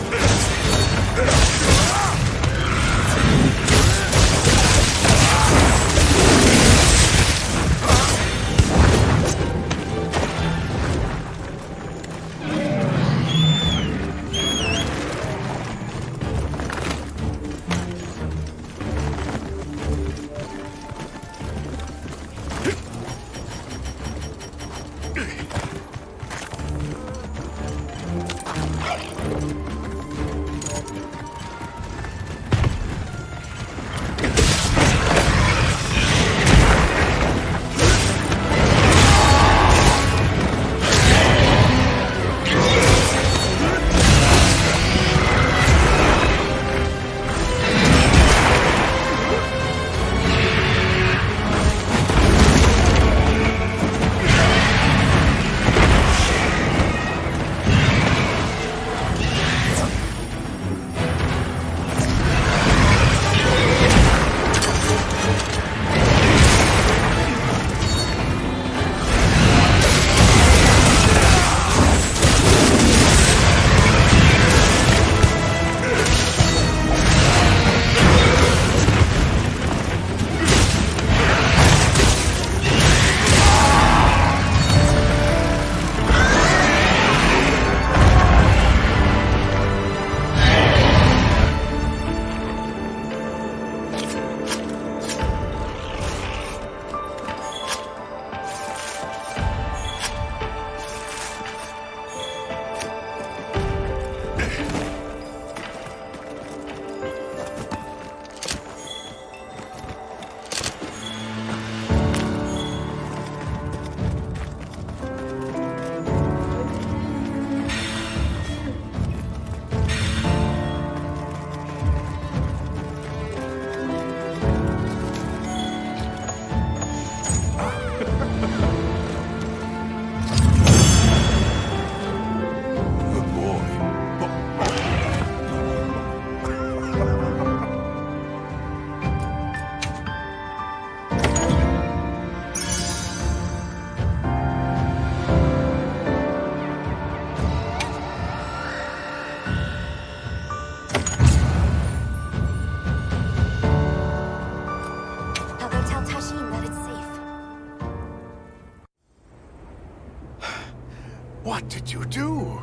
What did you do?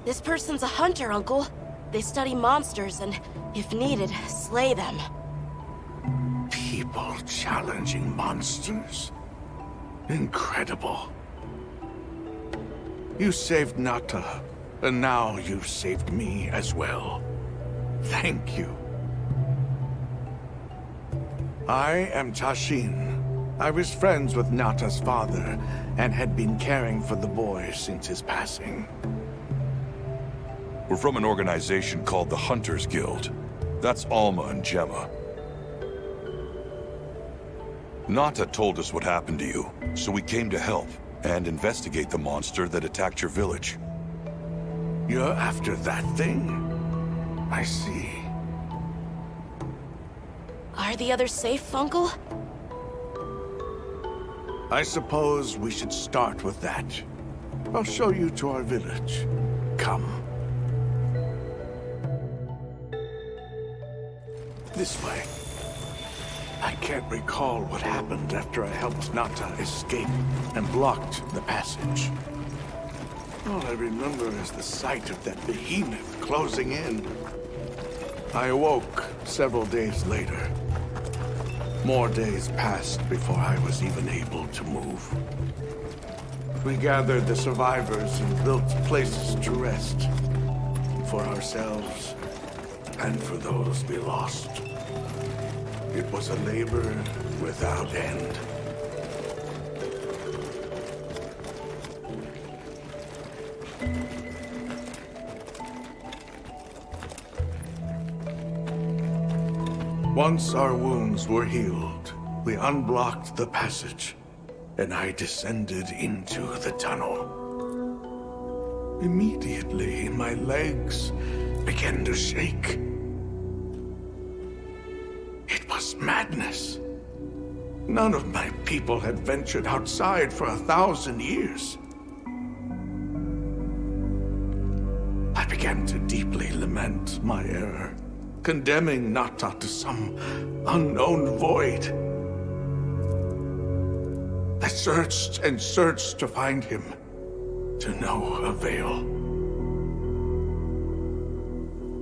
This person's a hunter, Uncle. They study monsters and, if needed, slay them. People challenging monsters? Incredible. You saved Nata, and now you've saved me as well. Thank you. I am Tashin. I was friends with Nata's father, and had been caring for the boy since his passing. We're from an organization called the Hunters Guild. That's Alma and Gemma. Nata told us what happened to you, so we came to help and investigate the monster that attacked your village. You're after that thing? I see. Are the others safe, Uncle? I suppose we should start with that. I'll show you to our village. Come. This way. I can't recall what happened after I helped Nata escape and blocked the passage. All I remember is the sight of that behemoth closing in. I awoke several days later. More days passed before I was even able to move. We gathered the survivors and built places to rest. For ourselves, and for those we lost. It was a labor without end. Once our wounds were healed, we unblocked the passage, and I descended into the tunnel. Immediately, my legs began to shake. It was madness. None of my people had ventured outside for 1,000 years. began to deeply lament my error, condemning Nata to some unknown void. I searched and searched to find him, to no avail.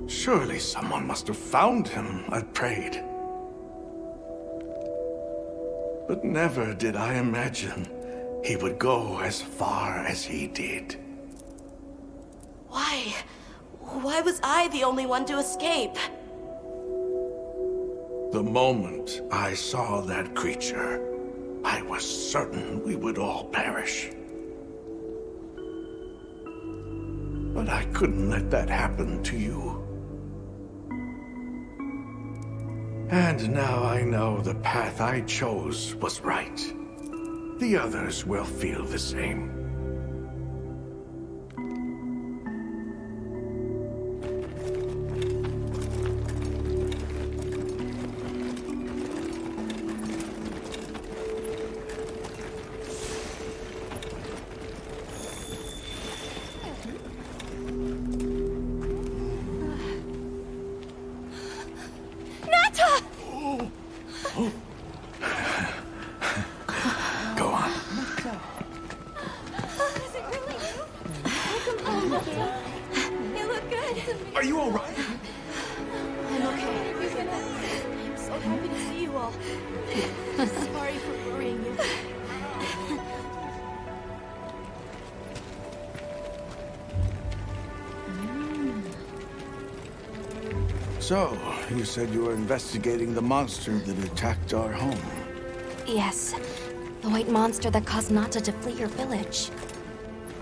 Surely someone must have found him, I prayed. But never did I imagine he would go as far as he did. Why? Why was I the only one to escape? The moment I saw that creature, I was certain we would all perish. But I couldn't let that happen to you. And now I know the path I chose was right. The others will feel the same. Are you all right? I'm okay. I'm so happy to see you all. Sorry for worrying you. So, you said you were investigating the monster that attacked our home. Yes. The white monster that caused Nata to flee your village.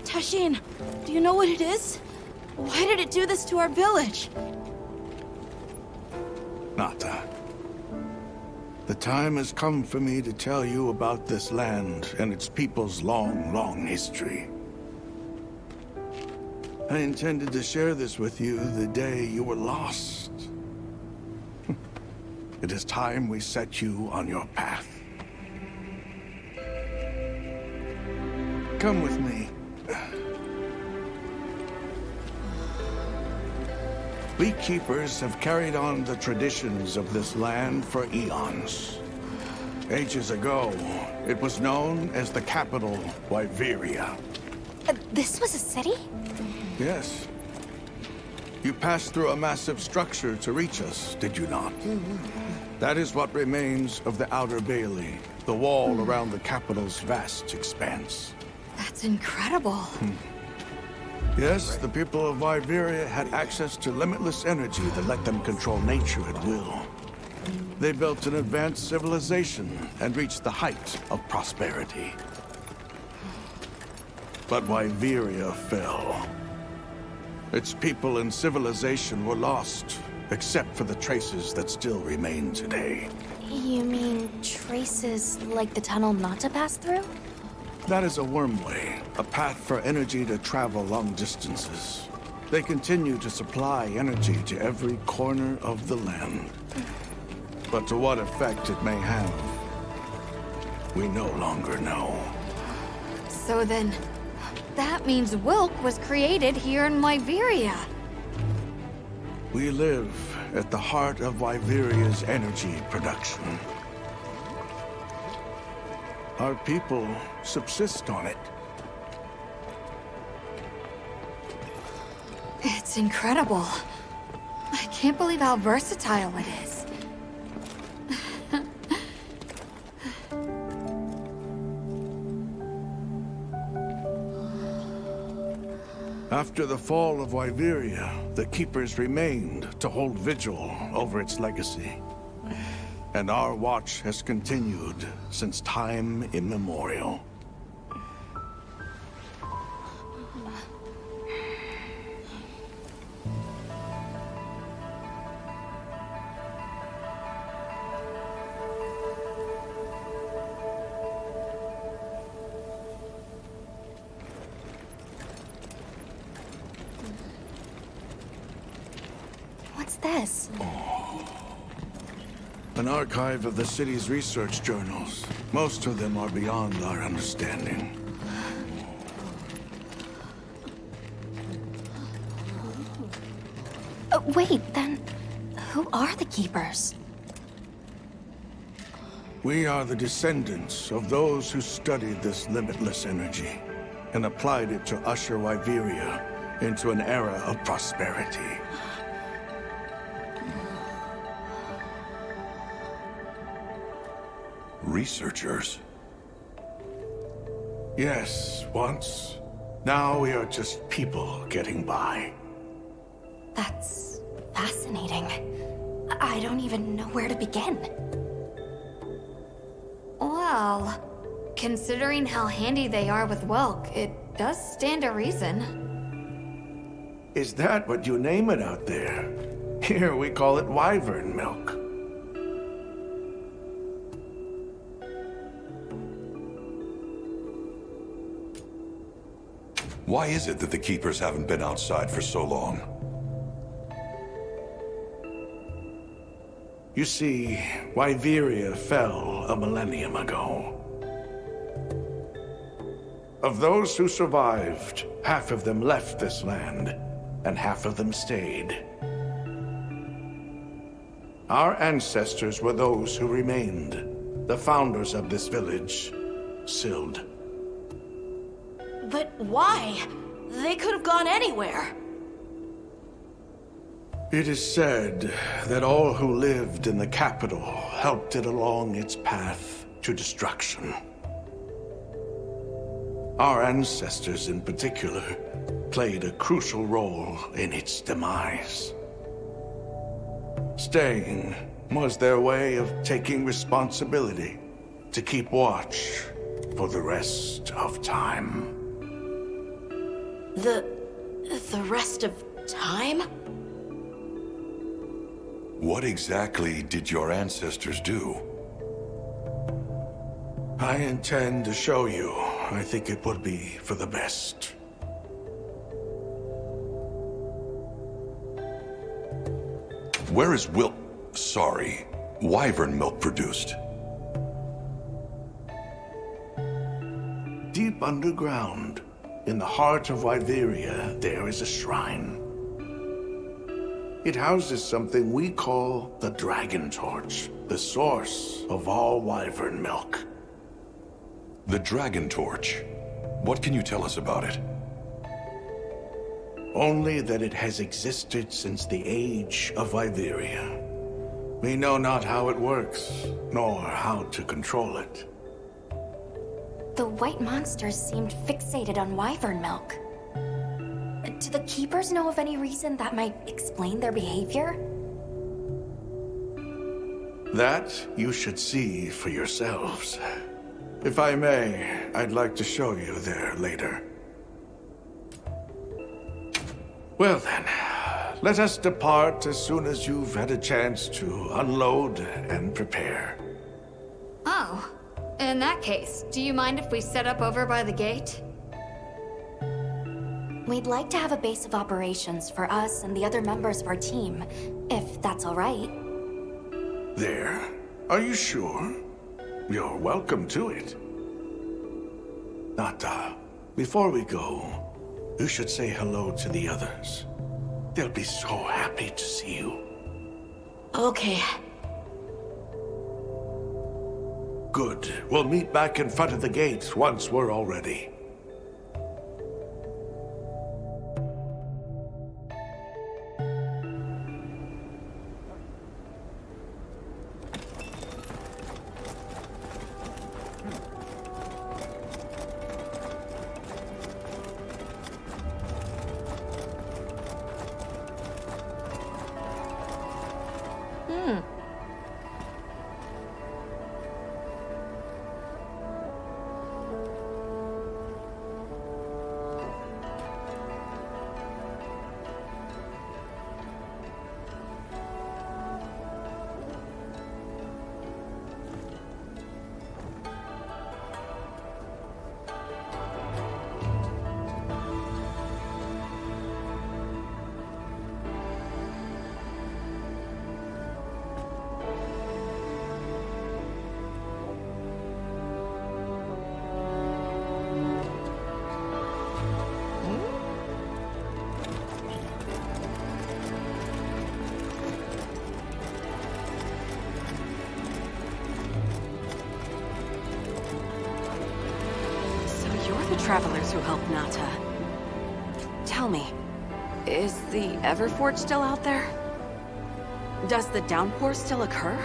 Tashin, do you know what it is? Why did it do this to our village? Nata. The time has come for me to tell you about this land and its people's long, long history. I intended to share this with you the day you were lost. It is time we set you on your path. Come with me. We keepers have carried on the traditions of this land for eons. Ages ago, it was known as the capital, Wyveria. This was a city? Yes. You passed through a massive structure to reach us, did you not? That is what remains of the Outer Bailey, the wall around the capital's vast expanse. That's incredible. Yes, the people of Wyveria had access to limitless energy that let them control nature at will. They built an advanced civilization and reached the height of prosperity. But Wyveria fell. Its people and civilization were lost, except for the traces that still remain today. You mean traces like the tunnel Nata passed through? That is a wormway, a path for energy to travel long distances. They continue to supply energy to every corner of the land. But to what effect it may have, we no longer know. So then, that means Wilk was created here in Wyveria. We live at the heart of Wyveria's energy production. Our people subsist on it. It's incredible. I can't believe how versatile it is. After the fall of Wyveria, the Keepers remained to hold vigil over its legacy. And our watch has continued since time immemorial. What's this? An archive of the city's research journals. Most of them are beyond our understanding. Wait, then who are the Keepers? We are the descendants of those who studied this limitless energy and applied it to usher Wyveria into an era of prosperity. Researchers? Yes, once. Now we are just people getting by. That's fascinating. I don't even know where to begin. Well, considering how handy they are with Welk, it does stand to reason. Is that what you name it out there? Here we call it wyvern milk. Why is it that the Keepers haven't been outside for so long? You see, Wyveria fell a millennium ago. Of those who survived, half of them left this land, and half of them stayed. Our ancestors were those who remained, the founders of this village, Sild. But why? They could have gone anywhere. It is said that all who lived in the capital helped it along its path to destruction. Our ancestors in particular played a crucial role in its demise. Staying was their way of taking responsibility to keep watch for the rest of time. The rest of time? What exactly did your ancestors do? I intend to show you. I think it would be for the best. Where is wyvern milk produced? Deep underground, in the heart of Wyveria, there is a shrine. It houses something we call the Dragon Torch, the source of all wyvern milk. The Dragon Torch? What can you tell us about it? Only that it has existed since the age of Wyveria. We know not how it works, nor how to control it. The white monsters seemed fixated on wyvern milk. Do the Keepers know of any reason that might explain their behavior? That you should see for yourselves. If I may, I'd like to show you there later. Well then, let us depart as soon as you've had a chance to unload and prepare. Oh, in that case, do you mind if we set up over by the gate? We'd like to have a base of operations for us and the other members of our team, if that's all right. There. Are you sure? You're welcome to it. Nata, before we go, you should say hello to the others. They'll be so happy to see you. Okay. Good. We'll meet back in front of the gate once we're all ready. travelers who helped Nata. Tell me, is the Everforge still out there? Does the downpour still occur?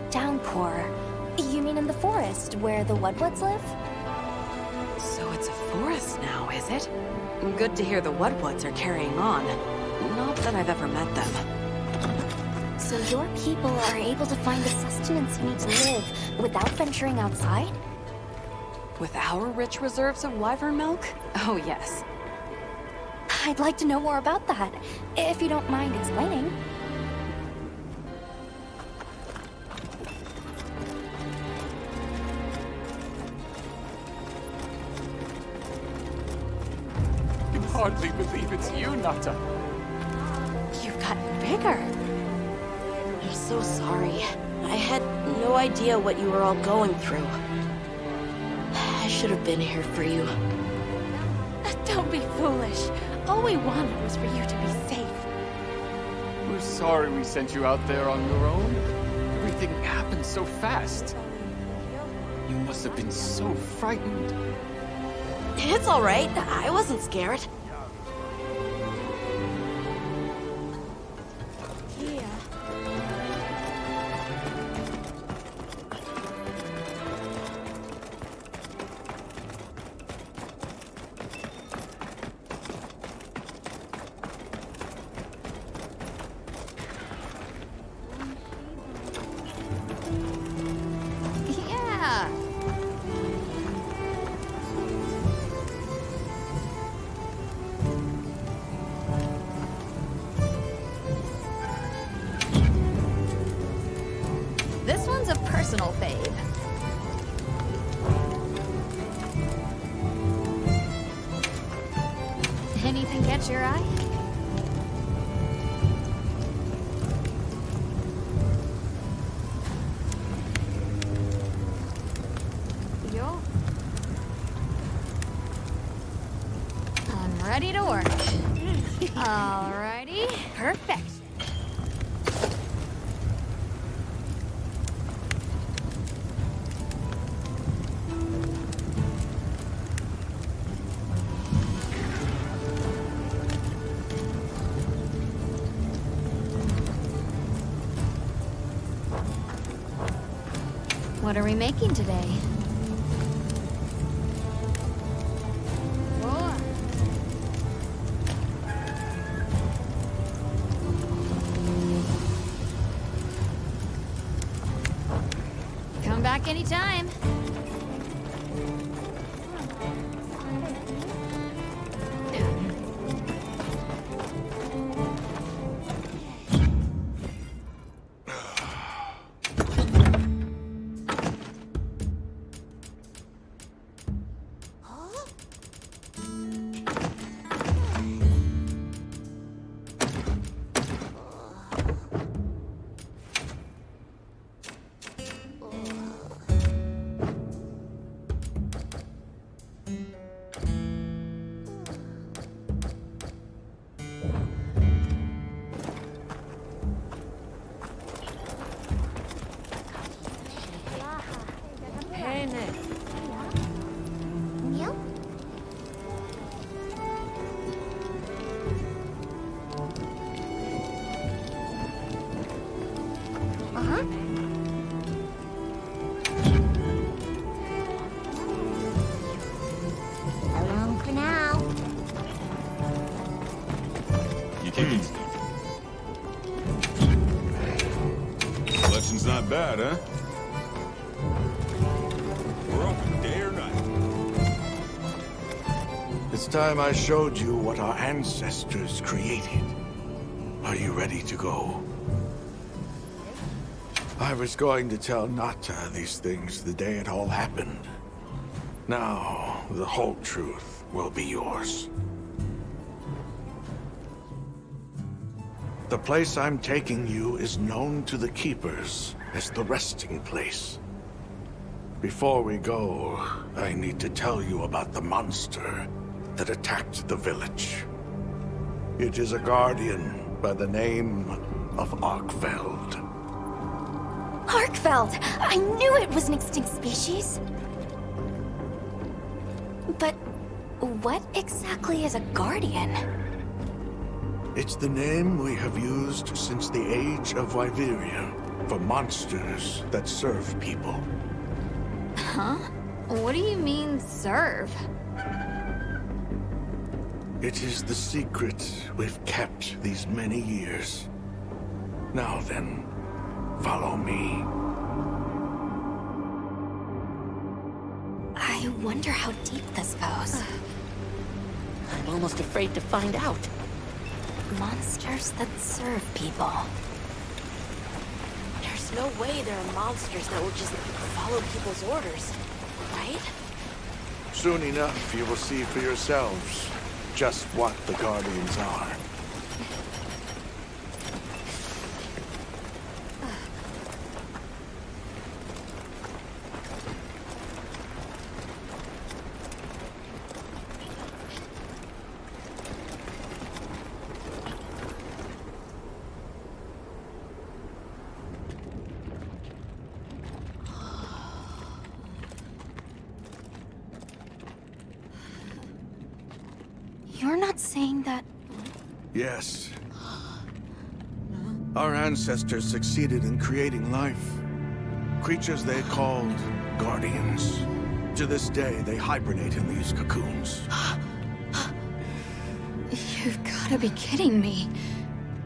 Downpour? You mean in the forest, where the Wudwoods live? So it's a forest now, is it? Good to hear the Wudwoods are carrying on. Not that I've ever met them. So your people are able to find the sustenance you need to live without venturing outside? With our rich reserves of wyvern milk? Oh, yes. I'd like to know more about that, if you don't mind explaining. I can hardly believe it's you, Nata. You've gotten bigger. I'm so sorry. I had no idea what you were all going through. I should have been here for you. Don't be foolish. All we wanted was for you to be safe. We're sorry we sent you out there on your own. Everything happened so fast. You must have been so frightened. It's all right. I wasn't scared. Yeah. This one's a personal fave. Anything catch your eye? Yo. I'm ready to work. Alrighty. Perfect. What are we making today? Whoa. Come back anytime. Yep. Uh-huh. So long for now. You keep Collection's not bad, huh? We're open day or night. It's time I showed you what our ancestors created. Are you ready to go? I was going to tell Nata these things the day it all happened. Now, the whole truth will be yours. The place I'm taking you is known to the Keepers as the resting place. Before we go, I need to tell you about the monster that attacked the village. It is a guardian by the name of Arkveld. Arkveld! I knew it was an extinct species! What exactly is a guardian? It's the name we have used since the age of Wyveria for monsters that serve people. Huh? What do you mean, serve? It is the secret we've kept these many years. Now then, follow me. I wonder how deep this goes. I'm almost afraid to find out. Monsters that serve people. There's no way there are monsters that will just follow people's orders, right? Soon enough, you will see for yourselves just what the Guardians are. You're not saying that... Yes. Our ancestors succeeded in creating life. Creatures they called Guardians. To this day, they hibernate in these cocoons. You've gotta be kidding me.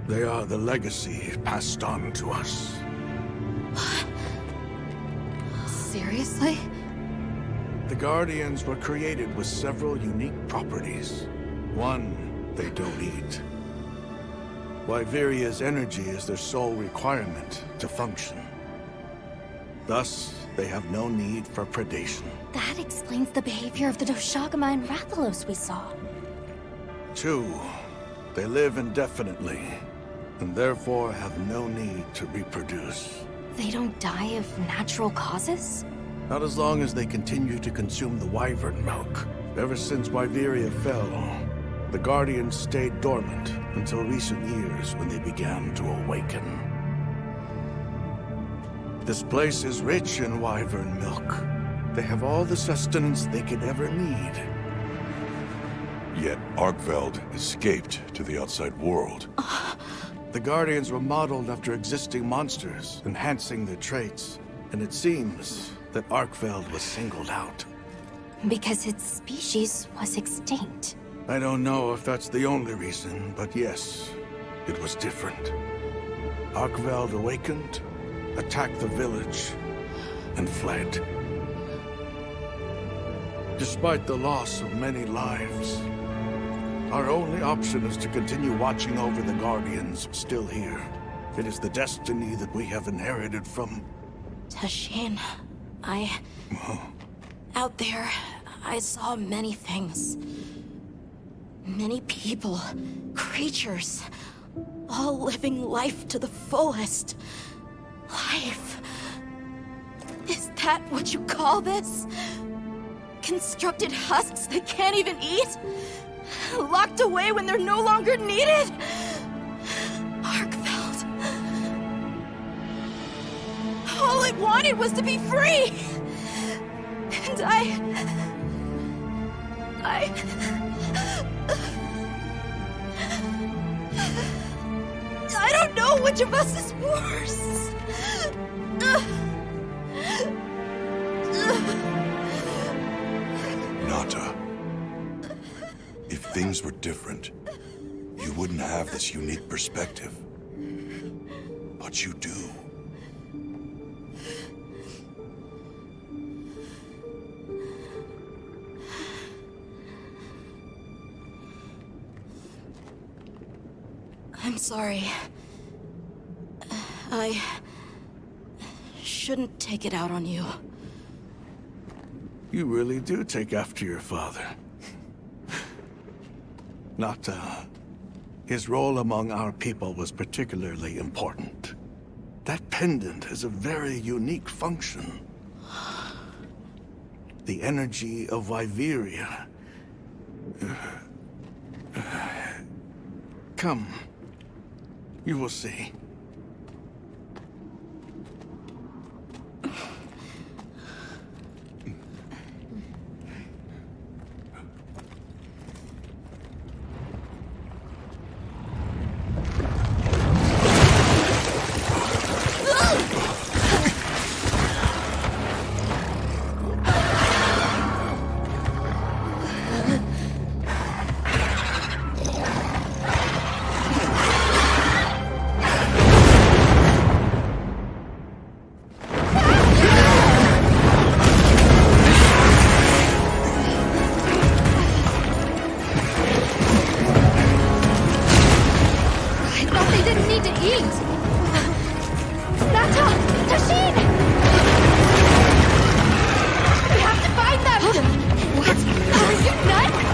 They are the legacy passed on to us. Seriously? The Guardians were created with several unique properties. One, they don't eat. Wyveria's energy is their sole requirement to function. Thus, they have no need for predation. That explains the behavior of the Doshagama and Rathalos we saw. 2, they live indefinitely, and therefore have no need to reproduce. They don't die of natural causes? Not as long as they continue to consume the wyvern milk. Ever since Wyveria fell, the Guardians stayed dormant until recent years when they began to awaken. This place is rich in wyvern milk. They have all the sustenance they could ever need. Yet Arkveld escaped to the outside world. The Guardians were modeled after existing monsters, enhancing their traits. And it seems that Arkveld was singled out. Because its species was extinct. I don't know if that's the only reason, but yes, it was different. Arkveld awakened, attacked the village, and fled. Despite the loss of many lives, our only option is to continue watching over the Guardians still here. It is the destiny that we have inherited from... Tashin, out there, I saw many things. Many people, creatures, all living life to the fullest. Life. Is that what you call this? Constructed husks that can't even eat? Locked away when they're no longer needed? Arkveld. All it wanted was to be free! And I don't know which of us is worse. Nata. If things were different, you wouldn't have this unique perspective. But you do. I'm sorry. I shouldn't take it out on you. You really do take after your father. Nata. His role among our people was particularly important. That pendant has a very unique function. The energy of Wyveria. Come. You will see. fiend! Nata! Tashin! We have to find them! What? Are you nuts?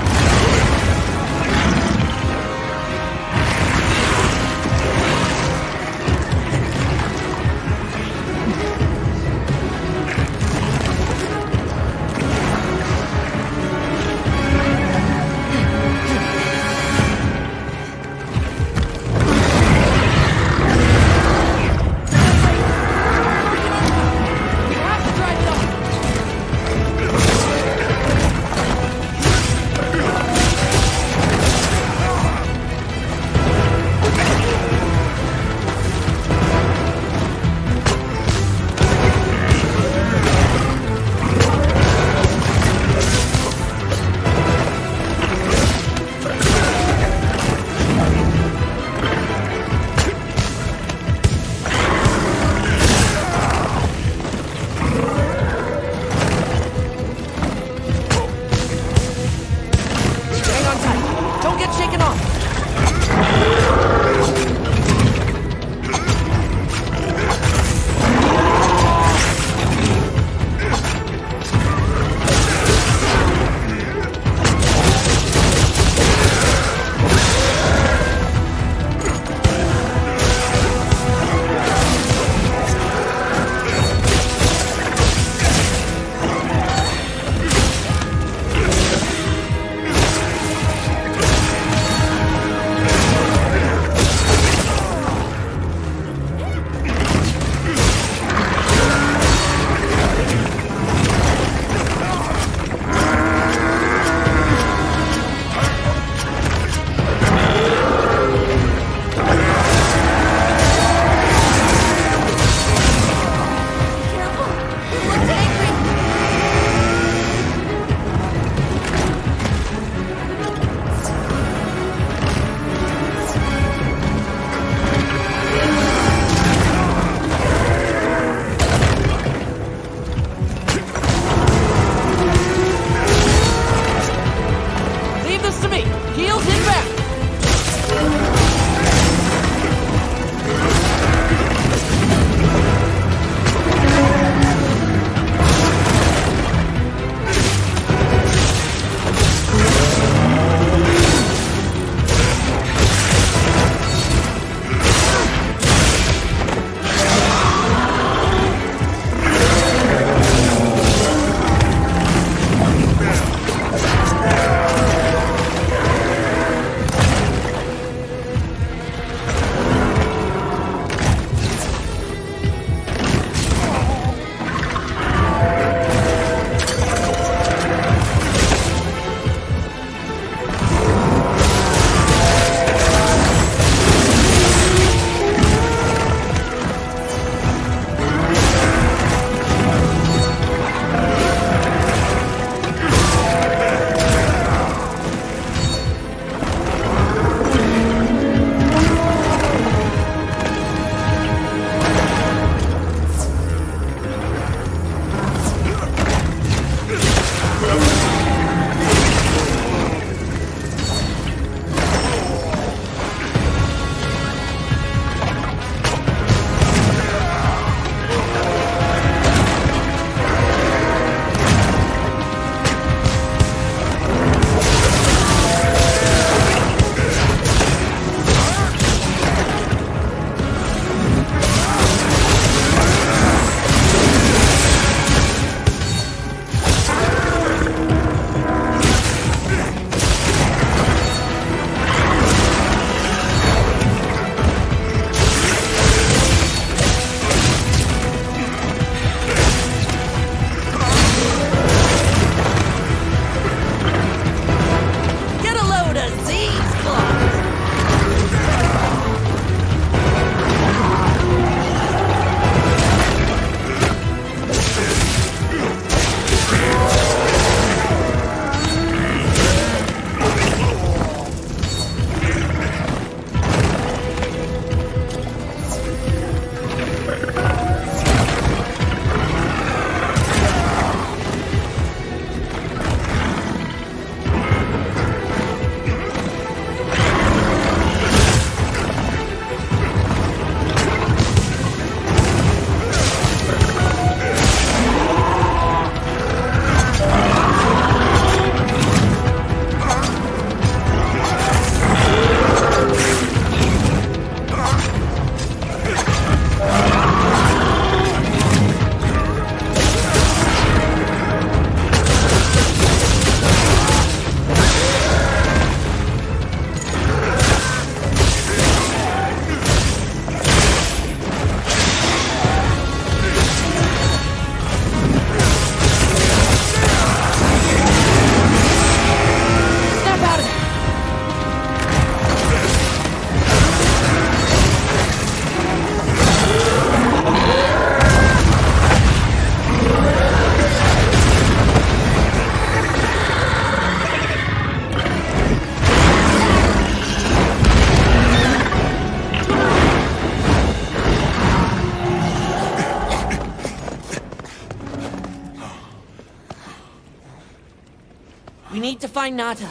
find Nata.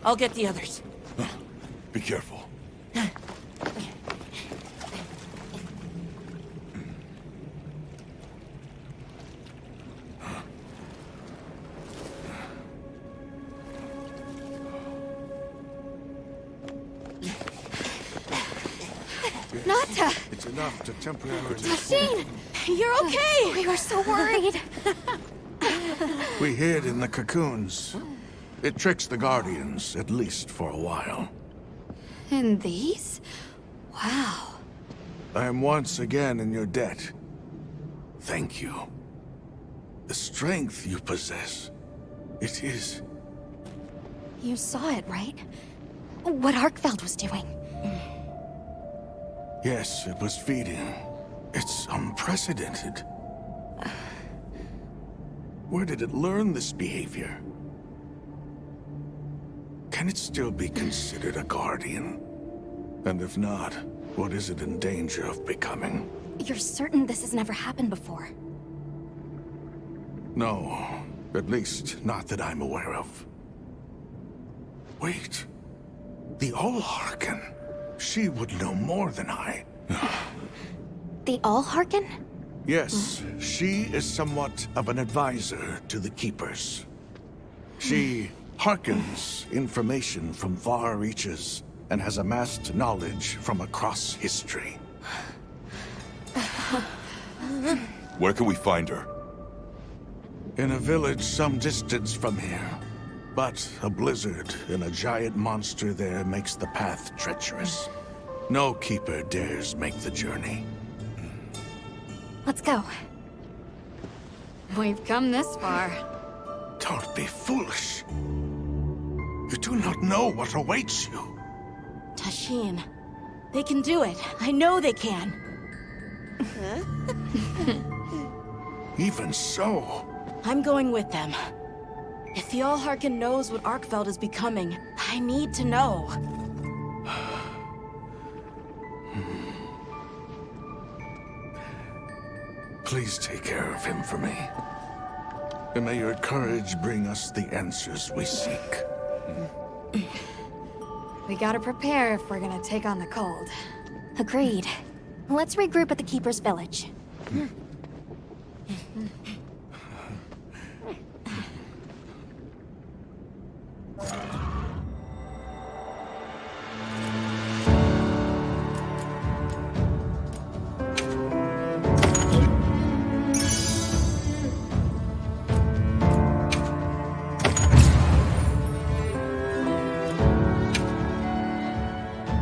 I'll get the others. Be careful. Nata! It's enough to temporarily... Tashin! You're okay! We were so worried. We hid in the cocoons. It tricks the Guardians, at least for a while. And these? Wow. I am once again in your debt. Thank you. The strength you possess, it is... You saw it, right? What Arkfeld was doing. Yes, it was feeding. It's unprecedented. Where did it learn this behavior? Can it still be considered a Guardian? And if not, what is it in danger of becoming? You're certain this has never happened before? No, at least not that I'm aware of. Wait, the All-Harken. She would know more than I. The All-Harken? Yes, she is somewhat of an advisor to the Keepers. She hearkens information from far reaches and has amassed knowledge from across history. Where can we find her? In a village some distance from here. But a blizzard and a giant monster there makes the path treacherous. No Keeper dares make the journey. Let's go. We've come this far. Don't be foolish. You do not know what awaits you. Tashin, they can do it. I know they can. Even so... I'm going with them. If the All-Harken knows what Arkfeld is becoming, I need to know. Please take care of him for me. And may your courage bring us the answers we seek. We gotta prepare if we're gonna take on the cold. Agreed. Let's regroup at the Keeper's village.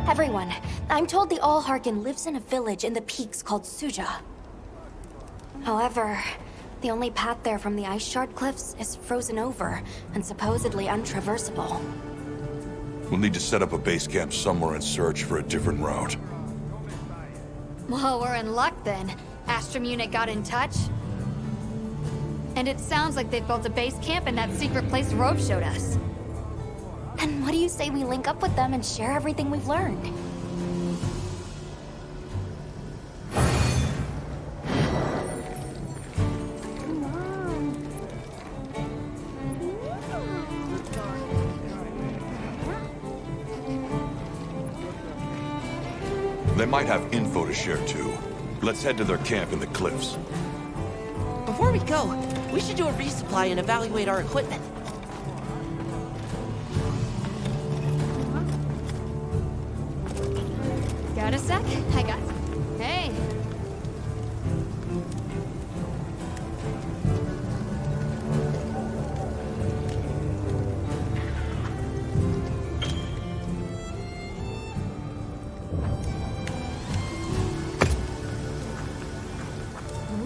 Everyone, I'm told the All-Harken lives in a village in the peaks called Suja. However, the only path there from the ice shard cliffs is frozen over and supposedly untraversable. We'll need to set up a base camp somewhere and search for a different route. Well, we're in luck then. Astrum unit got in touch. And it sounds like they've built a base camp in that secret place Rope showed us. And what do you say we link up with them and share everything we've learned? They might have info to share too. Let's head to their camp in the cliffs. Before we go, we should do a resupply and evaluate our equipment. Got a sec? I got... Hey.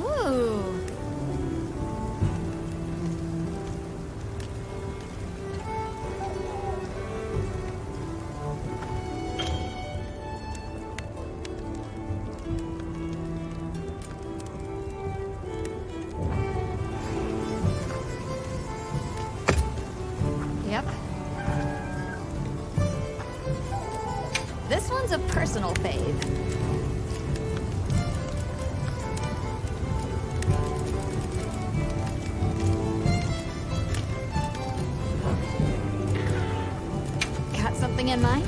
Ooh. Yep. This one's a personal fave. something in mind?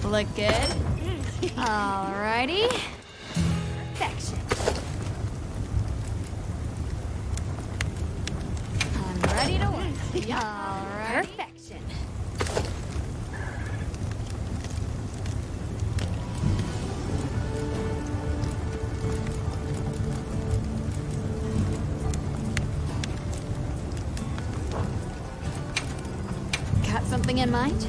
Look good? Alrighty. Perfection. I'm ready to work. Alright. Perfection. Got something in mind?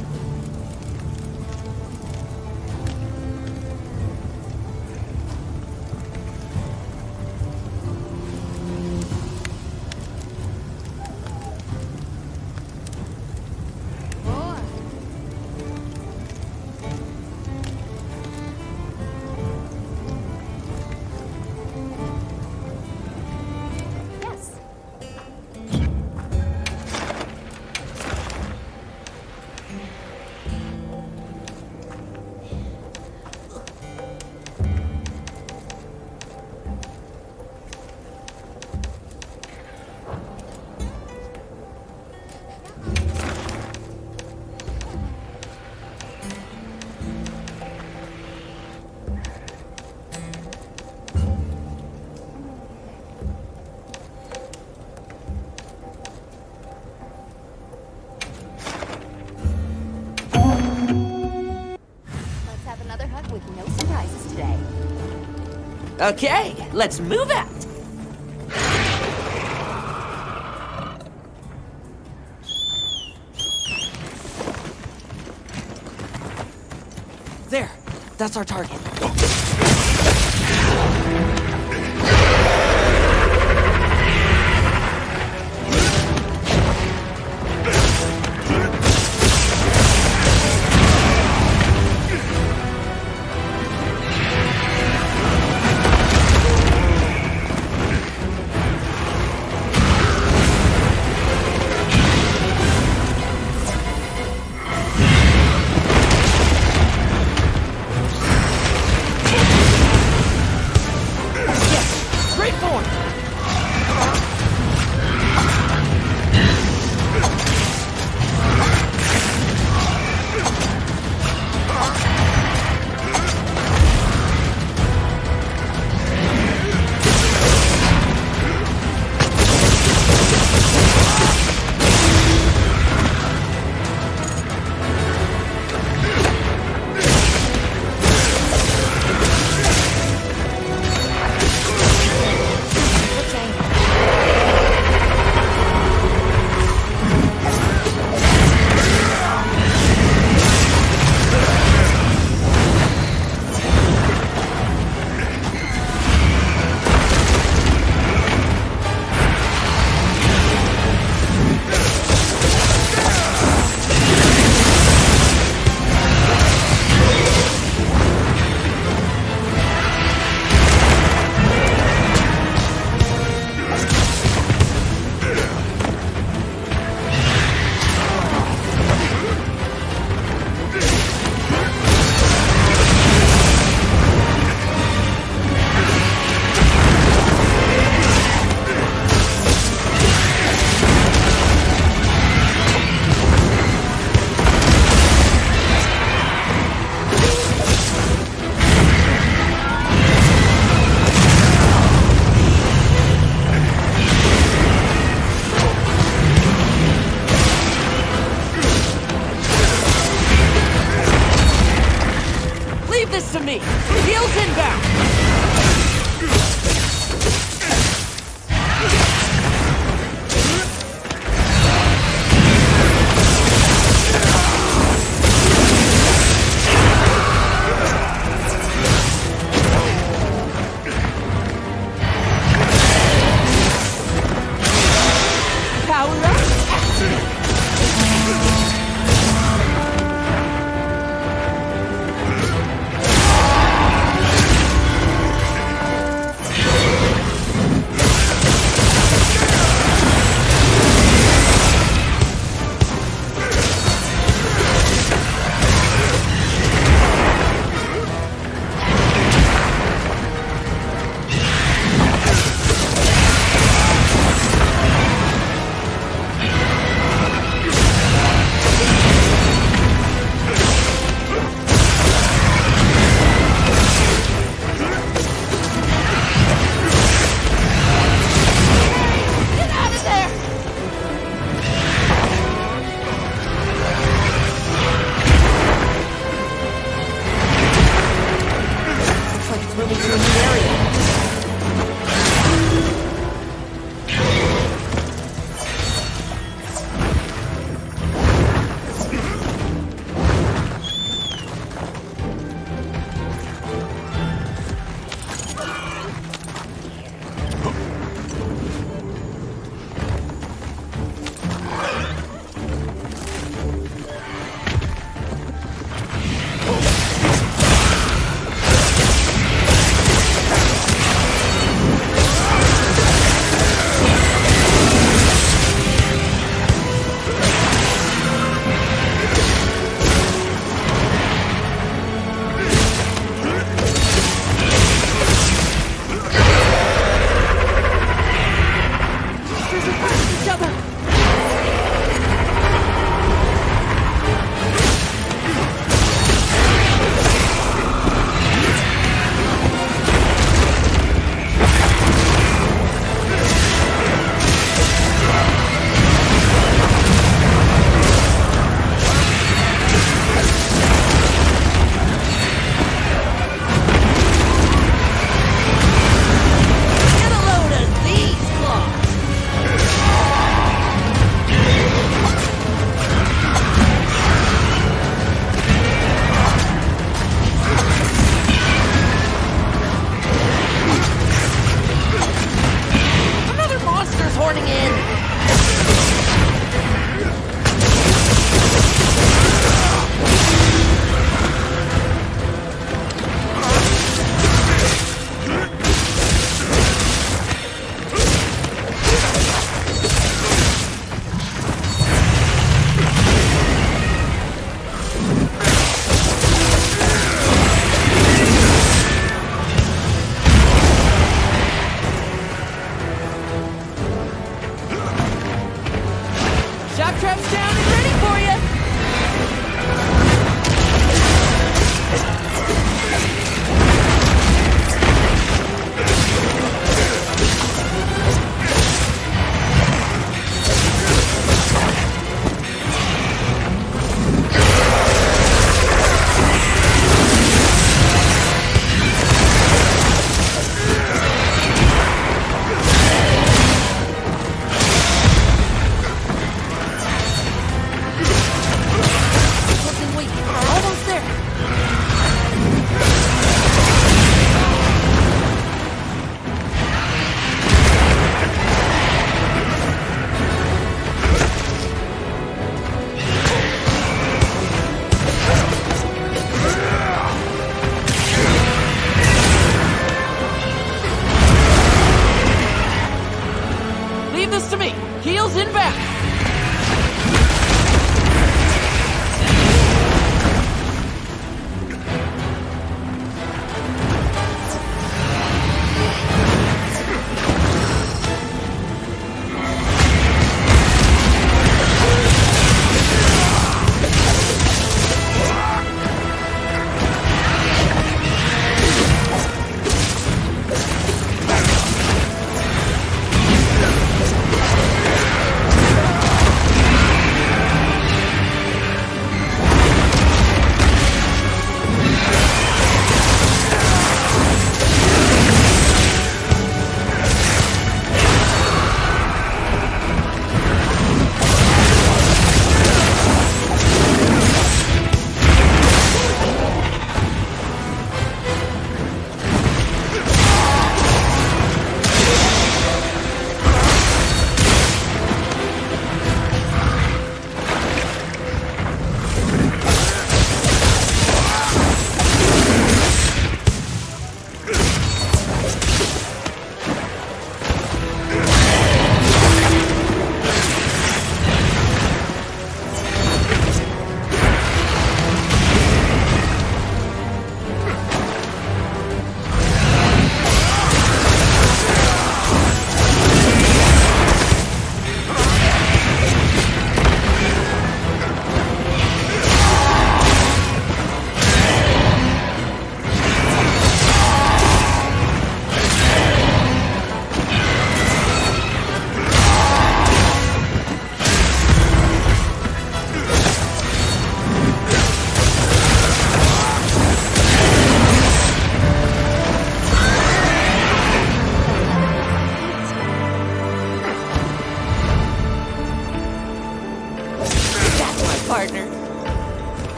Okay, let's move out. There, that's our target.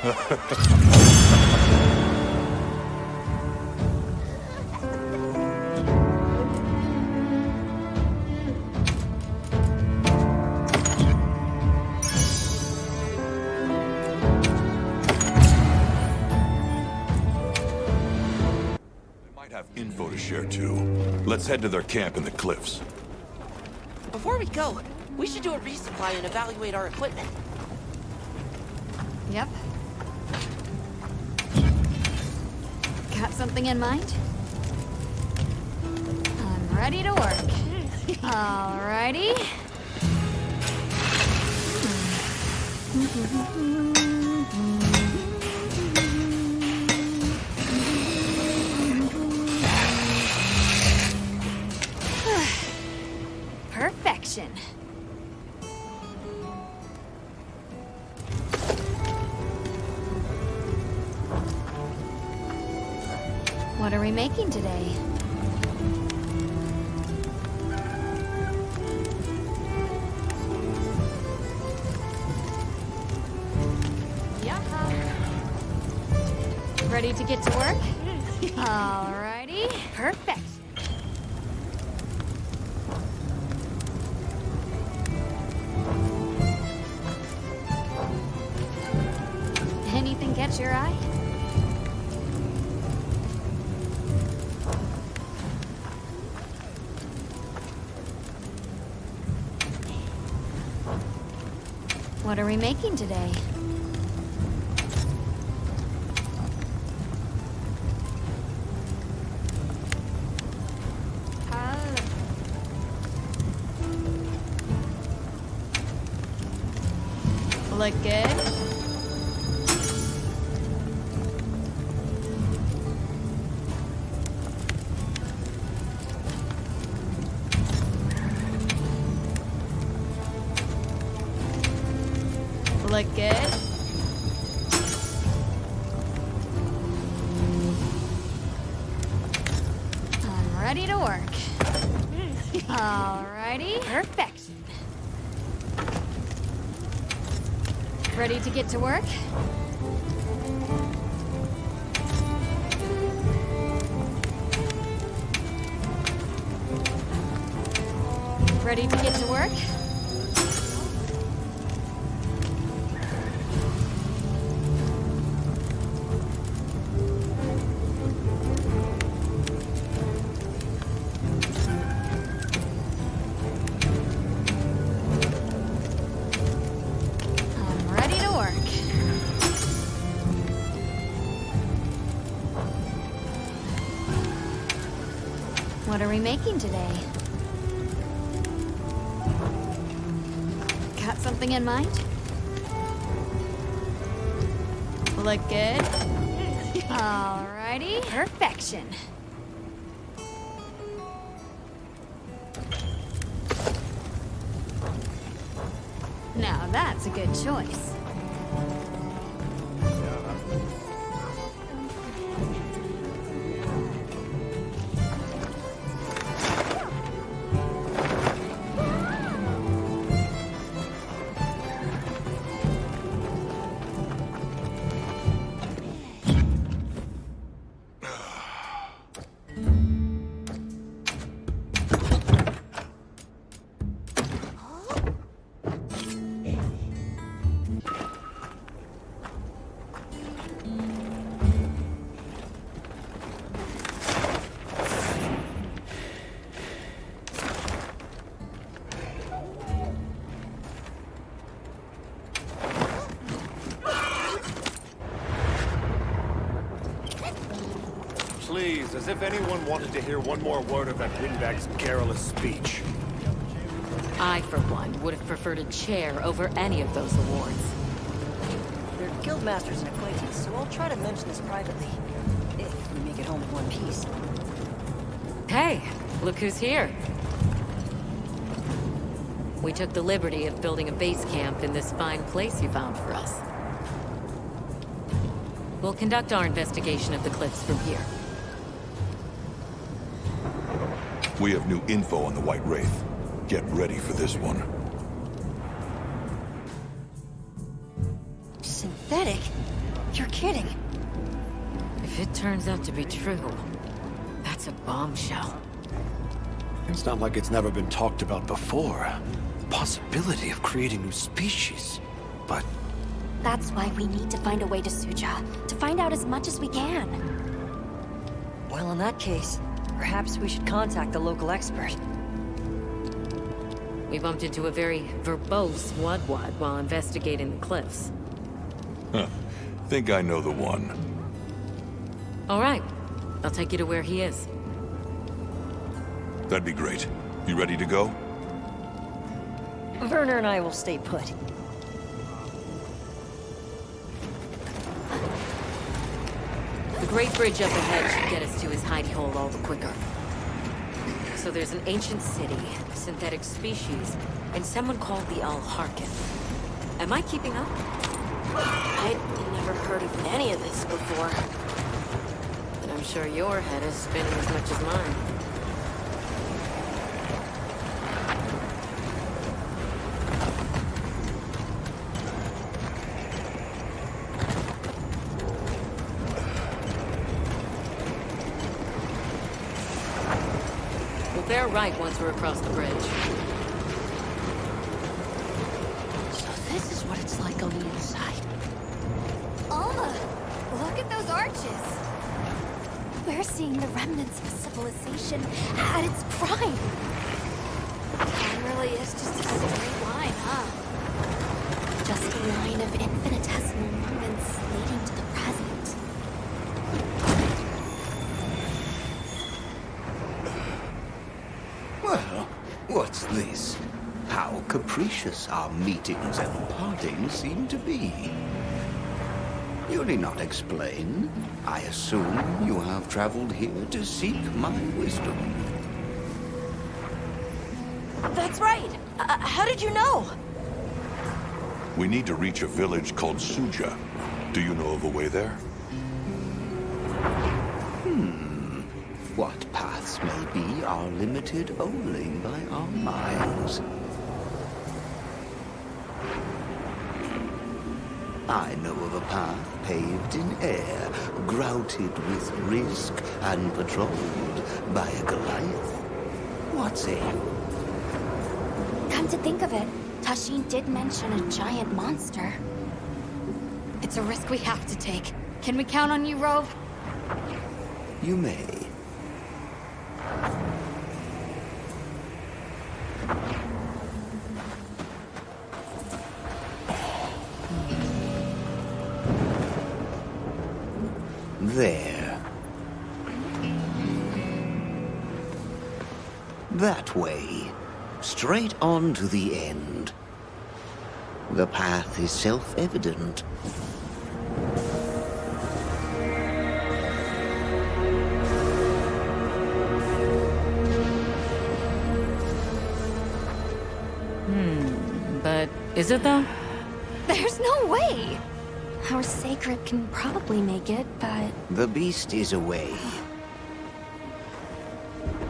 Have info to share too. Let's head to their camp in the cliffs. Before we go, we should do a resupply and evaluate our equipment. Yep. Got something in mind? I'm ready to work. Alrighty. Perfection. What are we making today? Yeah. Ready to get to work? Alrighty. Perfect. Anything catch your eye? What are we making today? Look good? Look good? I'm ready to work. Alrighty. Perfection. Ready to get to work? Ready to get to work? What are we making today? Got something in mind? Look good? Alrighty. Perfection. Now that's a good choice. Please, as if anyone wanted to hear one more word of that windbag's garrulous speech. I, for one, would have preferred a chair over any of those awards. They're guildmasters and acquaintance, so I'll try to mention this privately. If we make it home in one piece. Hey, look who's here. We took the liberty of building a base camp in this fine place you found for us. We'll conduct our investigation of the cliffs from here. We have new info on the White Wraith. Get ready for this one. Synthetic? You're kidding. If it turns out to be true, that's a bombshell. It's not like it's never been talked about before. The possibility of creating new species. But That's why we need to find a way to Suja, to find out as much as we can. Well, in that case, perhaps we should contact the local expert. We bumped into a very verbose Wadwad while investigating the cliffs. Huh. Think I know the one. All right. I'll take you to where he is. That'd be great. You ready to go? Werner and I will stay put. The Great Bridge up ahead should get us to his hidey hole all the quicker. So there's an ancient city, synthetic species, and someone called the Al-Harkin. Am I keeping up? I'd never heard of any of this before. And I'm sure your head is spinning as much as mine. We'll bear right once we're across the bridge. So this is what it's like on the inside. Alma, look at those arches. We're seeing the remnants of civilization at its prime. Time really is just a straight line, huh? Just a line of infinitesimal moments leading to the present. Well, what's this? How capricious our meetings and partings seem to be. You need not explain. I assume you have traveled here to seek my wisdom. That's right. How did you know? We need to reach a village called Suja. Do you know of a way there? What paths may be are limited only by our minds. I know of a path paved in air, grouted with risk and patrolled by a Goliath. What say you? Come to think of it, Tashin did mention a giant monster. It's a risk we have to take. Can we count on you, Rove? You may. There. That way. Straight on to the end. The path is self-evident. But is it though? There's no way! Our Seikret can probably make it, but... The beast is away.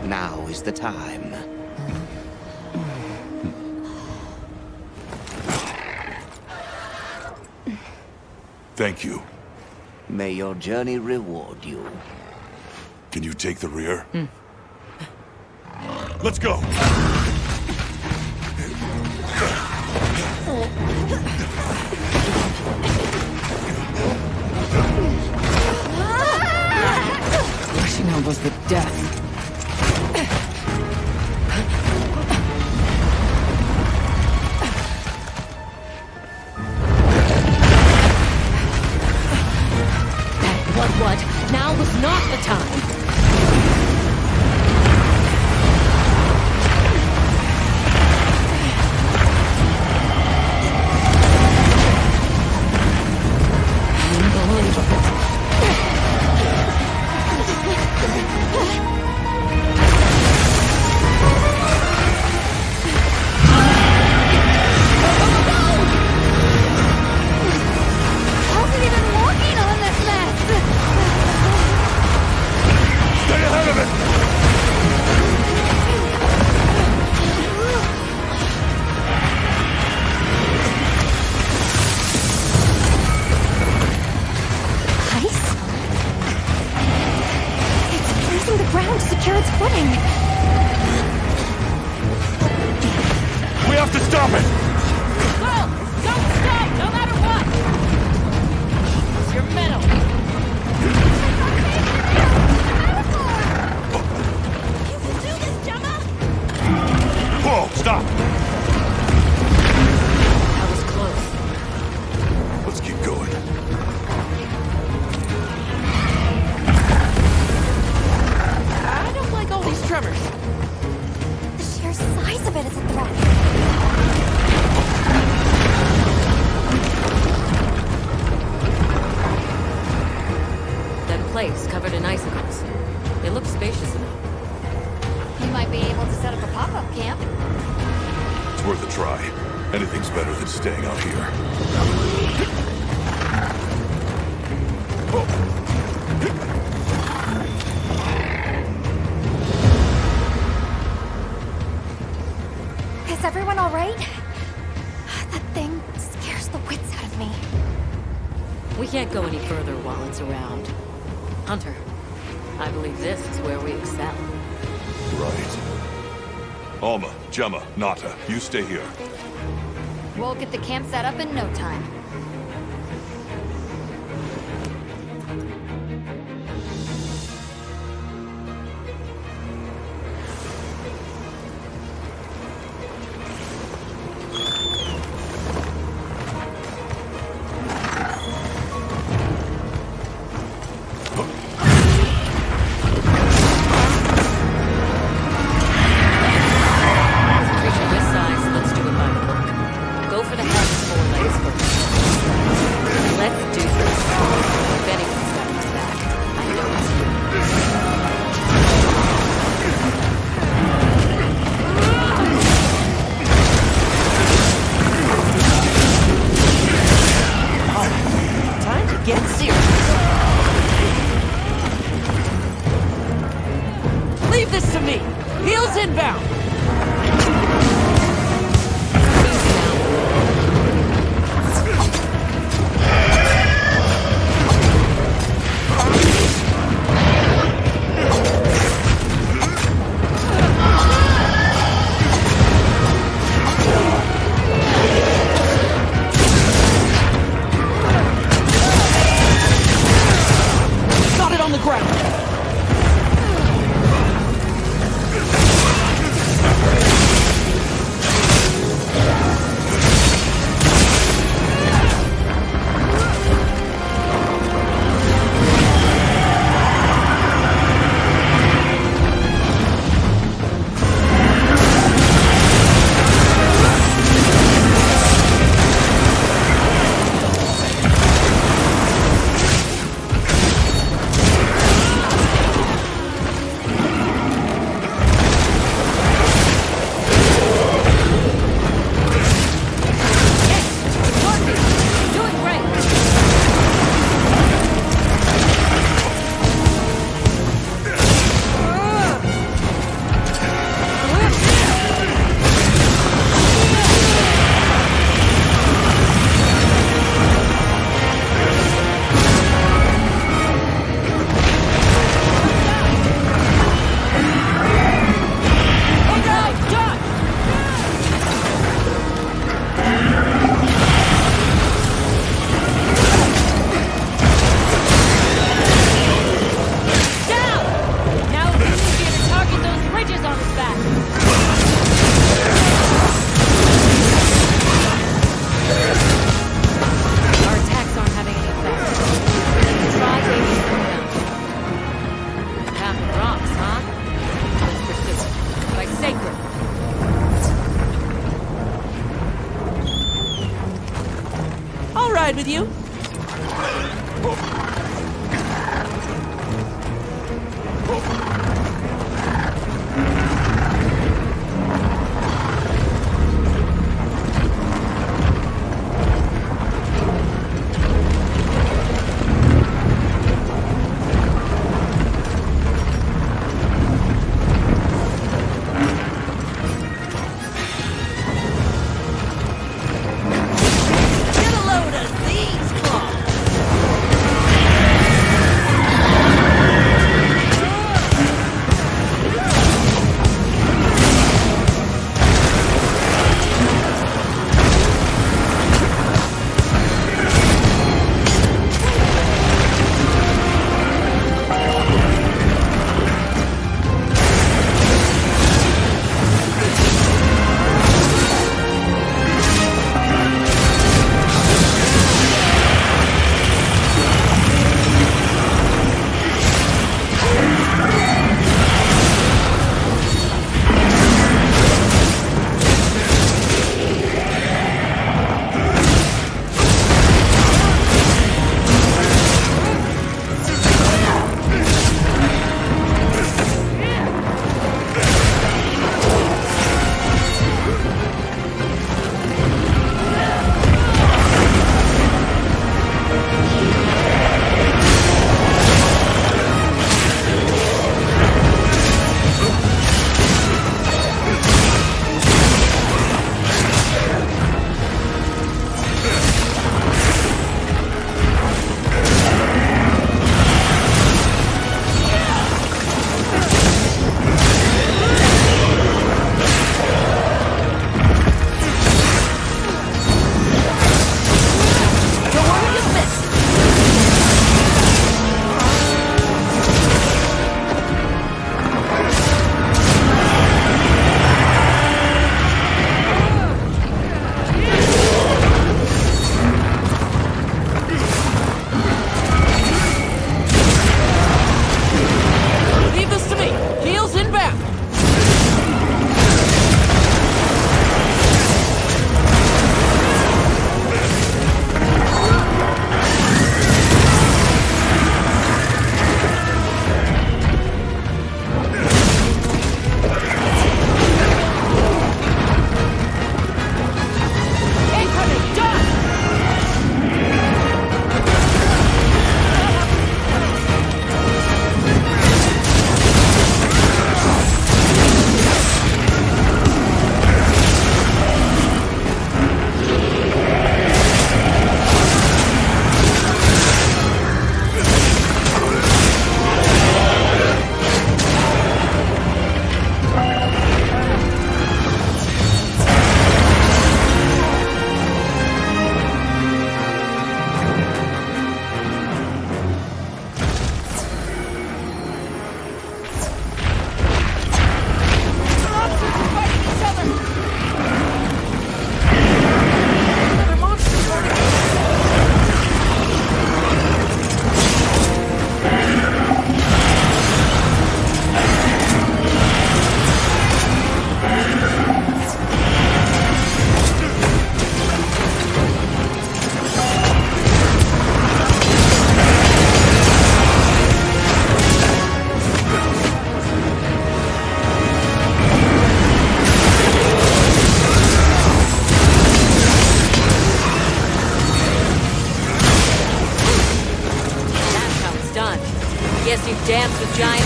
Now is the time. Thank you. May your journey reward you. Can you take the rear? Let's go! Rushing out was the death. What? Now was not the time. Stop! That was close. Let's keep going. I don't like all these tremors. The sheer size of it is a threat. That place covered in icicles. It looks spacious enough. You might be able to set up a pop-up camp. It's worth a try. Anything's better than staying out here. Is everyone all right? That thing scares the wits out of me. We can't go any further while it's around. Hunter, I believe this is where we excel. Right. Alma, Gemma, Nata, you stay here. We'll get the camp set up in no time. Creature this size, let's do it by the book. Go for the head and forelegs first. Let's do this. If anyone's got his back, I know it's you. Time to get serious. Leave this to me. Heels inbound. Got it on the ground. ride with you? Get a load of these!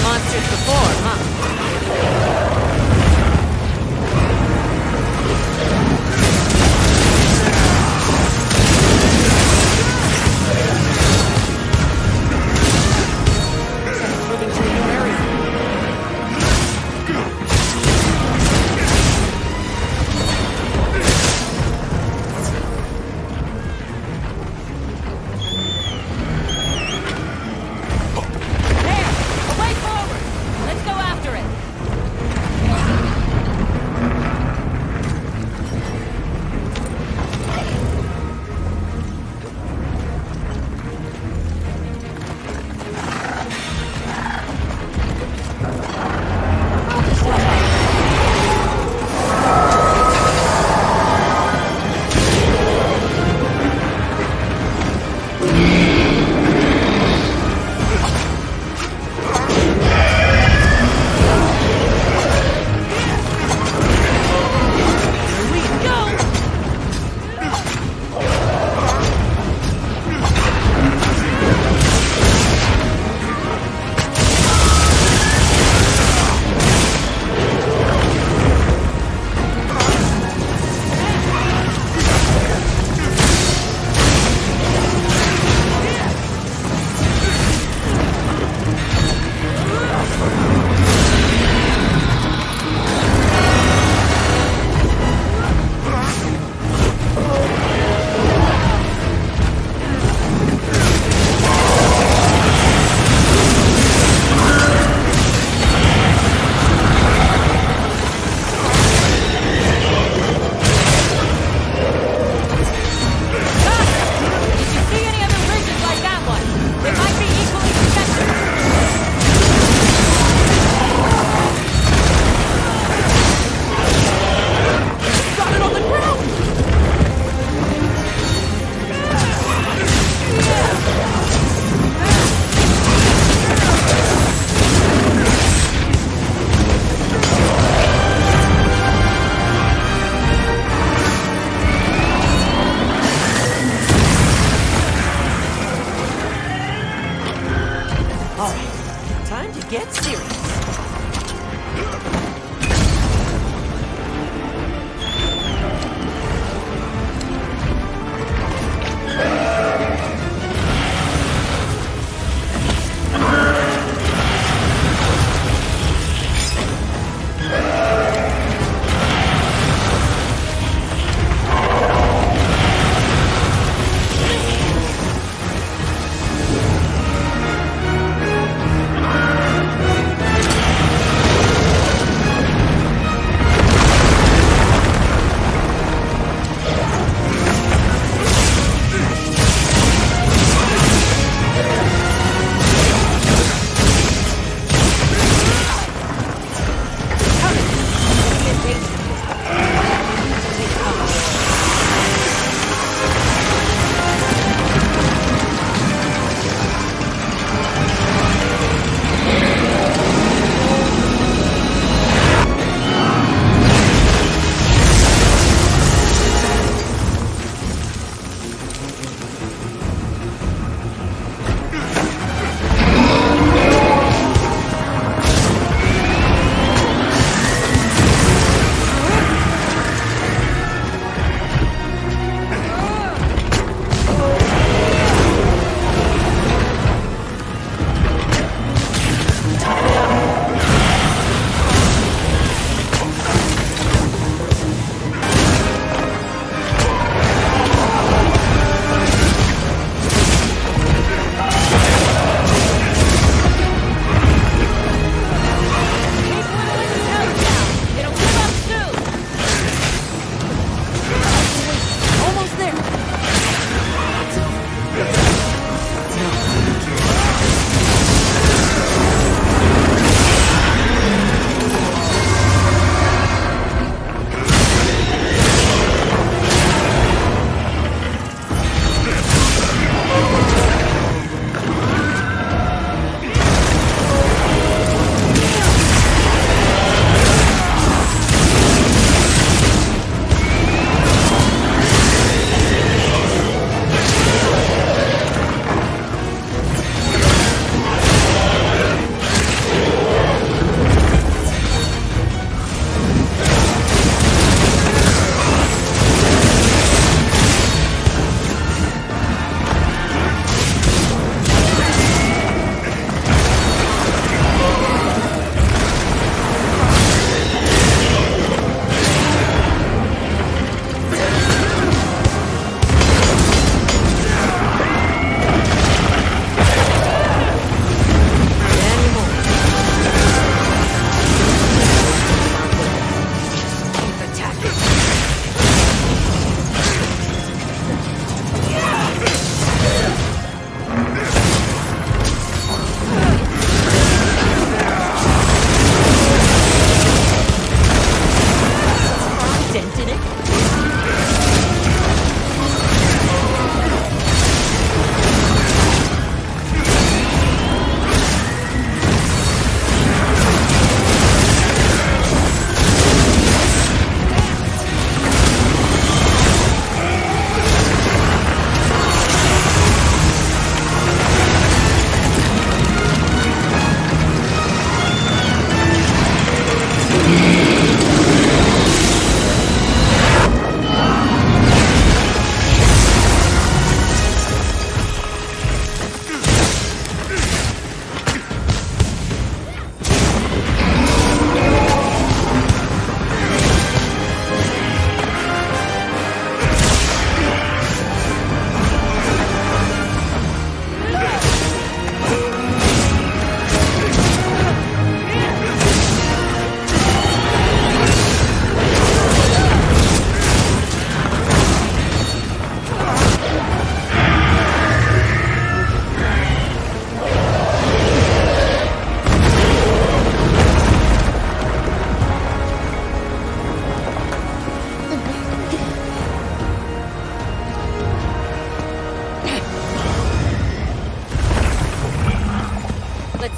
monsters before, huh? Moving to a new area. Away forward! Let's go after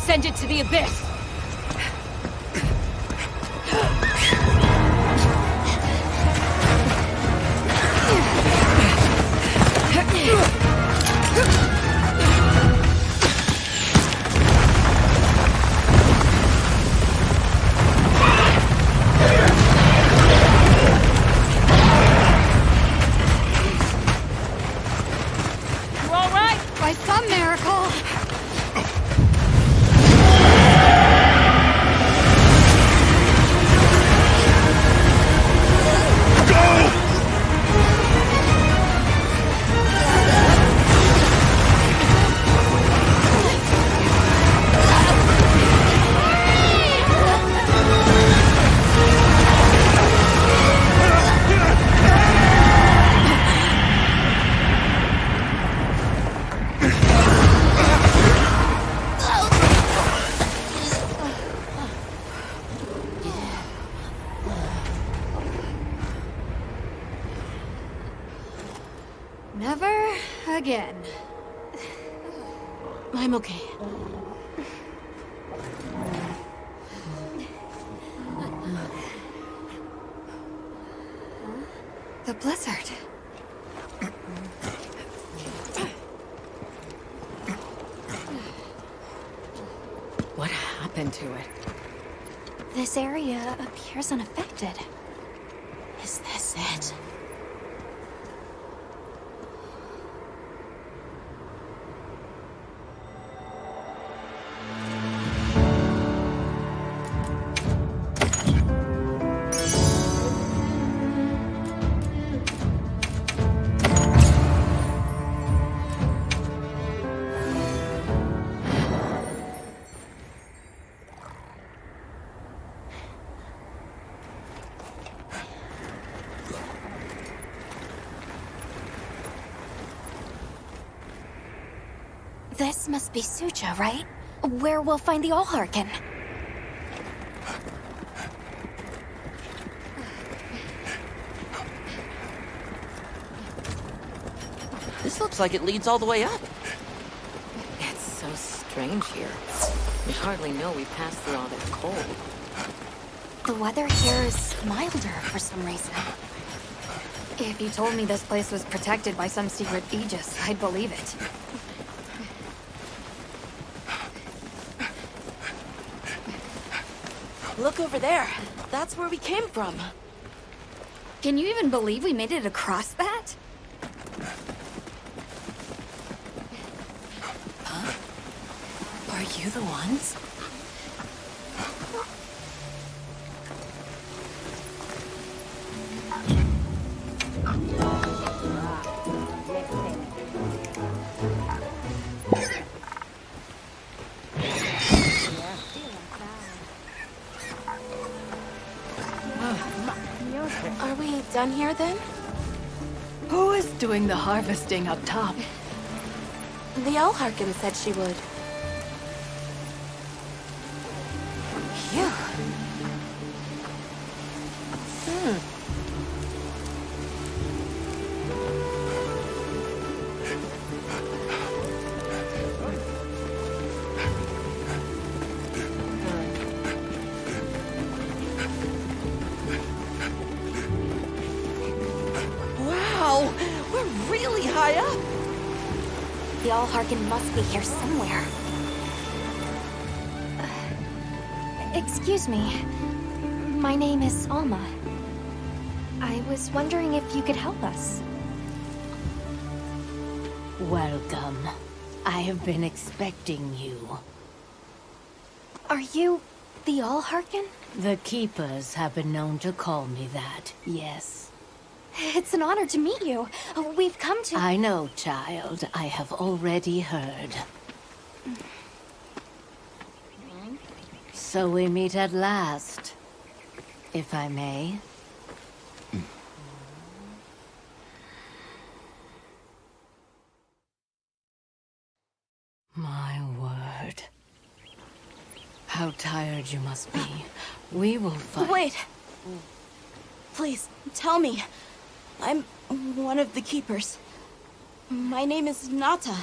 Send it to the abyss! You all right? By some miracle. Never again. I'm okay. The blizzard. What happened to it? This area appears unaffected. Is this it? This must be Sucha, right? Where we'll find the Allharkin. This looks like it leads all the way up. It's so strange here. We hardly know we passed through all that cold. The weather here is milder for some reason. If you told me this place was protected by some secret aegis, I'd believe it. Look over there. That's where we came from. Can you even believe we made it across that? Huh? Are you the ones? Are we done here then? Who is doing the harvesting up top? The Allharkin said she would. Phew. Wow! We're really high up! The Allharkin must be here somewhere. Excuse me. My name is Alma. I was wondering if you could help us. Welcome. I have been expecting you. Are you the Allharkin? The Keepers have been known to call me that, yes. It's an honor to meet you. We've come to... I know, child. I have already heard. So we meet at last, if I may. My word. How tired you must be. We will fight. Wait! Please, tell me. I'm one of the Keepers. My name is Nata.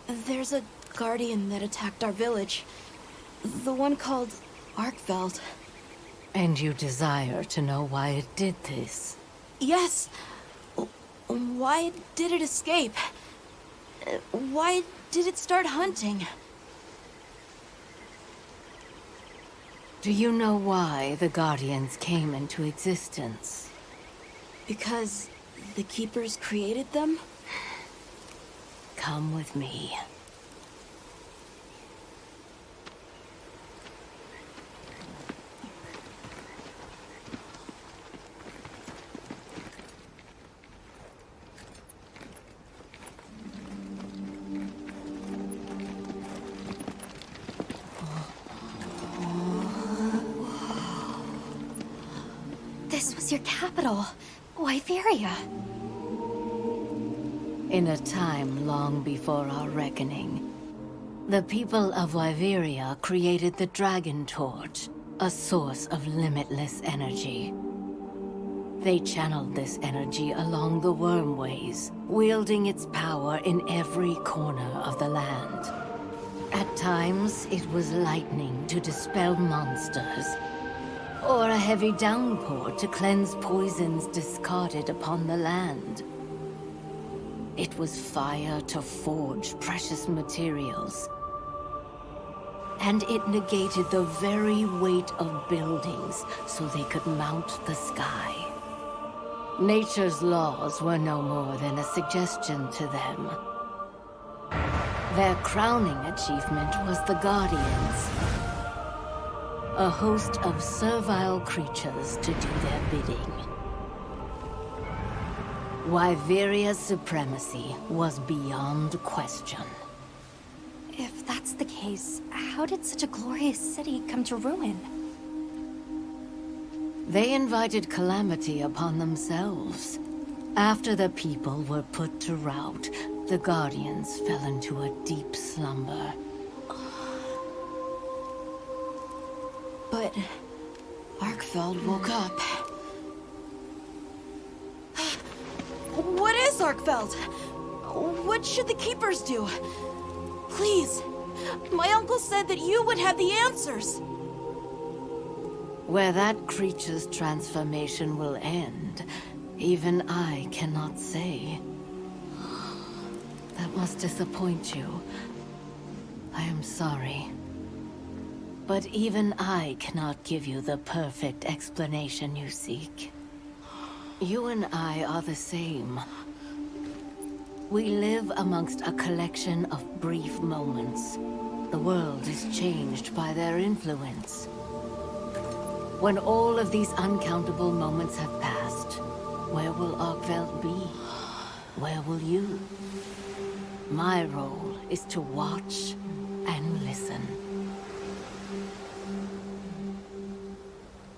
There's a guardian that attacked our village. The one called Arkveld. And you desire to know why it did this? Yes. Why did it escape? Why did it start hunting? Do you know why the Guardians came into existence? Because the Keepers created them? Come with me. This was your capital, Wyveria. In a time long before our reckoning, the people of Wyveria created the Dragon Torch, a source of limitless energy. They channeled this energy along the wormways, wielding its power in every corner of the land. At times, it was lightning to dispel monsters, or a heavy downpour to cleanse poisons discarded upon the land. It was fire to forge precious materials. And it negated the very weight of buildings so they could mount the sky. Nature's laws were no more than a suggestion to them. Their crowning achievement was the Guardians, a host of servile creatures to do their bidding. Wyveria's supremacy was beyond question. If that's the case, how did such a glorious city come to ruin? They invited calamity upon themselves. After the people were put to rout, the Guardians fell into a deep slumber. But Arkveld woke up. What is Arkveld? What should the Keepers do? Please, my uncle said that you would have the answers. Where that creature's transformation will end, even I cannot say. That must disappoint you. I am sorry. But even I cannot give you the perfect explanation you seek. You and I are the same. We live amongst a collection of brief moments. The world is changed by their influence. When all of these uncountable moments have passed, where will Arkveld be? Where will you? My role is to watch and listen.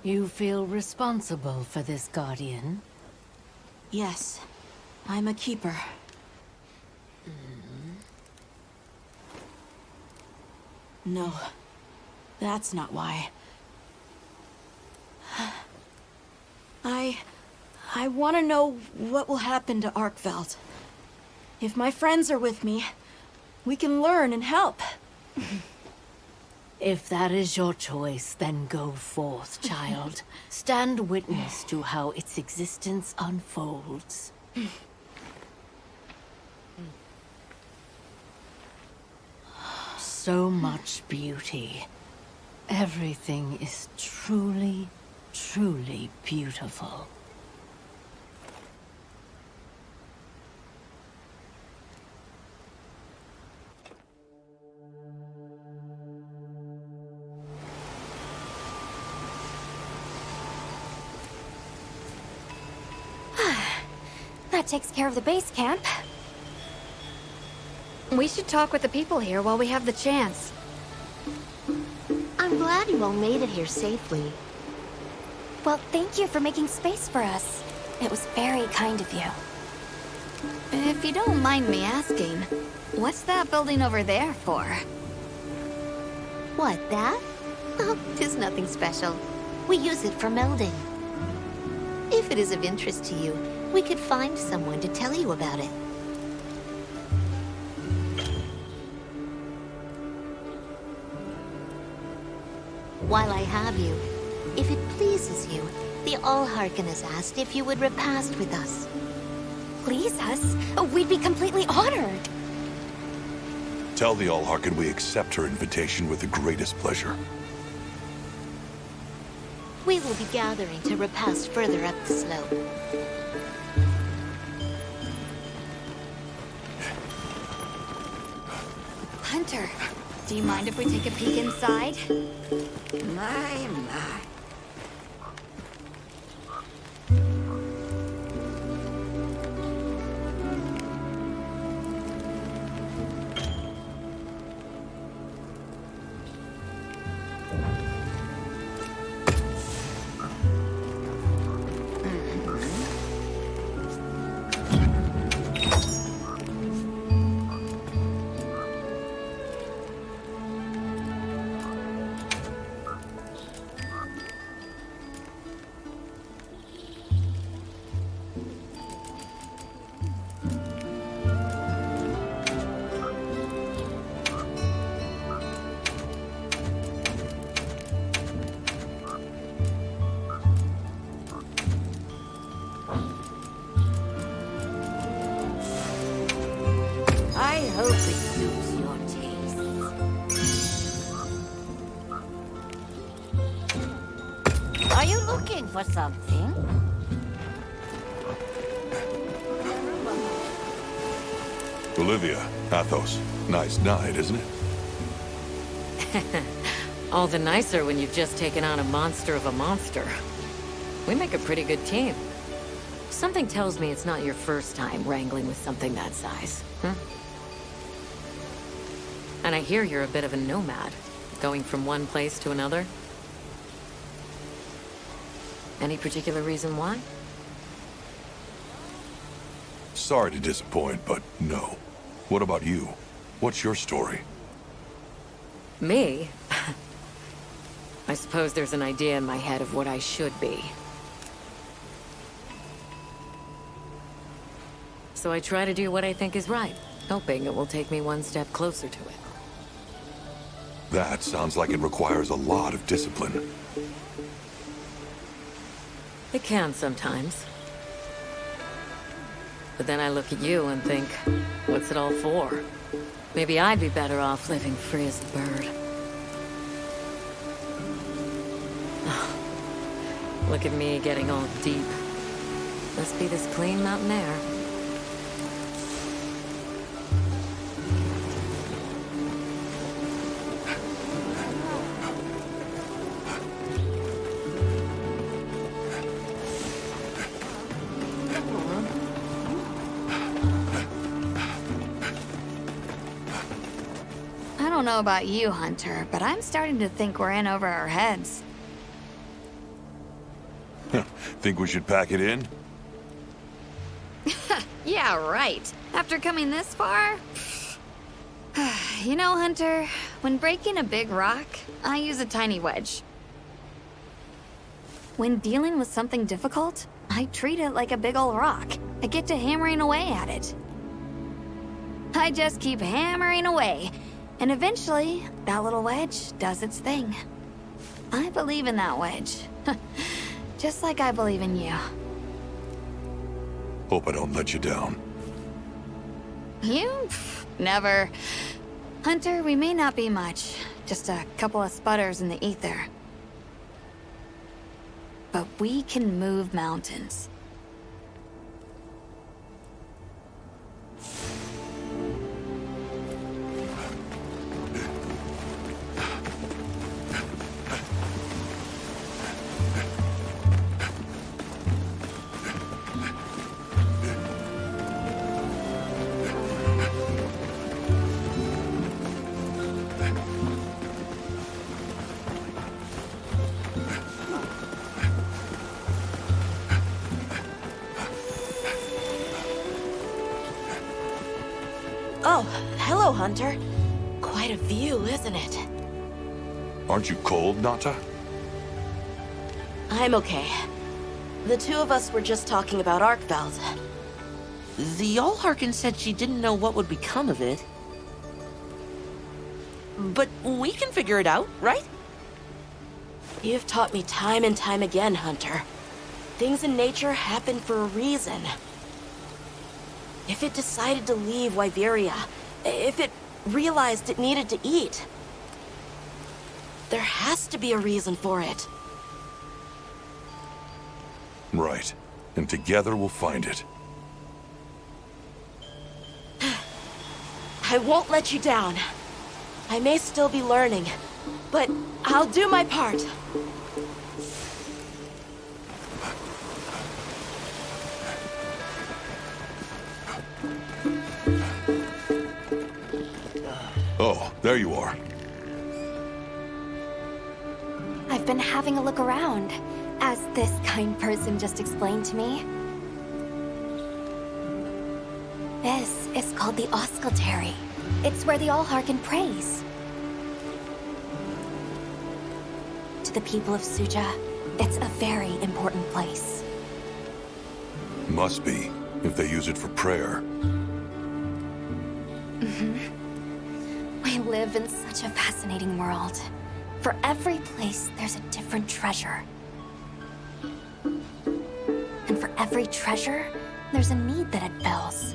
You feel responsible for this Guardian? Yes, I'm a Keeper. No, that's not why. I want to know what will happen to Arkveld. If my friends are with me, we can learn and help. If that is your choice, then go forth, child. Stand witness to how its existence unfolds. So much beauty. Everything is truly, truly beautiful. That takes care of the base camp. We should talk with the people here while we have the chance. I'm glad you all made it here safely. Well, thank you for making space for us. It was very kind of you. If you don't mind me asking, what's that building over there for? What, that? Oh, 'tis nothing special. We use it for melding. If it is of interest to you, we could find someone to tell you about it. While I have you, if it pleases you, the Allharkin has asked if you would repast with us. Please us? We'd be completely honored. Tell the Allharkin we accept her invitation with the greatest pleasure. We will be gathering to repast further up the slope. Hunter, do you mind if we take a peek inside? My. I hope it suits your taste. Are you looking for something? Olivia, Athos, nice night, isn't it? All the nicer when you've just taken on a monster of a monster. We make a pretty good team. Something tells me it's not your first time wrangling with something that size, huh? And I hear you're a bit of a nomad, going from one place to another. Any particular reason why? Sorry to disappoint, but no. What about you? What's your story? Me? I suppose there's an idea in my head of what I should be. So I try to do what I think is right, hoping it will take me one step closer to it. That sounds like it requires a lot of discipline. It can sometimes. But then I look at you and think, what's it all for? Maybe I'd be better off living free as a bird. Look at me getting all deep. Must be this clean mountain air. I don't know about you, Hunter, but I'm starting to think we're in over our heads. Think we should pack it in? Yeah, right. After coming this far? You know, Hunter, when breaking a big rock, I use a tiny wedge. When dealing with something difficult, I treat it like a big old rock. I get to hammering away at it. I just keep hammering away, and eventually, that little wedge does its thing. I believe in that wedge. Just like I believe in you. Hope I don't let you down. You? Never. Hunter, we may not be much. Just a couple of sputters in the ether. But we can move mountains. Oh, hello, Hunter. Quite a view, isn't it? Aren't you cold, Nata? I'm okay. The two of us were just talking about Arkveld. The Allharkin said she didn't know what would become of it. But we can figure it out, right? You've taught me time and time again, Hunter. Things in nature happen for a reason. If it decided to leave Wyveria, if it realized it needed to eat, there has to be a reason for it. Right. And together we'll find it. I won't let you down. I may still be learning, but I'll do my part. Oh, there you are. I've been having a look around, as this kind person just explained to me. This is called the Auscultary. It's where the Allharkin prays. To the people of Suja, it's a very important place. Must be, if they use it for prayer. We live in such a fascinating world. For every place, there's a different treasure. And for every treasure, there's a need that it fills.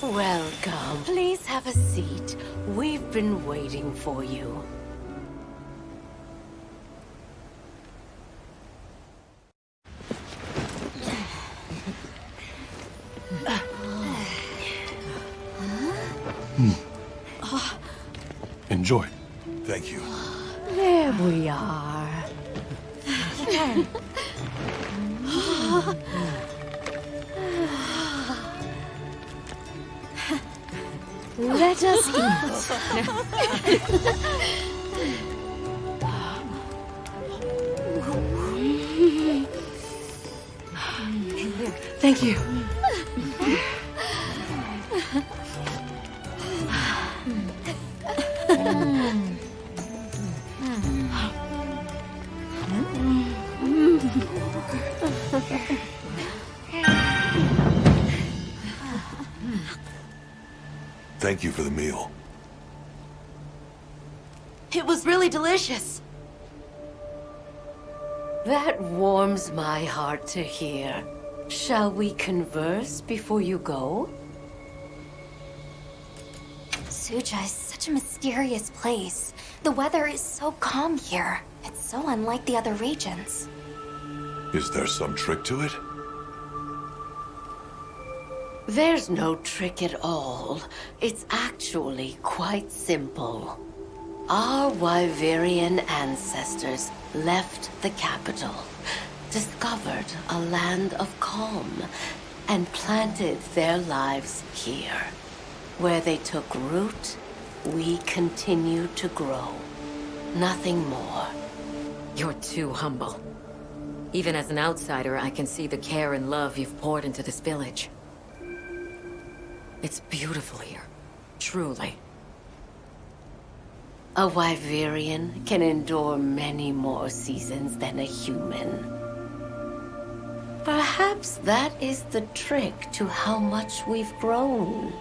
Welcome. Please have a seat. We've been waiting for you. Enjoy. Thank you. There we are. Let us eat. Thank you. Thank you for the meal. It was really delicious. That warms my heart to hear. Shall we converse before you go? Suja is such a mysterious place. The weather is so calm here. It's so unlike the other regions. Is there some trick to it? There's no trick at all. It's actually quite simple. Our Wyverian ancestors left the capital, discovered a land of calm, and planted their lives here. Where they took root, we continue to grow. Nothing more. You're too humble. Even as an outsider, I can see the care and love you've poured into this village. It's beautiful here. Truly. A Wyverian can endure many more seasons than a human. Perhaps that is the trick to how much we've grown.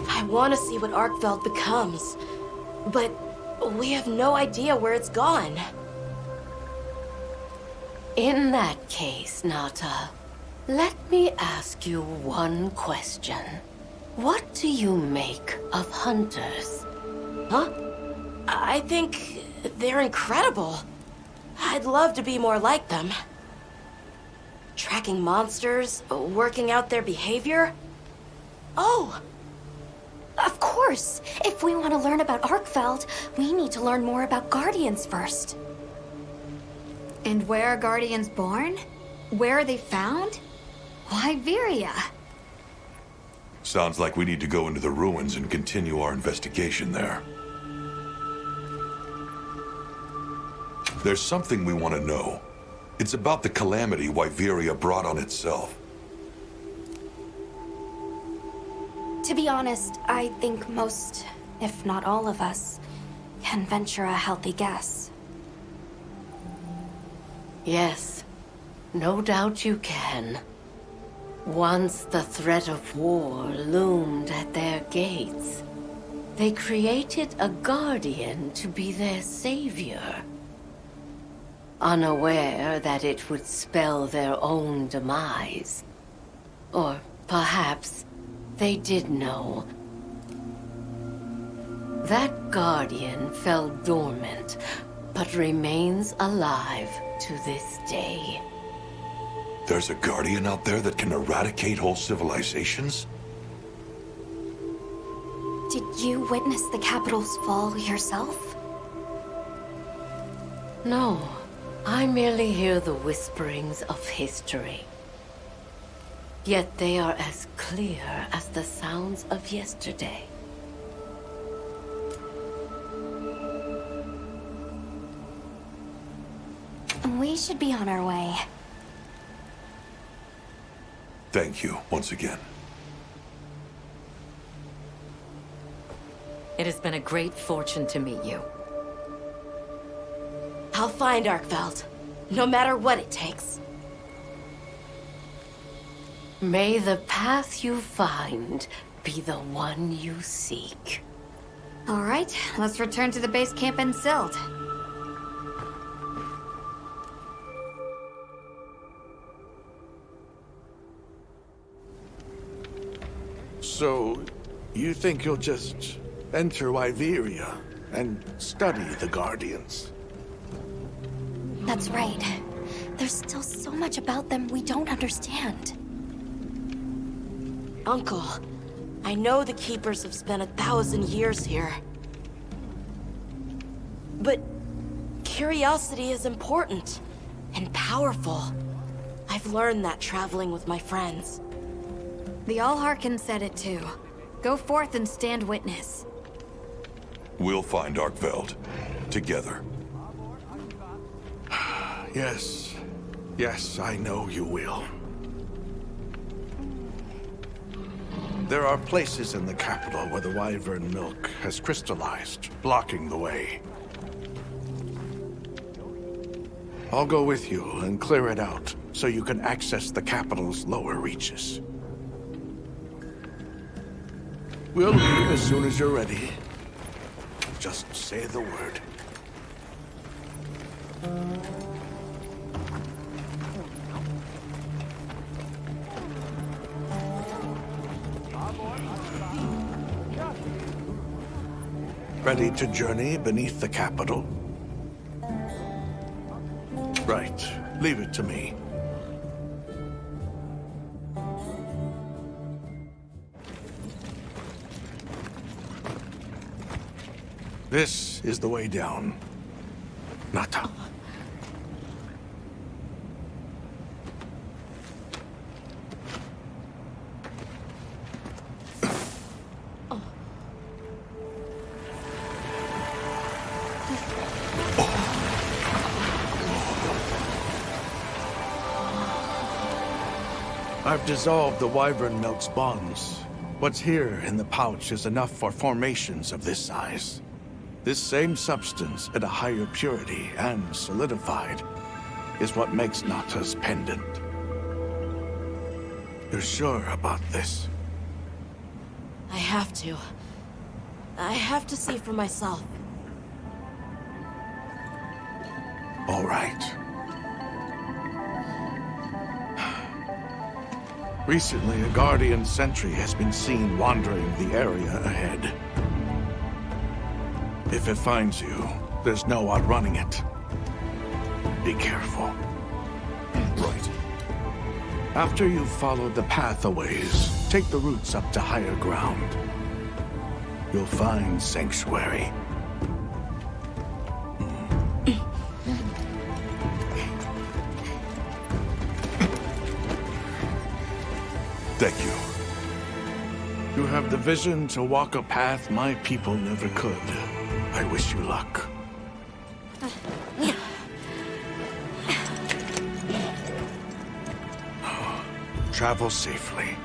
I want to see what Arkfeld becomes, but we have no idea where it's gone. In that case, Nata, let me ask you one question. What do you make of hunters? Huh? I think they're incredible. I'd love to be more like them. Tracking monsters, working out their behavior. Oh! Of course! If we want to learn about Arkfeld, we need to learn more about Guardians first. And where are Guardians born? Where are they found? Wyveria. Sounds like we need to go into the ruins and continue our investigation there. There's something we want to know. It's about the calamity Wyveria brought on itself. To be honest, I think most, if not all of us, can venture a healthy guess. Yes, no doubt you can. Once the threat of war loomed at their gates, they created a guardian to be their savior. Unaware that it would spell their own demise. Or perhaps they did know. That guardian fell dormant, but remains alive to this day. There's a guardian out there that can eradicate whole civilizations? Did you witness the capital's fall yourself? No, I merely hear the whisperings of history. Yet they are as clear as the sounds of yesterday. We should be on our way. Thank you once again. It has been a great fortune to meet you. I'll find Arkveld, no matter what it takes. May the path you find be the one you seek. All right, let's return to the base camp in Silt. So, you think you'll just enter Wyveria and study the Guardians? That's right. There's still so much about them we don't understand. Uncle, I know the Keepers have spent 1,000 years here. But curiosity is important and powerful. I've learned that traveling with my friends. The Allharkin said it too. Go forth and stand witness. We'll find Arkveld. Together. Yes. Yes, I know you will. There are places in the capital where the wyvern milk has crystallized, blocking the way. I'll go with you and clear it out, so you can access the capital's lower reaches. We'll leave as soon as you're ready. Just say the word. Ready to journey beneath the capital? Right. Leave it to me. This is the way down. Nata. I've dissolved the wyvern milk's bonds. What's here in the pouch is enough for formations of this size. This same substance at a higher purity and solidified is what makes Nata's pendant. You're sure about this? I have to. I have to see for myself. All right. Recently, a Guardian sentry has been seen wandering the area ahead. If it finds you, there's no outrunning it. Be careful. Right. After you've followed the path a ways, take the routes up to higher ground. You'll find sanctuary. Thank you. You have the vision to walk a path my people never could. I wish you luck. Travel safely.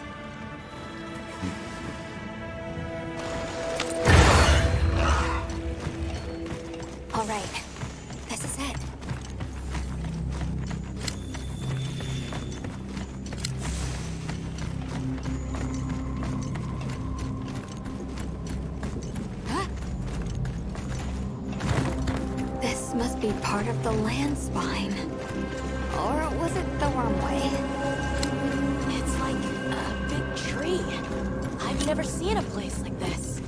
All right. This is it. be part of the land spine. Or was it the wormway? It's like a big tree. I've never seen a place like this.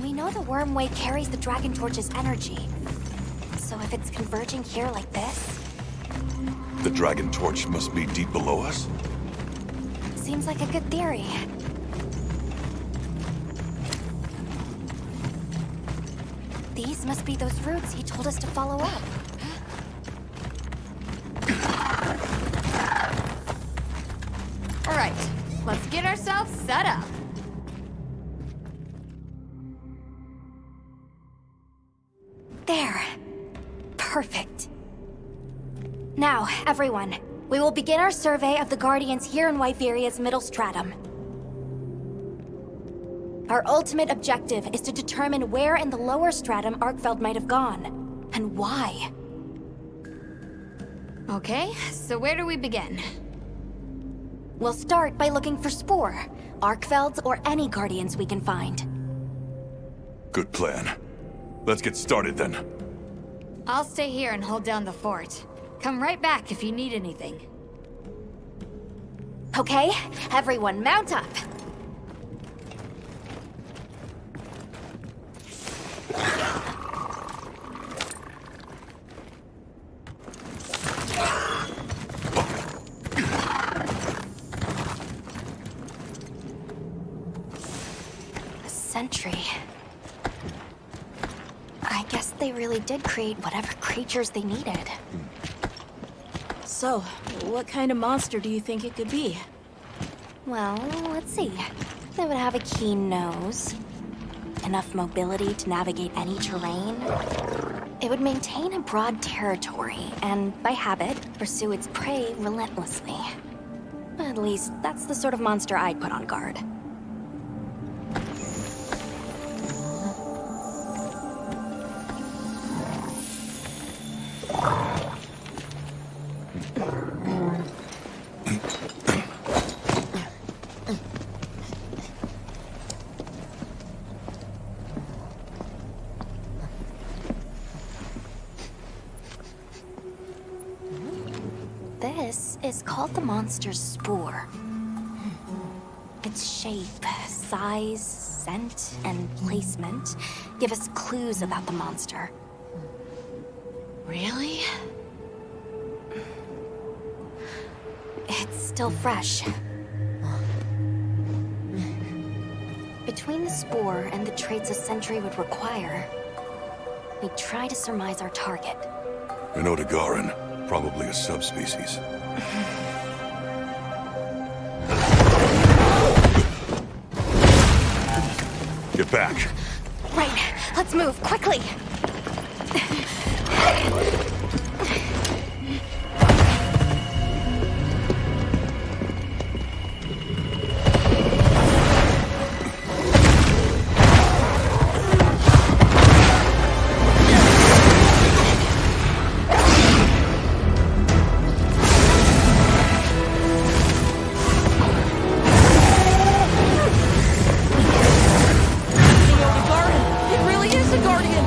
We know the wormway carries the Dragon Torch's energy. So if it's converging here like this, The Dragon Torch must be deep below us? seems like a good theory. These must be those roots he told us to follow up. All right, let's get ourselves set up. There. Perfect. Now, everyone, we will begin our survey of the Guardians here in Wyveria's middle stratum. Our ultimate objective is to determine where in the lower stratum Arkfeld might have gone, and why. Okay, so where do we begin? We'll start by looking for Spore, Arkfelds, or any Guardians we can find. Good plan. Let's get started then. I'll stay here and hold down the fort. Come right back if you need anything. Okay, everyone mount up. A sentry. I guess they really did create whatever creatures they needed. So, what kind of monster do you think it could be? Well, let's see. They would have a keen nose, enough mobility to navigate any terrain. It would maintain a broad territory, and by habit, pursue its prey relentlessly. At least, that's the sort of monster I'd put on guard. This is called the monster's spore. Its shape, size, scent, and placement give us clues about the monster. Really? It's still fresh. Between the spore and the traits a sentry would require, we try to surmise our target. An Odegaran, probably a subspecies. Get back. Right, let's move, quickly! It really is a guardian!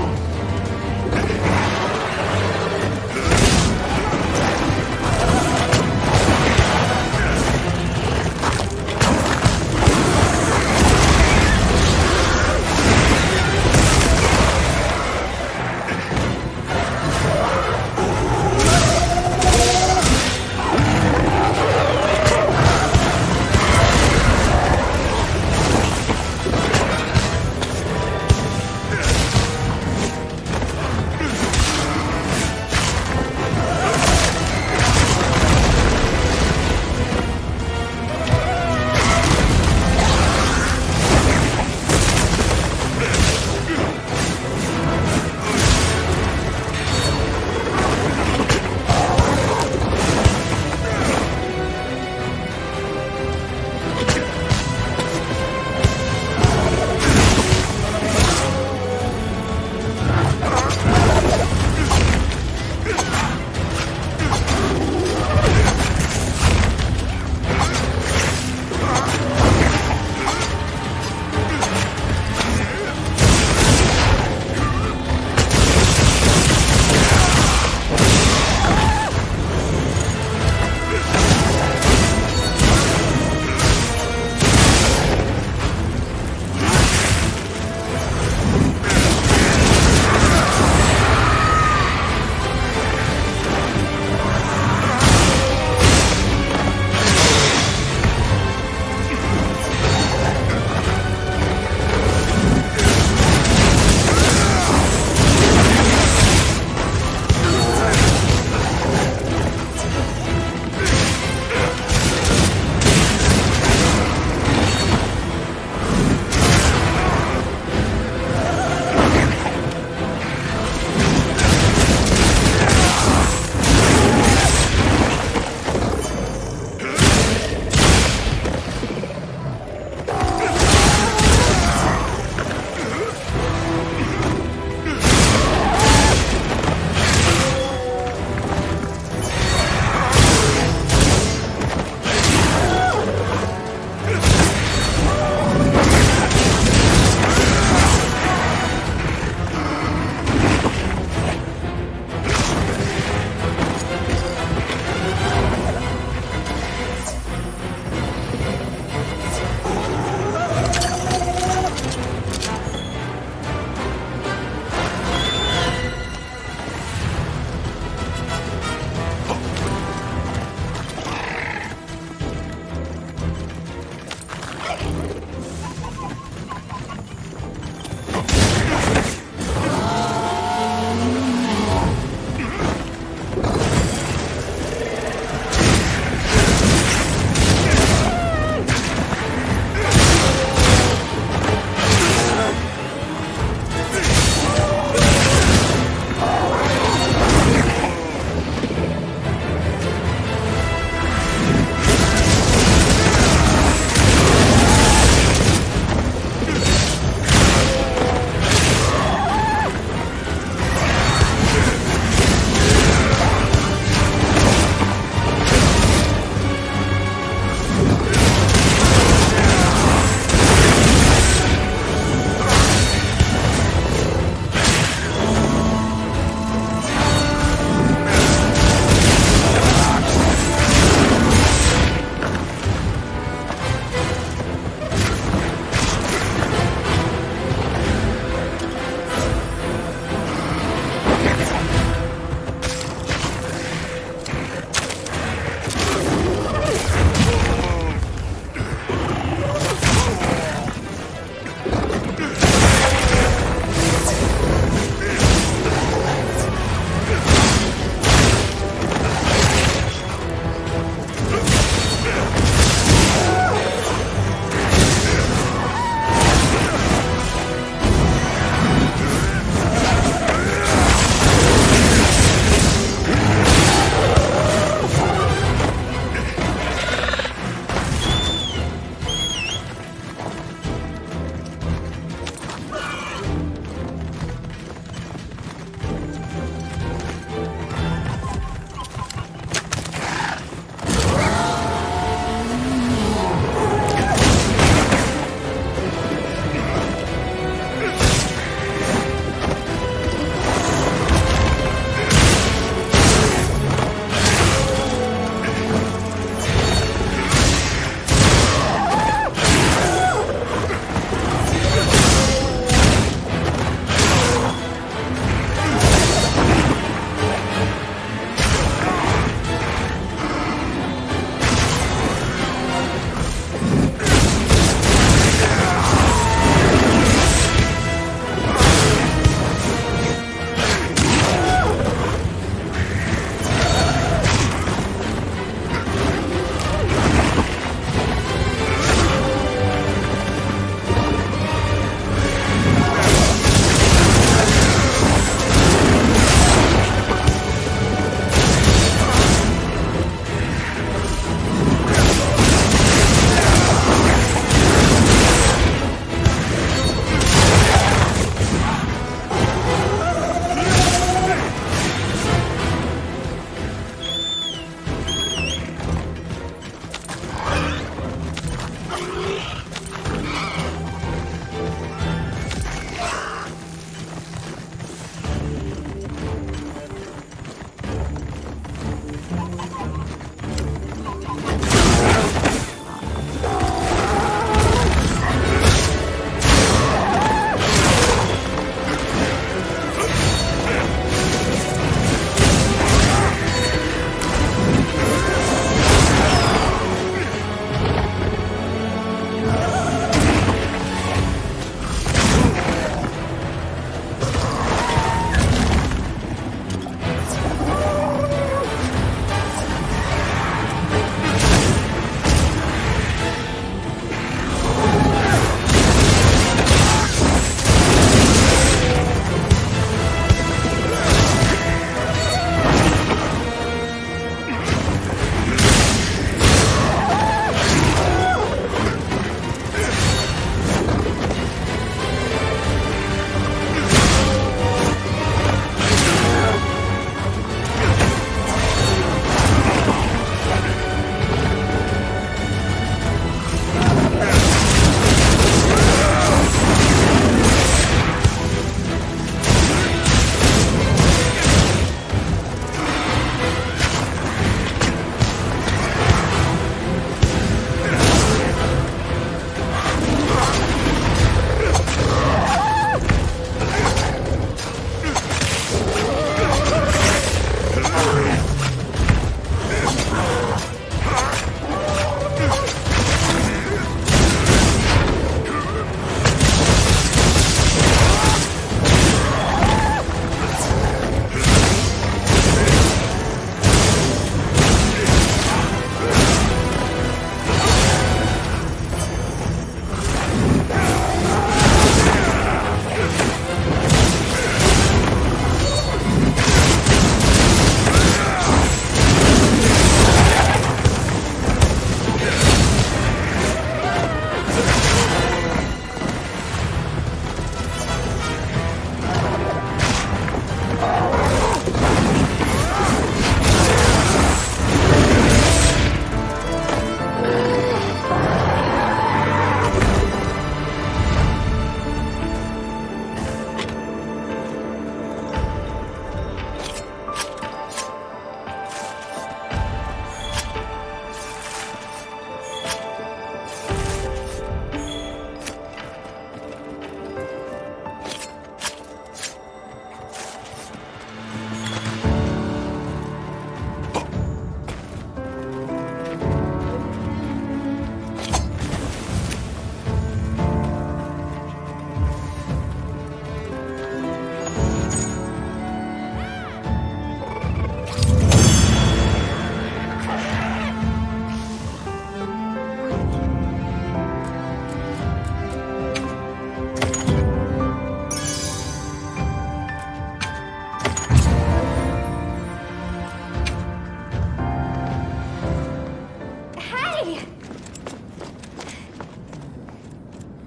Hey!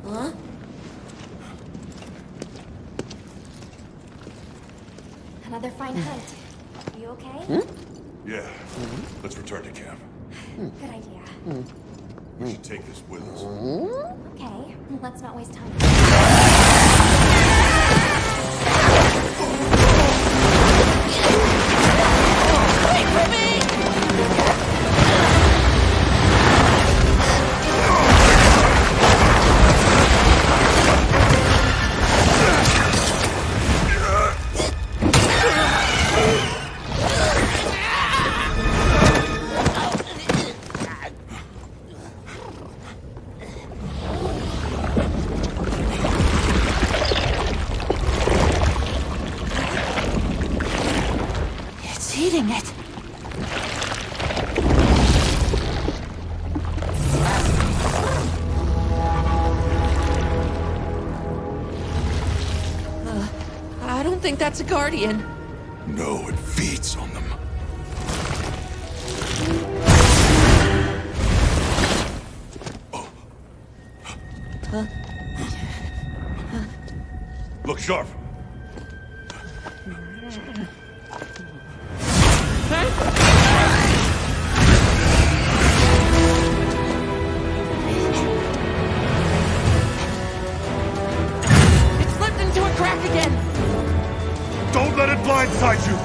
Huh? Another fine hunt. You okay? Yeah. Let's return to camp. Good idea. We should take this with us. Okay, let's not waste time. Wait for me! It's eating it. I don't think that's a guardian. No, it feeds on them. Look sharp. It slipped into a crack again. Don't let it blindside you.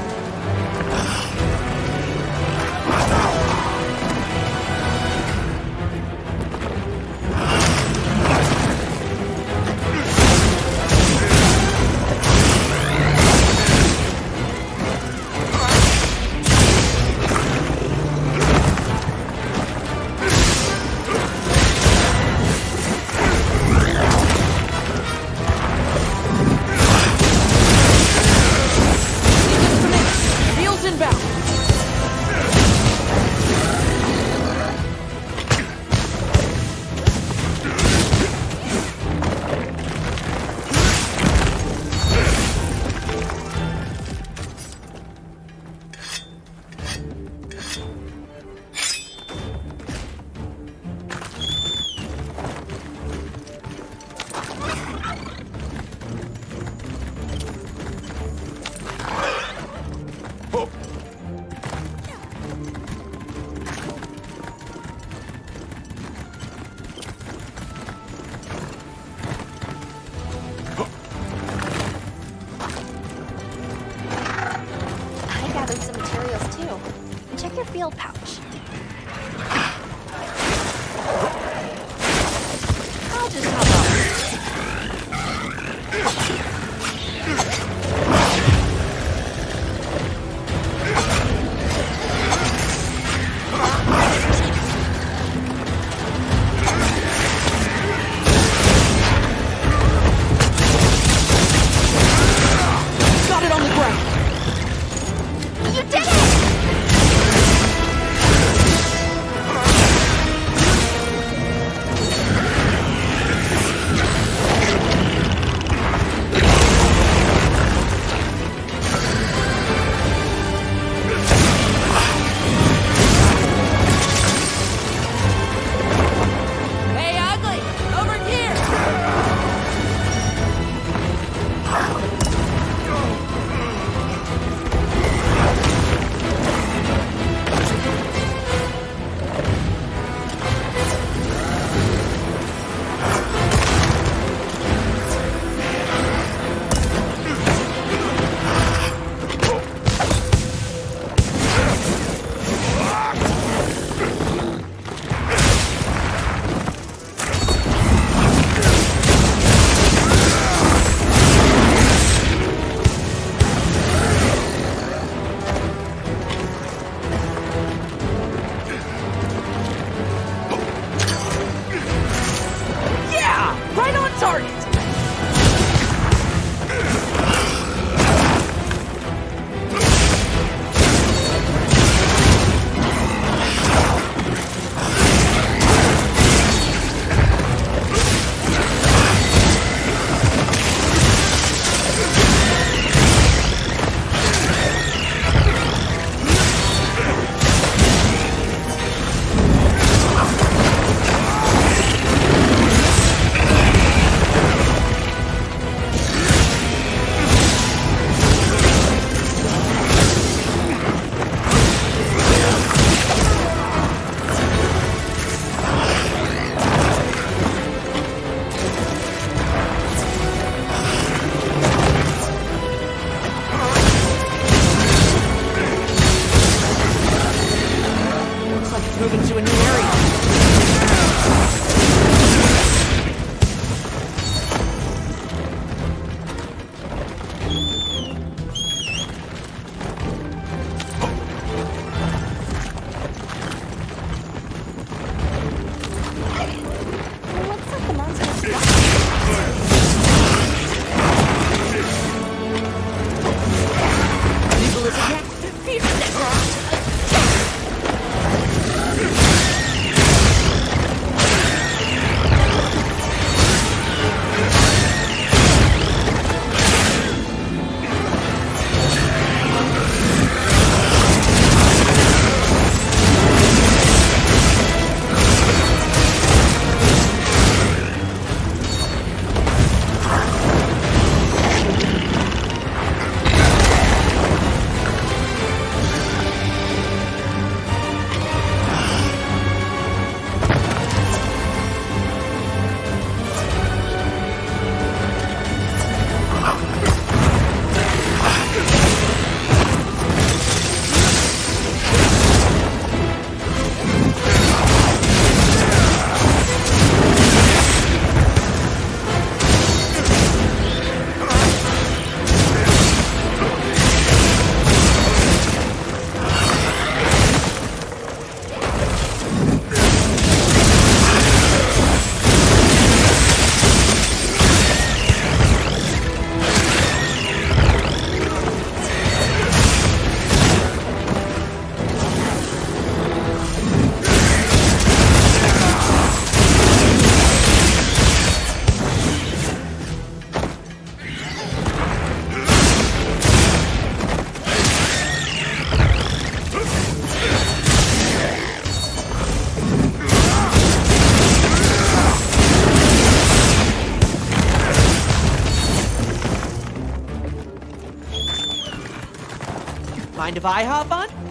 Mind if I hop on?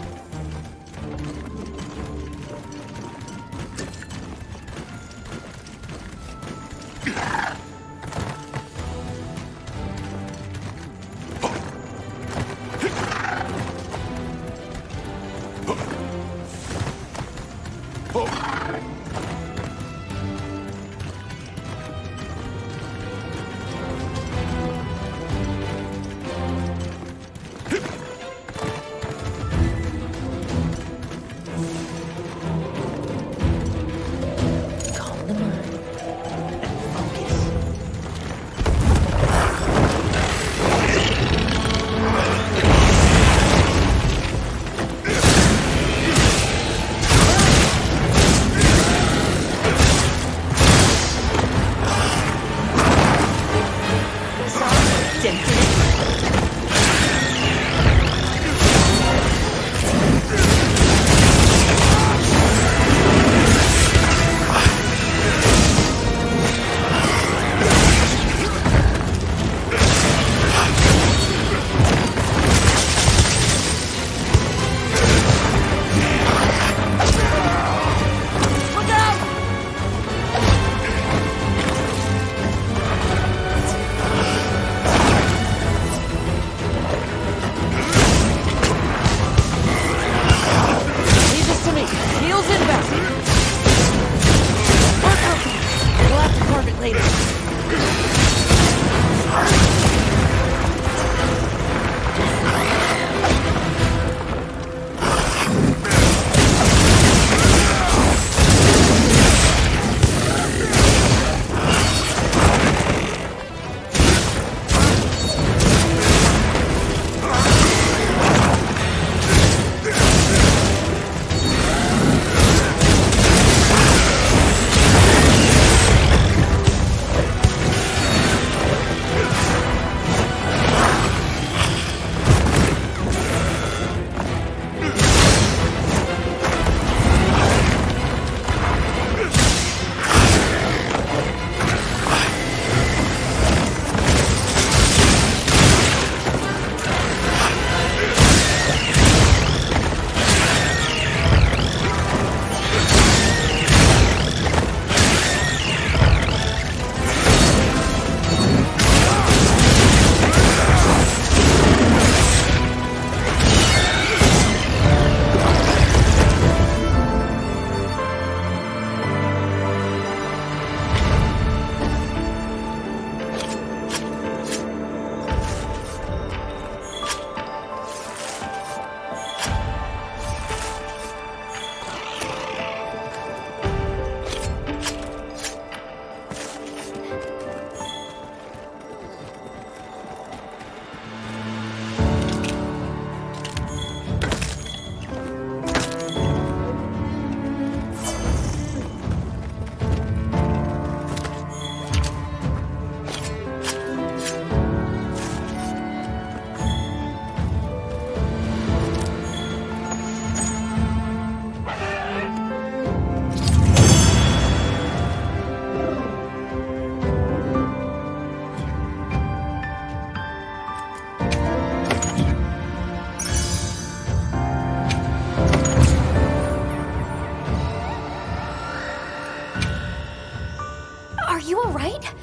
you alright?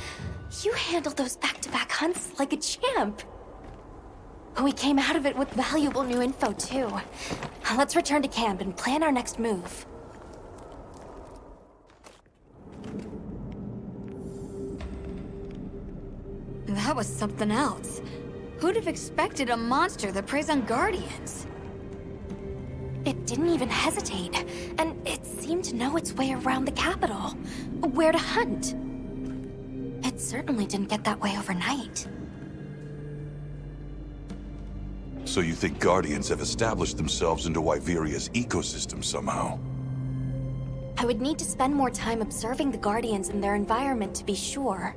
You handled those back-to-back hunts like a champ. We came out of it with valuable new info, too. Let's return to camp and plan our next move. That was something else. Who'd have expected a monster that preys on guardians? It didn't even hesitate, and it seemed to know its way around the capital, where to hunt. It certainly didn't get that way overnight. So you think Guardians have established themselves into Wyveria's ecosystem somehow? I would need to spend more time observing the Guardians and their environment to be sure.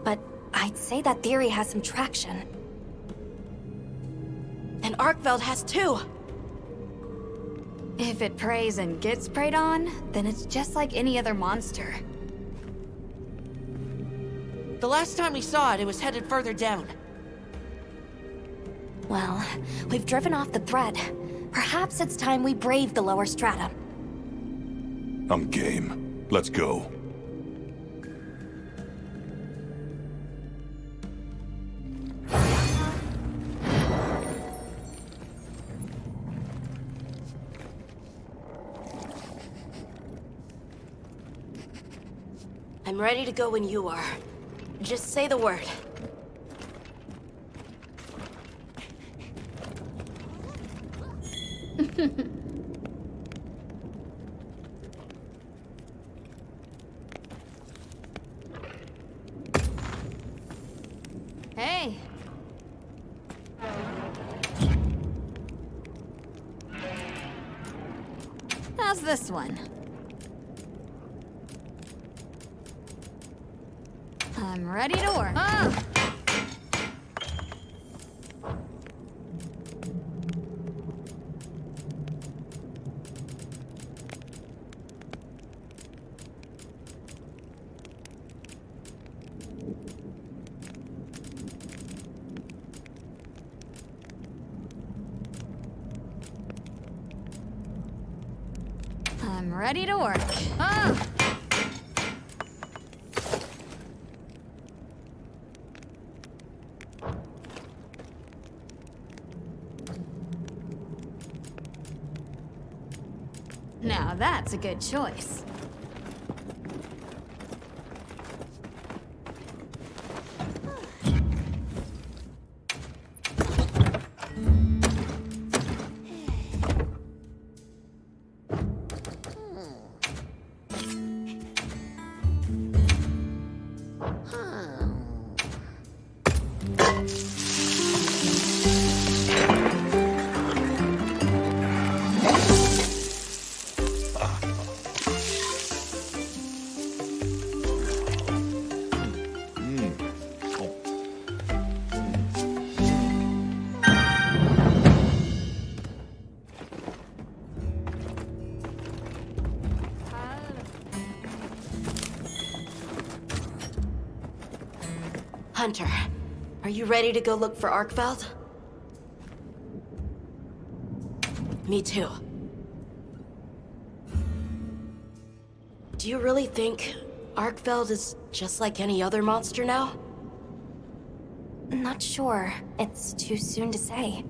But I'd say that theory has some traction. And Arkveld has too! If it preys and gets preyed on, then it's just like any other monster. The last time we saw it, it was headed further down. Well, we've driven off the threat. Perhaps it's time we brave the lower strata. I'm game. Let's go. I'm ready to go when you are. Just say the word. Hey. How's this one? I'm ready to work. Ah! I'm ready to work. Ah! Now that's a good choice. Hunter, are you ready to go look for Arkveld? Me too. Do you really think Arkveld is just like any other monster now? Not sure. It's too soon to say.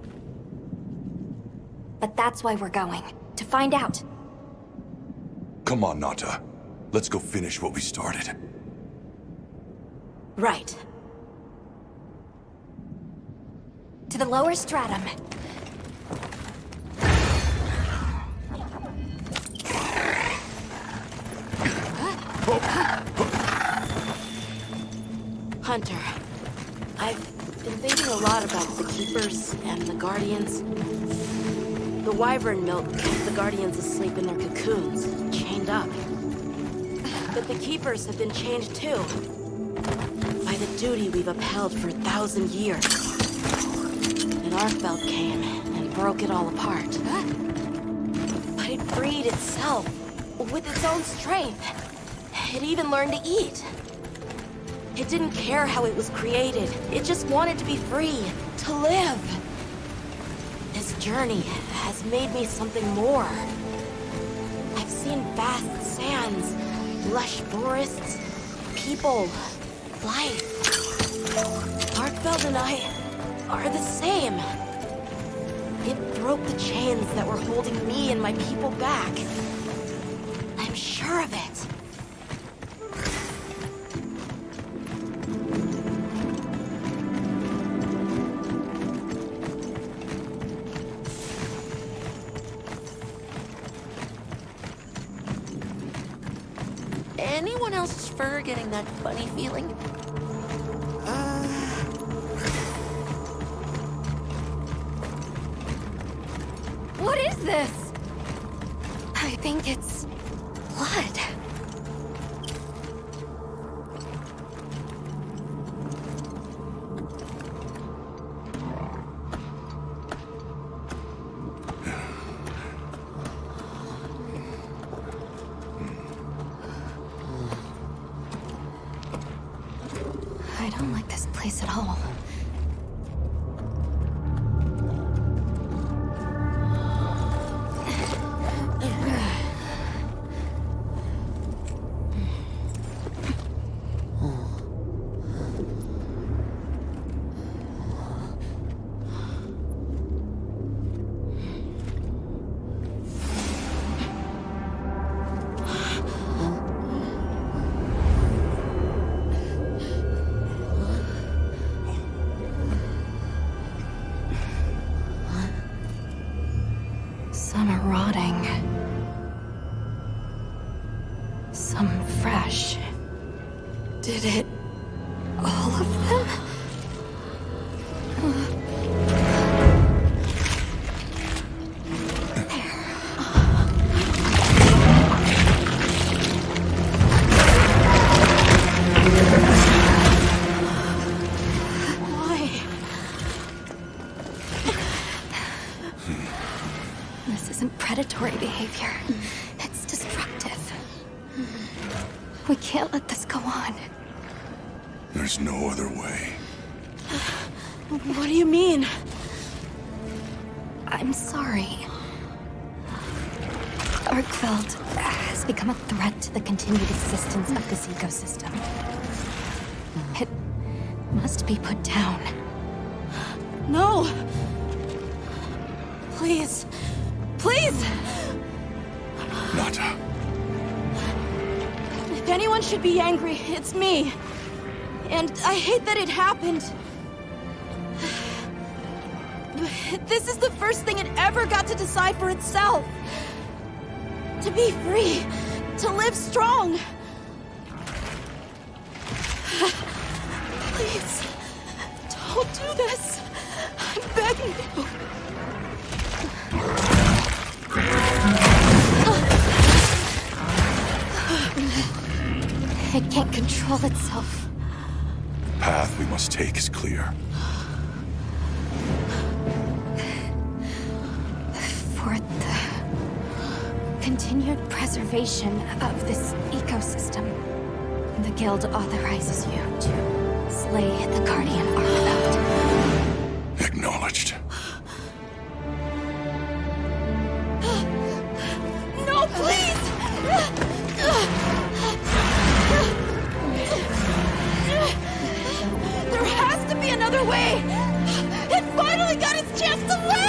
But that's why we're going. To find out. Come on, Nata. Let's go finish what we started. Right. To the lower stratum. Hunter, I've been thinking a lot about the Keepers and the Guardians. The wyvern milk kept the Guardians asleep in their cocoons, chained up. But the Keepers have been chained too. By the duty we've upheld for 1,000 years. And Arkveld came and broke it all apart. But it freed itself with its own strength. It even learned to eat. It didn't care how it was created. It just wanted to be free, to live. This journey has made me something more. I've seen vast sands, Lush forests, people, life. Arkfeld and I are the same. It broke the chains that were holding me and my people back. I'm sure of it. Anyone else's fur getting that funny feeling? What is this? I think it's blood. I don't like this place at all. Some are rotting. Some fresh. Did it... all of them? Why? This isn't predatory behavior. It's destructive. We can't let this go on. There's no other way. What do you mean? I'm sorry. Arkfeld has become a threat to the continued existence of this ecosystem. It must be put down. No! Please. Please! Nata. If anyone should be angry, it's me. And I hate that it happened. This is the first thing it ever got to decide for itself. To be free. To live strong. Please. Don't do this. I'm begging you. It can't control itself. The path we must take is clear. For the continued preservation of this ecosystem, the Guild authorizes you to slay the Guardian Arkfeld. Acknowledged. No, please! There has to be another way! It finally got its chance to live!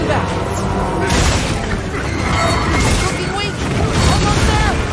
inbound! Looking weak! Almost there!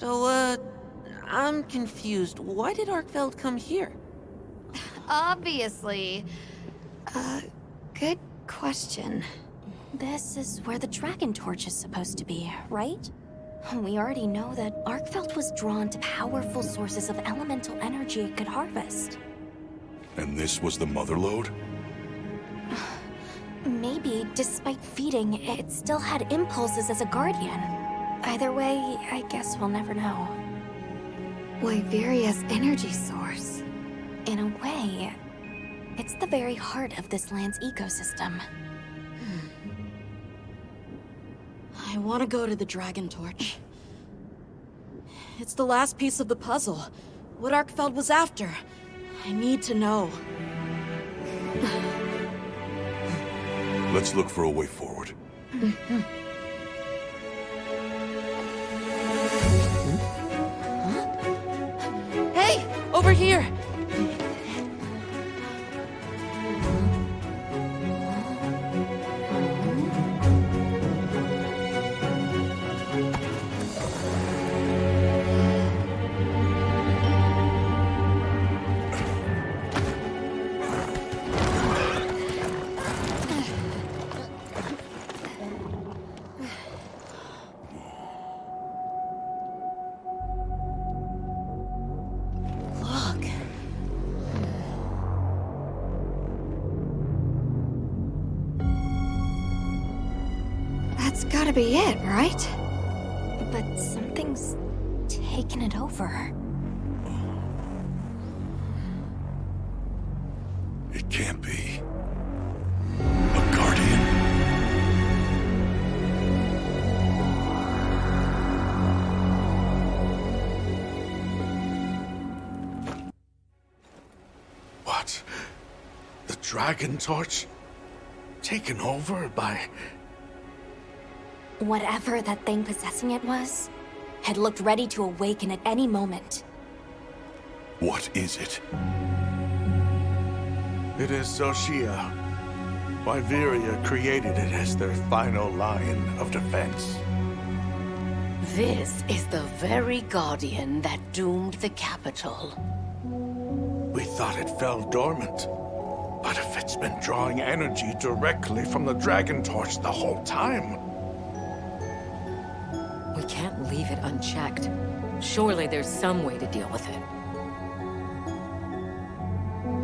So, I'm confused. Why did Arkfeld come here? Obviously. Good question. This is where the dragon torch is supposed to be, right? We already know that Arkfeld was drawn to powerful sources of elemental energy it could harvest. And this was the mother lode? Maybe, despite feeding, it still had impulses as a guardian. Either way, I guess we'll never know. Wyveria's energy source. In a way, it's the very heart of this land's ecosystem. I want to go to the Dragon Torch. It's the last piece of the puzzle. What Arkfeld was after. I need to know. Let's look for a way forward. Hey! Over here! That's gotta be it, right? But something's taken it over. It can't be. A guardian. What? The dragon torch? Taken over by... Whatever that thing possessing it was, had looked ready to awaken at any moment. What is it? It is Xochitl. Wyveria created it as their final line of defense. This is the very guardian that doomed the capital. We thought it fell dormant. But if it's been drawing energy directly from the dragon torch the whole time... We can't leave it unchecked. Surely there's some way to deal with it.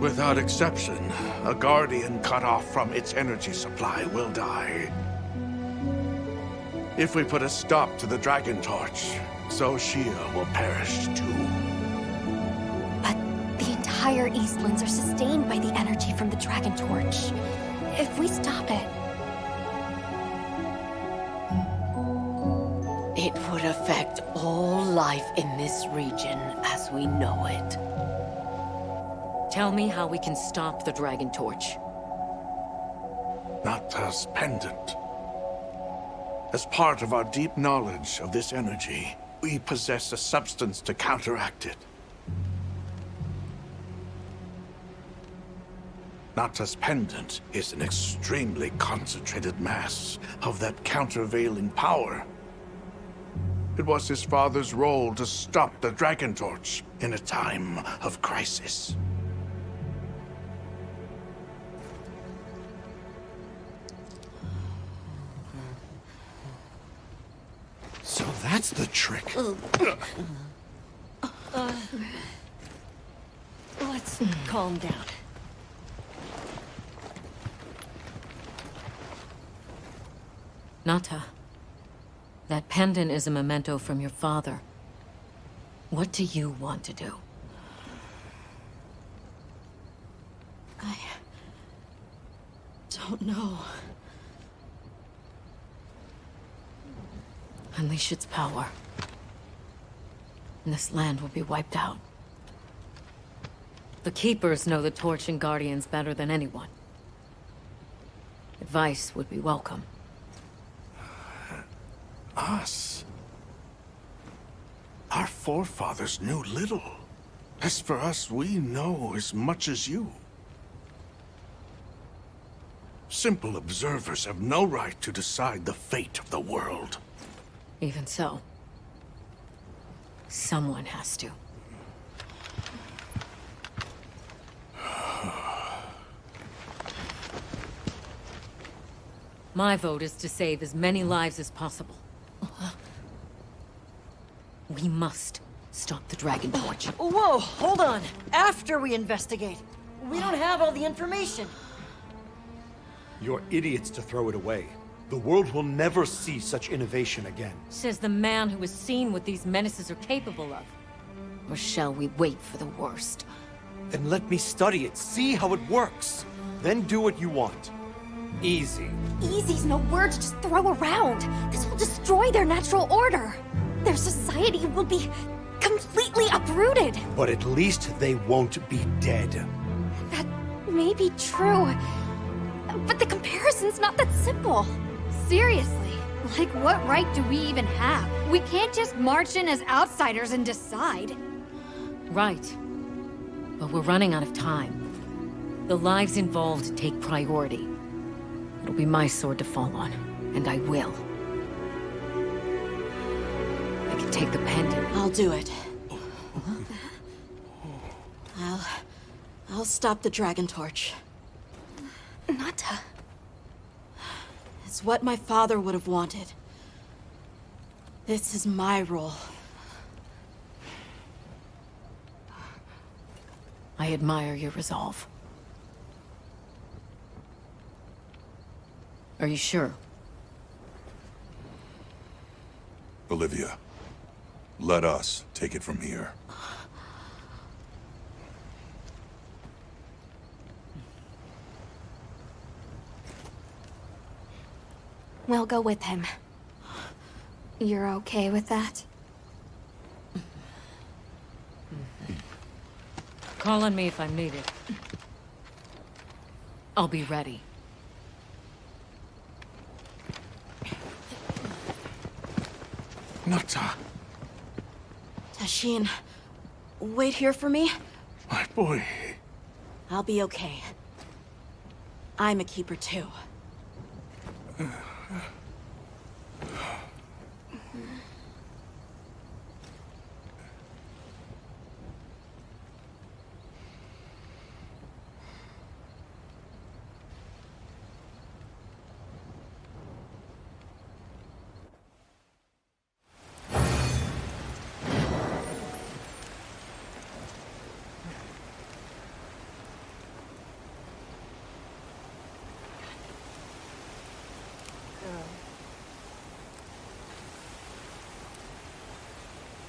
Without exception, a guardian cut off from its energy supply will die. If we put a stop to the dragon torch, Xochitl will perish too. But the entire Eastlands are sustained by the energy from the dragon torch. If we stop it... It would affect all life in this region as we know it. Tell me how we can stop the dragon torch. Nata's pendant. As part of our deep knowledge of this energy, we possess a substance to counteract it. Nata's pendant is an extremely concentrated mass of that countervailing power. It was his father's role to stop the dragon torch in a time of crisis. So that's the trick. Let's calm down. Nata, that pendant is a memento from your father. What do you want to do? I don't know. Unleash its power, and this land will be wiped out. The Keepers know the Torch and Guardians better than anyone. Advice would be welcome. Us? Our forefathers knew little. As for us, we know as much as you. Simple observers have no right to decide the fate of the world. Even so. Someone has to. My vote is to save as many lives as possible. We must stop the Dragon Torch. Whoa, hold on. After we investigate. We don't have all the information. You're idiots to throw it away. The world will never see such innovation again. Says the man who has seen what these menaces are capable of. Or shall we wait for the worst? Then let me study it, see how it works. Then do what you want. Easy. Easy's no word to just throw around. This will destroy their natural order. Their society will be completely uprooted. But at least they won't be dead. That may be true, but the comparison's not that simple. Seriously, like what right do we even have? We can't just march in as outsiders and decide. Right. But we're running out of time. The lives involved take priority. It'll be my sword to fall on, and I will. I can take the pendant. I'll do it. I'll stop the Dragon Torch. Nata. It's what my father would have wanted. This is my role. I admire your resolve. Are you sure? Olivia, let us take it from here. We'll go with him. You're okay with that? Call on me if I'm needed. I'll be ready. Nata, Tashin, wait here for me. my boy. I'll be okay. I'm a keeper too.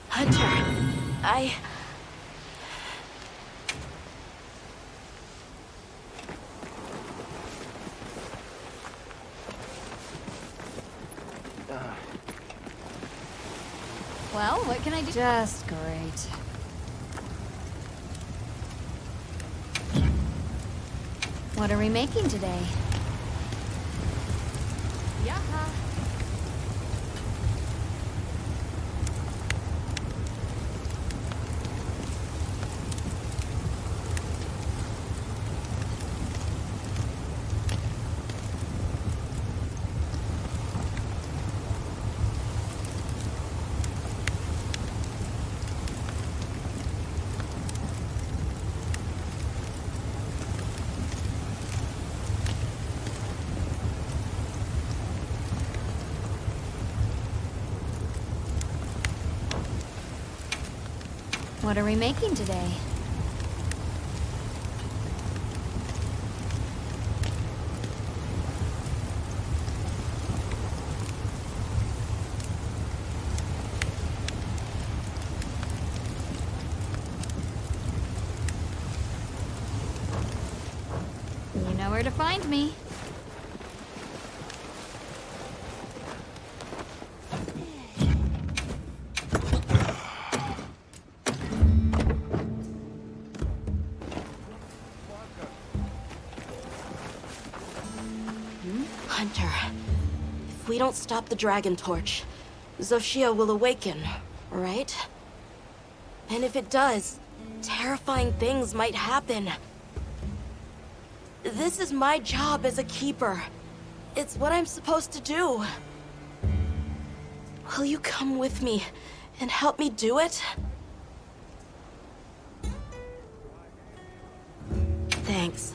Hunter, Well, what can I do? Just great. What are we making today? Yaha. What are we making today? You know where to find me. Hunter, if we don't stop the Dragon Torch, Xochitl will awaken, right? And if it does, terrifying things might happen. This is my job as a keeper. It's what I'm supposed to do. Will you come with me and help me do it? Thanks.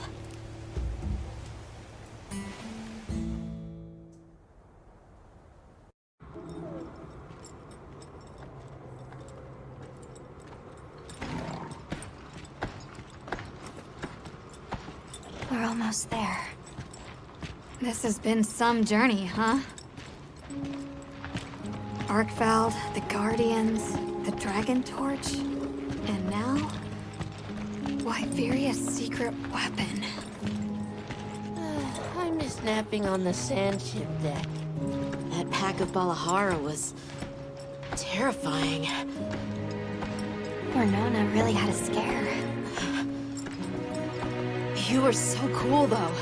We're almost there. This has been some journey, huh? Arkveld, the Guardians, the Dragon Torch, and now... Wyveria's secret weapon. I miss napping on the sand ship deck. That pack of Balahara was... terrifying. Nona really had a scare. You were so cool, though.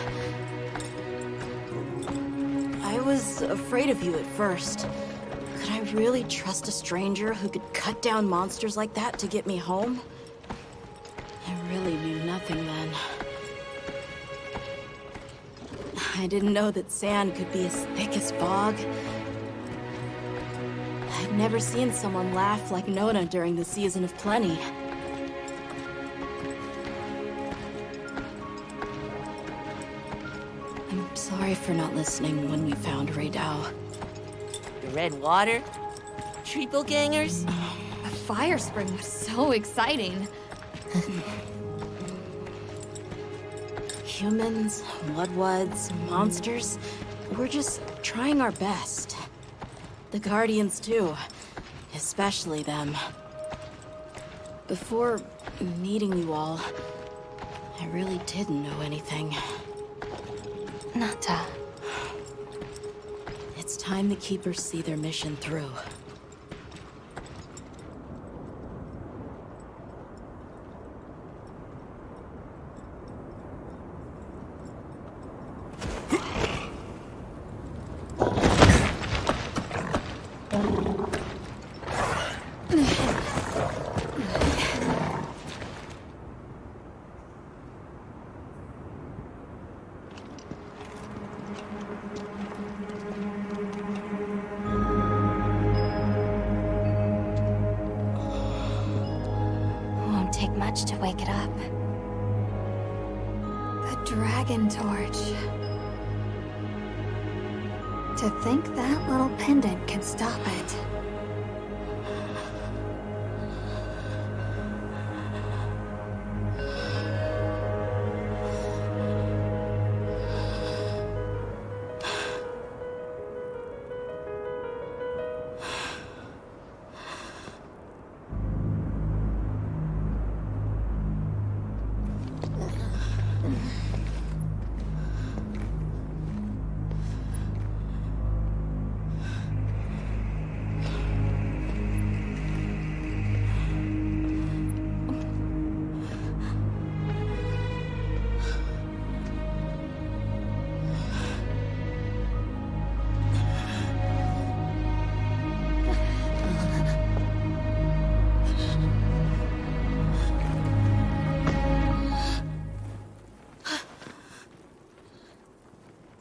I was afraid of you at first. Could I really trust a stranger who could cut down monsters like that to get me home? I really knew nothing then. I didn't know that sand could be as thick as fog. I'd never seen someone laugh like Nona during the season of plenty. I'm sorry for not listening when we found Raydao. The red water? Treacle gangers? A fire spring was so exciting. Humans, Mudwoods, monsters, we're just trying our best. The Guardians too, especially them. Before meeting you all, I really didn't know anything. Nata. It's time the Keepers see their mission through. To wake it up. The Dragon Torch. To think that little pendant could stop it.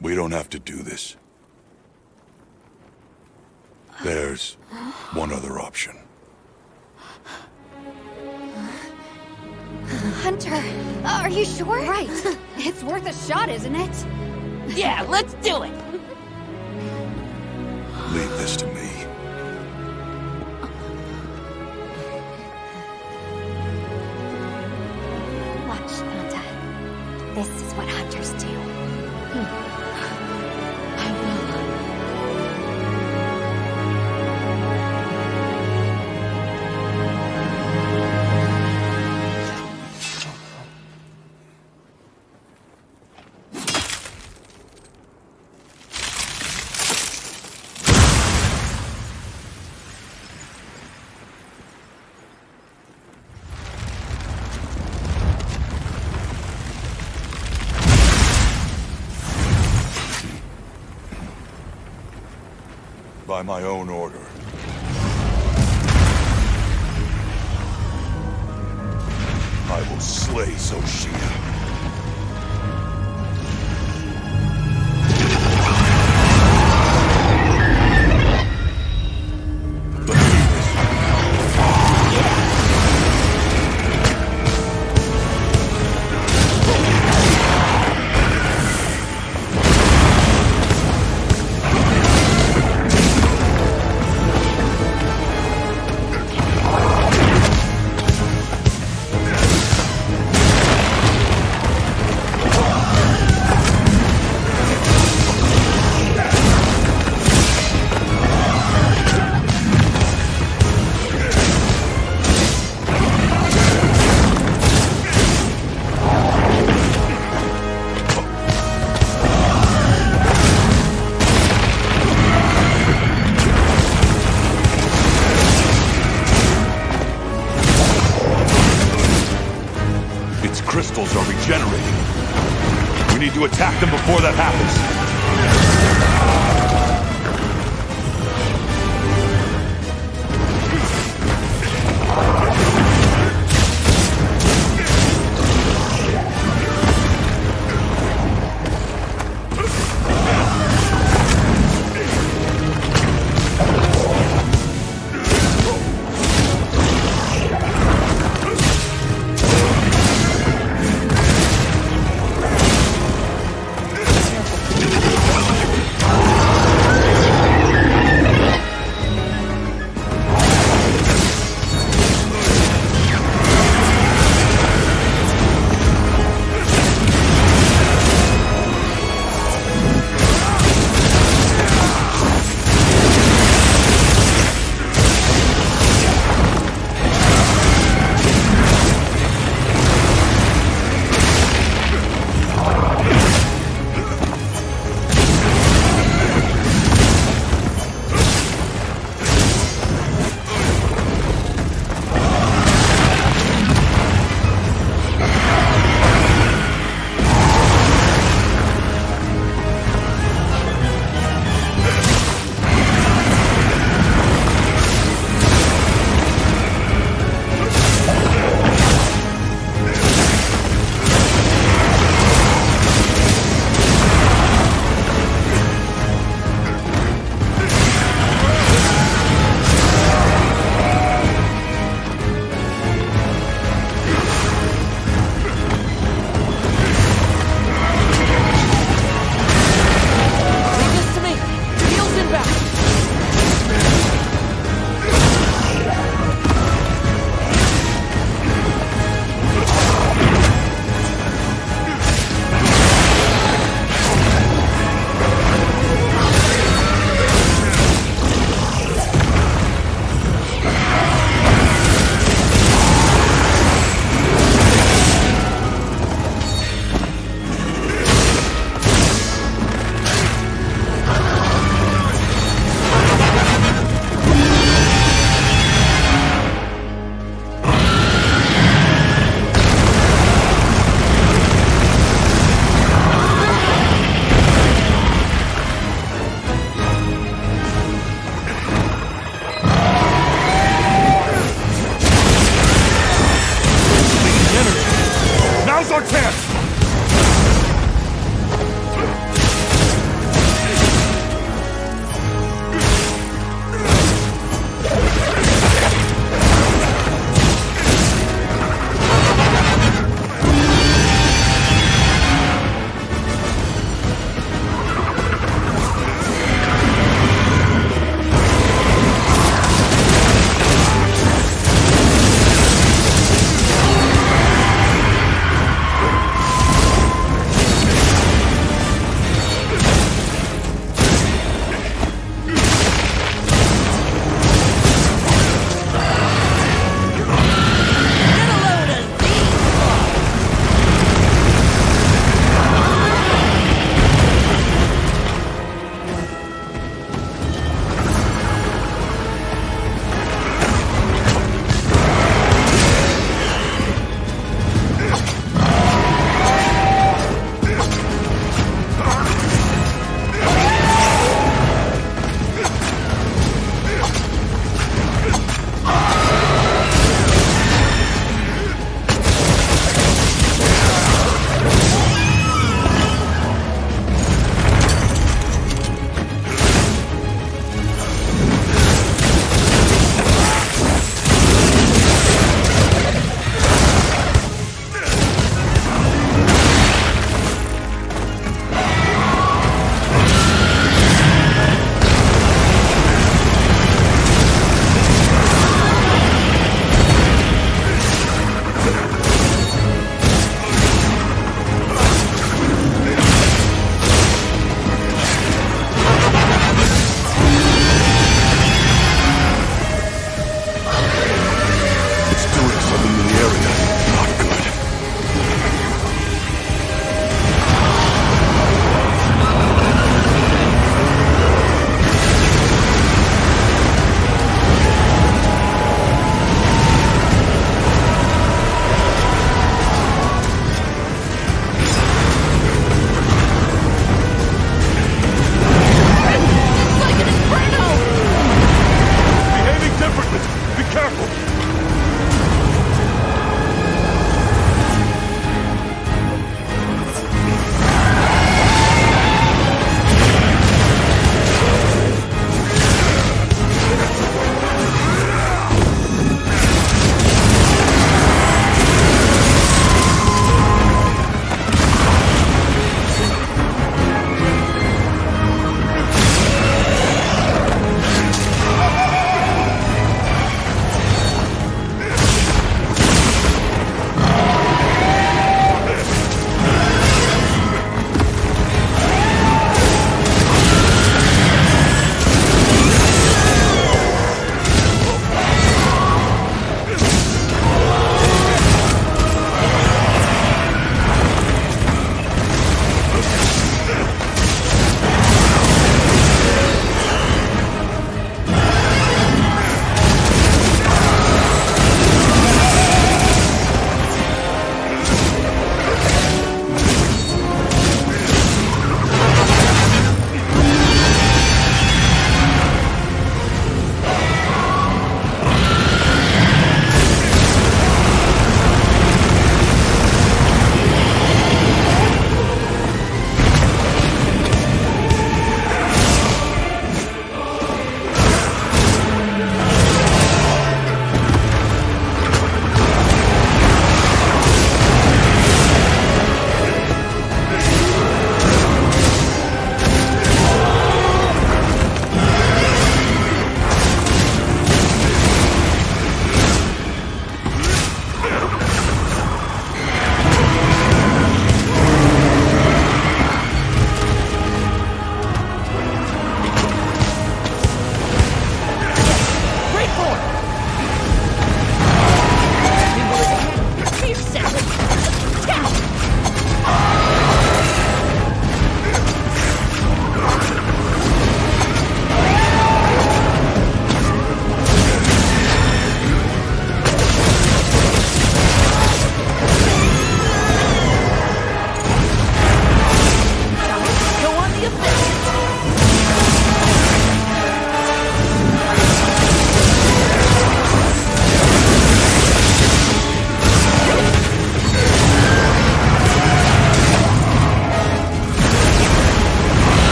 We don't have to do this. There's one other option. Hunter, are you sure? Right. It's worth a shot, isn't it? Yeah, let's do it! Leave this to me. Watch, Nata. This is what hunters do. By my own order. I will slay Xochitl. Let's do this. souls are regenerating. We need to attack them before that happens.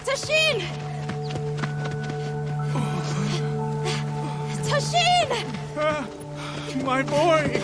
Tashin! Tashin! My boy!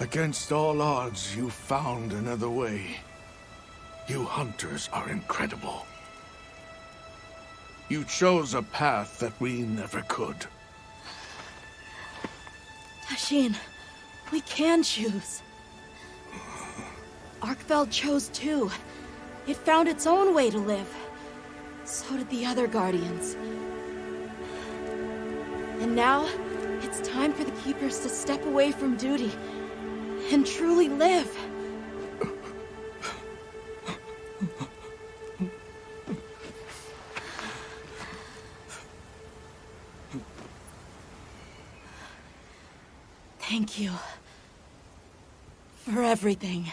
Against all odds, you found another way. You hunters are incredible. You chose a path that we never could. Tashin, we can choose. Arkfeld chose too. It found its own way to live. So did the other Guardians. And now, it's time for the Keepers to step away from duty and truly live. Thank you for everything.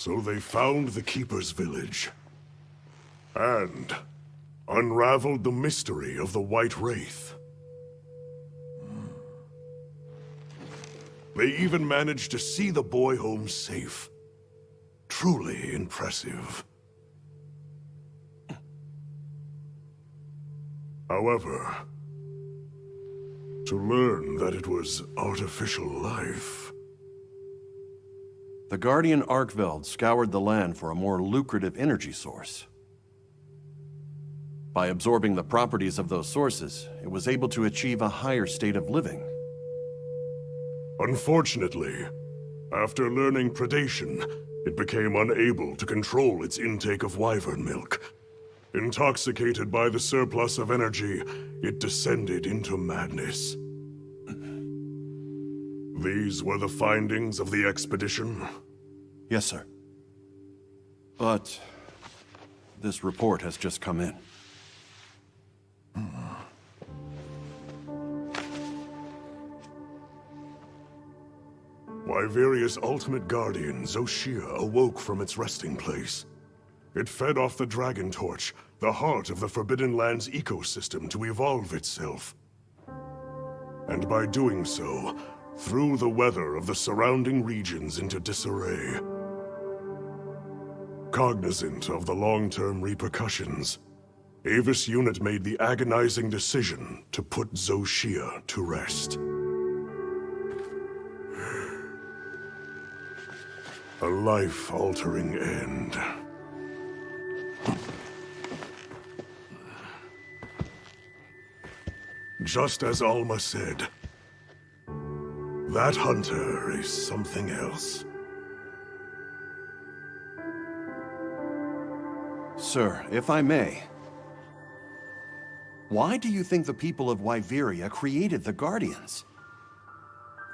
So they found the Keeper's village. And unraveled the mystery of the White Wraith. They even managed to see the boy home safe. Truly impressive. However, to learn that it was artificial life... The Guardian Arkveld scoured the land for a more lucrative energy source. By absorbing the properties of those sources, it was able to achieve a higher state of living. Unfortunately, after learning predation, it became unable to control its intake of wyvern milk. Intoxicated by the surplus of energy, it descended into madness. These were the findings of the expedition? Yes, sir. But this report has just come in. Wyveria's ultimate guardian, Zoshia, awoke from its resting place. It fed off the Dragon Torch, the heart of the Forbidden Lands ecosystem, to evolve itself. And by doing so, threw the weather of the surrounding regions into disarray. Cognizant of the long-term repercussions, Avis Unit made the agonizing decision to put Zoshia to rest. A life-altering end. Just as Alma said, that hunter is something else. Sir, if I may, why do you think the people of Wyveria created the Guardians?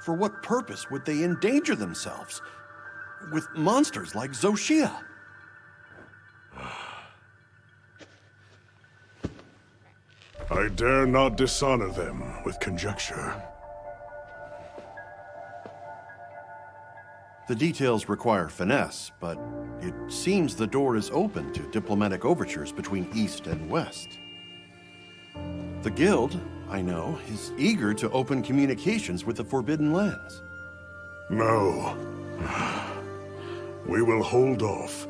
For what purpose would they endanger themselves with monsters like Zoshia? I dare not dishonor them with conjecture. The details require finesse, but it seems the door is open to diplomatic overtures between East and West. The Guild, I know, is eager to open communications with the Forbidden Lands. No. We will hold off.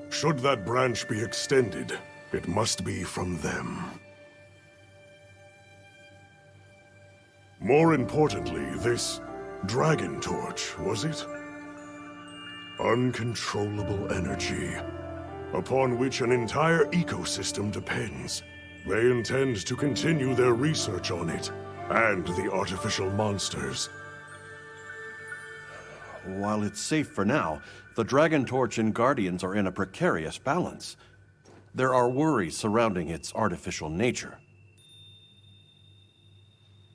Should that branch be extended, it must be from them. More importantly, this Dragon Torch, was it? Uncontrollable energy, upon which an entire ecosystem depends. They intend to continue their research on it, and the artificial monsters. While it's safe for now, the Dragon Torch and Guardians are in a precarious balance. There are worries surrounding its artificial nature.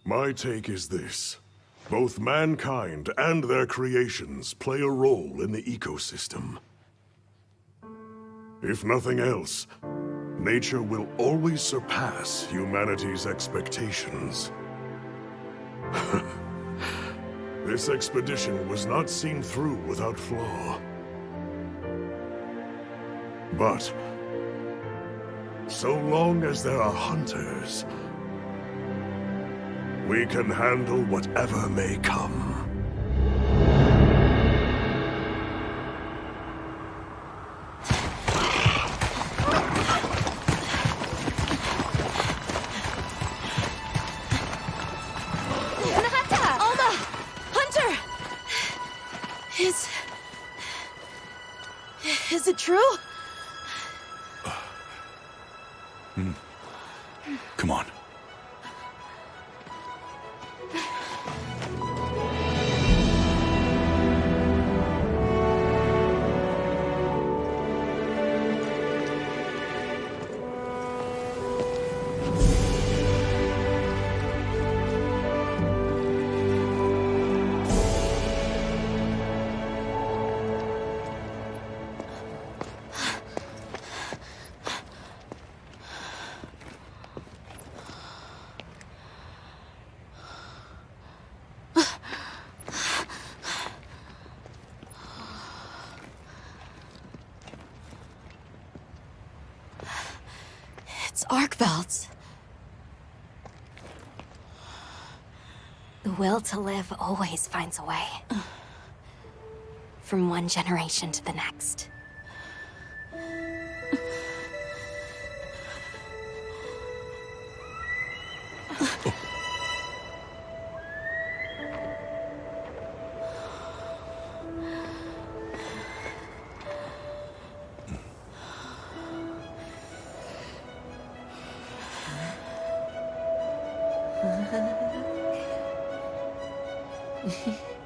My take is this. Both mankind and their creations play a role in the ecosystem. If nothing else, nature will always surpass humanity's expectations. This expedition was not seen through without flaw. But so long as there are hunters, we can handle whatever may come. Is it true? Come on. arc belts. The will to live always finds a way. From one generation to the next. Hehehe